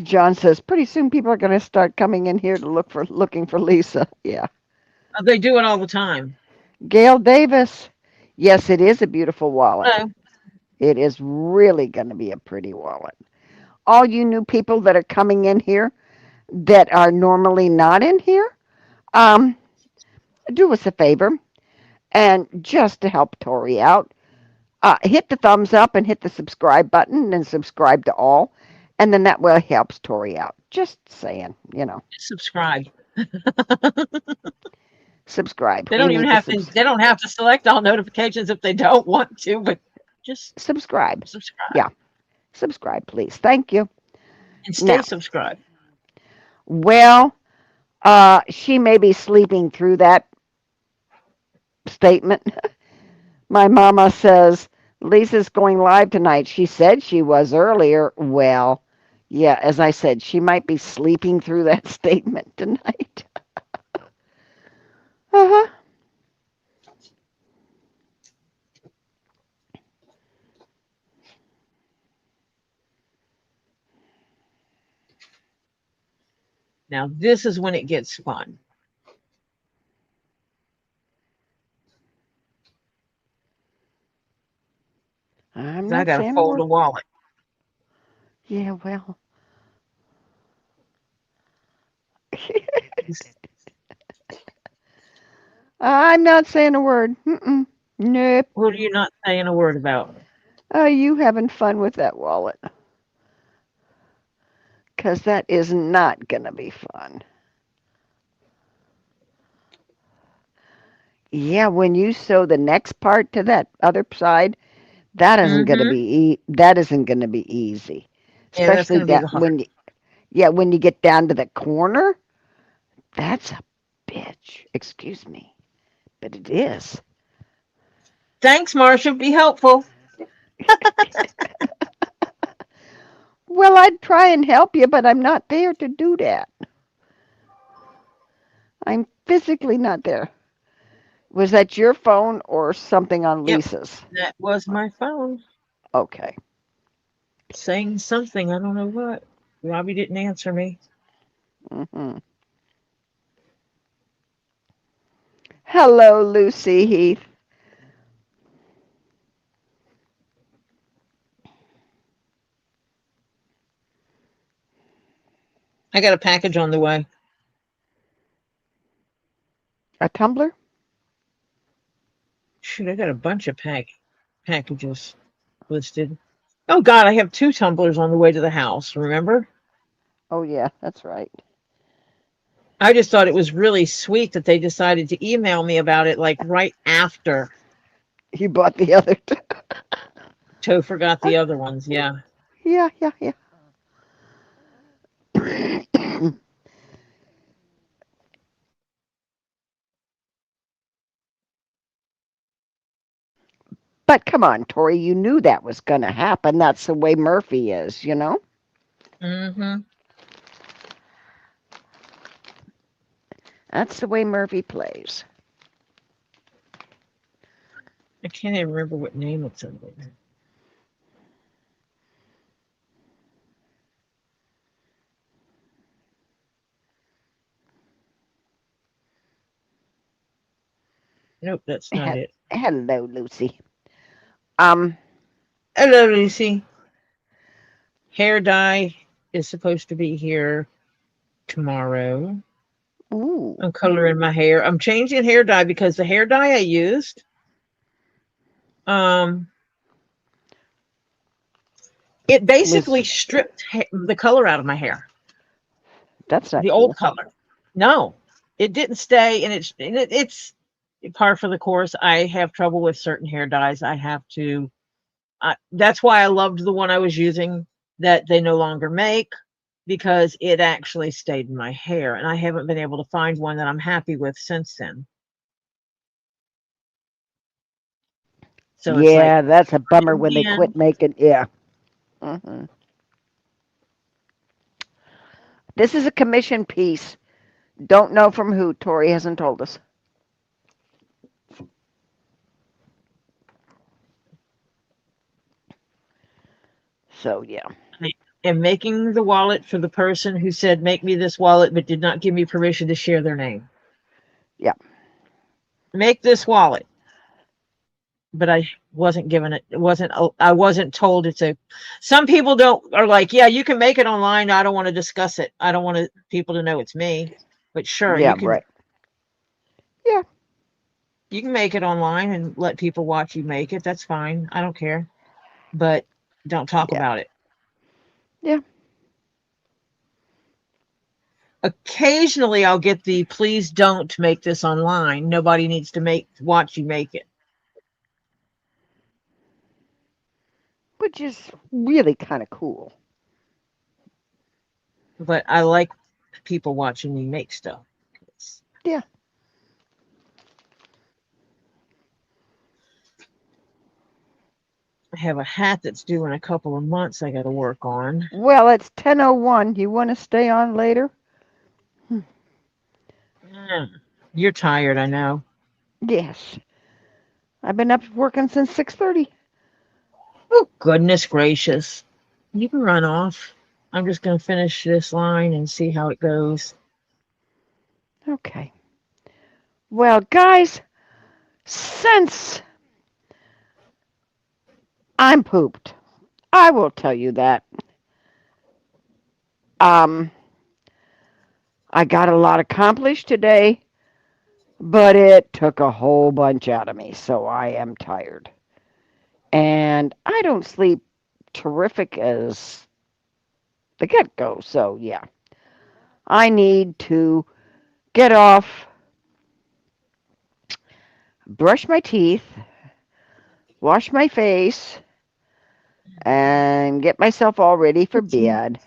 John says pretty soon people are going to start coming in here to looking for Lisa. Yeah. They do it all the time. Gail Davis. Yes, it is a beautiful wallet. No. It is really going to be a pretty wallet. all you new people that are coming in here that are normally not in here, do us a favor, and just to help Tori out, hit the thumbs up and hit the subscribe button and subscribe to all, and then that will helps Tori out. Just saying, Subscribe. subscribe. They don't We even need to have to. They don't have to select all notifications if they don't want to, but just subscribe. subscribe. Yeah, subscribe, please. Thank you. And stay Now, subscribed. well, she may be sleeping through that statement. My mama says Lisa's going live tonight. She said she was earlier. Well, yeah, as I said, she might be sleeping through that statement tonight. Uh-huh. Now this is when it gets fun. I'm 'Cause not I got to saying a fold a word. wallet. Yeah, well. I'm not saying a word. Mm-mm. Nope. What are you not saying a word about? Oh, you having fun with that wallet? Because that is not going to be fun. Yeah, when you sew the next part to that other side, that isn't going to Mm-hmm. be that isn't going to be easy. Yeah, that's Especially going to be that the hard. when you get down to the corner, that's a bitch. Excuse me, but it is. Thanks, Marcia. Be helpful. Well, I'd try and help you, but I'm not there to do that. I'm physically not there. Was that your phone or something on Yep, Lisa's? that was my phone Okay. saying something. I don't know what. Robbie didn't answer me. Hmm. Hello, Lucy Heath. I got a package on the way. A tumbler? Shoot, I got a bunch of packages listed. Oh God, I have 2 tumblers on the way to the house. Remember? Oh, yeah, that's right. I just thought it was really sweet that they decided to email me about it like right after You bought the other two. Topher got the other ones. Yeah. Yeah, yeah, yeah. But come on, Tori, you knew that was going to happen. That's the way Murphy is. Mm-hmm. That's the way Murphy plays. I can't even remember what name it's under. Nope, that's not it. Hello, Lucy. Um, Hello, Lucy. Hair dye is supposed to be here tomorrow. ooh, I'm coloring my hair. I'm changing hair dye because the hair dye I used, um, it basically was stripped the color out of my hair, that's not the old cool. color. No, it didn't stay, and it's par for the course. I have trouble with certain hair dyes. I have to. That's why I loved the one I was using that they no longer make, because it actually stayed in my hair, and I haven't been able to find one that I'm happy with since then. So it's like Yeah, that's a bummer when they again. quit making. Yeah. Hmm. This is a commission piece. Don't know from who. Tori hasn't told us. So yeah. I am making the wallet for the person who said, make me this wallet, but did not give me permission to share their name. Yeah. Make this wallet. but I wasn't given it. I wasn't told it's a, some people are like, yeah, you can make it online. I don't want to discuss it. I don't want people to know it's me, but sure, Yeah, you can, right. Yeah. you can make it online and let people watch you make it. That's fine. I don't care, but don't talk Yeah. about it. Yeah. Occasionally I'll get the please don't make this online. Nobody needs to watch you make it. Which is really kind of cool. But I like people watching me make stuff. Yeah. I have a hat that's due in a couple of months I got to work on. Well, it's 10:01. You want to stay on later? You're tired, I know. Yes. I've been up working since 6:30. Oh, goodness gracious. You can run off. I'm just going to finish this line and see how it goes. Okay. Well, guys, since I'm pooped, I will tell you that. I got a lot accomplished today, but it took a whole bunch out of me, so I am tired. And I don't sleep terrific as the get-go, so yeah. I need to get off, brush my teeth, wash my face, and get myself all ready for bed.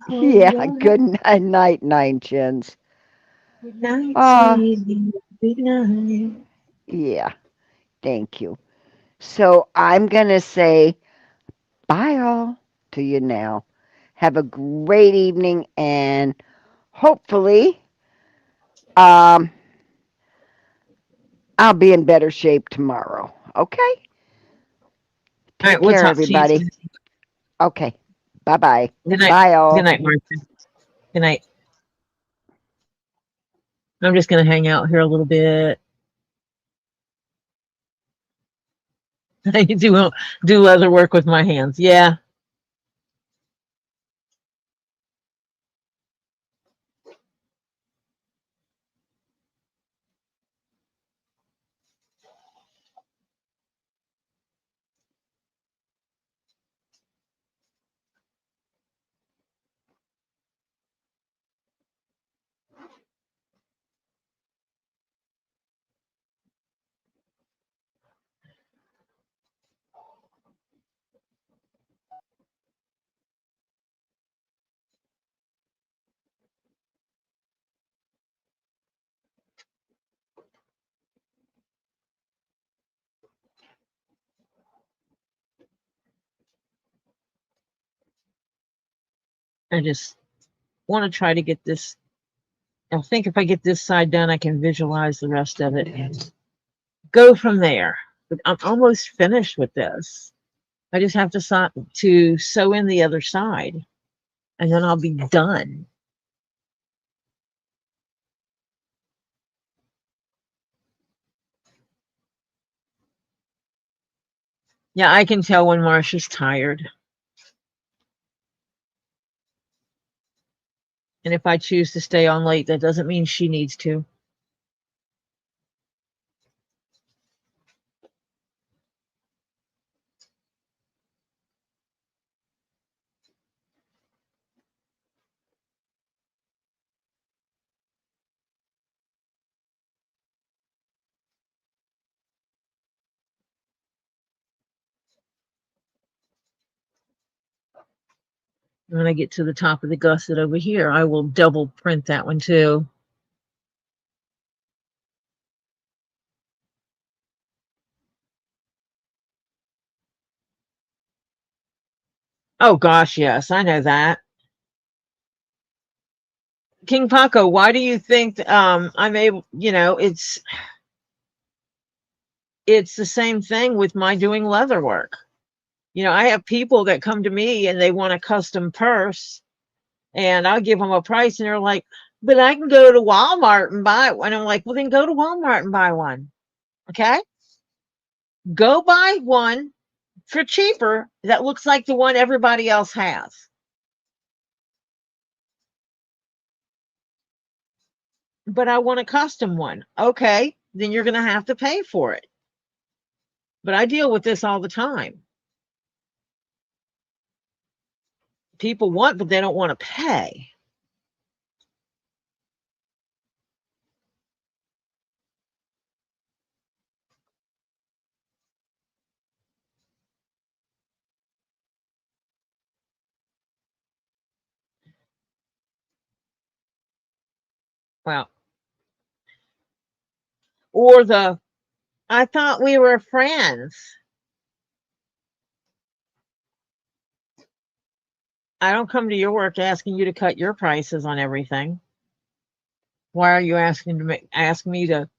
Yeah, good night, Nine Chins. Good night, Uh, sweetie. Good night. yeah, thank you. So I'm going to say bye all to you now. Have a great evening and hopefully um, I'll be in better shape tomorrow. Okay? All Take right, we'll care, talk to you everybody. soon. Okay. Bye-bye. Good night. Bye all. Good night, Martha. Good night. I'm just going to hang out here a little bit. I do leather work with my hands. Yeah. I just want to try to get this. I think if I get this side done, I can visualize the rest of it and go from there. But I'm almost finished with this. I just have to sew in the other side, and then I'll be done. Yeah, I can tell when Marcia's tired. And if I choose to stay on late, that doesn't mean she needs to. When I get to the top of the gusset over here, I will double print that one too. Oh gosh, yes, I know that. KingPaco, why do you think I'm able, it's the same thing with my doing leather work. I have people that come to me and they want a custom purse and I'll give them a price and they're like, but I can go to Walmart and buy one. I'm like, well, then go to Walmart and buy one. Okay. Go buy one for cheaper that looks like the one everybody else has. But I want a custom one. Okay, then you're going to have to pay for it. But I deal with this all the time. People want, but they don't want to pay. Well, or I thought we were friends. I don't come to your work asking you to cut your prices on everything. Why are you asking me to,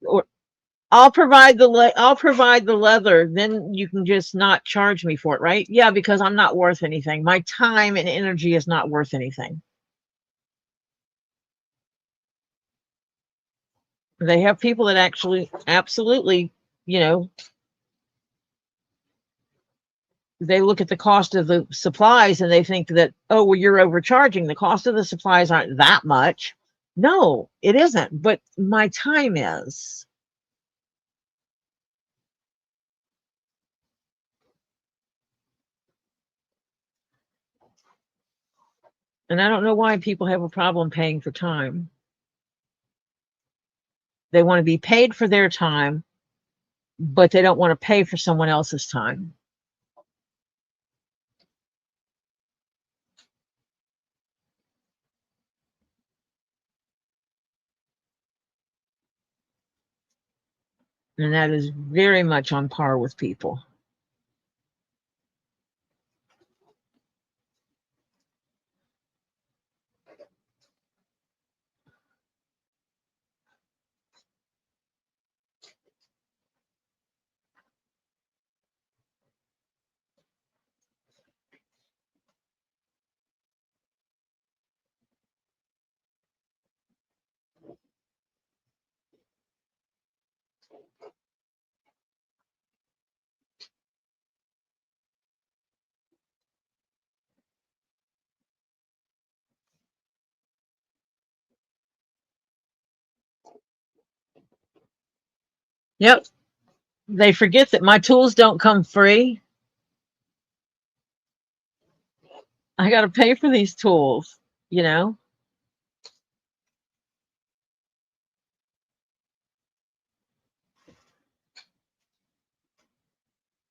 or I'll provide the leather, then you can just not charge me for it, right? Yeah, because I'm not worth anything. My time and energy is not worth anything. They have people that actually absolutely, they look at the cost of the supplies and they think that, oh, well, you're overcharging. The cost of the supplies aren't that much. No, it isn't, but my time is. And I don't know why people have a problem paying for time. They want to be paid for their time, but they don't want to pay for someone else's time. And that is very much on par with people. Yep. They forget that my tools don't come free. I got to pay for these tools, And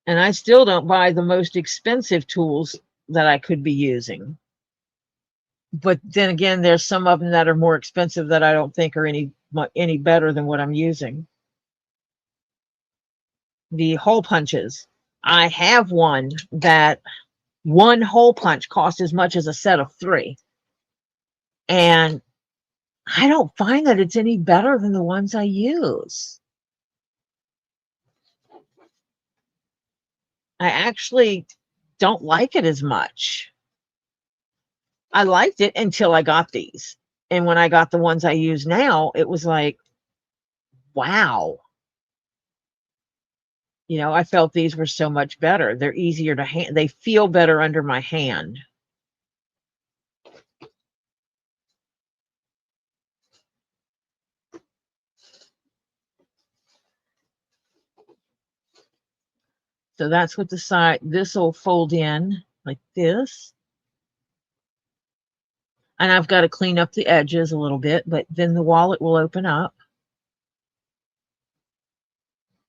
I still don't buy the most expensive tools that I could be using. But then again, there's some of them that are more expensive that I don't think are any better than what I'm using. The hole punches. I have one hole punch costs as much as a set of 3. And I don't find that it's any better than the ones I use. I actually don't like it as much. I liked it until I got these. And when I got the ones I use now, it was like, wow. I felt these were so much better. They're easier to hand. They feel better under my hand. So that's what the side, this will fold in like this. And I've got to clean up the edges a little bit, but then the wallet will open up.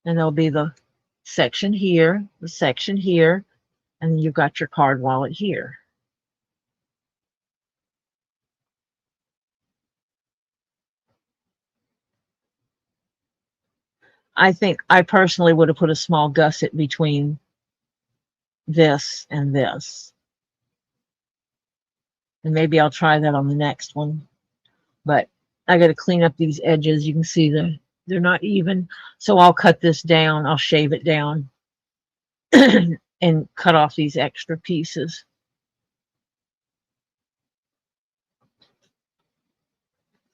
And there'll be the section here, the section here, and then you've got your card wallet here. I think I personally would have put a small gusset between this and this. And maybe I'll try that on the next one. But I got to clean up these edges. You can see they're not even. So I'll cut this down. I'll shave it down and cut off these extra pieces.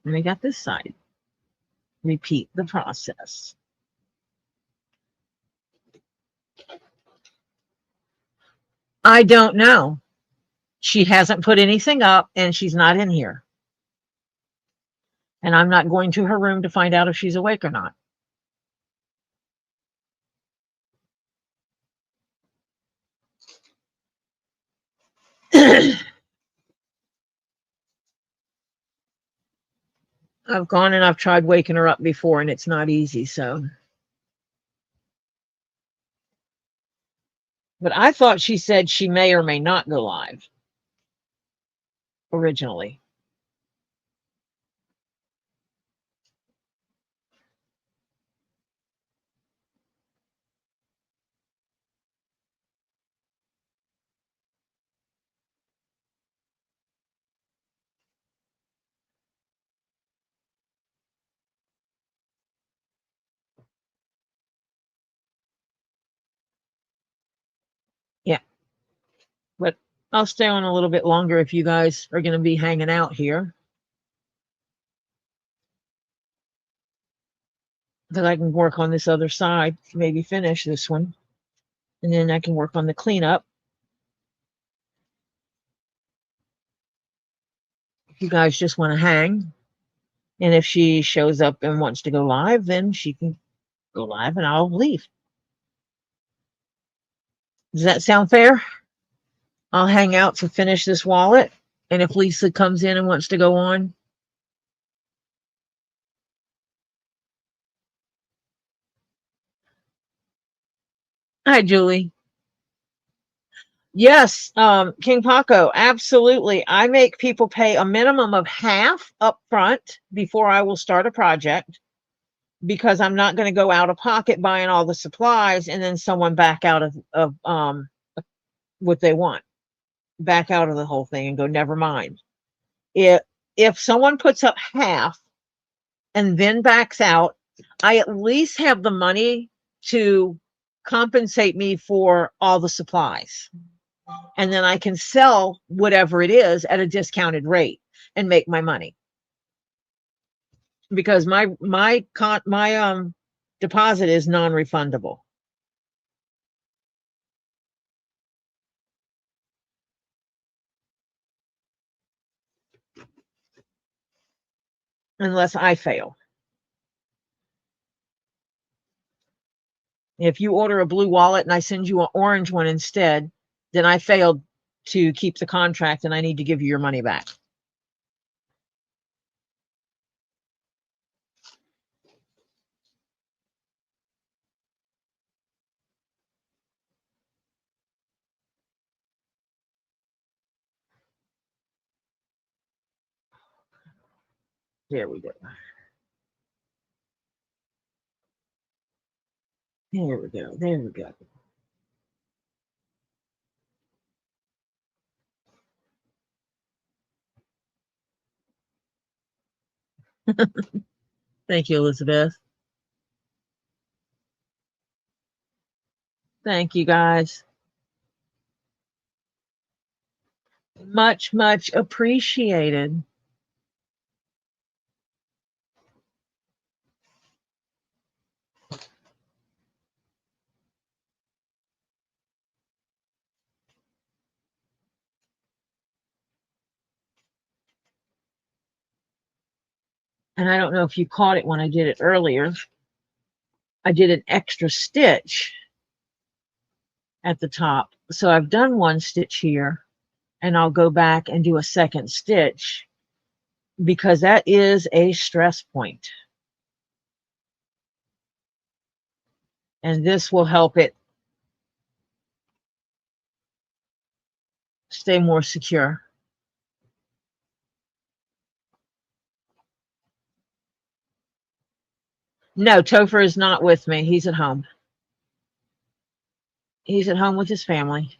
And we got this side. Repeat the process. I don't know. She hasn't put anything up and she's not in here. And I'm not going to her room to find out if she's awake or not. I've gone and I've tried waking her up before and it's not easy, so. But I thought she said she may or may not go live originally. Yeah. But I'll stay on a little bit longer if you guys are going to be hanging out here. That I can work on this other side, maybe finish this one. And then I can work on the cleanup. If you guys just want to hang. And if she shows up and wants to go live, then she can go live and I'll leave. Does that sound fair? I'll hang out to finish this wallet. And if Lisa comes in and wants to go on. Hi, Julie. Yes, KingPaco, absolutely. I make people pay a minimum of half up front before I will start a project because I'm not going to go out of pocket buying all the supplies and then someone back out of what they want, back out of the whole thing and go, never mind. If someone puts up half and then backs out, I at least have the money to compensate me for all the supplies. And then I can sell whatever it is at a discounted rate and make my money. Because my deposit is non-refundable. Unless I fail. If you order a blue wallet and I send you an orange one instead, then I failed to keep the contract and I need to give you your money back. There we go. There we go. There we go. Thank you, Elizabeth. Thank you, guys. Much, much appreciated. And I don't know if you caught it when I did it earlier. I did an extra stitch at the top. So I've done one stitch here and I'll go back and do a second stitch because that is a stress point. And this will help it stay more secure. No, Topher is not with me. He's at home. He's at home with his family.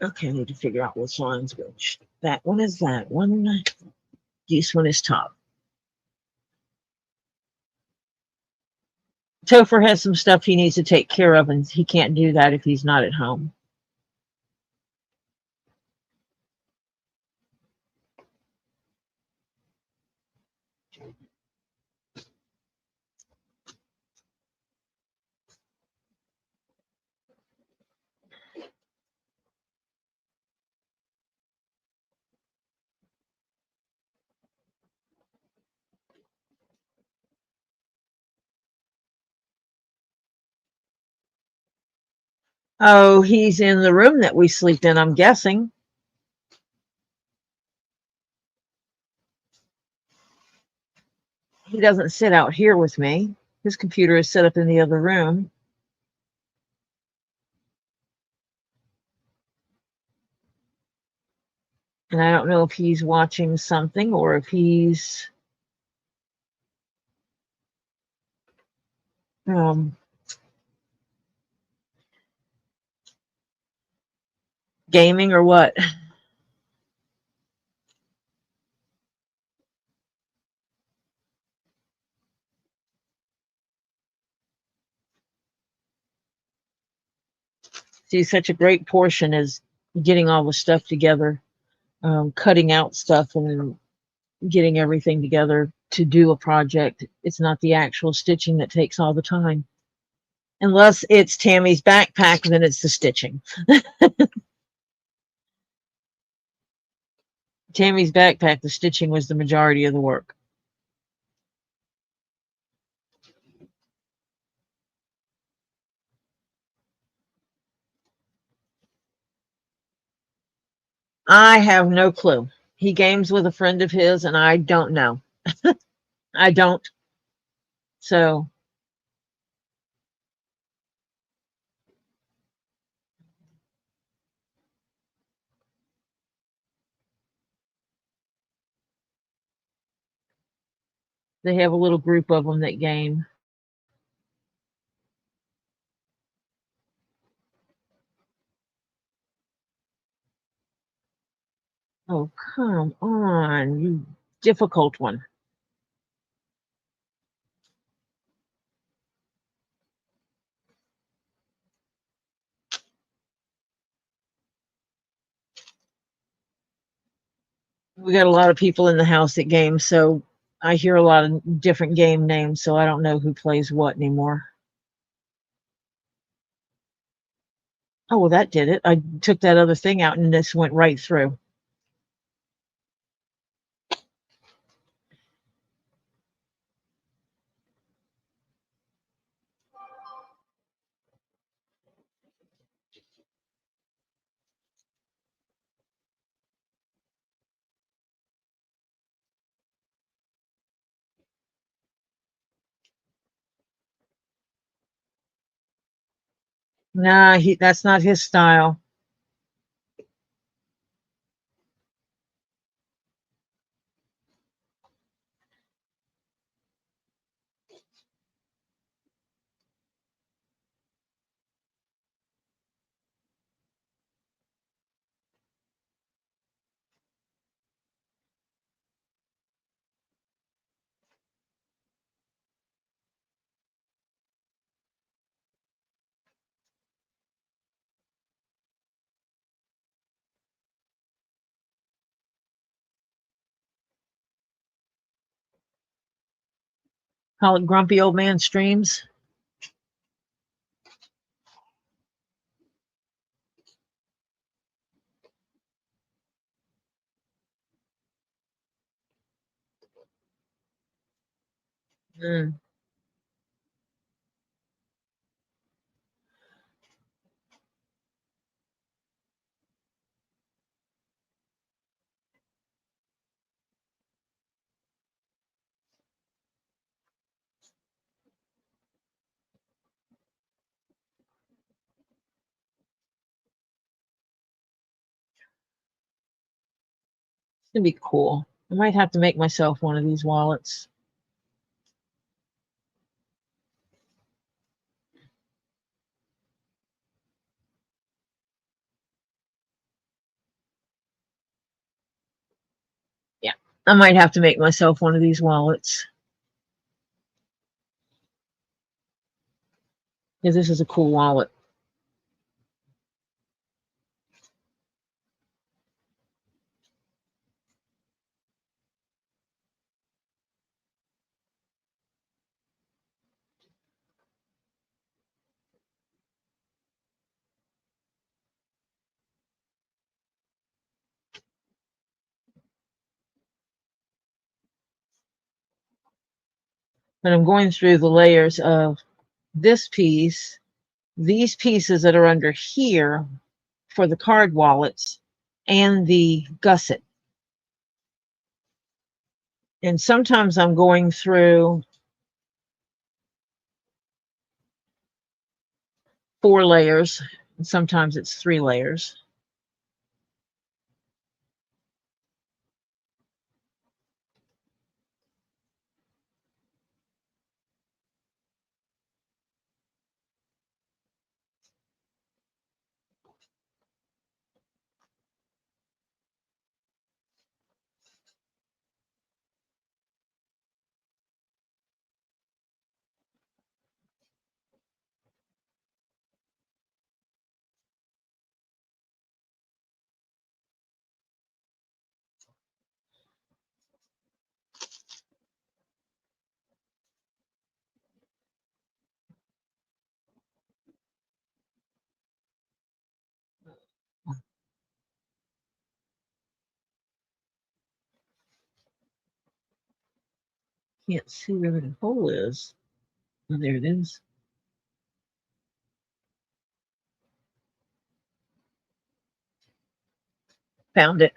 Okay, I need to figure out which line's which. That one is that one. This one is top. Topher has some stuff he needs to take care of, and he can't do that if he's not at home. Oh, he's in the room that we sleep in, I'm guessing. He doesn't sit out here with me. His computer is set up in the other room. And I don't know if he's watching something or if he's gaming or what. See, such a great portion is getting all the stuff together, cutting out stuff and getting everything together to do a project. It's not the actual stitching that takes all the time. Unless it's Tammy's backpack, then it's the stitching. Tammy's backpack, the stitching was the majority of the work. I have no clue. He games with a friend of his, and I don't know. I don't. So they have a little group of them that game. Oh, come on, you difficult one. We got a lot of people in the house that game, so I hear a lot of different game names, so I don't know who plays what anymore. Oh, well, that did it. I took that other thing out and this went right through. Nah, that's not his style. Call it grumpy old man streams. Mm. It's gonna be cool. I might have to make myself one of these wallets. Yeah, I might have to make myself one of these wallets. Because this is a cool wallet. But I'm going through the layers of this piece these pieces that are under here for the card wallets and the gusset. And sometimes I'm going through 4 layers, and sometimes it's 3 layers. Can't see where the hole is. Oh, there it is. Found it.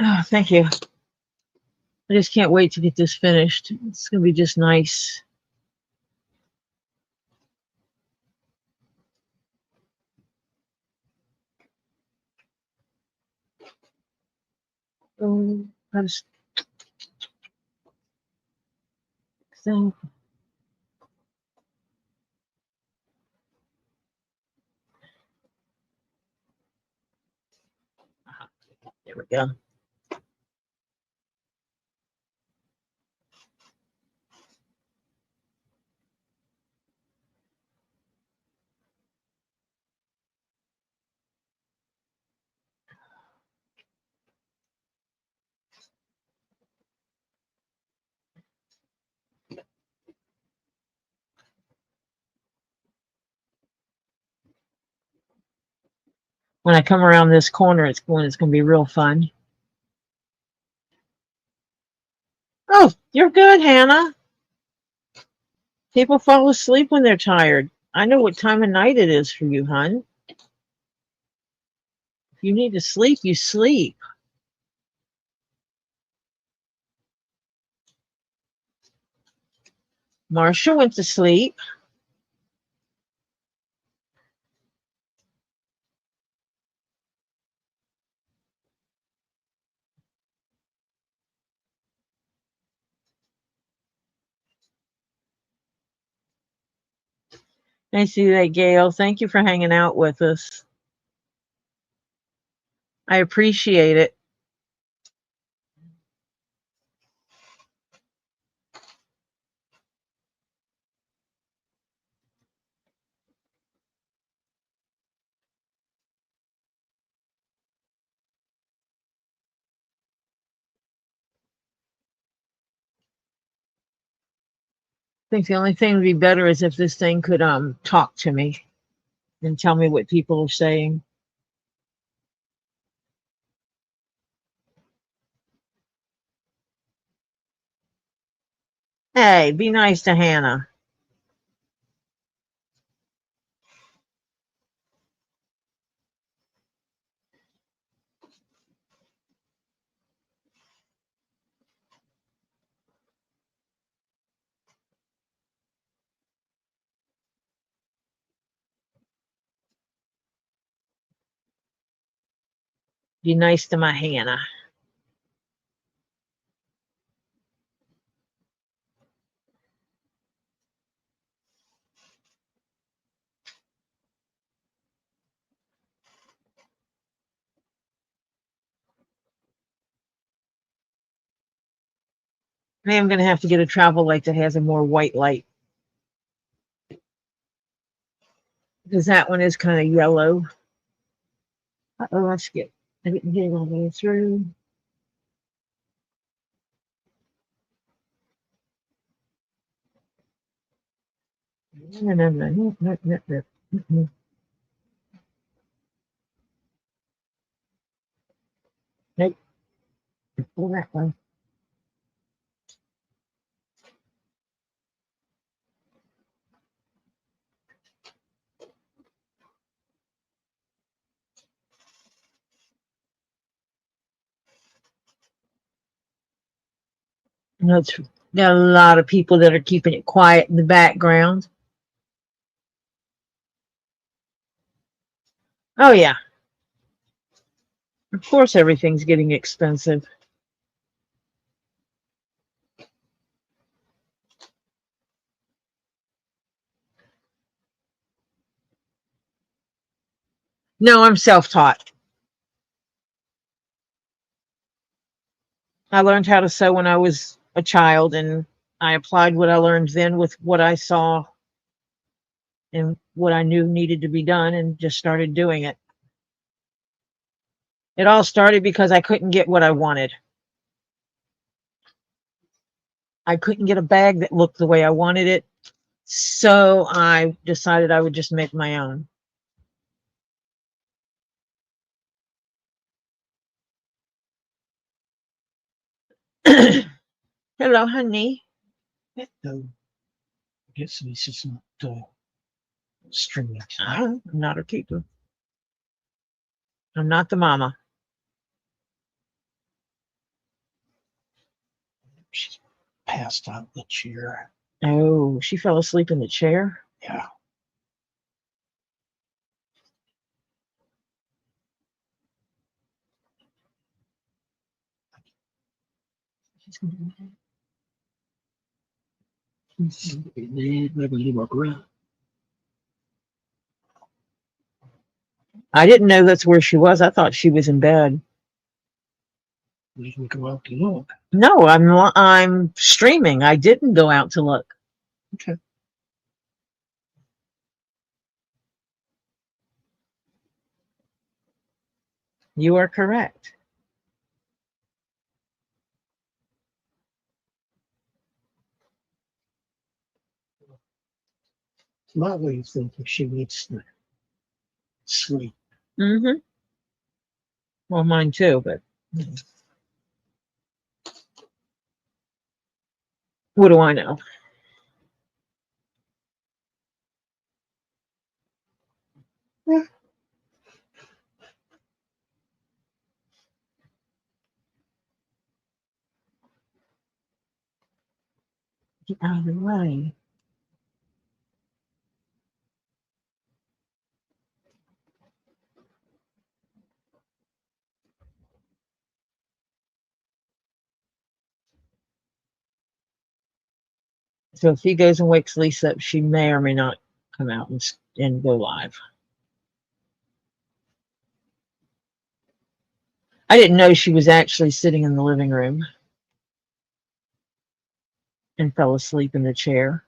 Oh, thank you. I just can't wait to get this finished. It's going to be just nice. Oh, I just... So... There we go. When I come around this corner, it's going to be real fun. Oh, you're good, Hannah. People fall asleep when they're tired. I know what time of night it is for you, hon. If you need to sleep, you sleep. Marsha went to sleep. I see that, Gail. Thank you for hanging out with us. I appreciate it. I think the only thing would be better is if this thing could talk to me and tell me what people are saying. Hey, be nice to Hannah. Be nice to my Hannah. I am going to have to get a travel light that has a more white light, because that one is kind of yellow. Uh-oh, let's get, I didn't get it all the way through. Nope. Pull that one. You know, it's got a lot of people that are keeping it quiet in the background. Oh yeah. Of course everything's getting expensive. No, I'm self-taught. I learned how to sew when I was a child, and I applied what I learned then with what I saw and what I knew needed to be done, and just started doing it. It all started because I couldn't get what I wanted. I couldn't get a bag that looked the way I wanted it, so I decided I would just make my own. Hello, honey. No, I guess this is not stringing. I'm not her keeper. I'm not the mama. She's passed out in the chair. Oh, she fell asleep in the chair. Yeah. I didn't know that's where she was. I thought she was in bed. We can go out to look. No, I'm streaming. I didn't go out to look. Okay. You are correct. Molly thinking she needs to sleep. Mm-hmm. Well, mine too, but what do I know? Get out of the way. So if he goes and wakes Lisa up, she may or may not come out and go live. I didn't know she was actually sitting in the living room and fell asleep in the chair.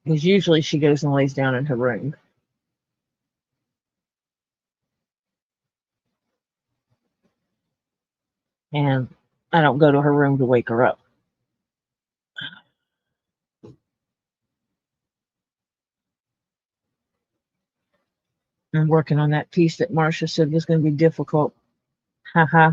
Because usually she goes and lays down in her room. And I don't go to her room to wake her up. I'm working on that piece that Marcia said was going to be difficult. Haha.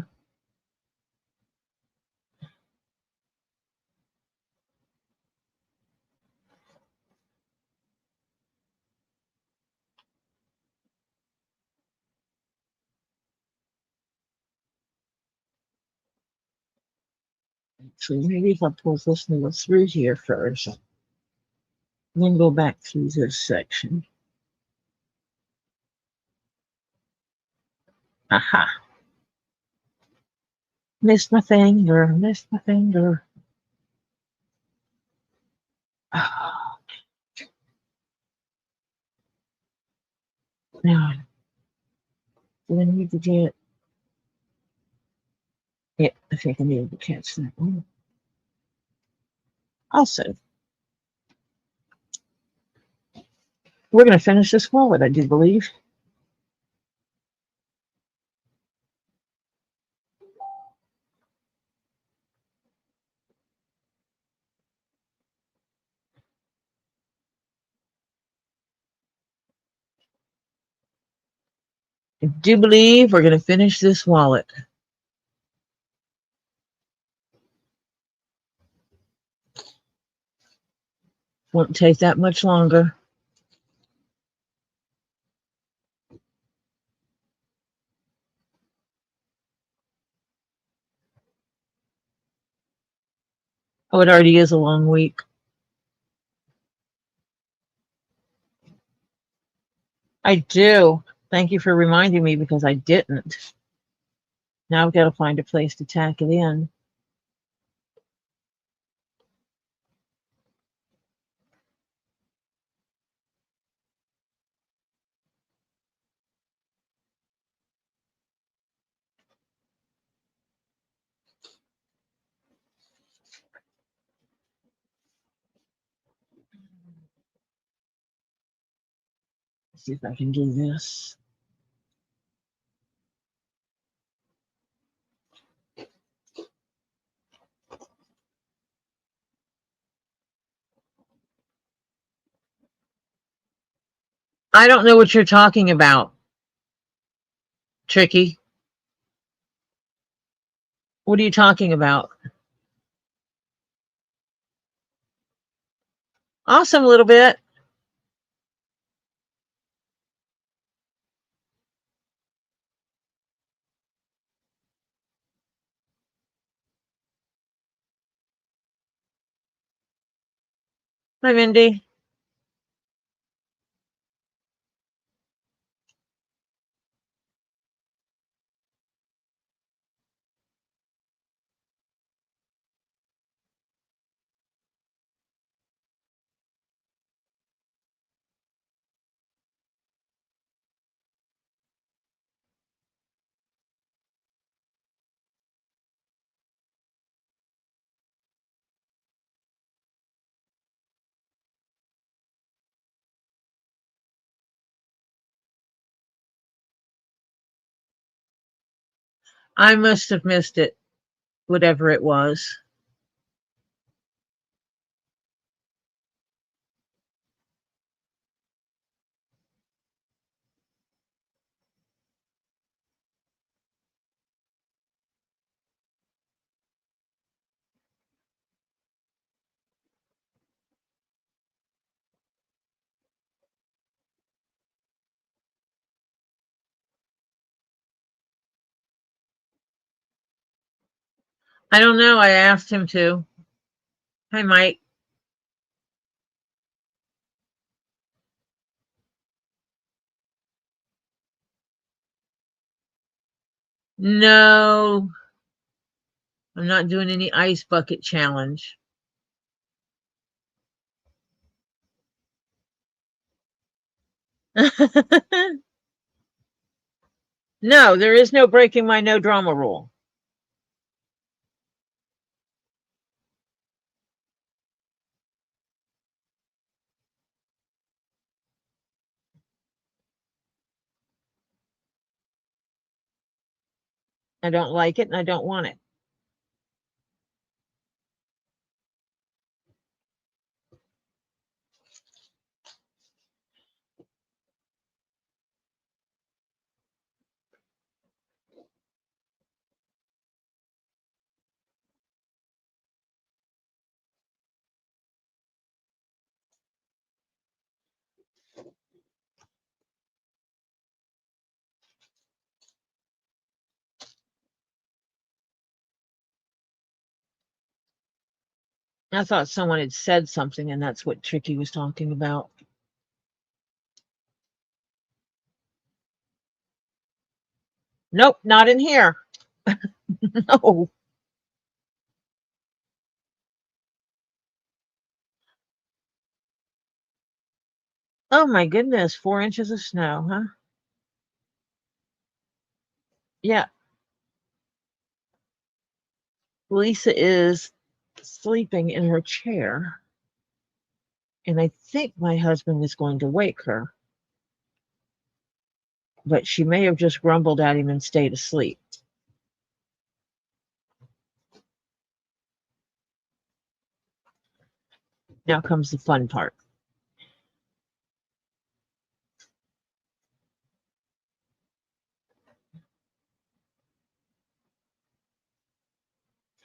So maybe if I pull this needle through here first, then go back through this section. Aha. Missed my finger, missed my finger. Oh. Now, do I need to get... Yeah, I think I need to catch that one. Also, we're going to finish this wallet, I do believe. I do believe we're going to finish this wallet. Won't take that much longer. Oh, it already is a long week. I do. Thank you for reminding me because I didn't. Now I've got to find a place to tack it in. Let's see if I can do this. I don't know what you're talking about, Tricky. What are you talking about? Awesome, a little bit. Hi, Mindy. I must have missed it, whatever it was. I don't know. I asked him to. Hi, Mike. No, I'm not doing any ice bucket challenge. No, there is no breaking my no drama rule. I don't like it and I don't want it. I thought someone had said something, and that's what Tricky was talking about. Nope, not in here. No. Oh my goodness, 4 inches of snow, huh? Yeah. Lisa is sleeping in her chair, and I think my husband is going to wake her, but she may have just grumbled at him and stayed asleep. Now comes the fun part.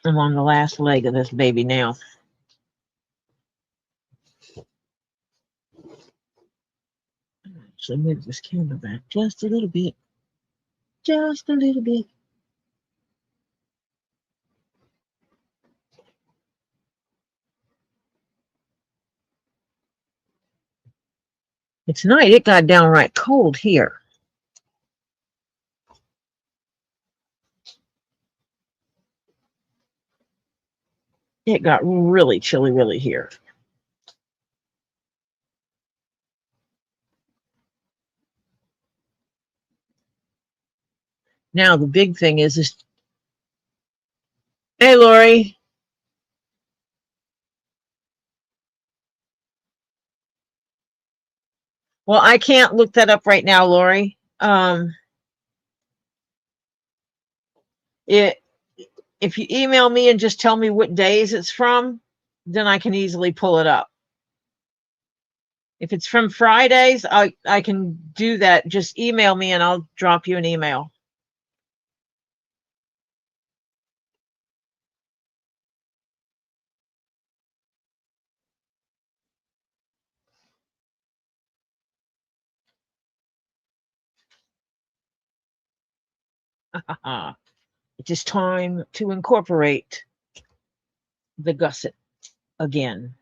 I'm on the last leg of this baby now. So move this camera back just a little bit. Just a little bit. It's night. It got downright cold here. It got really chilly here. Now the big thing is hey, Lori. Well, I can't look that up right now, Lori. If you email me and just tell me what days it's from, then I can easily pull it up. If it's from Fridays, I can do that. Just email me and I'll drop you an email. It is time to incorporate the gusset again.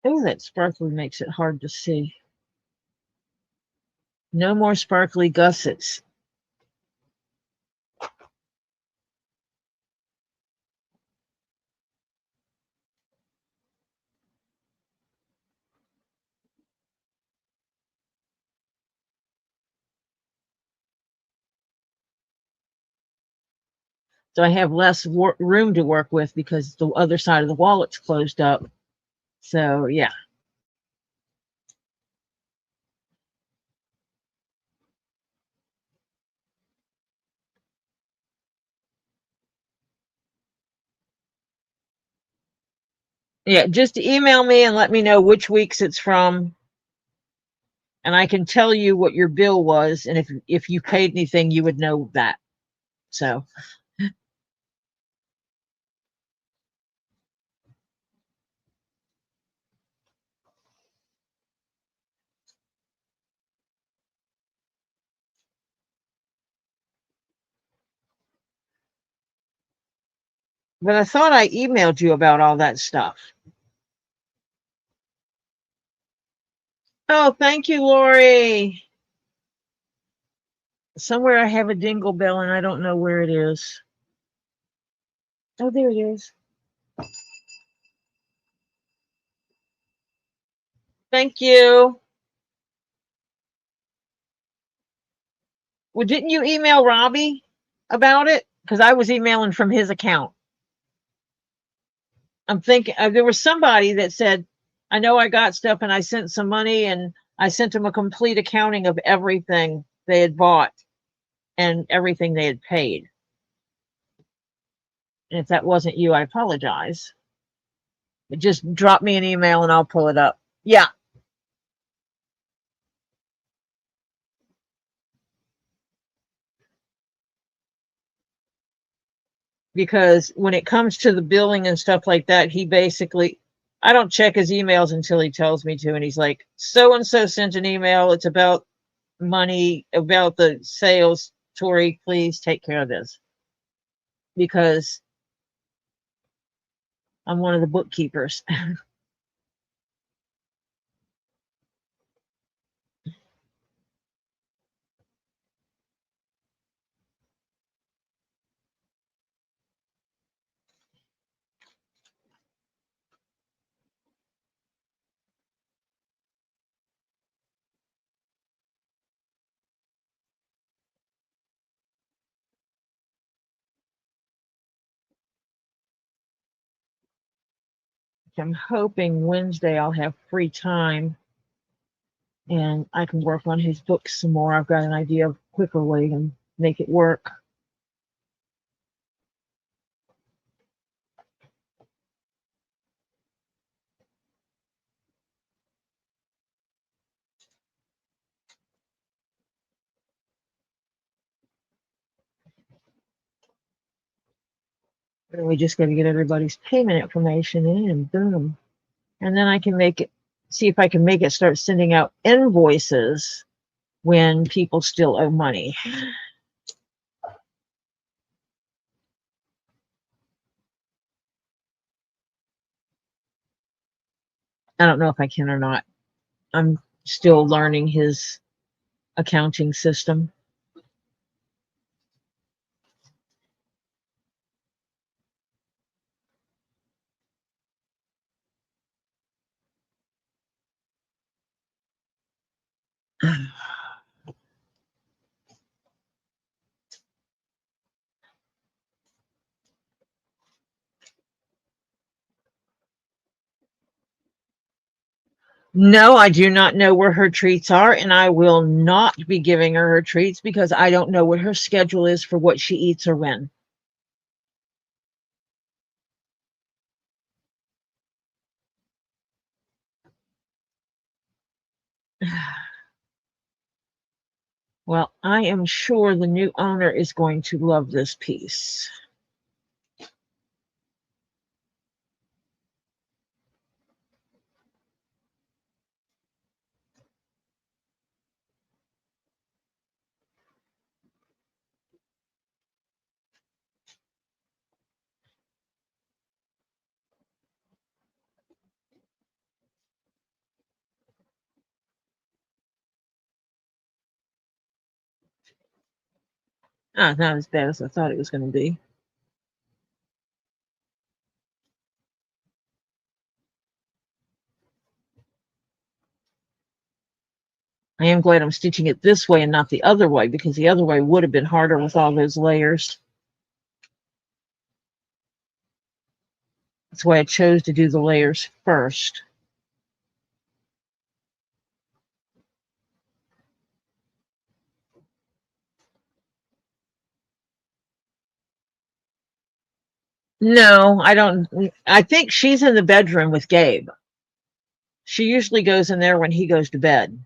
Oh, that sparkly makes it hard to see. No more sparkly gussets. So I have less room to work with because the other side of the wallet's closed up. So yeah. Yeah, just email me and let me know which weeks it's from. And I can tell you what your bill was. And if you paid anything, you would know that. So but I thought I emailed you about all that stuff. Oh, thank you, Lori. Somewhere I have a dingle bell and I don't know where it is. Oh, there it is. Thank you. Well, didn't you email Robbie about it? Because I was emailing from his account. I'm thinking there was somebody that said, I know I got stuff and I sent some money and I sent them a complete accounting of everything they had bought and everything they had paid. And if that wasn't you, I apologize. But just drop me an email and I'll pull it up. Yeah. Because when it comes to the billing and stuff like that, he basically, I don't check his emails until he tells me to. And he's like, so and so sent an email. It's about money, about the sales. Tori, please take care of this. Because I'm one of the bookkeepers. I'm hoping Wednesday I'll have free time and I can work on his books some more. I've got an idea of a quicker way to make it work. And we just got to get everybody's payment information in and boom. And then I can make it, see if I can make it start sending out invoices when people still owe money. I don't know if I can or not. I'm still learning his accounting system. No, I do not know where her treats are, and I will not be giving her treats because I don't know what her schedule is for what she eats or when. Well, I am sure the new owner is going to love this piece. Ah, not as bad as I thought it was going to be. I am glad I'm stitching it this way and not the other way, because the other way would have been harder with all those layers. That's why I chose to do the layers first. No, I don't. I think she's in the bedroom with Gabe. She usually goes in there when he goes to bed.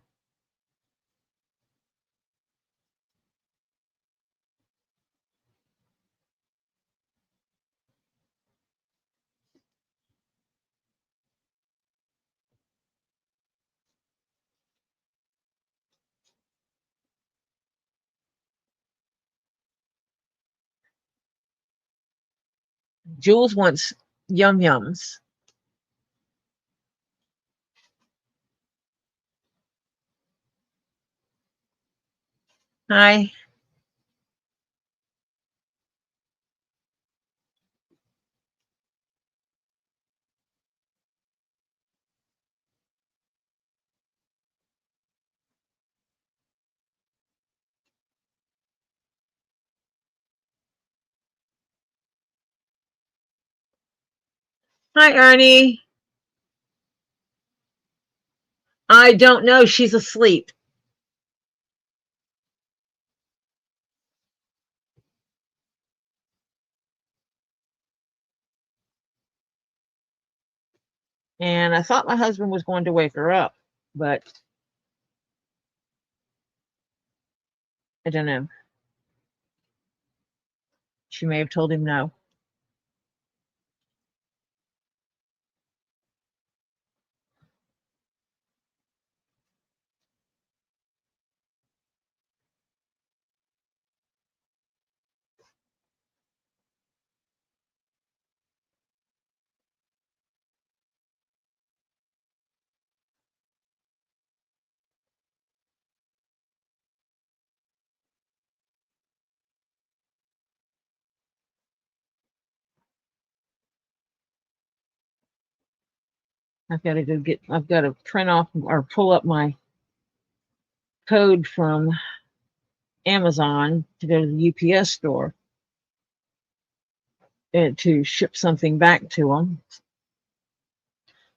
Jules wants yum yums. Hi. Hi, Ernie. I don't know. She's asleep. And I thought my husband was going to wake her up, but I don't know. She may have told him no. I've got to print off or pull up my code from Amazon to go to the UPS store and to ship something back to them.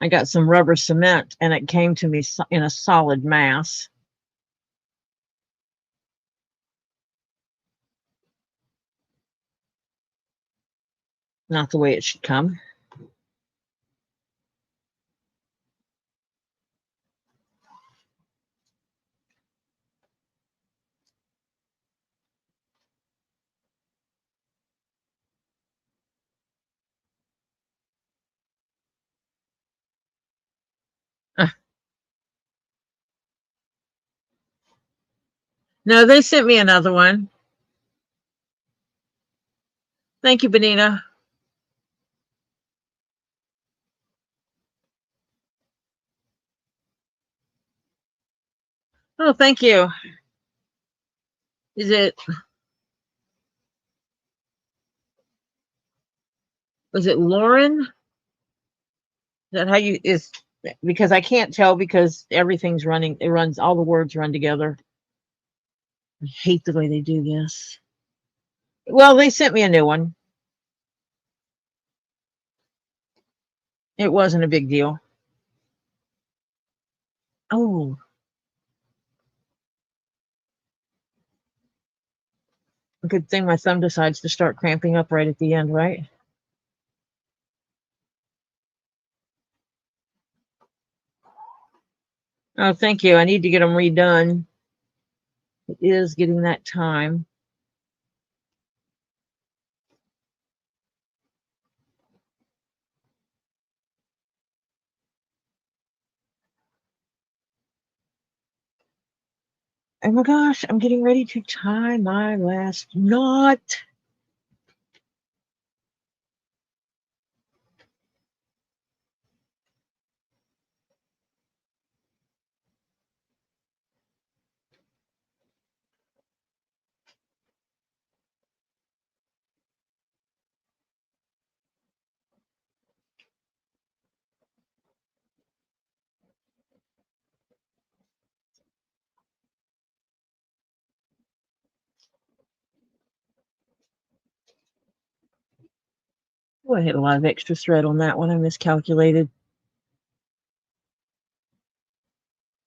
I got some rubber cement and it came to me in a solid mass. Not the way it should come. No, they sent me another one. Thank you, Benita. Oh, thank you. Is it, was it Lauren? Is that how you, is, because I can't tell because everything's running, it runs, all the words run together. I hate the way they do this. Well, they sent me a new one. It wasn't a big deal. Oh. Good thing my thumb decides to start cramping up right at the end, right? Oh, thank you. I need to get them redone. It is getting that time. Oh my gosh, I'm getting ready to tie my last knot. Oh, I had a lot of extra thread on that one. I miscalculated.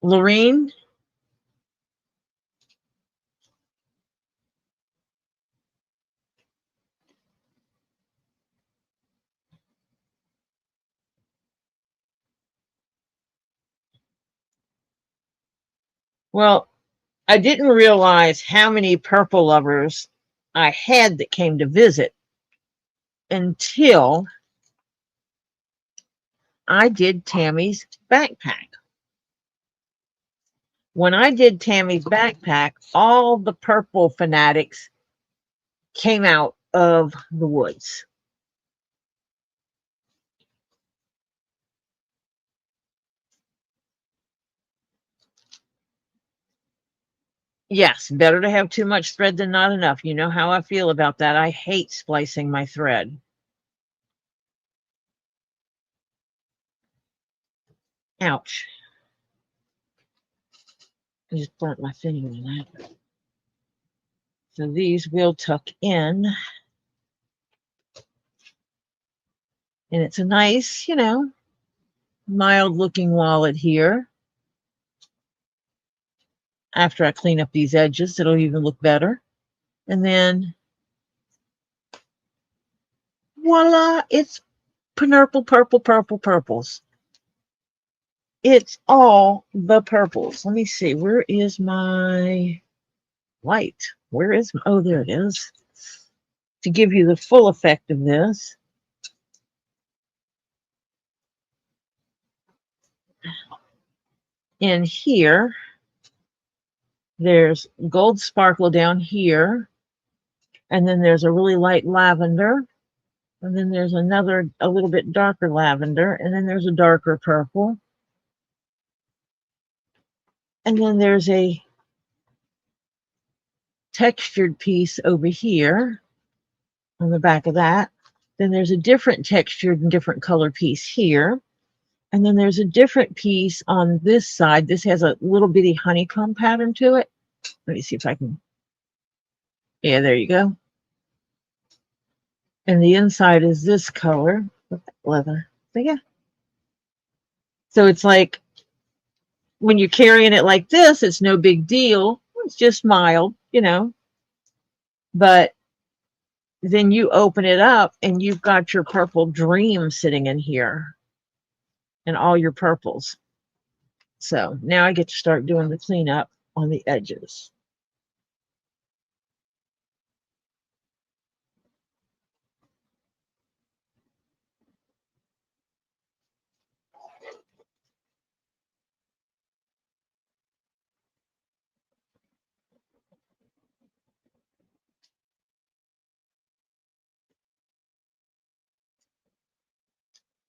Lorene? Well, I didn't realize how many purple lovers I had that came to visit until I did Tammy's backpack. When I did Tammy's backpack, all the purple fanatics came out of the woods. Yes, better to have too much thread than not enough. You know how I feel about that. I hate splicing my thread. Ouch. I just burnt my finger on that. So these will tuck in. And it's a nice, you know, mild looking wallet here. After I clean up these edges, it'll even look better. And then voila, it's purples. It's all the purples. Let me see. Where is my light? Where is my, oh, there it is. To give you the full effect of this. In here, there's gold sparkle down here. And then there's a really light lavender. And then there's another, a little bit darker lavender. And then there's a darker purple. And then there's a textured piece over here on the back of that. Then there's a different textured and different color piece here. And then there's a different piece on this side. This has a little bitty honeycomb pattern to it. Let me see if I can. Yeah, there you go. And the inside is this color with leather. So yeah. So it's like when you're carrying it like this, it's no big deal. It's just mild, you know. But then you open it up and you've got your purple dream sitting in here and all your purples. So now I get to start doing the cleanup on the edges.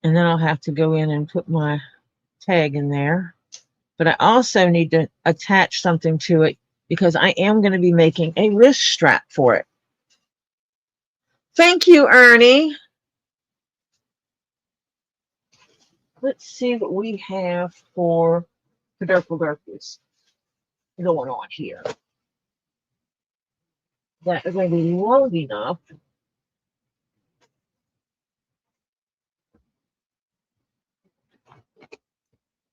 And then I'll have to go in and put my tag in there. But I also need to attach something to it because I am going to be making a wrist strap for it. Thank you, Ernie. Let's see what we have for Purple Darkies going on here. That is going to be long enough.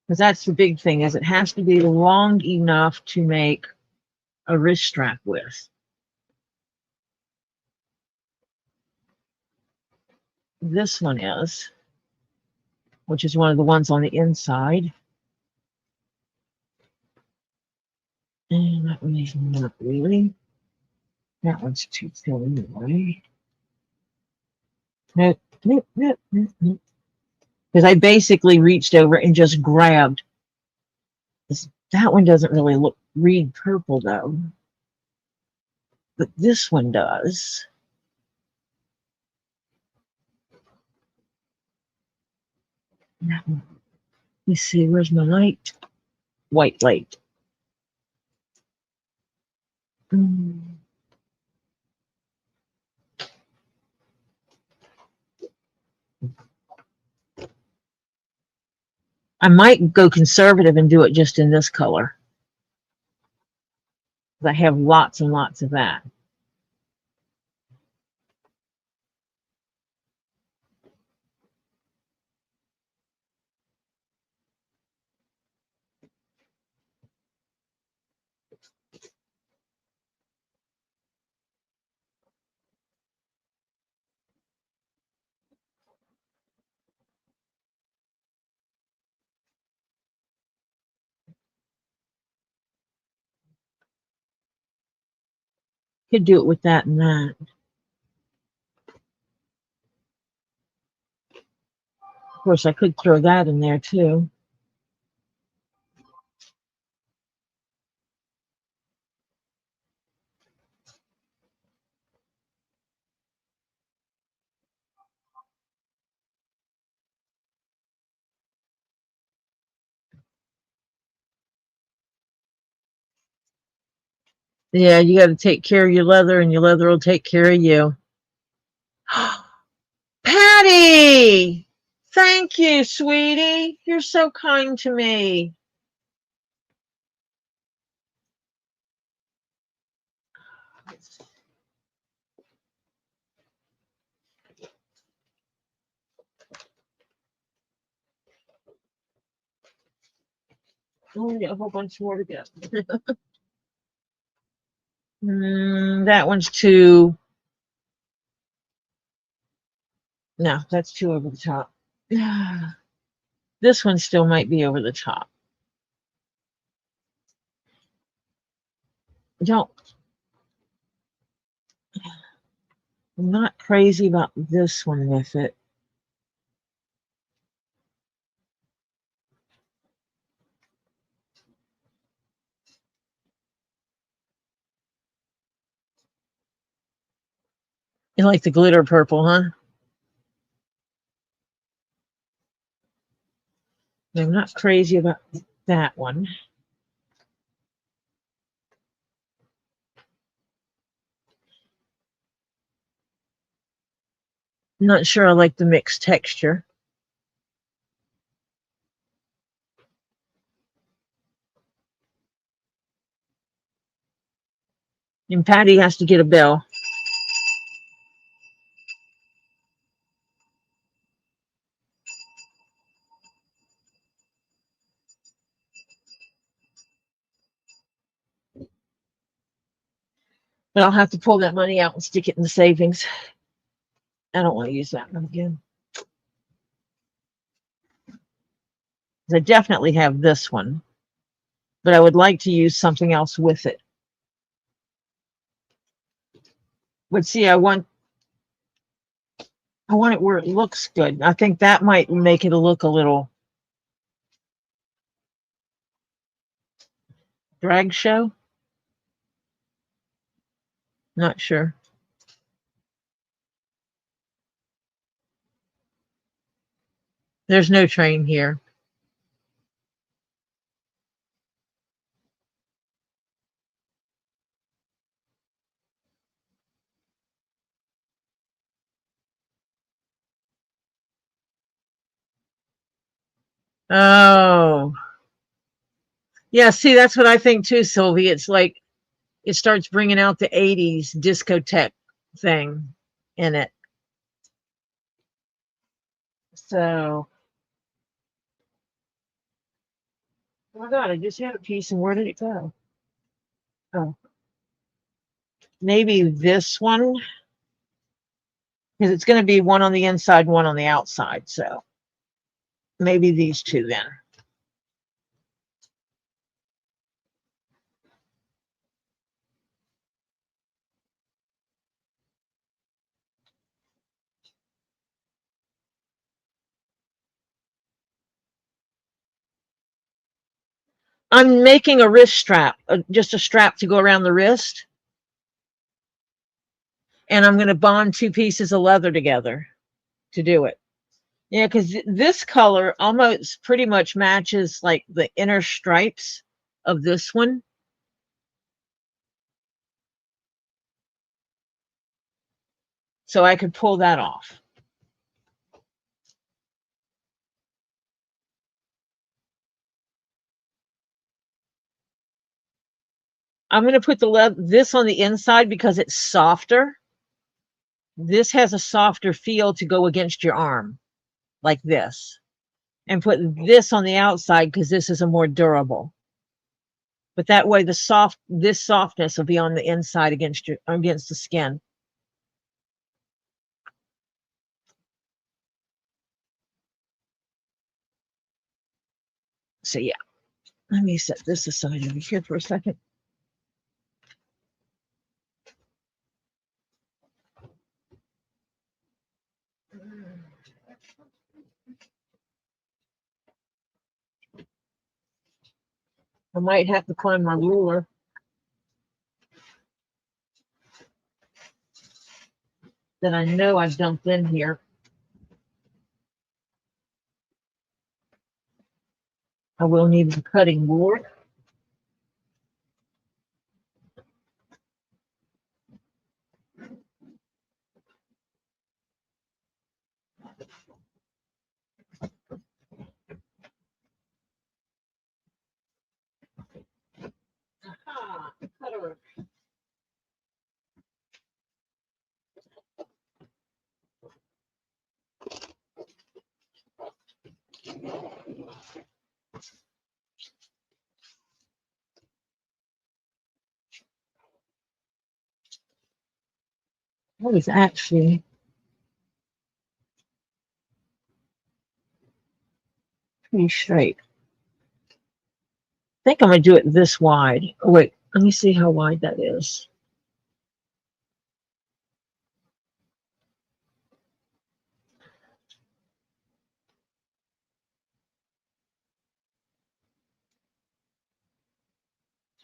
Because that's the big thing, is it has to be long enough to make a wrist strap with. This one is, which is one of the ones on the inside. And that one is not really. That one's too thin anyway. Nope, nope, nope, nope, nope. Because I basically reached over and just grabbed this. That one doesn't really read purple though, but this one does. That one. Let me see, where's my light? White light. I might go conservative and do it just in this color. I have lots and lots of that. Could do it with that and that. Of course, I could throw that in there too. Yeah, you got to take care of your leather, and your leather will take care of you. Patty! Thank you, sweetie. You're so kind to me. Oh, yeah, a whole bunch more to get. That one's too. No, that's too over the top. This one still might be over the top. I'm not crazy about this one with it. You like the glitter purple, huh? I'm not crazy about that one. I'm not sure I like the mixed texture. And Patty has to get a bill. But I'll have to pull that money out and stick it in the savings. I don't want to use that one again. I definitely have this one, but I would like to use something else with it. But see, I want it where it looks good. I think that might make it look a little drag show. Not sure. There's no train here. Oh. Yeah, see, that's what I think too, Sylvie. It's like it starts bringing out the 80s discotheque thing in it. So, oh my God, I just had a piece and where did it go? Oh, maybe this one, because it's going to be one on the inside, one on the outside. So maybe these two then. I'm making a wrist strap, just a strap to go around the wrist. And I'm going to bond two pieces of leather together to do it. Yeah, because this color almost pretty much matches like the inner stripes of this one. So I could pull that off. I'm going to put this on the inside because it's softer. This has a softer feel to go against your arm, like this. And put this on the outside because this is a more durable. But that way this softness will be on the inside against the skin. So yeah, let me set this aside over here for a second. I might have to find my ruler. That I know I've dumped in here. I will need the cutting board. Aha, cutter. That was actually pretty straight. I think I'm going to do it this wide. Oh, wait, let me see how wide that is.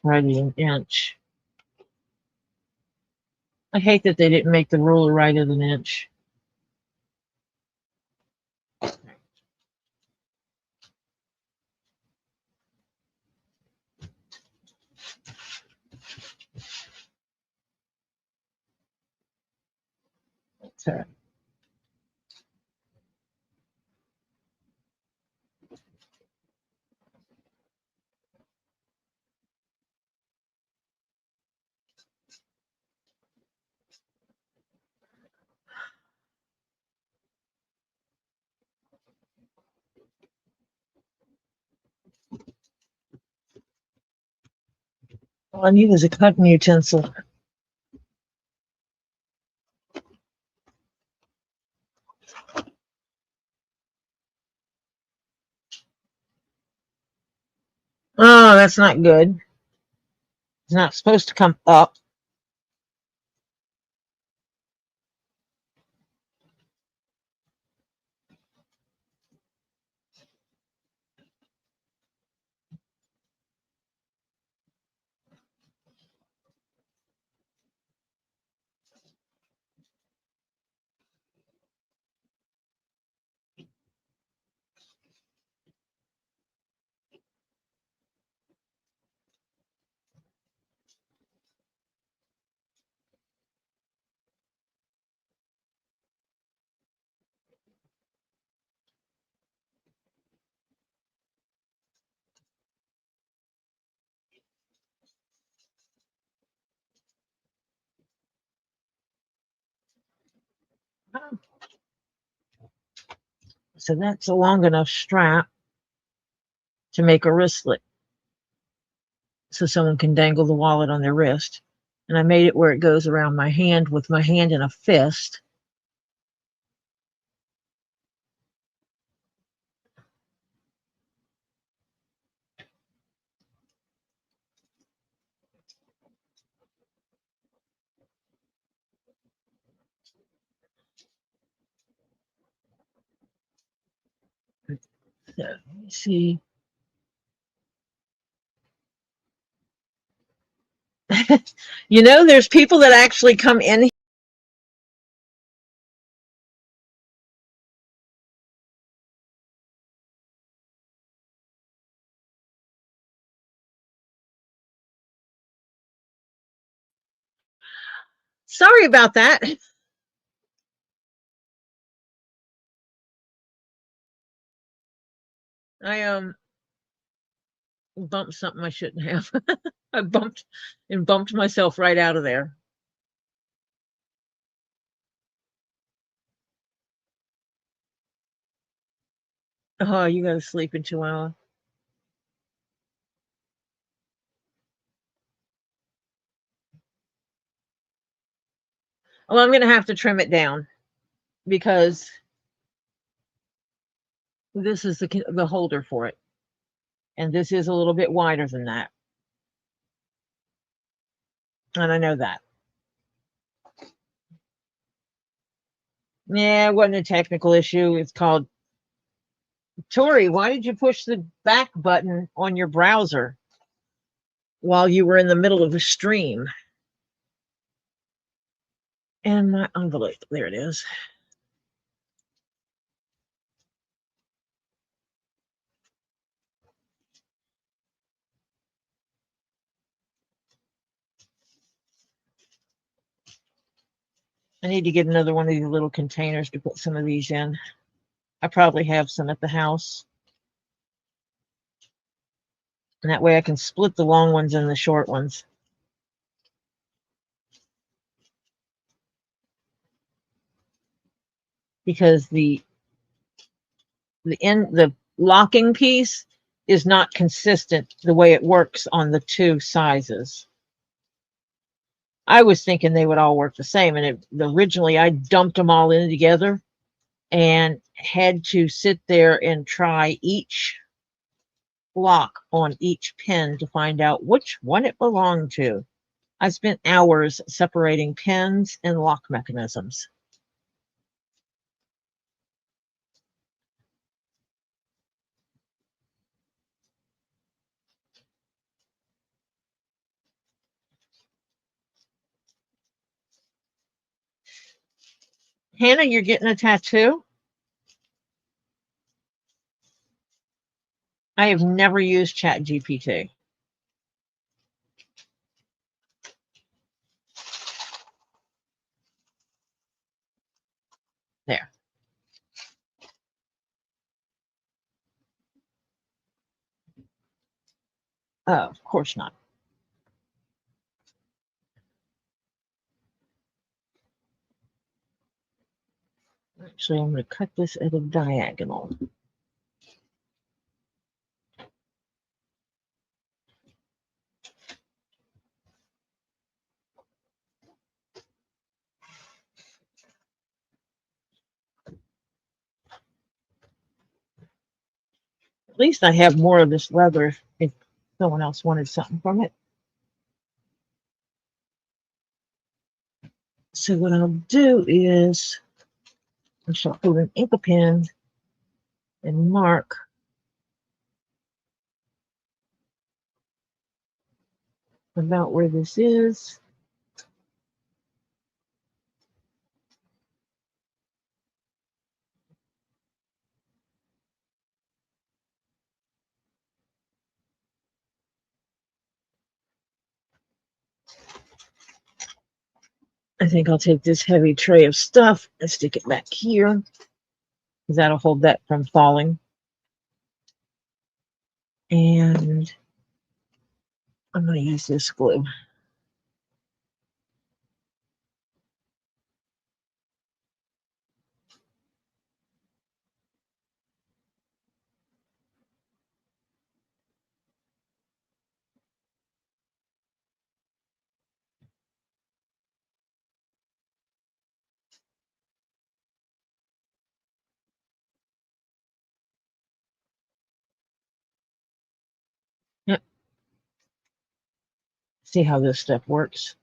Probably an inch. I hate that they didn't make the ruler right at an inch. Okay. All I need is a cutting utensil. that's not good. It's not supposed to come up. So that's a long enough strap to make a wristlet, so someone can dangle the wallet on their wrist. And I made it where it goes around my hand with my hand in a fist. So, let me see. You know, there's people that actually come in. Sorry about that. I bumped something I shouldn't have. I bumped myself right out of there. Oh, you got to sleep in 2 hours. Well, I'm going to have to trim it down because this is the holder for it. And this is a little bit wider than that. And I know that. Yeah, it wasn't a technical issue. It's called, Tori, why did you push the back button on your browser while you were in the middle of a stream? And my envelope, there it is. I need to get another one of these little containers to put some of these in. I probably have some at the house. And that way I can split the long ones and the short ones. Because the locking piece is not consistent the way it works on the two sizes. I was thinking they would all work the same, and originally I dumped them all in together and had to sit there and try each lock on each pin to find out which one it belonged to. I spent hours separating pins and lock mechanisms. Hannah, you're getting a tattoo? I have never used ChatGPT. There. Of course not. Actually, I'm going to cut this at a diagonal. At least I have more of this leather Someone else wanted something from it. So what I'll do is I shall put an ink pen and mark about where this is. I think I'll take this heavy tray of stuff and stick it back here, because that'll hold that from falling. And I'm going to use this glue. Yep. See how this stuff works.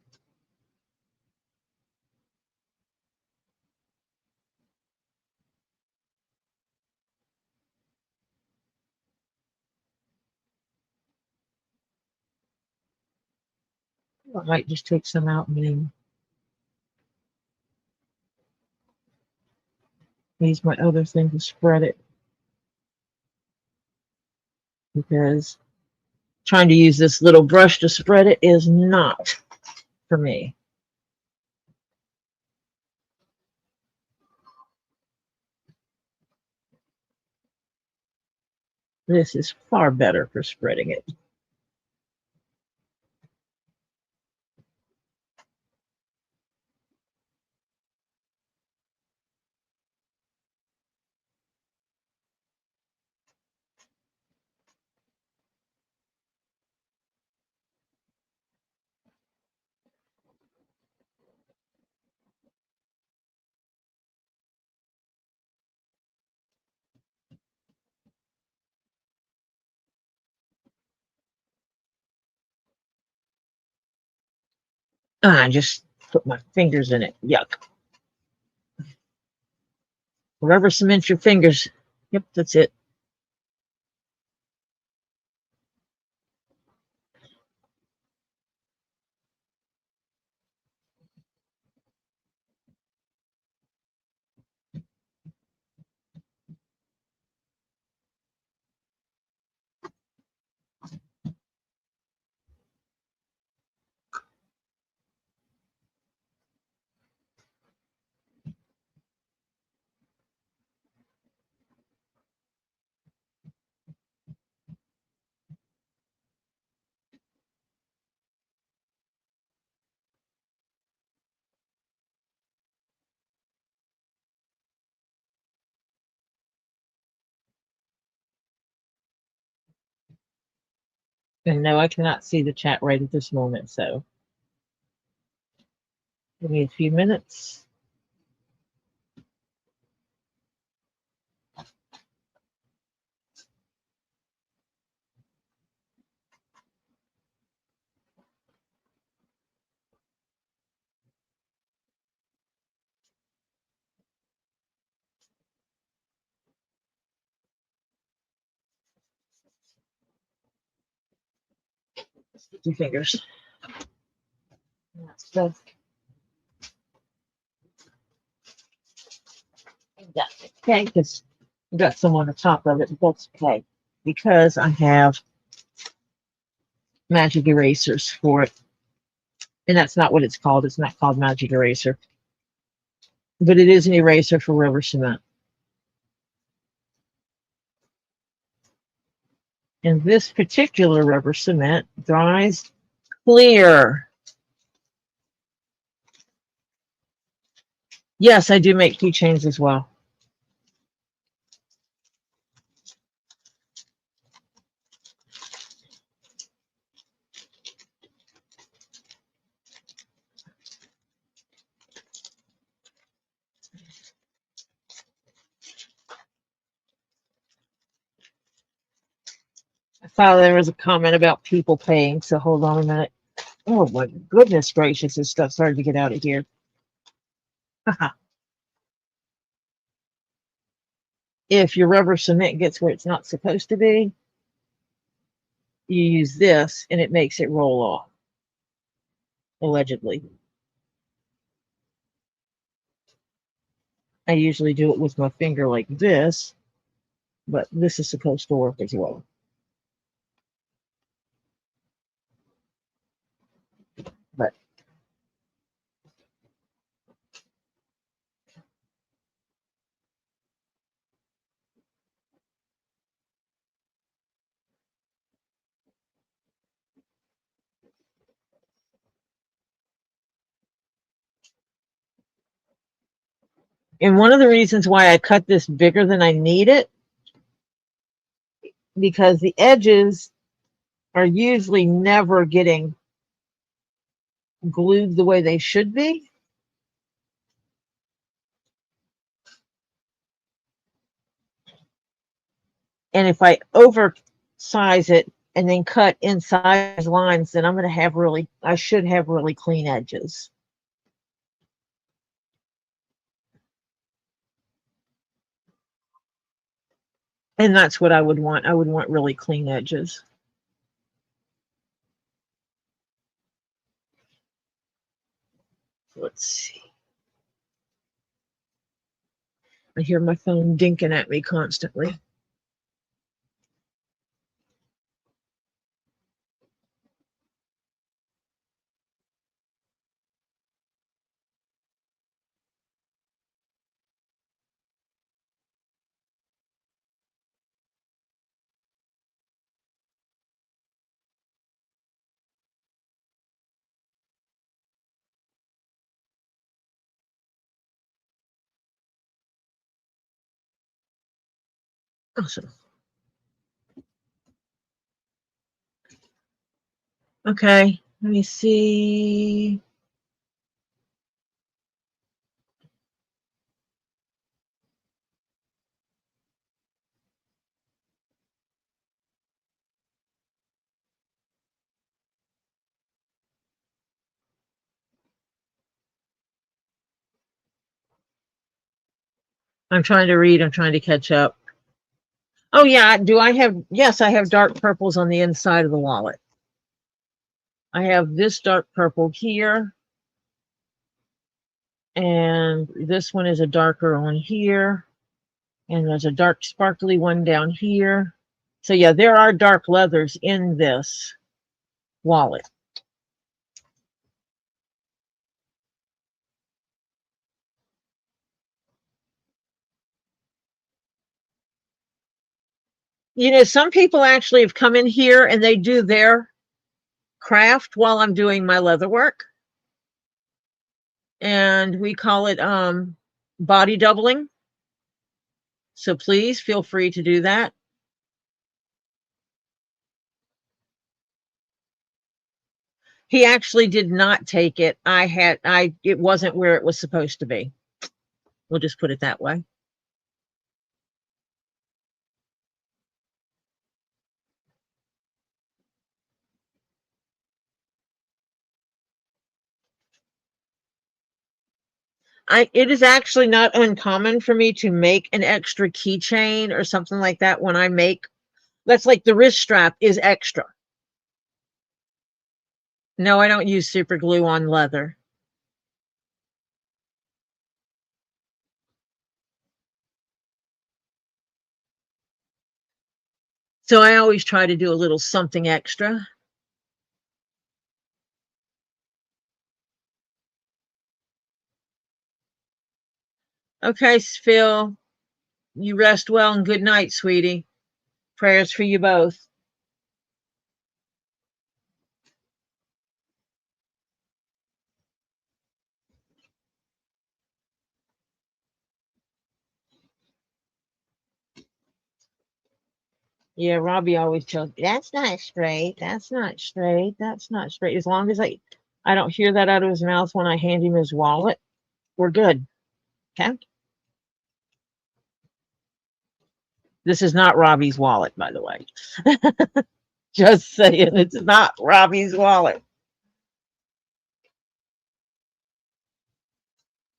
I might just take some out and then use my other thing to spread it, because trying to use this little brush to spread it is not for me. This is far better for spreading it. I just put my fingers in it. Yuck. Rubber cement your fingers. Yep, that's it. And no, I cannot see the chat right at this moment, so give me a few minutes. Two fingers. That's okay, because we got some on the top of it, but that's okay, because I have magic erasers for it. And that's not what it's called. It's not called magic eraser. But it is an eraser for rubber cement. And this particular rubber cement dries clear. Yes, I do make keychains as well. Oh, there was a comment about people paying, so hold on a minute. Oh my goodness gracious, this stuff started to get out of here. If your rubber cement gets where it's not supposed to be, you use this and it makes it roll off, allegedly. I usually do it with my finger like this, but this is supposed to work as well. But and one of the reasons why I cut this bigger than I need it, because the edges are usually never getting glued the way they should be. And if I oversize it and then cut inside lines, then I'm going to have I should have really clean edges. And that's what I would want. I would want really clean edges. Let's see. I hear my phone dinking at me constantly. Awesome. Okay, let me see. I'm trying to read. I'm trying to catch up. Oh, yeah. Yes, I have dark purples on the inside of the wallet. I have this dark purple here. And this one is a darker one here. And there's a dark sparkly one down here. So yeah, there are dark leathers in this wallet. You know, some people actually have come in here and they do their craft while I'm doing my leather work. And we call it body doubling. So please feel free to do that. He actually did not take it. It wasn't where it was supposed to be. We'll just put it that way. It is actually not uncommon for me to make an extra keychain or something like that when I make, that's like the wrist strap is extra. No, I don't use super glue on leather. So I always try to do a little something extra. Okay, Phil, you rest well and good night, sweetie. Prayers for you both. Yeah, Robbie always tells me, that's not straight. That's not straight. That's not straight. As long as I don't hear that out of his mouth when I hand him his wallet, we're good. Okay. This is not Robbie's wallet, by the way. Just saying, it's not Robbie's wallet.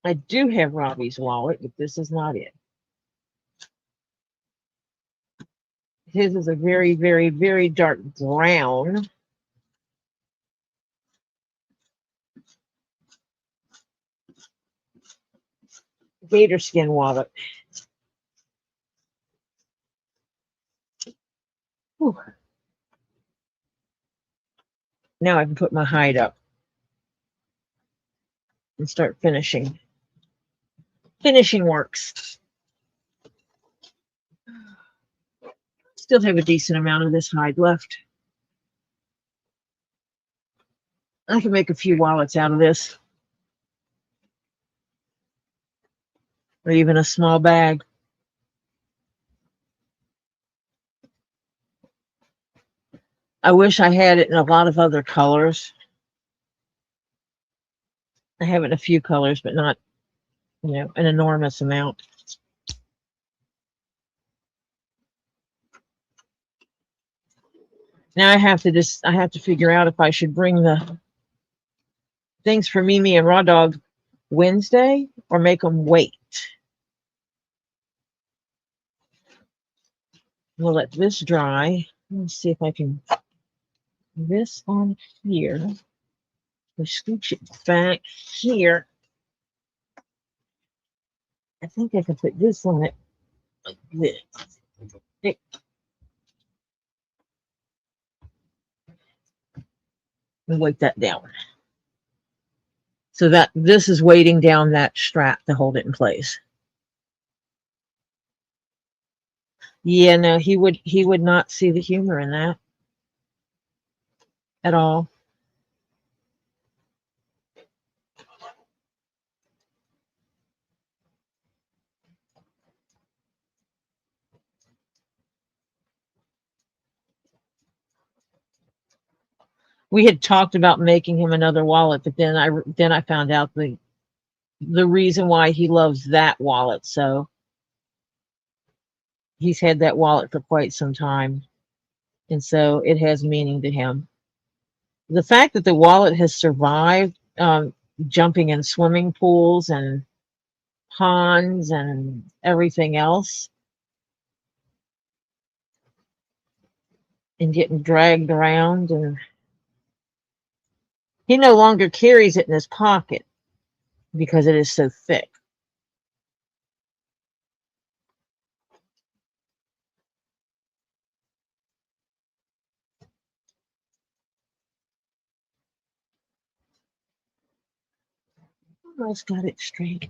I do have Robbie's wallet, but this is not it. His is a very, very, very dark brown. Gator skin wallet. Whew. Now I can put my hide up and start finishing. Finishing works. Still have a decent amount of this hide left. I can make a few wallets out of this. Or even a small bag. I wish I had it in a lot of other colors. I have it in a few colors, but not, you know, an enormous amount. Now I have to figure out if I should bring the things for Mimi and Raw Dog Wednesday or make them wait. We'll let this dry. Let's see if I can this on here. We scooch it back here. I think I can put this on it like this. And weight that down. So that this is weighting down that strap to hold it in place. Yeah, no, he would not see the humor in that at all. We had talked about making him another wallet, but then I found out the reason why he loves that wallet. So he's had that wallet for quite some time, and so it has meaning to him. The fact that the wallet has survived jumping in swimming pools and ponds and everything else, and getting dragged around, and he no longer carries it in his pocket because it is so thick. Almost got it straight.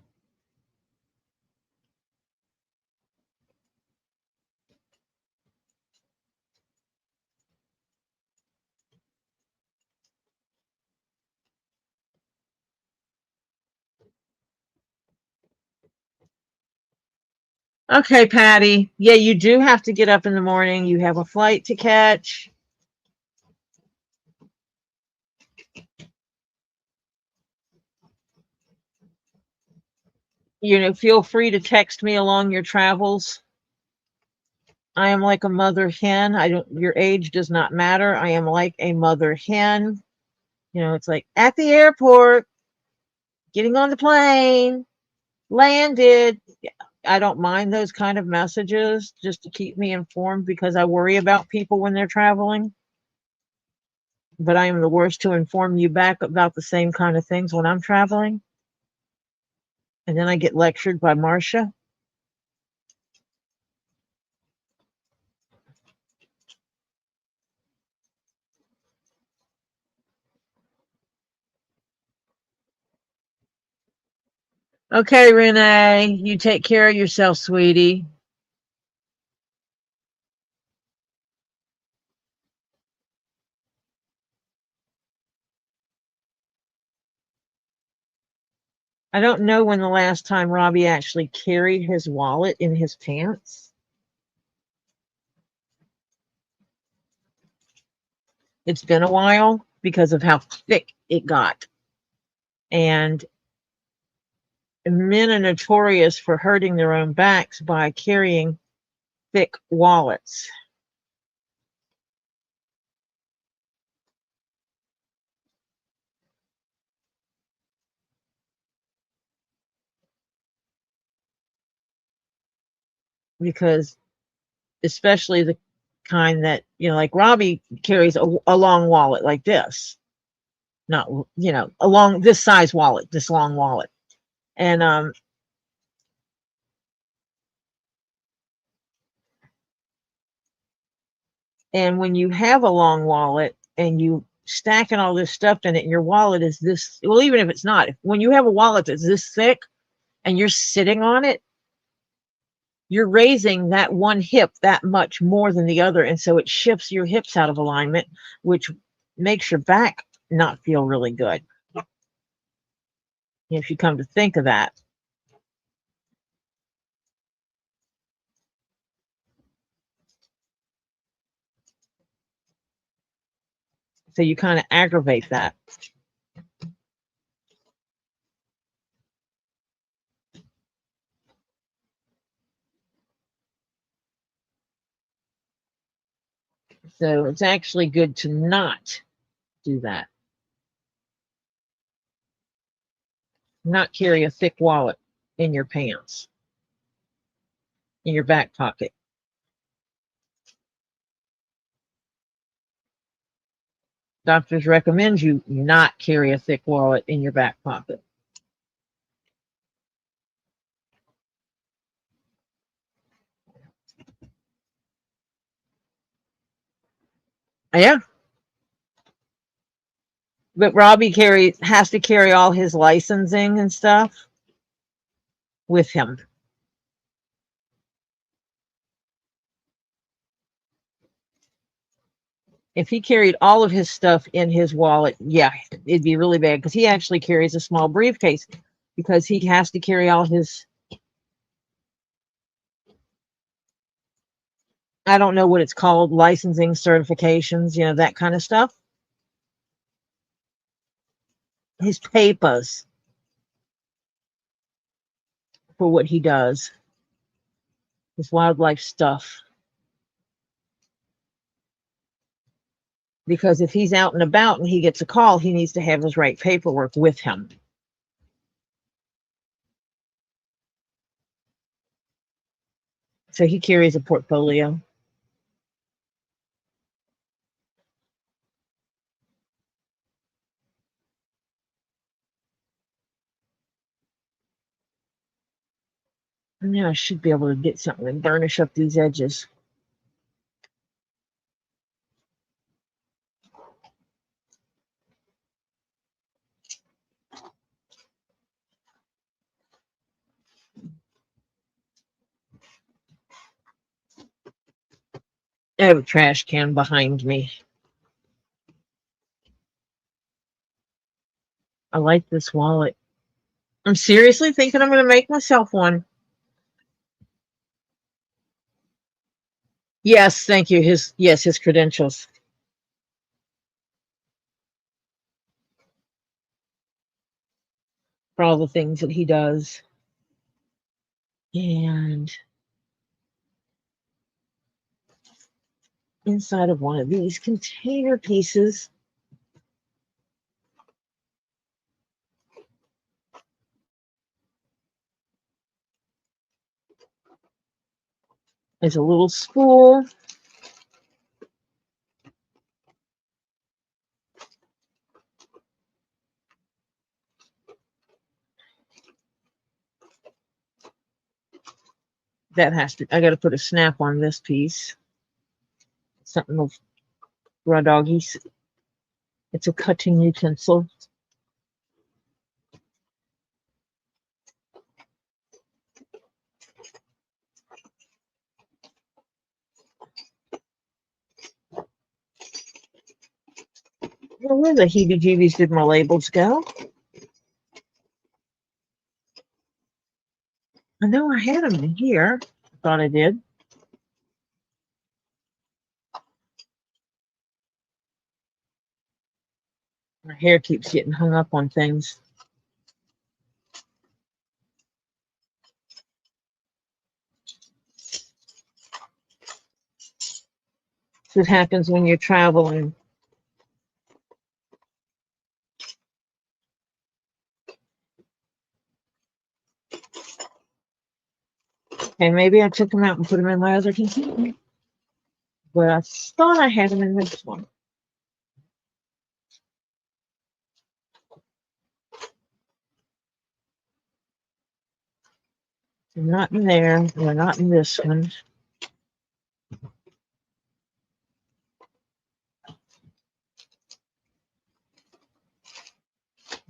Okay, Patty. Yeah, you do have to get up in the morning. You have a flight to catch. You know, feel free to text me along your travels. I am like a mother hen. Your age does not matter. I am like a mother hen. You know, it's like at the airport, getting on the plane, landed. I don't mind those kind of messages just to keep me informed because I worry about people when they're traveling. But I am the worst to inform you back about the same kind of things when I'm traveling. And then I get lectured by Marcia. Okay, Renee, you take care of yourself, sweetie. I don't know when the last time Robbie actually carried his wallet in his pants. It's been a while because of how thick it got. And men are notorious for hurting their own backs by carrying thick wallets. because especially the kind that, like Robbie carries a long wallet like this, not, a long, this size wallet, this long wallet. And when you have a long wallet and you stacking all this stuff in it, and your wallet is this, well, even if it's not, when you have a wallet that's this thick and you're sitting on it, you're raising that one hip that much more than the other. And so it shifts your hips out of alignment, which makes your back not feel really good. If you come to think of that. So you kind of aggravate that. So it's actually good to not do that. Not carry a thick wallet in your pants, in your back pocket. Doctors recommend you not carry a thick wallet in your back pocket. Yeah. But Robbie has to carry all his licensing and stuff with him. If he carried all of his stuff in his wallet, yeah, it'd be really bad, because he actually carries a small briefcase because he has to carry all his, I don't know what it's called, licensing, certifications, that kind of stuff. His papers for what he does, his wildlife stuff. Because if he's out and about and he gets a call, he needs to have his right paperwork with him. So he carries a portfolio. And now I should be able to get something and burnish up these edges. I have a trash can behind me. I like this wallet. I'm seriously thinking I'm going to make myself one. Yes, thank you. His credentials. For all the things that he does. And inside of one of these container pieces is a little spool. I got to put a snap on this piece. Something of raw doggies. It's a cutting utensil. Well, where the heebie-jeebies did my labels go? I know I had them in here. I thought I did. My hair keeps getting hung up on things. This happens when you're traveling. And maybe I took them out and put them in my other container. But I thought I had them in this one. They're not in there. They're not in this one.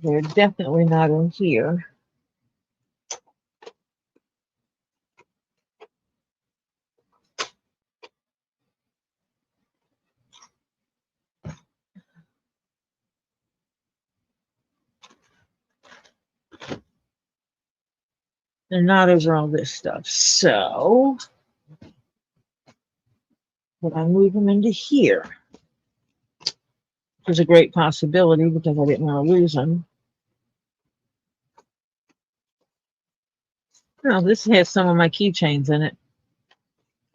They're definitely not in here. They're not over all this stuff. So, would I move them into here? Which is a great possibility because I didn't want to lose them. Oh, this has some of my keychains in it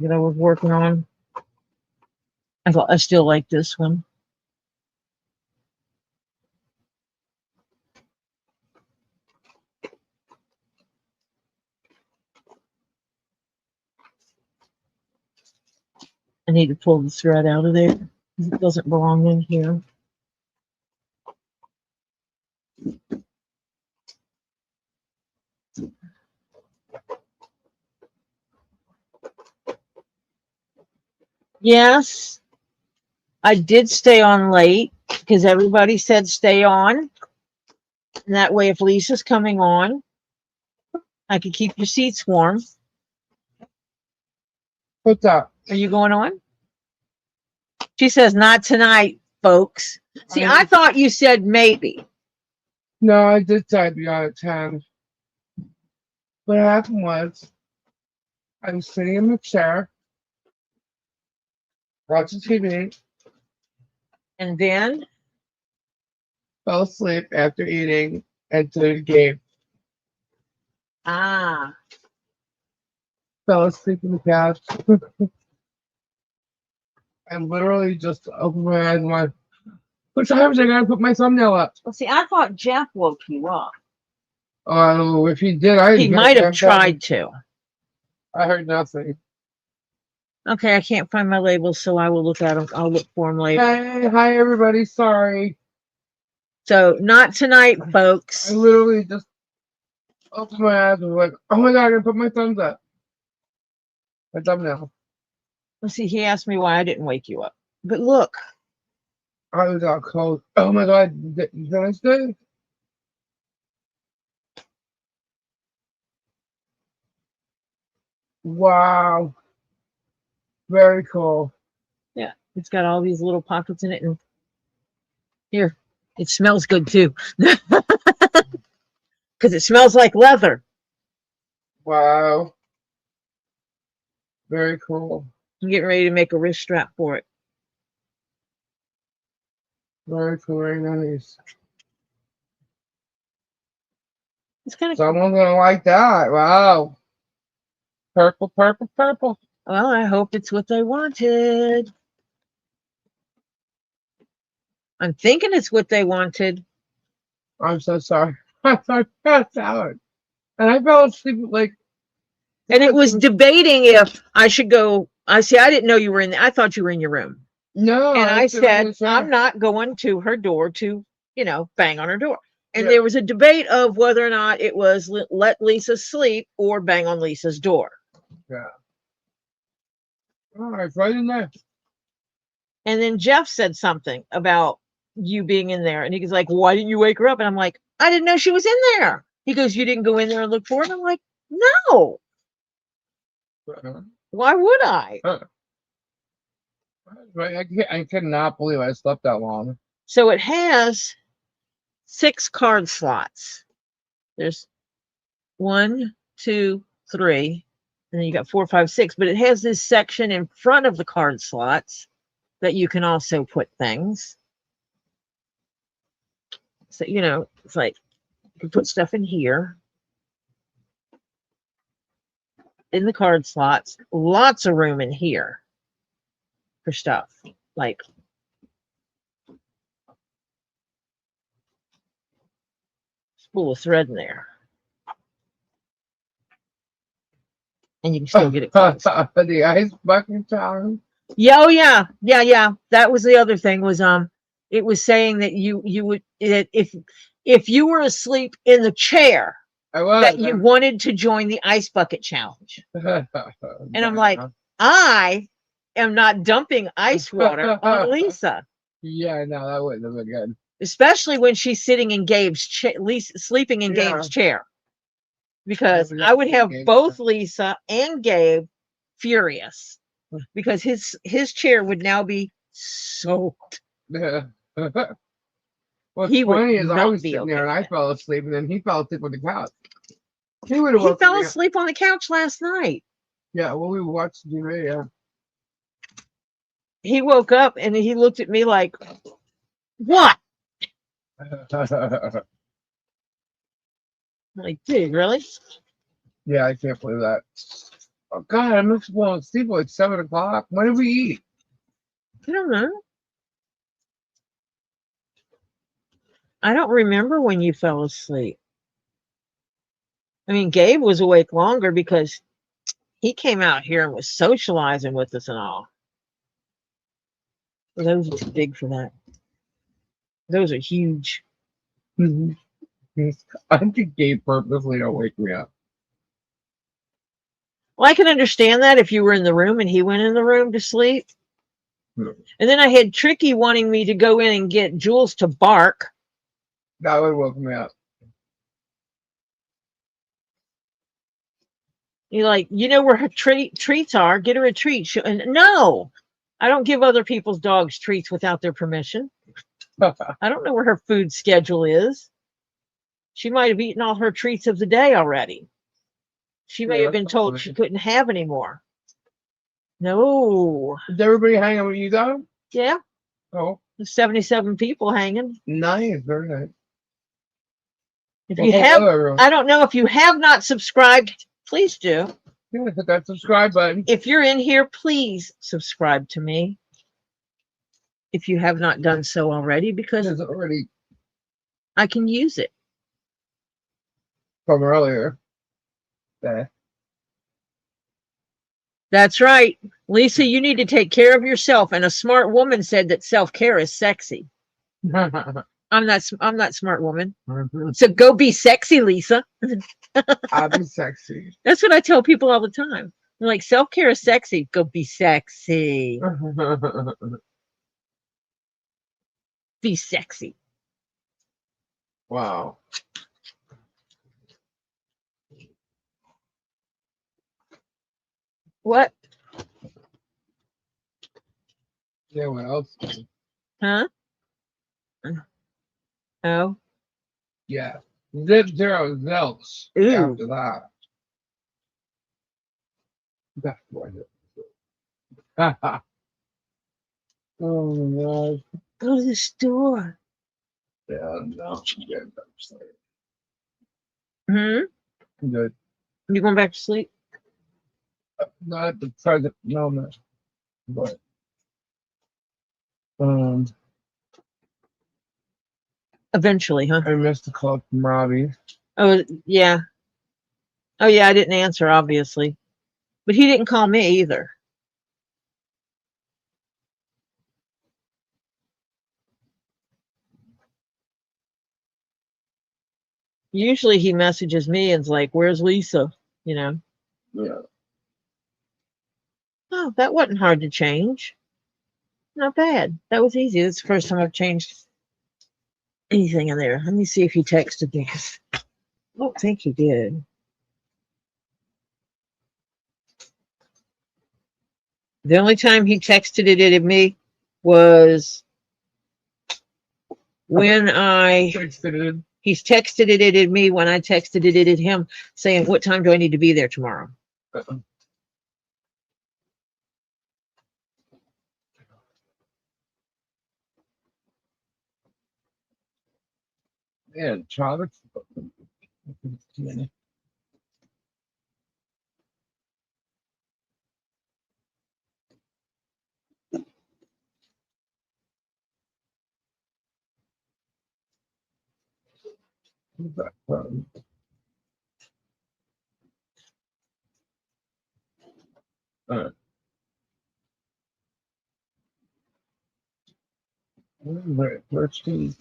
that I was working on. I still like this one. I need to pull the thread out of there. It doesn't belong in here. Yes, I did stay on late because everybody said stay on. And that way, if Lisa's coming on, I could keep your seats warm. What's up? Are you going on? She says, not tonight, folks. See, I thought you said maybe. No, I did say I'd be on at 10. What happened was, I was sitting in the chair, watching TV, And then, fell asleep after eating, and to the game. ah, Fell asleep in the couch. And literally just opened my eyes and went, what time was I going to put my thumbnail up? well, see, I thought Jeff woke you up. Oh, if he did, I He might have tried to. I heard nothing. Okay, I can't find my labels, so I will look at them. I'll look for them later. Hey, hi everybody. Sorry. So, not tonight, folks. I literally just opened my eyes and went, oh my god, I'm gonna put my thumbs up. My thumbnail. Let's see, he asked me why I didn't wake you up. But look, I was out cold. Oh my god, did I stay? Wow. Very cool. yeah, it's got all these little pockets in it. And here, it smells good too. Because it smells like leather. Wow. Very cool. I'm getting ready to make a wrist strap for it. Very cool. Very nice. It's kind of Someone's gonna like that. Wow. Purple, purple, purple. well, I hope it's what they wanted. I'm thinking it's what they wanted. I'm so sorry. I passed out. And I fell asleep like. And it was debating if I should go. I see, I didn't know you were in there. I thought you were in your room. No. And I was sitting in said, the chair. I'm not going to her door to, bang on her door. And Yeah. there was a debate of whether or not it was let Lisa sleep or bang on Lisa's door. Yeah. Oh, it's right in there. And then Jeff said something about you being in there. And he was like, why didn't you wake her up? And I'm like, I didn't know she was in there. He goes, you didn't go in there and look for her? And I'm like, no. Why would I? Right. I cannot believe I slept that long. So it has 6 card slots. There's 1, 2, 3, and then you got 4, 5, 6. But it has this section in front of the card slots that you can also put things. So, it's like you can put stuff in here. In the card slots, lots of room in here for stuff. Like spool of thread in there. and you can still get it closed. The ice bucket challenge. Yeah, oh yeah. That was the other thing was it was saying that you would that if you were asleep in the chair I was. that you wanted to join the ice bucket challenge. And I'm like, I am not dumping ice water on Lisa, yeah, no, that wouldn't have been good. especially when she's sitting in Gabe's sleeping in Yeah. Gabe's chair, because Yeah, I would have Gabe's both Lisa and Gabe furious because his chair would now be soaked. What's He would funny is I not was be sitting there okay and I with fell asleep, and then he fell asleep on the couch. He would have He woken fell me up. asleep on the couch last night. Yeah, well, we watched TV. Yeah. He woke up and he looked at me like, "What?" I'm like, dude, really? Yeah, I can't believe that. Oh God, I must have fallen asleep at like 7 o'clock. When did we eat? I don't know. I don't remember when you fell asleep. I mean, Gabe was awake longer because he came out here and was socializing with us and all. Those are too big for that. Those are huge. I think Gabe purposely don't wake me up. Well, I can understand that if you were in the room and he went in the room to sleep. Hmm. And then I had Tricky wanting me to go in and get Jules to bark. That would woke me up. You're like, you know where her treats are. Get her a treat. And no, I don't give other people's dogs treats without their permission. I don't know where her food schedule is. She might have eaten all her treats of the day already. She may Yeah, have been that's told funny. she couldn't have any more. No. Is everybody hanging with you though? Yeah, Oh, there's 77 people hanging. nice, very nice. If Well, you have, hello, everyone. I don't know if you have not subscribed, please do. Yeah, hit that subscribe button. If you're in here, please subscribe to me. If you have not done so already, because It's already I can use it. from earlier. There. That's right. Lisa, you need to take care of yourself. And a smart woman said that self-care is sexy. I'm not smart woman. So go be sexy, Lisa. I'll be sexy. That's what I tell people all the time. I'm like, self-care is sexy. Go be sexy. Be sexy. Wow. What? Yeah, what else? Huh? Oh. Yeah. Zip zero zelts Ooh. after that. That's what it is. Oh my God. Go to the store. Yeah, no. Good. Hmm? Good. You going back to sleep? Not at the present moment, but Eventually, huh? I missed a call from Robbie. Oh, yeah. Oh, yeah, I didn't answer, obviously. But he didn't call me either. Usually he messages me and's like, where's Lisa? You know? Yeah. Oh, that wasn't hard to change. Not bad. That was easy. That's the first time I've changed anything in there. Let me see if he texted me. I don't think he did. The only time he texted it at me was when he's texted it at me when I texted it at him saying, what time do I need to be there tomorrow? Yeah, chocolate. Where's she?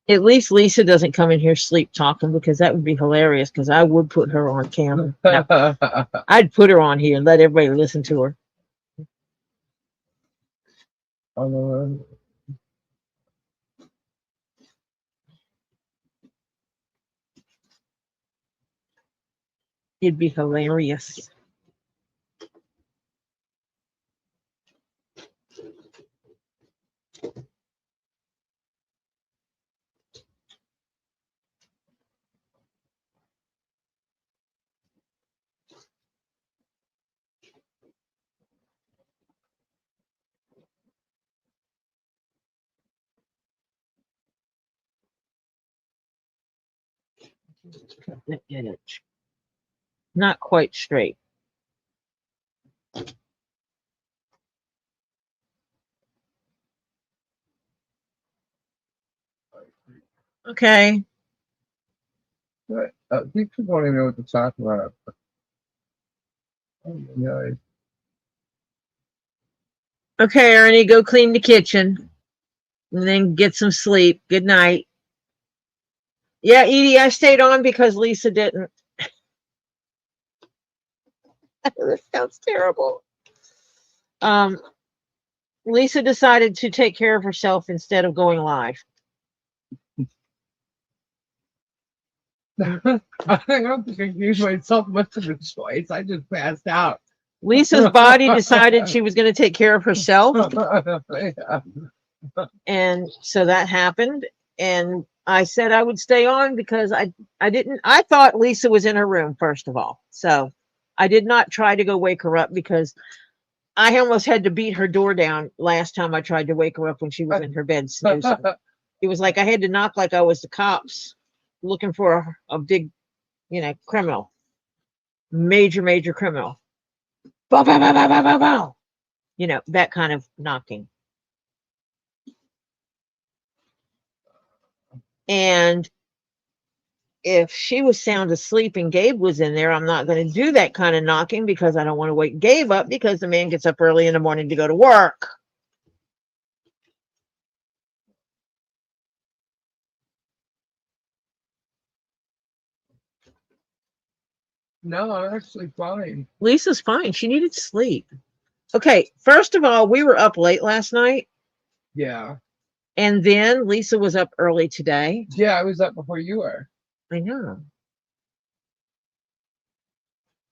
At least Lisa doesn't come in here sleep talking, because that would be hilarious, because I would put her on camera. No, I'd put her on here and let everybody listen to her. It'd be hilarious. Cut the edge. Not quite straight. Okay. People don't even know what to talk about. Oh, yeah. Okay, Ernie, go clean the kitchen and then get some sleep. Good night. Yeah, Edie, I stayed on because Lisa didn't. This sounds terrible. Lisa decided to take care of herself instead of going live. I don't think I gave myself much of a choice. I just passed out. Lisa's body decided she was going to take care of herself. And so that happened. And I said I would stay on because I thought Lisa was in her room, first of all. So I did not try to go wake her up, because I almost had to beat her door down last time I tried to wake her up when she was in her bed snoozing. It was like I had to knock like I was the cops looking for a big, criminal. Major criminal. Bow, bow, bow, bow, bow, bow, bow. That kind of knocking. And if she was sound asleep and Gabe was in there, I'm not going to do that kind of knocking, because I don't want to wake Gabe up, because the man gets up early in the morning to go to work. No, I'm actually fine. Lisa's fine. She needed sleep. Okay, first of all, we were up late last night. Yeah. And then Lisa was up early today. Yeah, I was up before you were. I know.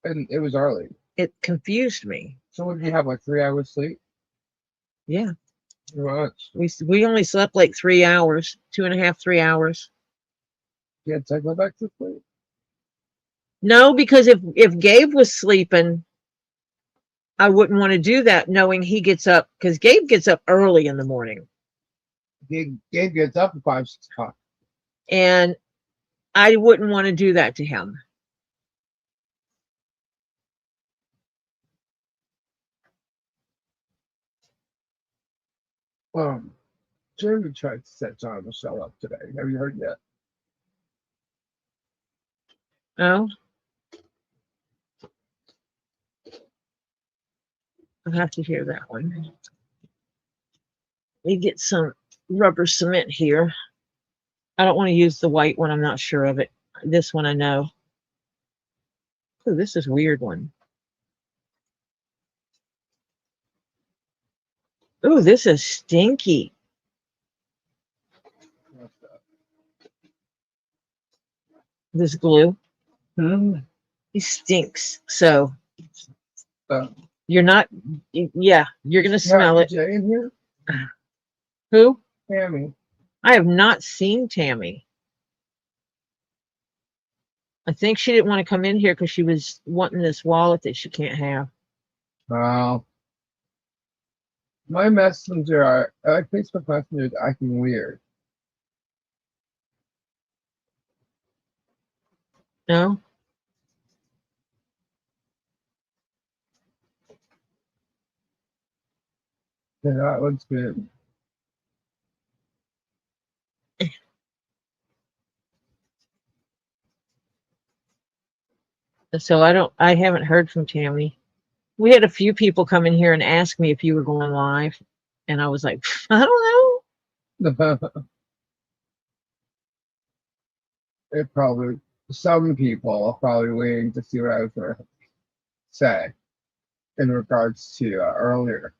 And it was early. It confused me. So what did you have, like 3 hours sleep? Yeah. Right. We only slept like 3 hours, 2.5, 3 hours. Yeah, to go back to sleep. No, because if Gabe was sleeping, I wouldn't want to do that, knowing he gets up, because Gabe gets up early in the morning. Gabe gets up at 5, 6 o'clock. And I wouldn't want to do that to him. Jeremy tried to set John and Michelle up today. Have you heard yet? Oh? I'll have to hear that one. Let me get some rubber cement here. I don't want to use the white one. I'm not sure of it. This one I know. Oh, this is a weird one. Oh, this is stinky. This glue. He stinks. So you're not, yeah, you're going to smell it. Jay in here? Who? Tammy. I have not seen Tammy. I think she didn't want to come in here because she was wanting this wallet that she can't have. Wow. My messenger, Facebook Messenger is acting weird. No? Yeah, that looks good. So I haven't heard from Tammy. We had a few people come in here and ask me if you were going live. And I was like, I don't It probably, some people are probably waiting to see what I was going to say in regards to earlier.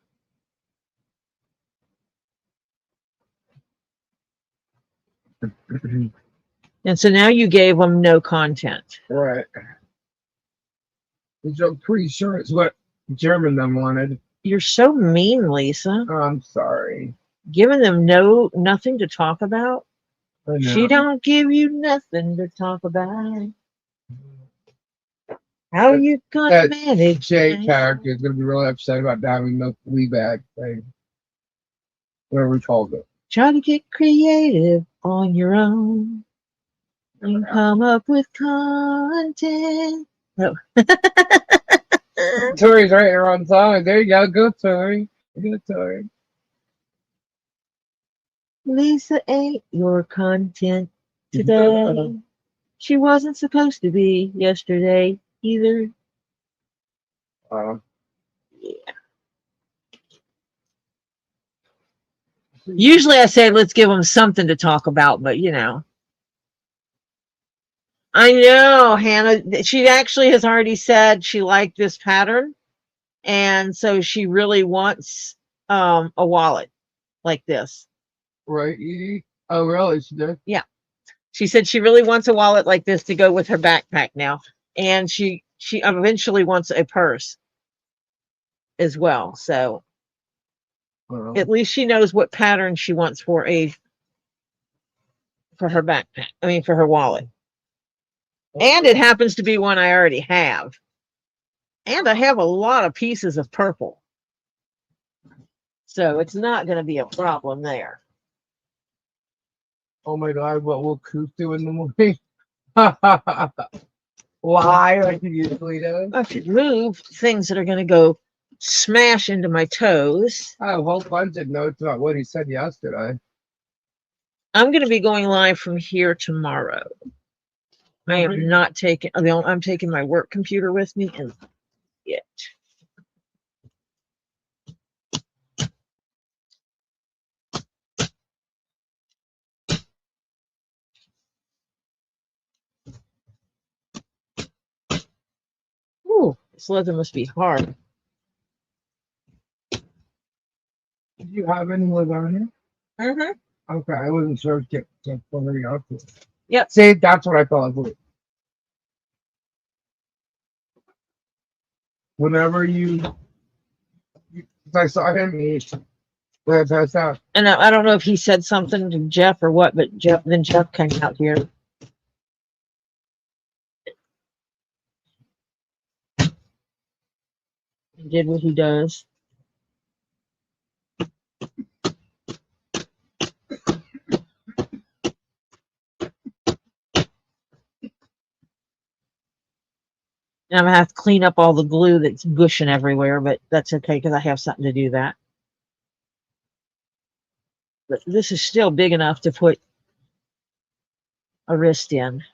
know. And so now you gave them no content. Right. Which I'm pretty sure it's what German them wanted. You're so mean, Lisa. Oh, I'm sorry. Giving them nothing to talk about. I know. She don't give you nothing to talk about. How you gonna that manage? Jay that? character is going to be really upset about having the flea bag thing. Whatever we called it. Try to get creative on your own and come up with content. No. Tori's right here on time. There you go. Go, Tori. Go, Tori. Lisa ain't your content today. She wasn't supposed to be yesterday either. Usually I say let's give them something to talk about, but you know. I know, Hannah. She actually has already said she liked this pattern. And so she really wants a wallet like this. Right, Edie? Oh, really? She did? Yeah. She said she really wants a wallet like this to go with her backpack now. And she eventually wants a purse as well. So at least she knows what pattern she wants for her backpack. I mean, for her wallet. And it happens to be one I already have. And I have a lot of pieces of purple. So it's not going to be a problem there. Oh my God, what will Coop do in the morning? Lie like he usually does. I should move things that are going to go smash into my toes. I have a whole bunch of notes about what he said yesterday. I'm going to be going live from here tomorrow. I am not taking, I'm taking my work computer with me and it. Ooh, this leather must be hard. Did you have any lasagna? Mm-hmm. Okay, I wasn't sure if it was up to. Yep. See, that's what I thought. Whenever I saw him eat, that's out. And I don't know if he said something to Jeff or what, but Jeff came out here. He did what he does. And I'm gonna have to clean up all the glue that's gushing everywhere, but that's okay because I have something to do that. But this is still big enough to put a wrist in.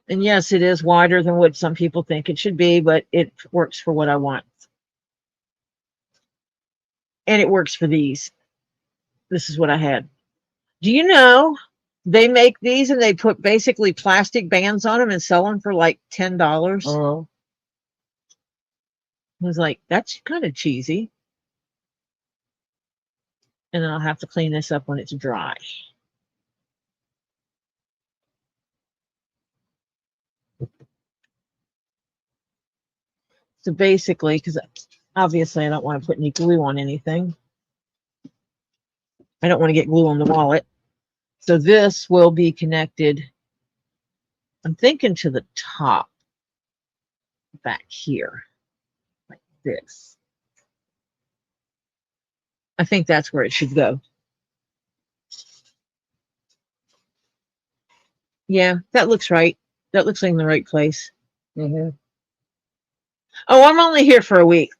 And yes, it is wider than what some people think it should be, but it works for what I want. And it works for these. This is what I had. Do you know they make these and they put basically plastic bands on them and sell them for like $10? Oh. I was like, that's kind of cheesy. And then I'll have to clean this up when it's dry. So basically, because obviously I don't want to put any glue on anything. I don't want to get glue on the wallet. So this will be connected, I'm thinking, to the top back here, like this. I think that's where it should go. Yeah, that looks right. That looks like in the right place. Mm-hmm. Oh, I'm only here for a week.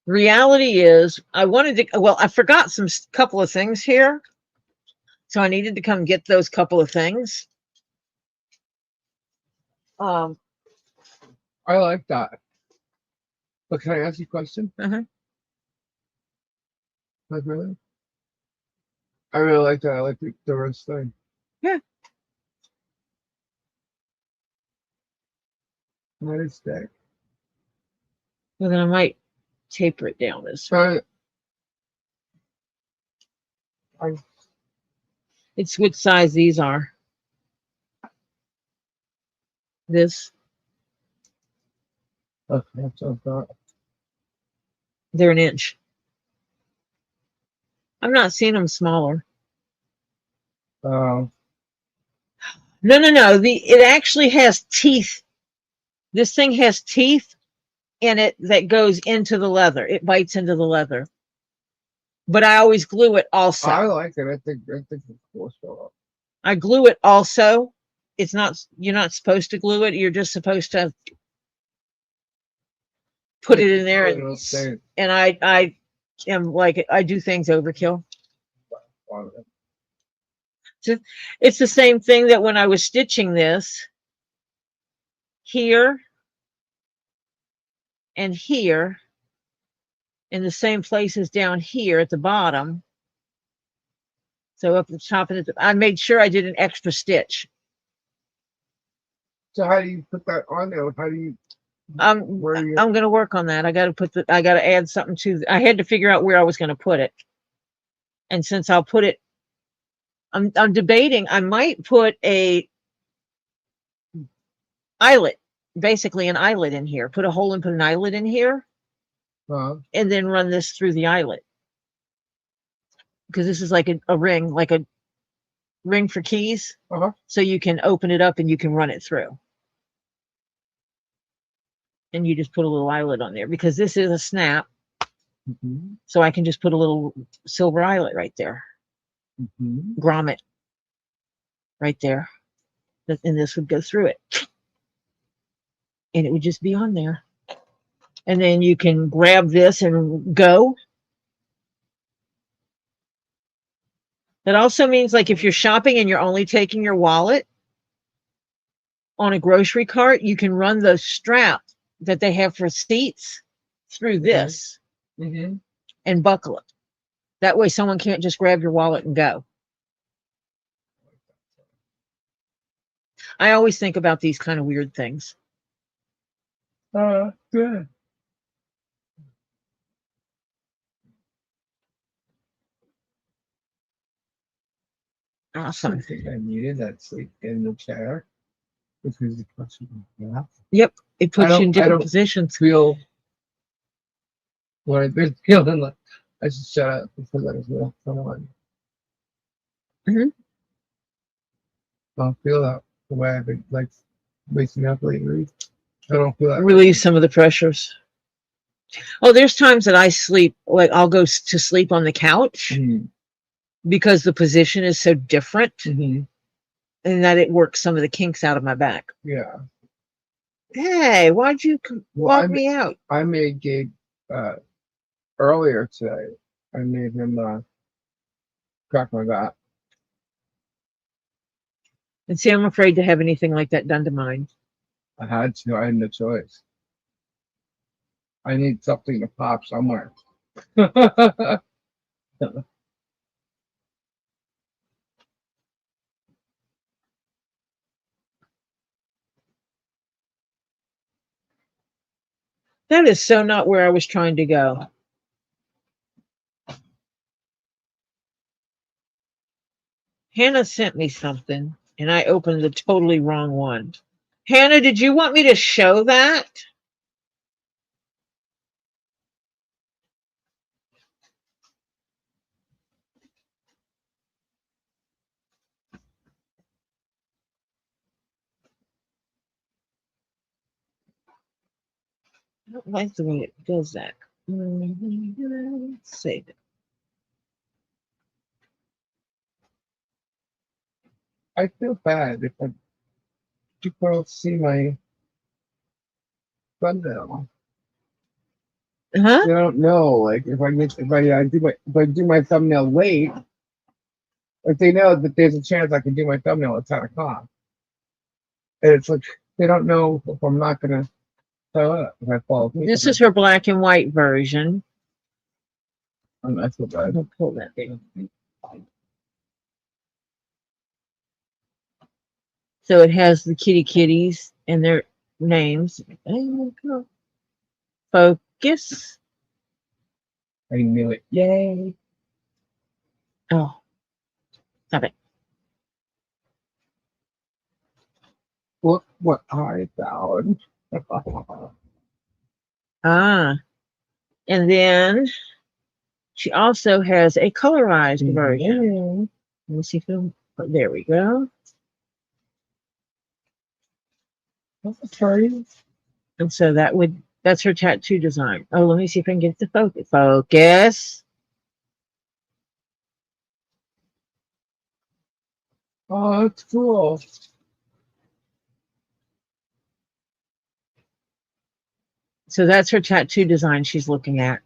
Reality is, I wanted to, well, I forgot couple of things here. So I needed to come get those couple of things. Um, I like that. But can I ask you a question? uh-huh. Like really? I really like that. I like the wrist thing. Yeah. That is thick. Well, then I might taper it down this way. It's what size these are. This, Okay, that's what I thought. they're an inch. I'm not seeing them smaller. Oh, No. It actually has teeth. This thing has teeth in it that goes into the leather. It bites into the leather. But I always glue it also. I like it. I think it's cool stuff. I glue it also. It's not, you're not supposed to glue it. You're just supposed to put it in there, and I am like, I do things overkill. It's the same thing that when I was stitching this here and here in the same places down here at the bottom. So up the top of it, I made sure I did an extra stitch. So how do you put that on there? How do you? I'm Where you? going to work on that. I got to add something to, I had to figure out where I was going to put it. And since I'll put it, I'm debating, I might put a eyelet, basically an eyelet in here, put a hole and put an eyelet in here, and then run this through the eyelet. Because this is like a ring, like a ring for keys. So you can open it up and you can run it through. And you just put a little eyelet on there because this is a snap. So I can just put a little silver eyelet right there. Grommet right there. And this would go through it. And it would just be on there. And then you can grab this and go. That also means, like, if you're shopping and you're only taking your wallet on a grocery cart, you can run the strap that they have for seats through this and buckle it. That way someone can't just grab your wallet and go. I always think about these kind of weird things. Good. Awesome. I think I needed that sleep in the chair because it puts you in the Yep. It puts you in I different don't positions. feel what I've been feeling like. I should shut up because I was real fun. I don't feel that the way I've been like waking up lately. I don't feel that. Release some of the pressures. Oh, there's times that I sleep, like I'll go to sleep on the couch because the position is so different and that it works some of the kinks out of my back. Yeah. Hey, why'd you walk me out? I made Gabe earlier today. I made him crack my back. And see, I'm afraid to have anything like that done to mine. I had to. I had no choice. I need something to pop somewhere. That is so not where I was trying to go. Hannah sent me something and I opened the totally wrong one. Hannah, did you want me to show that? I don't like the way it does that. Save it. I feel bad if people see my thumbnail. Huh? They don't know, like if I do my thumbnail late, if they know that there's a chance I can do my thumbnail at 10 o'clock. And it's like They don't know if I'm not gonna show up if I fall asleep. This is her black and white version. I feel bad. I'll pull that thing. So it has the kitties and their names. Focus. I knew it. Yay! Oh, stop it. Look what I found. Ah, and then she also has a colorized version. Let me see if it'll, there we go. Sorry. And so that's her tattoo design. Oh, let me see if I can get it to focus. Focus. Oh, that's cool. So that's her tattoo design she's looking at.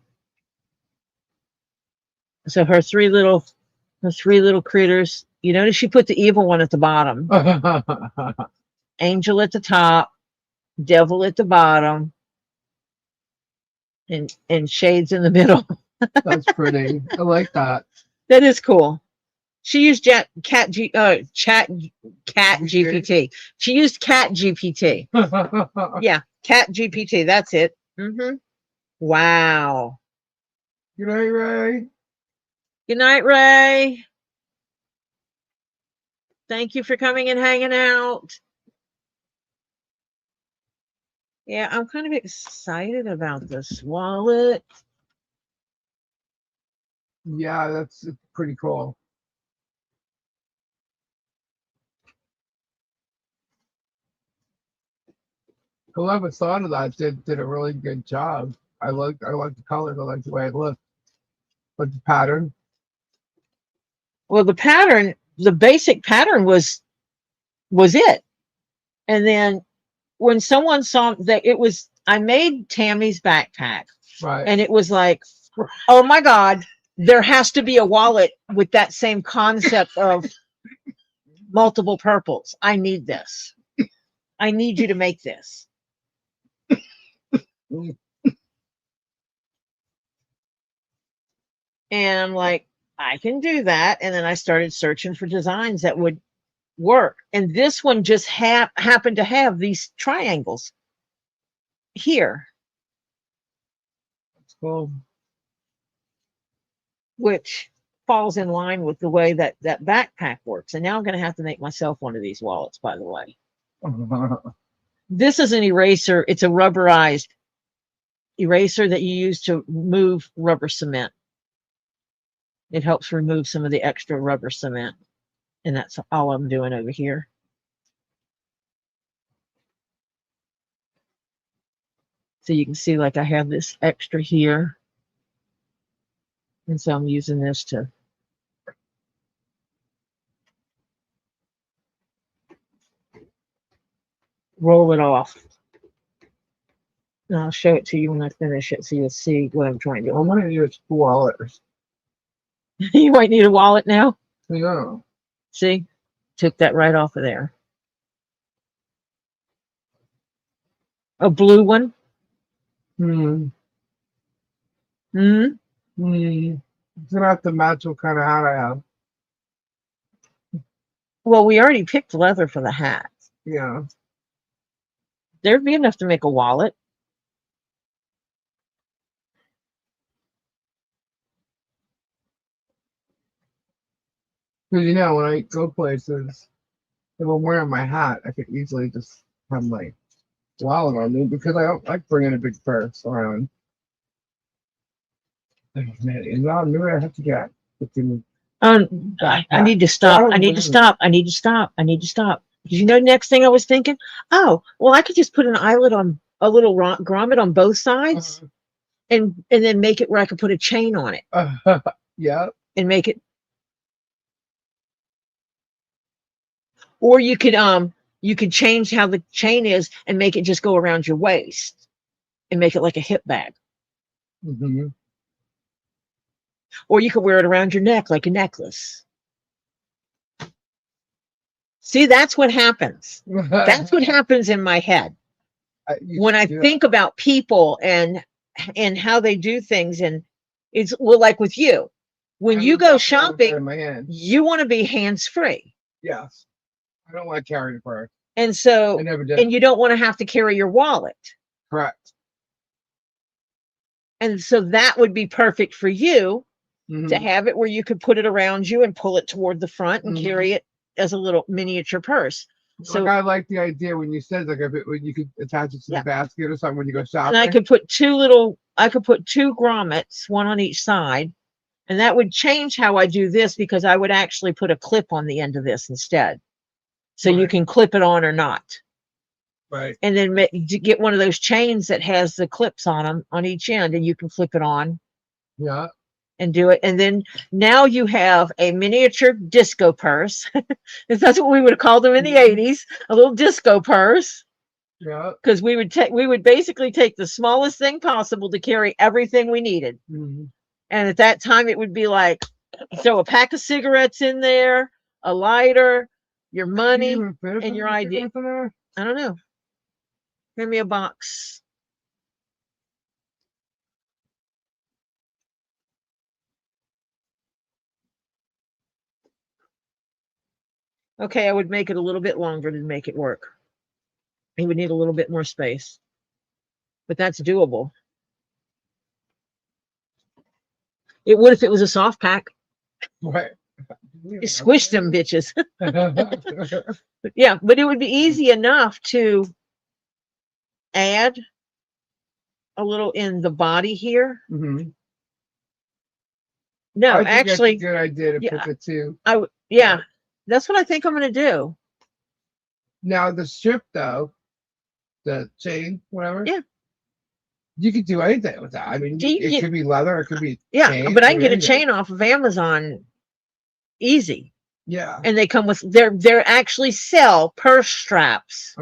So her three little critters. You notice she put the evil one at the bottom, angel at the top, devil at the bottom, and shades in the middle. That's pretty. I like that. That is cool. She used Cat GPT. She used Cat GPT. Yeah, Cat GPT. That's it. Wow. Good night, Ray. Good night, Ray. Thank you for coming and hanging out. Yeah, I'm kind of excited about this wallet. Yeah, that's pretty cool. Whoever thought of that did a really good job. I like the colors. I like the way it looks. But the pattern. Well, the pattern, the basic pattern was it. And then when someone saw that it was, I made Tammy's backpack. Right. And it was like, oh my God, there has to be a wallet with that same concept of multiple purples. I need this. I need you to make this. And I'm like, I can do that. And then I started searching for designs that would work. And this one just happened to have these triangles here. That's cool. Which falls in line with the way that backpack works. And now I'm going to have to make myself one of these wallets, by the way. This is an eraser. It's a rubberized eraser that you use to move rubber cement. It helps remove some of the extra rubber cement. And that's all I'm doing over here. So you can see, like, I have this extra here. And so I'm using this to roll it off. And I'll show it to you when I finish it so you'll see what I'm trying to do. I'm gonna use wallet. You might need a wallet now. Yeah. See? Took that right off of there. A blue one. Hmm. Hmm. Hmm. It's gonna have to match what kind of hat I have. Well, we already picked leather for the hat. Yeah. There'd be enough to make a wallet. Because, you know, when I go places, if I'm wearing my hat, I could easily just have my wallet on me because I don't like bringing a big purse around. Oh, man, and now maybe I have to get freaking I need to stop. I need to stop. I need to stop. I need to stop. Because you know, next thing I was thinking, oh, well, I could just put an eyelet on a little grommet on both sides, and then make it where I could put a chain on it. Yeah. And make it. Or you could change how the chain is and make it just go around your waist, and make it like a hip bag. Mm-hmm. Or you could wear it around your neck like a necklace. See, that's what happens. That's what happens in my head when I think about people and how they do things. And it's well, like with you, when you go shopping, in my hand. you want to be hands-free. Yes. I don't like carrying a purse. And so, I never did. and you don't want to have to carry your wallet. Correct. And so that would be perfect for you Mhm. to have it where you could put it around you and pull it toward the front and Mhm. carry it as a little miniature purse. So Like, I like the idea when you said like if it when you could attach it to Yeah. the basket or something when you go shopping. and I could put two grommets, one on each side, and that would change how I do this because I would actually put a clip on the end of this instead. So you Right. can clip it on or not. Right. And then get one of those chains that has the clips on them on each end, and you can flip it on Yeah. and do it. And then now you have a miniature disco purse. If that's what we would have called them in the 80s, a little disco purse. Yeah. Because we would basically take the smallest thing possible to carry everything we needed. Mm-hmm. And at that time, it would be like, throw a pack of cigarettes in there, a lighter, your money, and your ID. I don't know. Give me a box. Okay, I would make it a little bit longer to make it work. You would need a little bit more space, but that's doable. It would if it was a soft pack. Right. You squish them bitches. But yeah, but it would be easy enough to add a little in the body here. Mm-hmm. No, I think actually, that's a good idea to yeah, put the two. Yeah, that's what I think I'm going to do. Now the strip though, the chain, whatever. Yeah. You could do anything with that. I mean, it could be leather, it could be chain, but I can get a chain off of Amazon easy. Yeah. And they come with they're actually sell purse straps,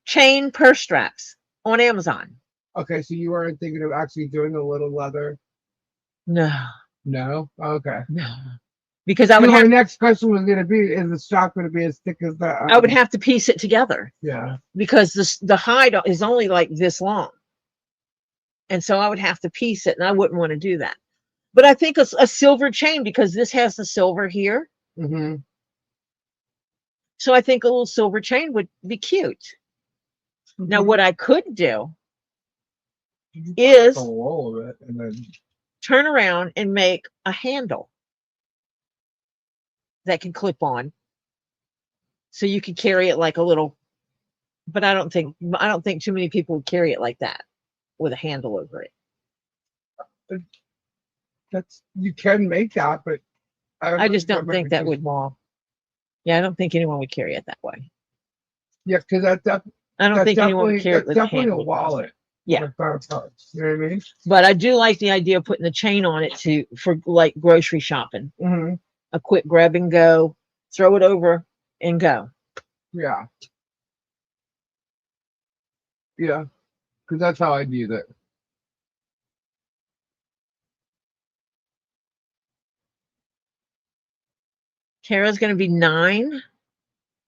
chain purse straps on Amazon. Okay, so you weren't thinking of actually doing a little leather? No. No. Okay. No. Because I would my have next question was going to be: is the strap going to be as thick as that? I would have to piece it together. Yeah. Because the hide is only like this long. And so I would have to piece it, and I wouldn't want to do that. But I think a silver chain, because this has the silver here. Mm-hmm. So I think a little silver chain would be cute. Mm-hmm. Now, what I could do is the roll of it and then turn around and make a handle that can clip on. So you could carry it like a little, but I don't think too many people would carry it like that with a handle over it. That's you can make that, but I just don't think that would. Yeah, I don't think anyone would carry it that way. Yeah, because I don't think anyone would carry it with definitely a a wallet. Yeah, you know what I mean. But I do like the idea of putting the chain on it for like grocery shopping. Mm-hmm. A quick grab and go, throw it over and go. Yeah. Yeah, because that's how I view that. Tara's going to be 9.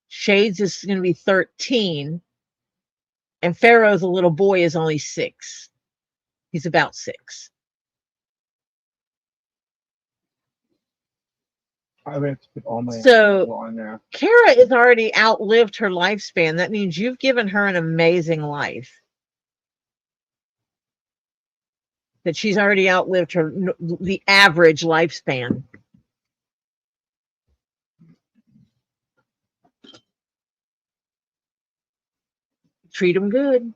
Shades is going to be 13. And Pharaoh's a little boy is only 6. He's about 6. I would have to put all my on there. Kara has already outlived her lifespan. That means you've given her an amazing life. That she's already outlived the average lifespan. Treat them good.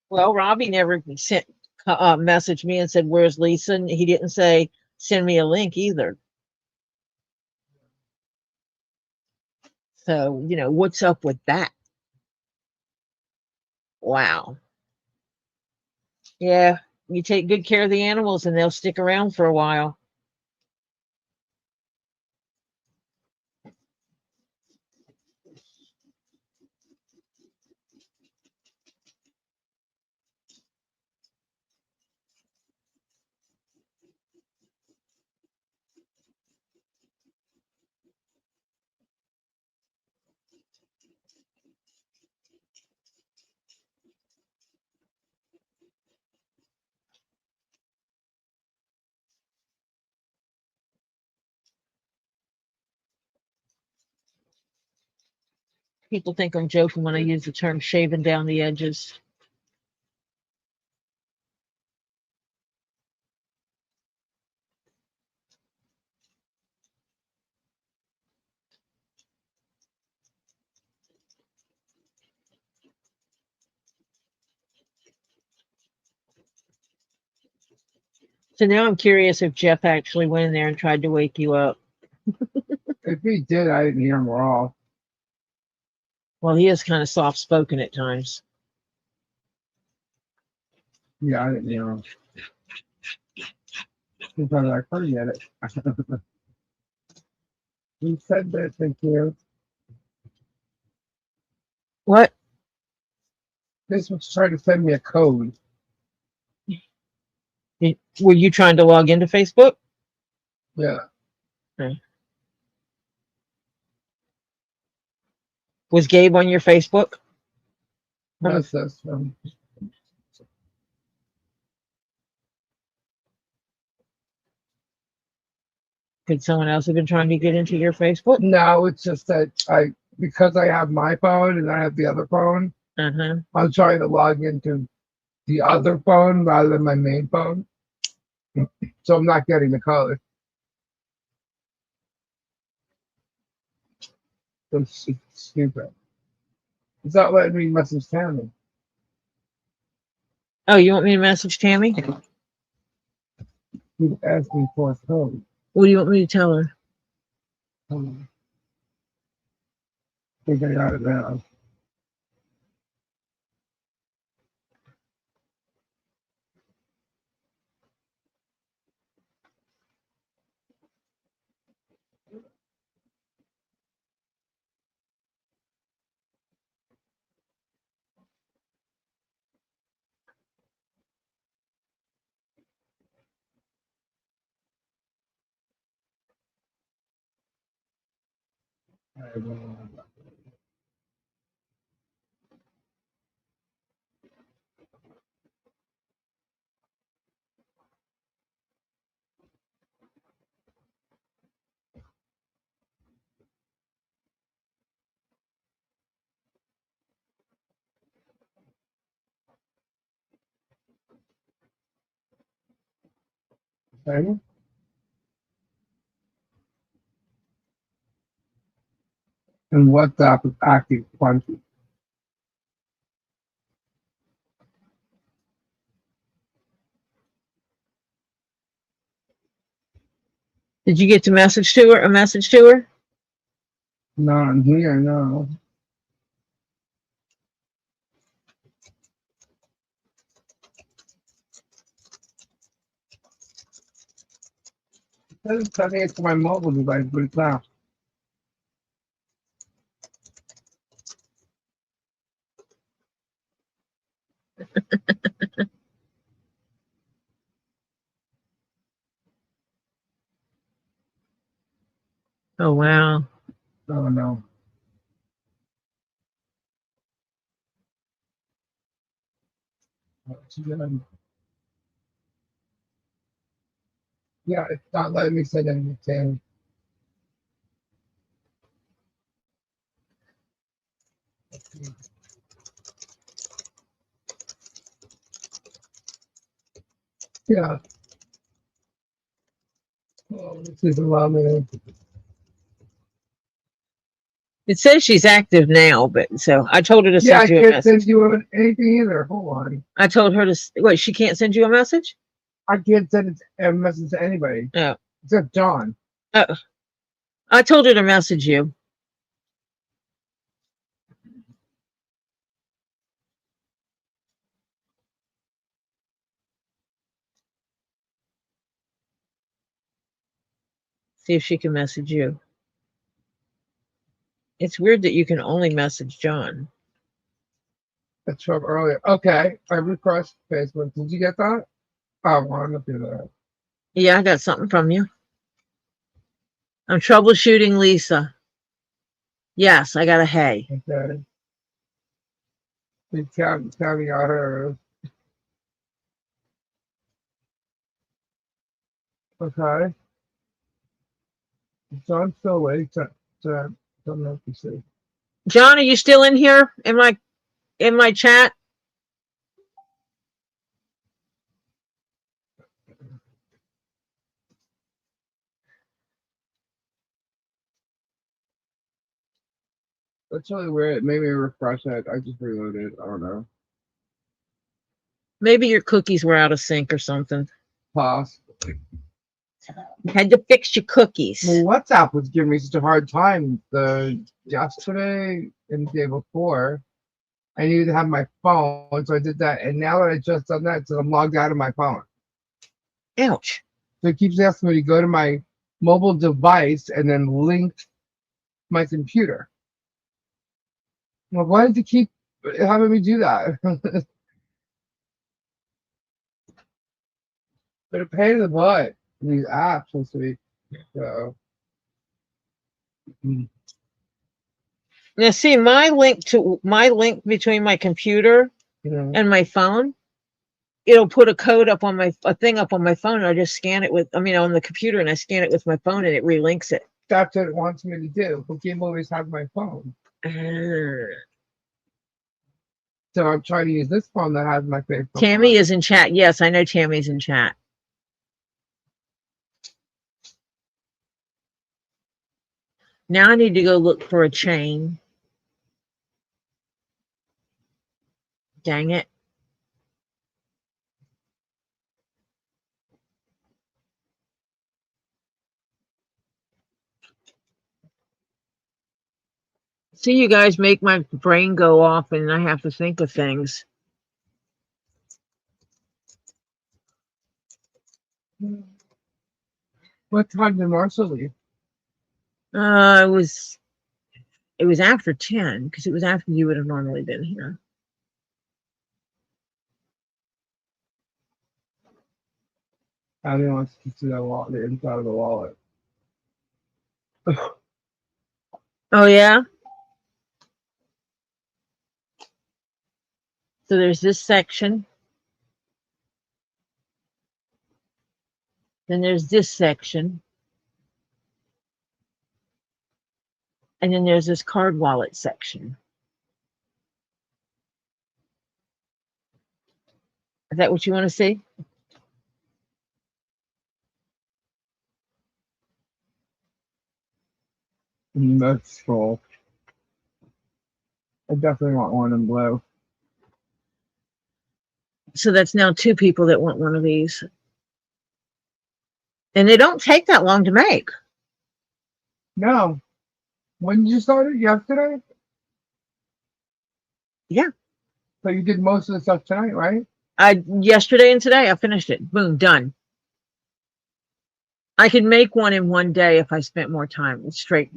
Well, Robbie never messaged me and said, "Where's Lisa?" And he didn't say, "Send me a link" either. So, what's up with that? Wow. Yeah, you take good care of the animals and they'll stick around for a while. People think I'm joking when I use the term shaving down the edges. So now I'm curious if Jeff actually went in there and tried to wake you up. If he did, I didn't hear him at all. Well, he is kind of soft spoken at times. Yeah, I didn't hear him. He's probably like, forget it. He said that, thank you. What? This was trying to send me a code. Were you trying to log into Facebook? Yeah. Was Gabe on your Facebook? That's Could someone else have been trying to get into your Facebook? No, it's just that because I have my phone and I have the other phone, Uh-huh. I'm trying to log into the other phone rather than my main phone. So I'm not getting the code. So it's stupid. It's not letting me message Tammy. Oh, you want me to message Tammy? He's asking for a code. What do you want me to tell her? I think I got it now. Okay. And WhatsApp is active plenty. Did you get to message to her? A message to her? Not on here, no. It's sending it to my mobile device, but it's not. Oh, wow. Oh no. Yeah, it's not letting me send anything. Yeah. Oh, this is allowing me. It says she's active now, but so I told her to Yeah, I send you a can't message. send you anything either. Hold on. I told her to, wait, she can't send you a message? I can't send a message to anybody Oh. except John. Oh. I told her to message you. See if she can message you. It's weird that you can only message John. That's from earlier. Okay, I refreshed Facebook. Did you get that? Oh, I want to do that. Yeah, I got something from you. I'm troubleshooting Lisa. Yes, I got a hey. Okay. Counting out her. Okay. So I'm still waiting to don't know if you see. John, are you still in here in my chat? That's really weird. It made me refresh it. I just reloaded. I don't know. Maybe your cookies were out of sync or something. Possibly. You had to fix your cookies. Well, WhatsApp was giving me such a hard time yesterday and the day before. I needed to have my phone, so I did that. And now that I just done that, so I'm logged out of my phone. Ouch. So it keeps asking me to go to my mobile device and then link my computer. Well, why did you keep having me do that? But a pain in the butt. These apps this week. So. Now see, my link between my computer and my phone, it'll put a code up on a thing up on my phone, and I just scan it on the computer, and I scan it with my phone, and it relinks it. That's what it wants me to do. But game always have my phone. So I'm trying to use this phone that has my Facebook. Tammy is in chat. Yes, I know Tammy's in chat. Now I need to go look for a chain. Dang it. See, you guys make my brain go off, and I have to think of things. What time did Marshall leave? It was after 10, because it was after you would have normally been here. I didn't want to see that wallet, the inside of the wallet. Oh yeah. So there's this section. Then there's this section. And then there's this card wallet section. Is that what you want to see? That's cool. I definitely want one in blue. So that's now 2 people that want one of these. And they don't take that long to make. No. When did you start it? Yesterday? Yeah. So you did most of the stuff tonight, right? Yesterday and today I finished it. Boom, done. I could make one in one day if I spent more time straight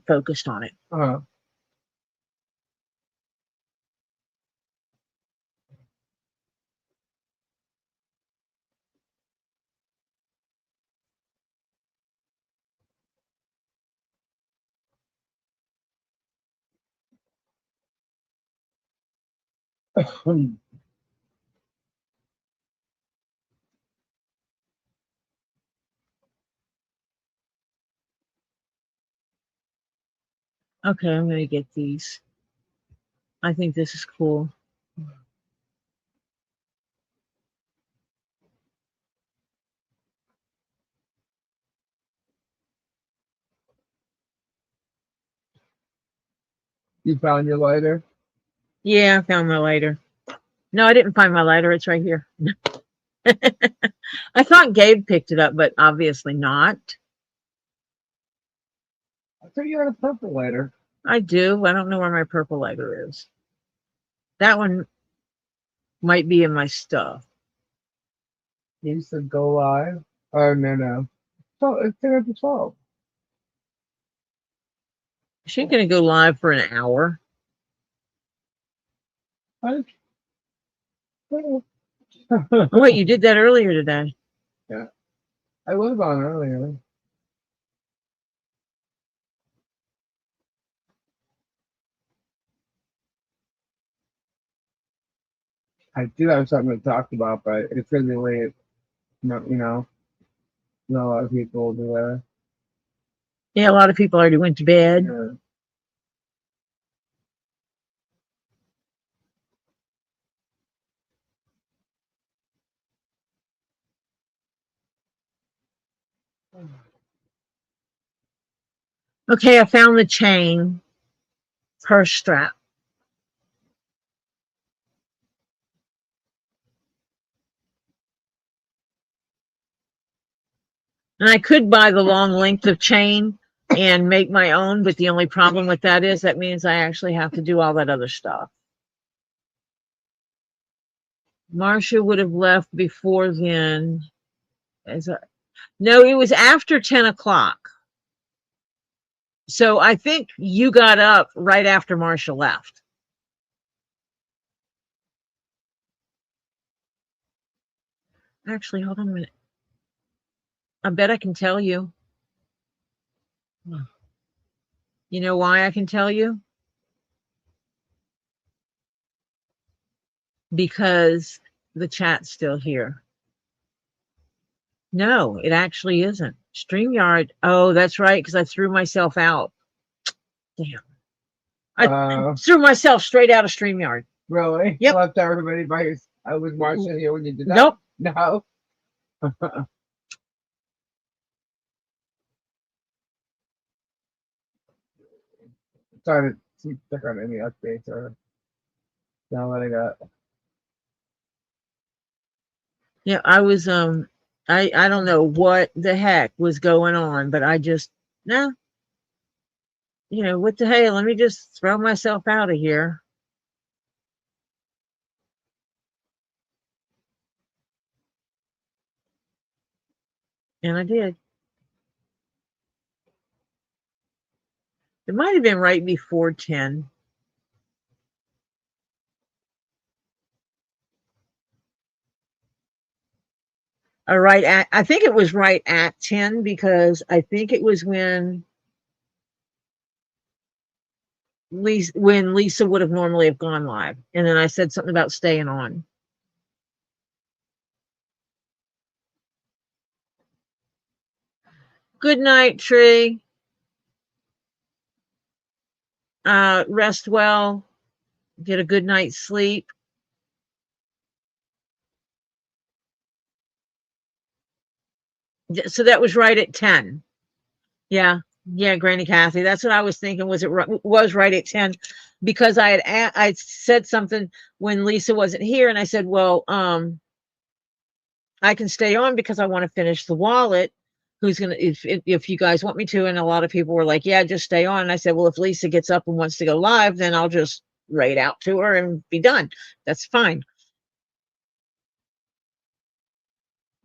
focused on it. Uh-huh. Okay, I'm going to get these. I think this is cool. You found your lighter? Yeah, I found my lighter. No, I didn't find my lighter. It's right here. I thought Gabe picked it up, but obviously not. I thought you had a purple lighter. I do. I don't know where my purple lighter is. That one might be in my stuff. You said go live? Oh, no. So it's 10 to 12. She's going to go live for an hour. Wait, you did that earlier today. Yeah. I was on earlier. I do have something to talk about, but it's going to be late. No, not a lot of people will be there. Yeah, a lot of people already went to bed. Yeah. Okay, I found the chain purse strap. And I could buy the long length of chain and make my own, but the only problem with that is that means I actually have to do all that other stuff. Marcia would have left before then. No, it was after 10 o'clock. So I think you got up right after Marcia left. Actually, hold on a minute. I bet I can tell you. You know why I can tell you? Because the chat's still here. No, it actually isn't. StreamYard. Oh, that's right, because I threw myself out. Damn. I threw myself straight out of StreamYard. Really? Yep. Left everybody by your, I was watching you when you did that. Nope. No. Trying to see check on any updates or downloading that. Yeah, I was I don't know what the heck was going on, but I just you know, what the hell, let me just throw myself out of here. And I did. It might have been right before 10. Or right at, I think it was right at 10 because I think it was when Lisa would have normally have gone live. And then I said something about staying on. Good night, Tree. Rest well. Get a good night's sleep. So that was right at 10. Yeah. Yeah, Granny Kathy. That's what I was thinking. Was right at 10 because I said something when Lisa wasn't here, and I said, well, I can stay on because I want to finish the wallet. Who's gonna if you guys want me to? And a lot of people were like, yeah, just stay on. And I said, well, if Lisa gets up and wants to go live, then I'll just write out to her and be done. That's fine.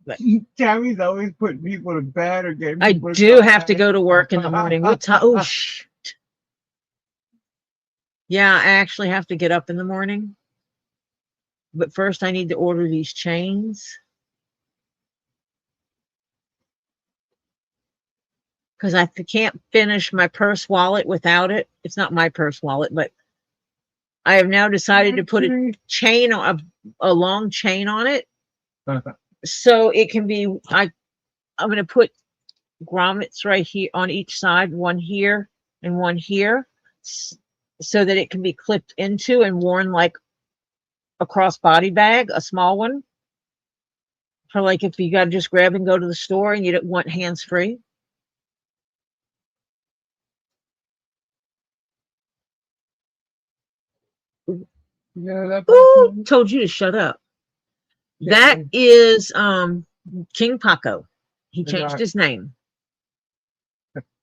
But Tammy's always putting people to bed or getting I people do have to go to work in the morning. What time? Oh, shit. Yeah, I actually have to get up in the morning. But first I need to order these chains. Because I can't finish my purse wallet without it. It's not my purse wallet, but I have now decided to put a chain on a long chain on it. So it can be, I'm going to put grommets right here on each side, one here and one here, so that it can be clipped into and worn like a crossbody bag, a small one. For like if you got to just grab and go to the store and you don't want hands free. Yeah, Ooh, told you to shut up. That is KingPaco. He changed his name.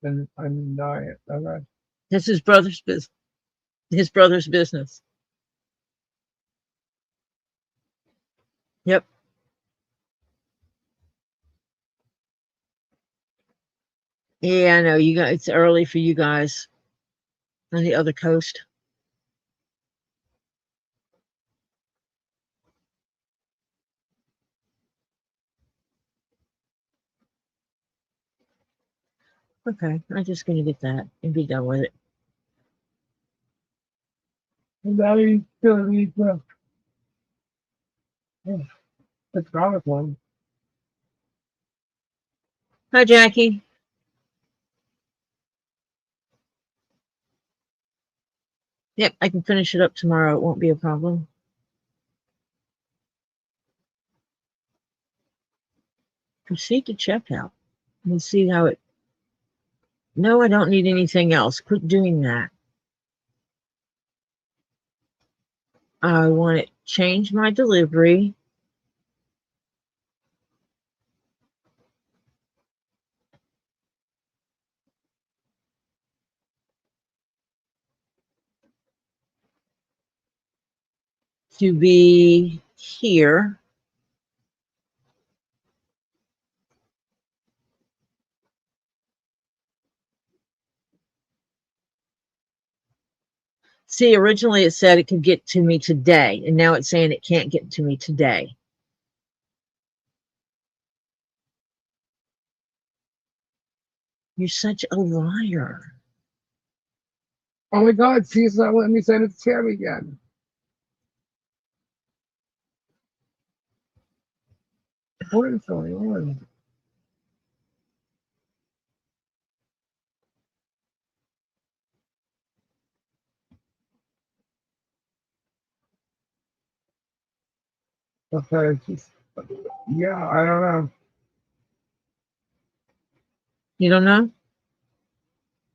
I'm not. Okay. This is his brother's business. His brother's business. Yep. Yeah, I know you guys. It's early for you guys on the other coast. Okay, I'm just gonna get that and be done with it. And now you still need the garlic one. Hi, Jackie. Yep, I can finish it up tomorrow. It won't be a problem. Proceed to checkout. Let me see how it. No, I don't need anything else. Quit doing that. I want to change my delivery. To be here. See, originally it said it could get to me today, and now it's saying it can't get to me today. You're such a liar. Oh my God, see, it's not letting me send it to Tammy again. What is going on? Okay, just, yeah, I don't know. You don't know?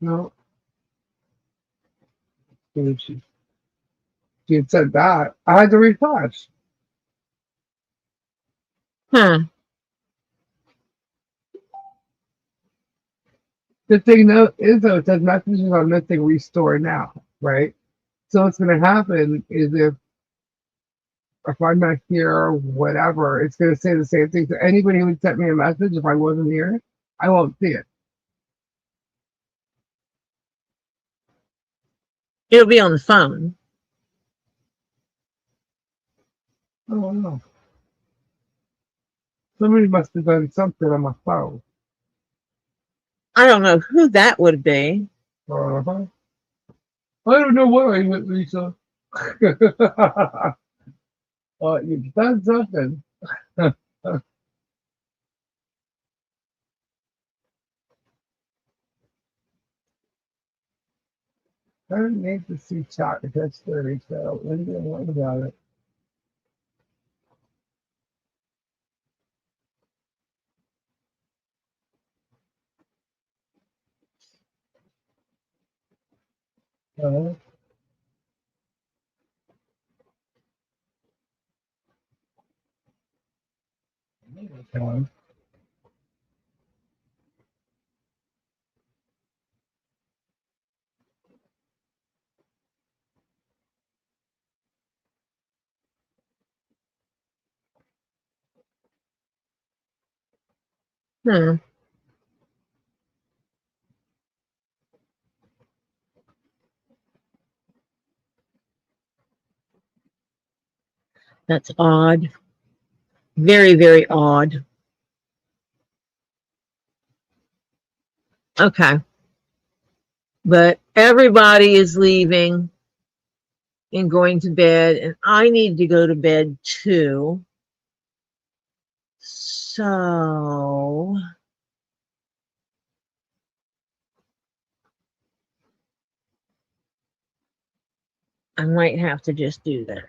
No. She had said that. I had to refresh. Huh. The thing though is though, it says messages are missing, restore now, right? So what's gonna happen is if I'm not here or whatever, it's gonna say the same thing. So anybody who would send me a message if I wasn't here, I won't see it. It'll be on the phone. I don't know. Somebody must have done something on my phone. I don't know who that would be. Uh-huh. I don't know what I went, Lisa. You've done something. I don't need to see chat if that's 30, so let me get one about it. Uh, okay. Hmm. That's odd. Very, very odd. Okay. But everybody is leaving and going to bed, and I need to go to bed too. So I might have to just do that.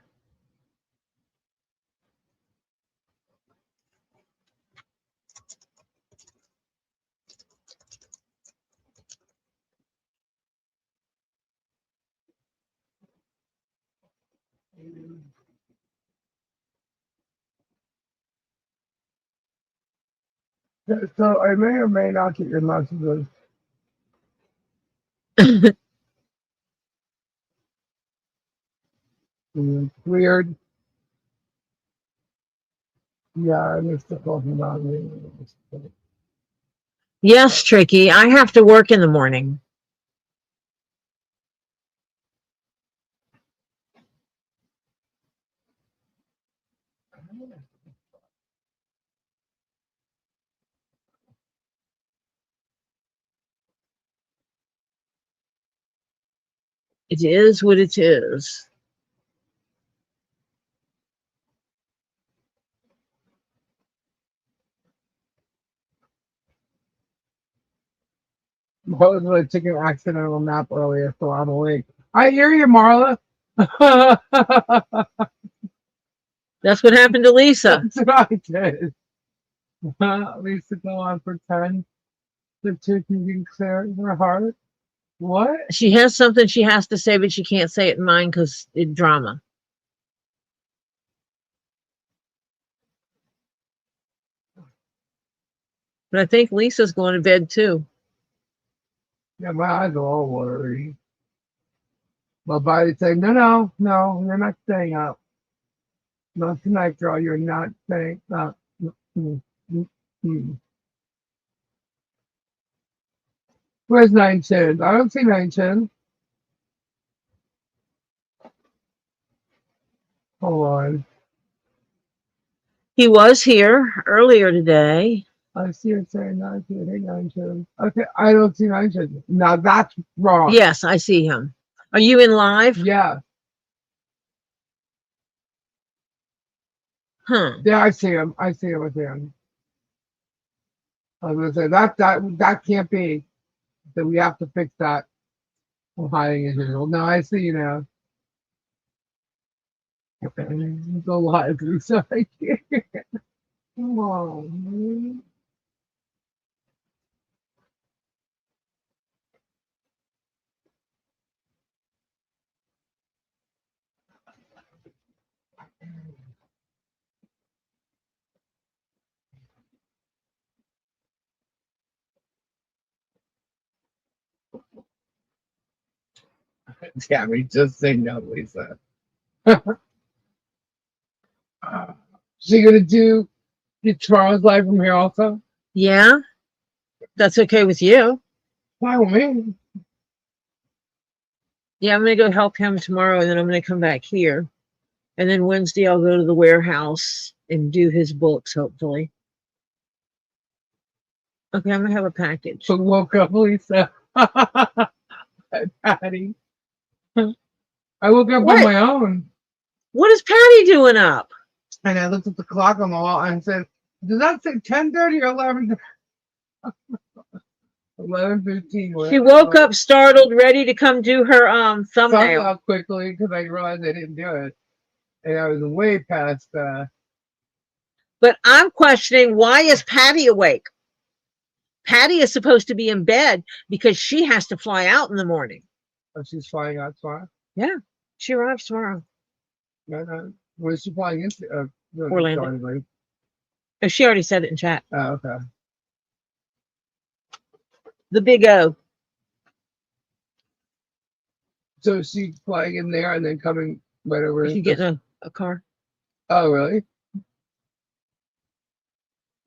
So I may or may not get your messages. It's weird. Yeah, I missed the talking about me. Yes, Tricky. I have to work in the morning. It is what it is. Marla's really took an accidental nap earlier, so I'm awake. I hear you, Marla. That's what happened to Lisa. That's what I did. Lisa, go on for 10. The two can be clear in her heart. What? She has something she has to say, but she can't say it in mine because it's drama. But I think Lisa's going to bed too. Yeah, my eyes are all watery. My body saying, no, you're not staying up. Not tonight, girl. You're not staying up. Where's 910? I don't see 910. Hold on. He was here earlier today. I see it saying 910. Hey, 910. Okay, I don't see 910. Now that's wrong. Yes, I see him. Are you in live? Yeah. Huh. Yeah, I see him. I see him. I was gonna say that can't be. So we have to fix that. I'm hiding as usual. No, I see you now. It's a lot of blue side. Come on, man. Yeah, we just say no, Lisa. So you're gonna do tomorrow's live from here also? Yeah, that's okay with you. Why with me? Yeah, I'm going to go help him tomorrow, and then I'm going to come back here. And then Wednesday, I'll go to the warehouse and do his books, hopefully. Okay, I'm going to have a package. So woke up, Lisa. Patty. I woke up What? on my own. What is Patty doing up? And I looked at the clock on the wall and said, does that say 10:30 or 11? 11:15. She woke up startled, ready to come do her thumbnail. Up quickly because I realized I didn't do it. And I was way past But I'm questioning, why is Patty awake? Patty is supposed to be in bed because she has to fly out in the morning. oh, she's flying out tomorrow. Yeah, she arrives tomorrow. No. Where's she flying into? Orlando. Oh, she already said it in chat. Oh, okay. The Big O. So she's flying in there and then coming right over. She getting a car. Oh, really?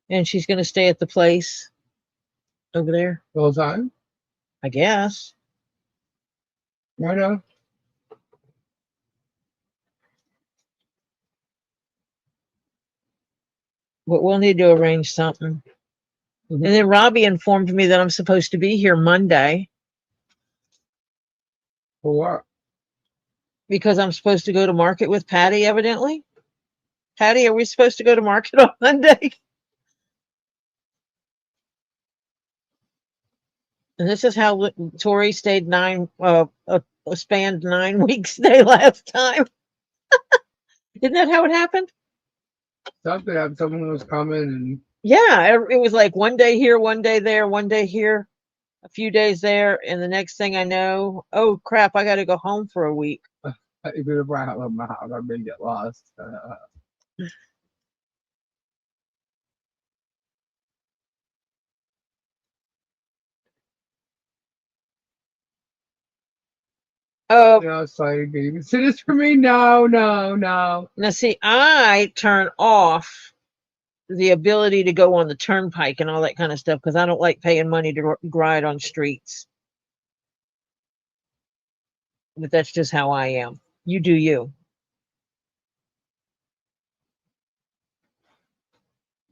And she's going to stay at the place over there, The whole time? I guess. Right on. But we'll need to arrange something. And then Robbie informed me that I'm supposed to be here Monday For what? because I'm supposed to go to market with Patty, evidently. Patty, are we supposed to go to market on Monday? And this is how Tori stayed spanned 9 weeks day last time. Isn't that how it happened? Something happened. Someone was coming and Yeah, it was like one day here, one day there, one day here, a few days there, and the next thing I know, oh crap, I got to go home for a week. if you're around my house, I may get lost. Oh, No, sorry, baby. Sit this for me? No. now see, I turn off the ability to go on the turnpike and all that kind of stuff because I don't like paying money to ride on streets. But that's just how I am. You do you.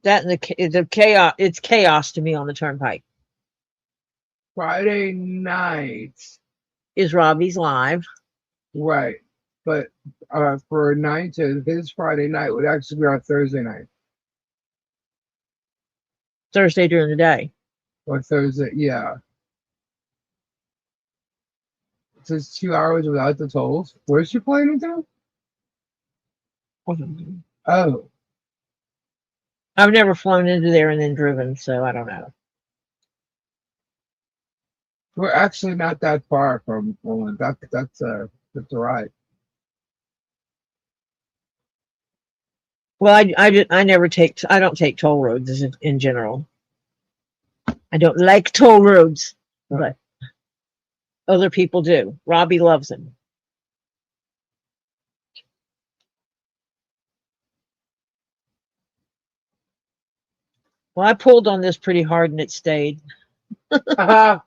That and the chaos, it's chaos to me on the turnpike. Friday night. Is Robbie's live? Right. But for 9 to his Friday night would actually be our Thursday night. Thursday during the day. Or Thursday, yeah. So it's 2 hours without the tolls. Where's she playing into? Oh. I've never flown into there and then driven, so I don't know. We're actually not that far from Poland. That's a right. Well, I never take, I don't take toll roads in general. I don't like toll roads, but other people do. Robbie loves them. Well, I pulled on this pretty hard and it stayed. What?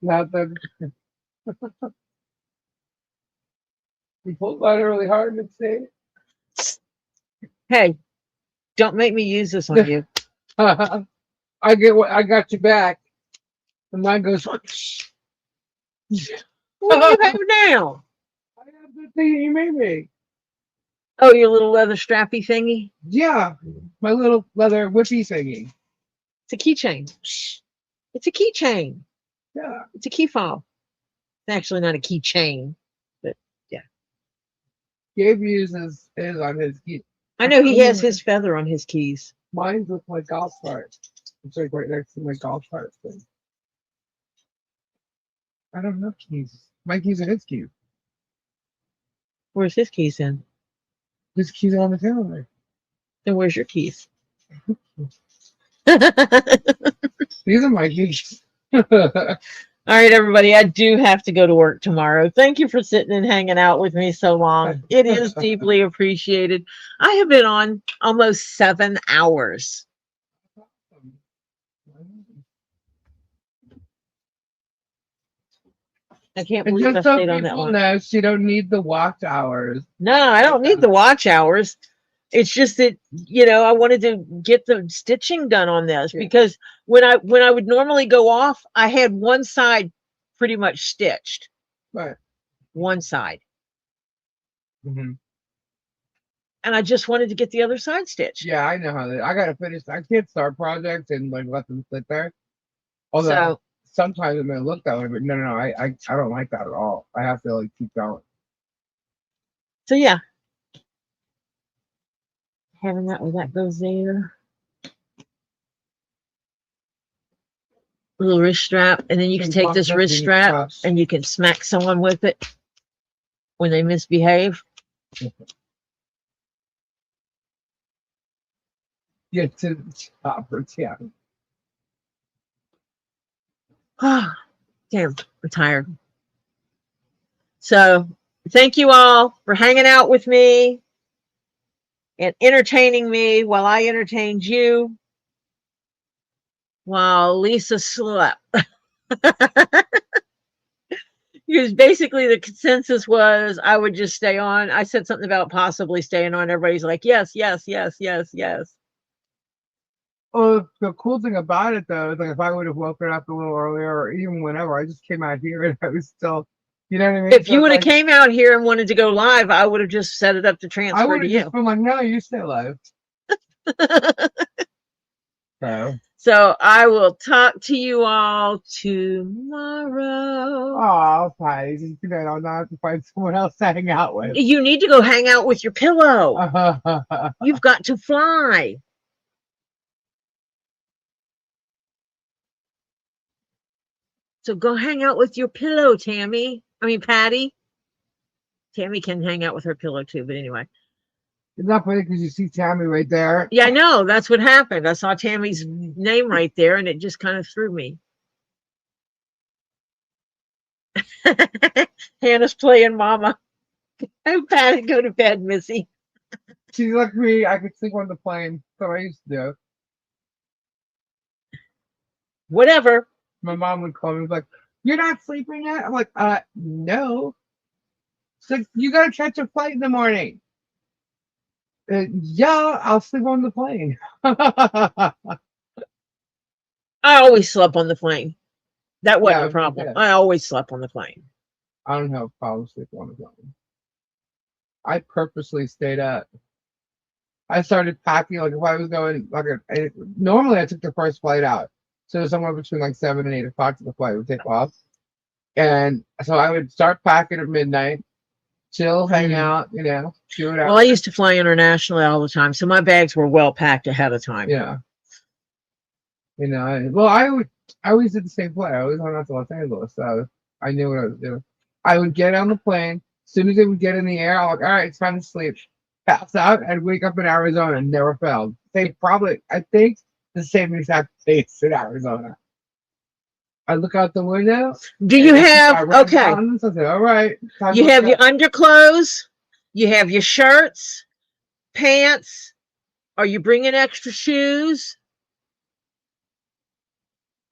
Nothing. You pulled on it really hard and it stayed. Hey, don't make me use this on you. I got you back. And mine goes. What do you have now? I have the thing you made me. Oh, your little leather strappy thingy? Yeah, my little leather whippy thingy. It's a keychain. It's a keychain. Yeah. It's a key fob. It's actually not a keychain, but yeah. Gabe uses his on his key. I know he has his feather on his keys. Mine's with my golf cart. It's like right next to my golf cart thing. I don't know keys. My keys are his keys. Where's his keys in? His keys are on the calendar. Then where's your keys? These are my keys. All right, everybody, I do have to go to work tomorrow. Thank you for sitting and hanging out with me so long. It is deeply appreciated. I have been on almost 7 hours. I can't And believe I just so stayed on that people long. know, she don't need the watch hours. No, I don't need the watch hours. It's just that, you know, I wanted to get the stitching done on this because when I would normally go off, I had one side pretty much stitched. Right. One side. Mm-hmm. And I just wanted to get the other side stitched. Yeah, I know how I gotta finish. I can't start projects and like let them sit there. Although So sometimes it may look that way, but no, I don't like that at all. I have to like keep going. So yeah. Having that goes there. Little wrist strap, and then you can take this wrist strap and you can smack someone with it when they misbehave. Get to the top, yeah. Damn, I'm tired. So thank you all for hanging out with me and entertaining me while I entertained you while Lisa slept. Because basically the consensus was I would just stay on. I said something about possibly staying on. Everybody's like, yes, yes, yes, yes, yes. Well, the cool thing about it though is like if I would have woken up a little earlier or even whenever, I just came out here and I was still, you know what I mean? If So you would have like, came out here and wanted to go live, I would have just set it up to I transfer would to have you. just been like, no, you stay alive. So I will talk to you all tomorrow. Oh, Patty, just I don't have to find someone else to hang out with. You need to go hang out with your pillow. You've got to fly. So go hang out with your pillow, Tammy. I mean, Patty. Tammy can hang out with her pillow too, but anyway. It's not funny because you see Tammy right there. Yeah, I know. That's what happened. I saw Tammy's name right there, and it just kind of threw me. Hannah's playing mama. Oh, Patty, go to bed, Missy. She's like me. I could sleep on the plane. So I used to do. Whatever. My mom would call me like, "You're not sleeping yet?" I'm like, no. She's like, "You gotta catch a flight in the morning." Yeah, I'll sleep on the plane. I always slept on the plane. That wasn't Yeah, a problem. yeah. I always slept on the plane. I don't have a problem sleeping on the plane. I purposely stayed up. I started packing like if I was going normally I took the first flight out. So somewhere between like 7 and 8 o'clock the flight would take off. And so I would start packing at midnight, chill, hang out, you know, do it out. Well, I used to fly internationally all the time, so my bags were well packed ahead of time. Yeah. You know, well, I would I always did the same play. I always went out to Los Angeles, so I knew what I was doing. I would get on the plane. As soon as it would get in the air, I'm like, all right, it's time to sleep. Pass out and wake up in Arizona and never failed. They probably, I think, the same exact place in Arizona. I look out the window. Do you and I have, ride okay, mountains. I say, all right. time you to have go." your underclothes, you have your shirts, pants. Are you bringing extra shoes?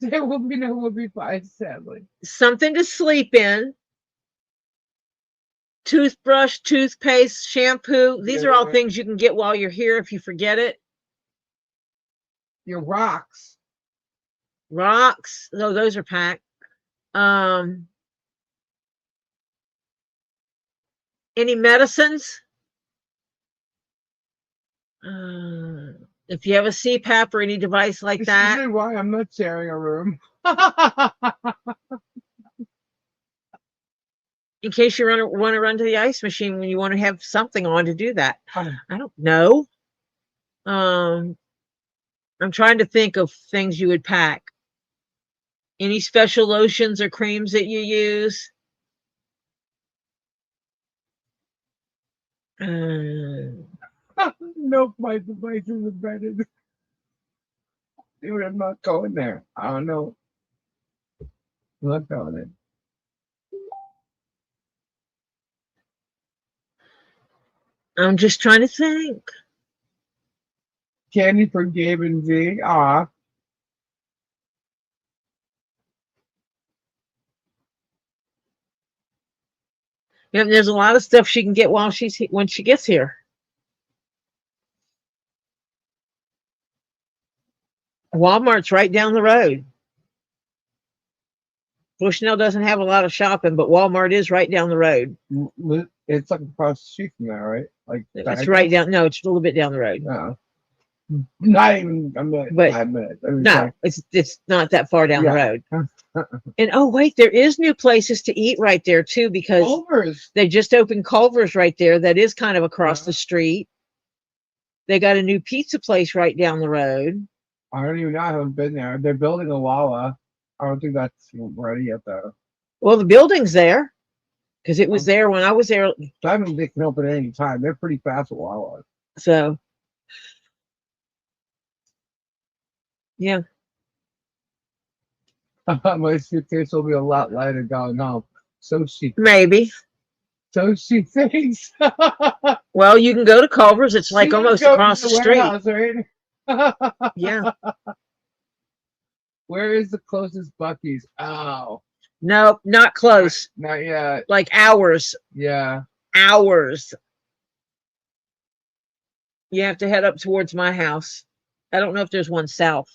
There will be no whoopie pies, sadly. Something to sleep in. Toothbrush, toothpaste, shampoo. These are all Yeah. things you can get while you're here if you forget it. Your rocks. Rocks. No, those are packed. Any medicines? If you have a CPAP or any device like This that. is why I'm not sharing a room. In case you want to run to the ice machine when you want to have something on to do that. I don't know. I'm trying to think of things you would pack. Any special lotions or creams that you use? Nope, my device is embedded. Dude, I'm not going there. I don't know. I'm not going there. I'm just trying to think. Candy for Gabe and V. Aw. Yeah, there's a lot of stuff she can get while when she gets here. Walmart's right down the road. Bushnell doesn't have a lot of shopping, but Walmart is right down the road. It's like across the street from there, right? Like It's right down. No, it's a little bit down the road. No. Not even a minute. But 5 minutes. I mean, no, it's not that far down the Yeah. road. And oh wait, there is new places to eat right there too, because Culver's. they just opened Culver's right there. That is kind of across Yeah. the street. They got a new pizza place right down the road. I don't even know. I haven't been there. They're building a Wawa. I don't think that's ready yet, though. Well, the building's there because it was there when I was there. So I mean, they can open at any time. They're pretty fast at Wawa. So yeah, My suitcase will be a lot lighter going home. So she maybe. thinks. Well, you can go to Culver's. It's like She almost goes across to the street. warehouse, right? Yeah. Where is the closest Buc-ee's? Oh, No, not close. not yet. Like hours. Yeah. Hours. You have to head up towards my house. I don't know if there's one south,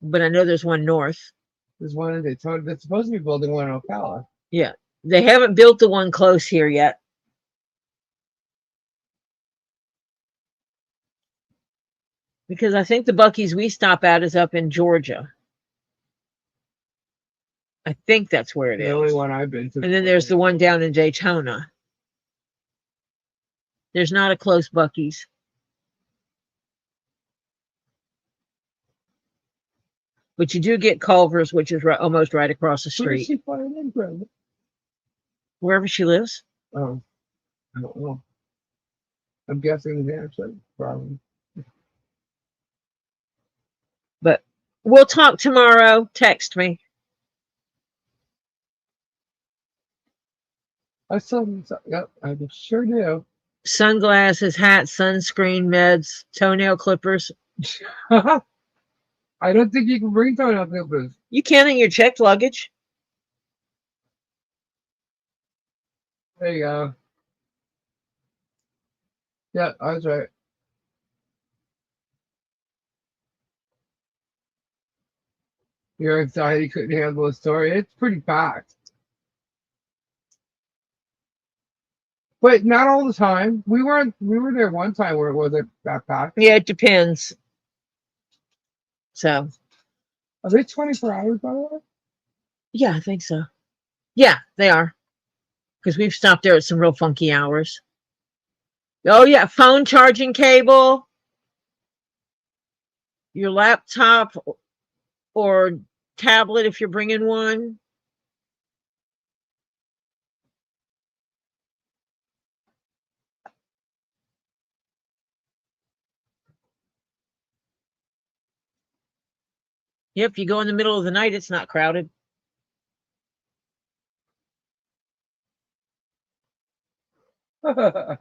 but I know there's one north. There's one in Daytona. They're supposed to be building one in Ocala. Yeah. They haven't built the one close here yet. Because I think the Buc-ee's we stop at is up in Georgia. I think that's where it The is. only one I've been to. And then there's the one down in Daytona. There's not a close Buc-ee's. But you do get Culver's, which is almost right across the Where is street. she flying in from? Wherever she lives. Oh, I don't know. I'm guessing the answer, probably. But we'll talk tomorrow. Text me. I saw. Yep, I sure do. Sunglasses, hats, sunscreen, meds, toenail clippers. I don't think you can bring toenail clippers. You can in your checked luggage. There you go. Yeah, I was right. Your anxiety couldn't handle the story. It's pretty packed. But not all the time. We were there one time where it wasn't that packed. Yeah, it depends. So, Are they 24 hours by the way? yeah, I think so. Yeah, they are. Because we've stopped there at some real funky hours. Oh, yeah, phone charging cable. Your laptop or tablet if you're bringing one. Yep, if you go in the middle of the night, it's not crowded. All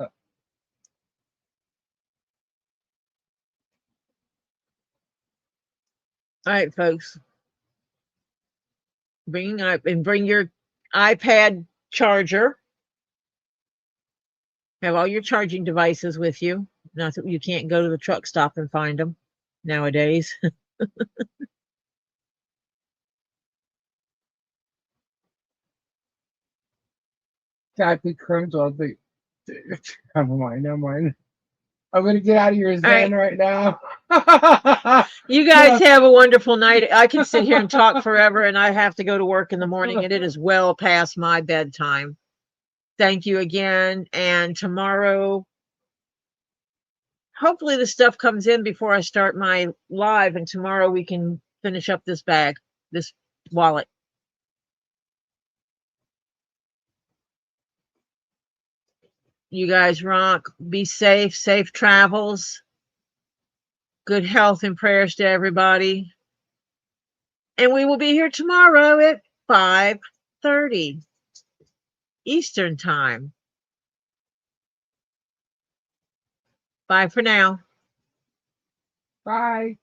right, folks. Bring your iPad charger. Have all your charging devices with you. Not that you can't go to the truck stop and find them nowadays. Happy crumbs all the. Never mind. I'm gonna get out of your right. zen right now. You guys have a wonderful night. I can sit here and talk forever, and I have to go to work in the morning, and it is well past my bedtime. Thank you again. And tomorrow, hopefully the stuff comes in before I start my live, and tomorrow we can finish up this bag, this wallet. You guys rock. Be safe. Safe travels. Good health and prayers to everybody. And we will be here tomorrow at 5:30 Eastern Time. Bye for now. Bye.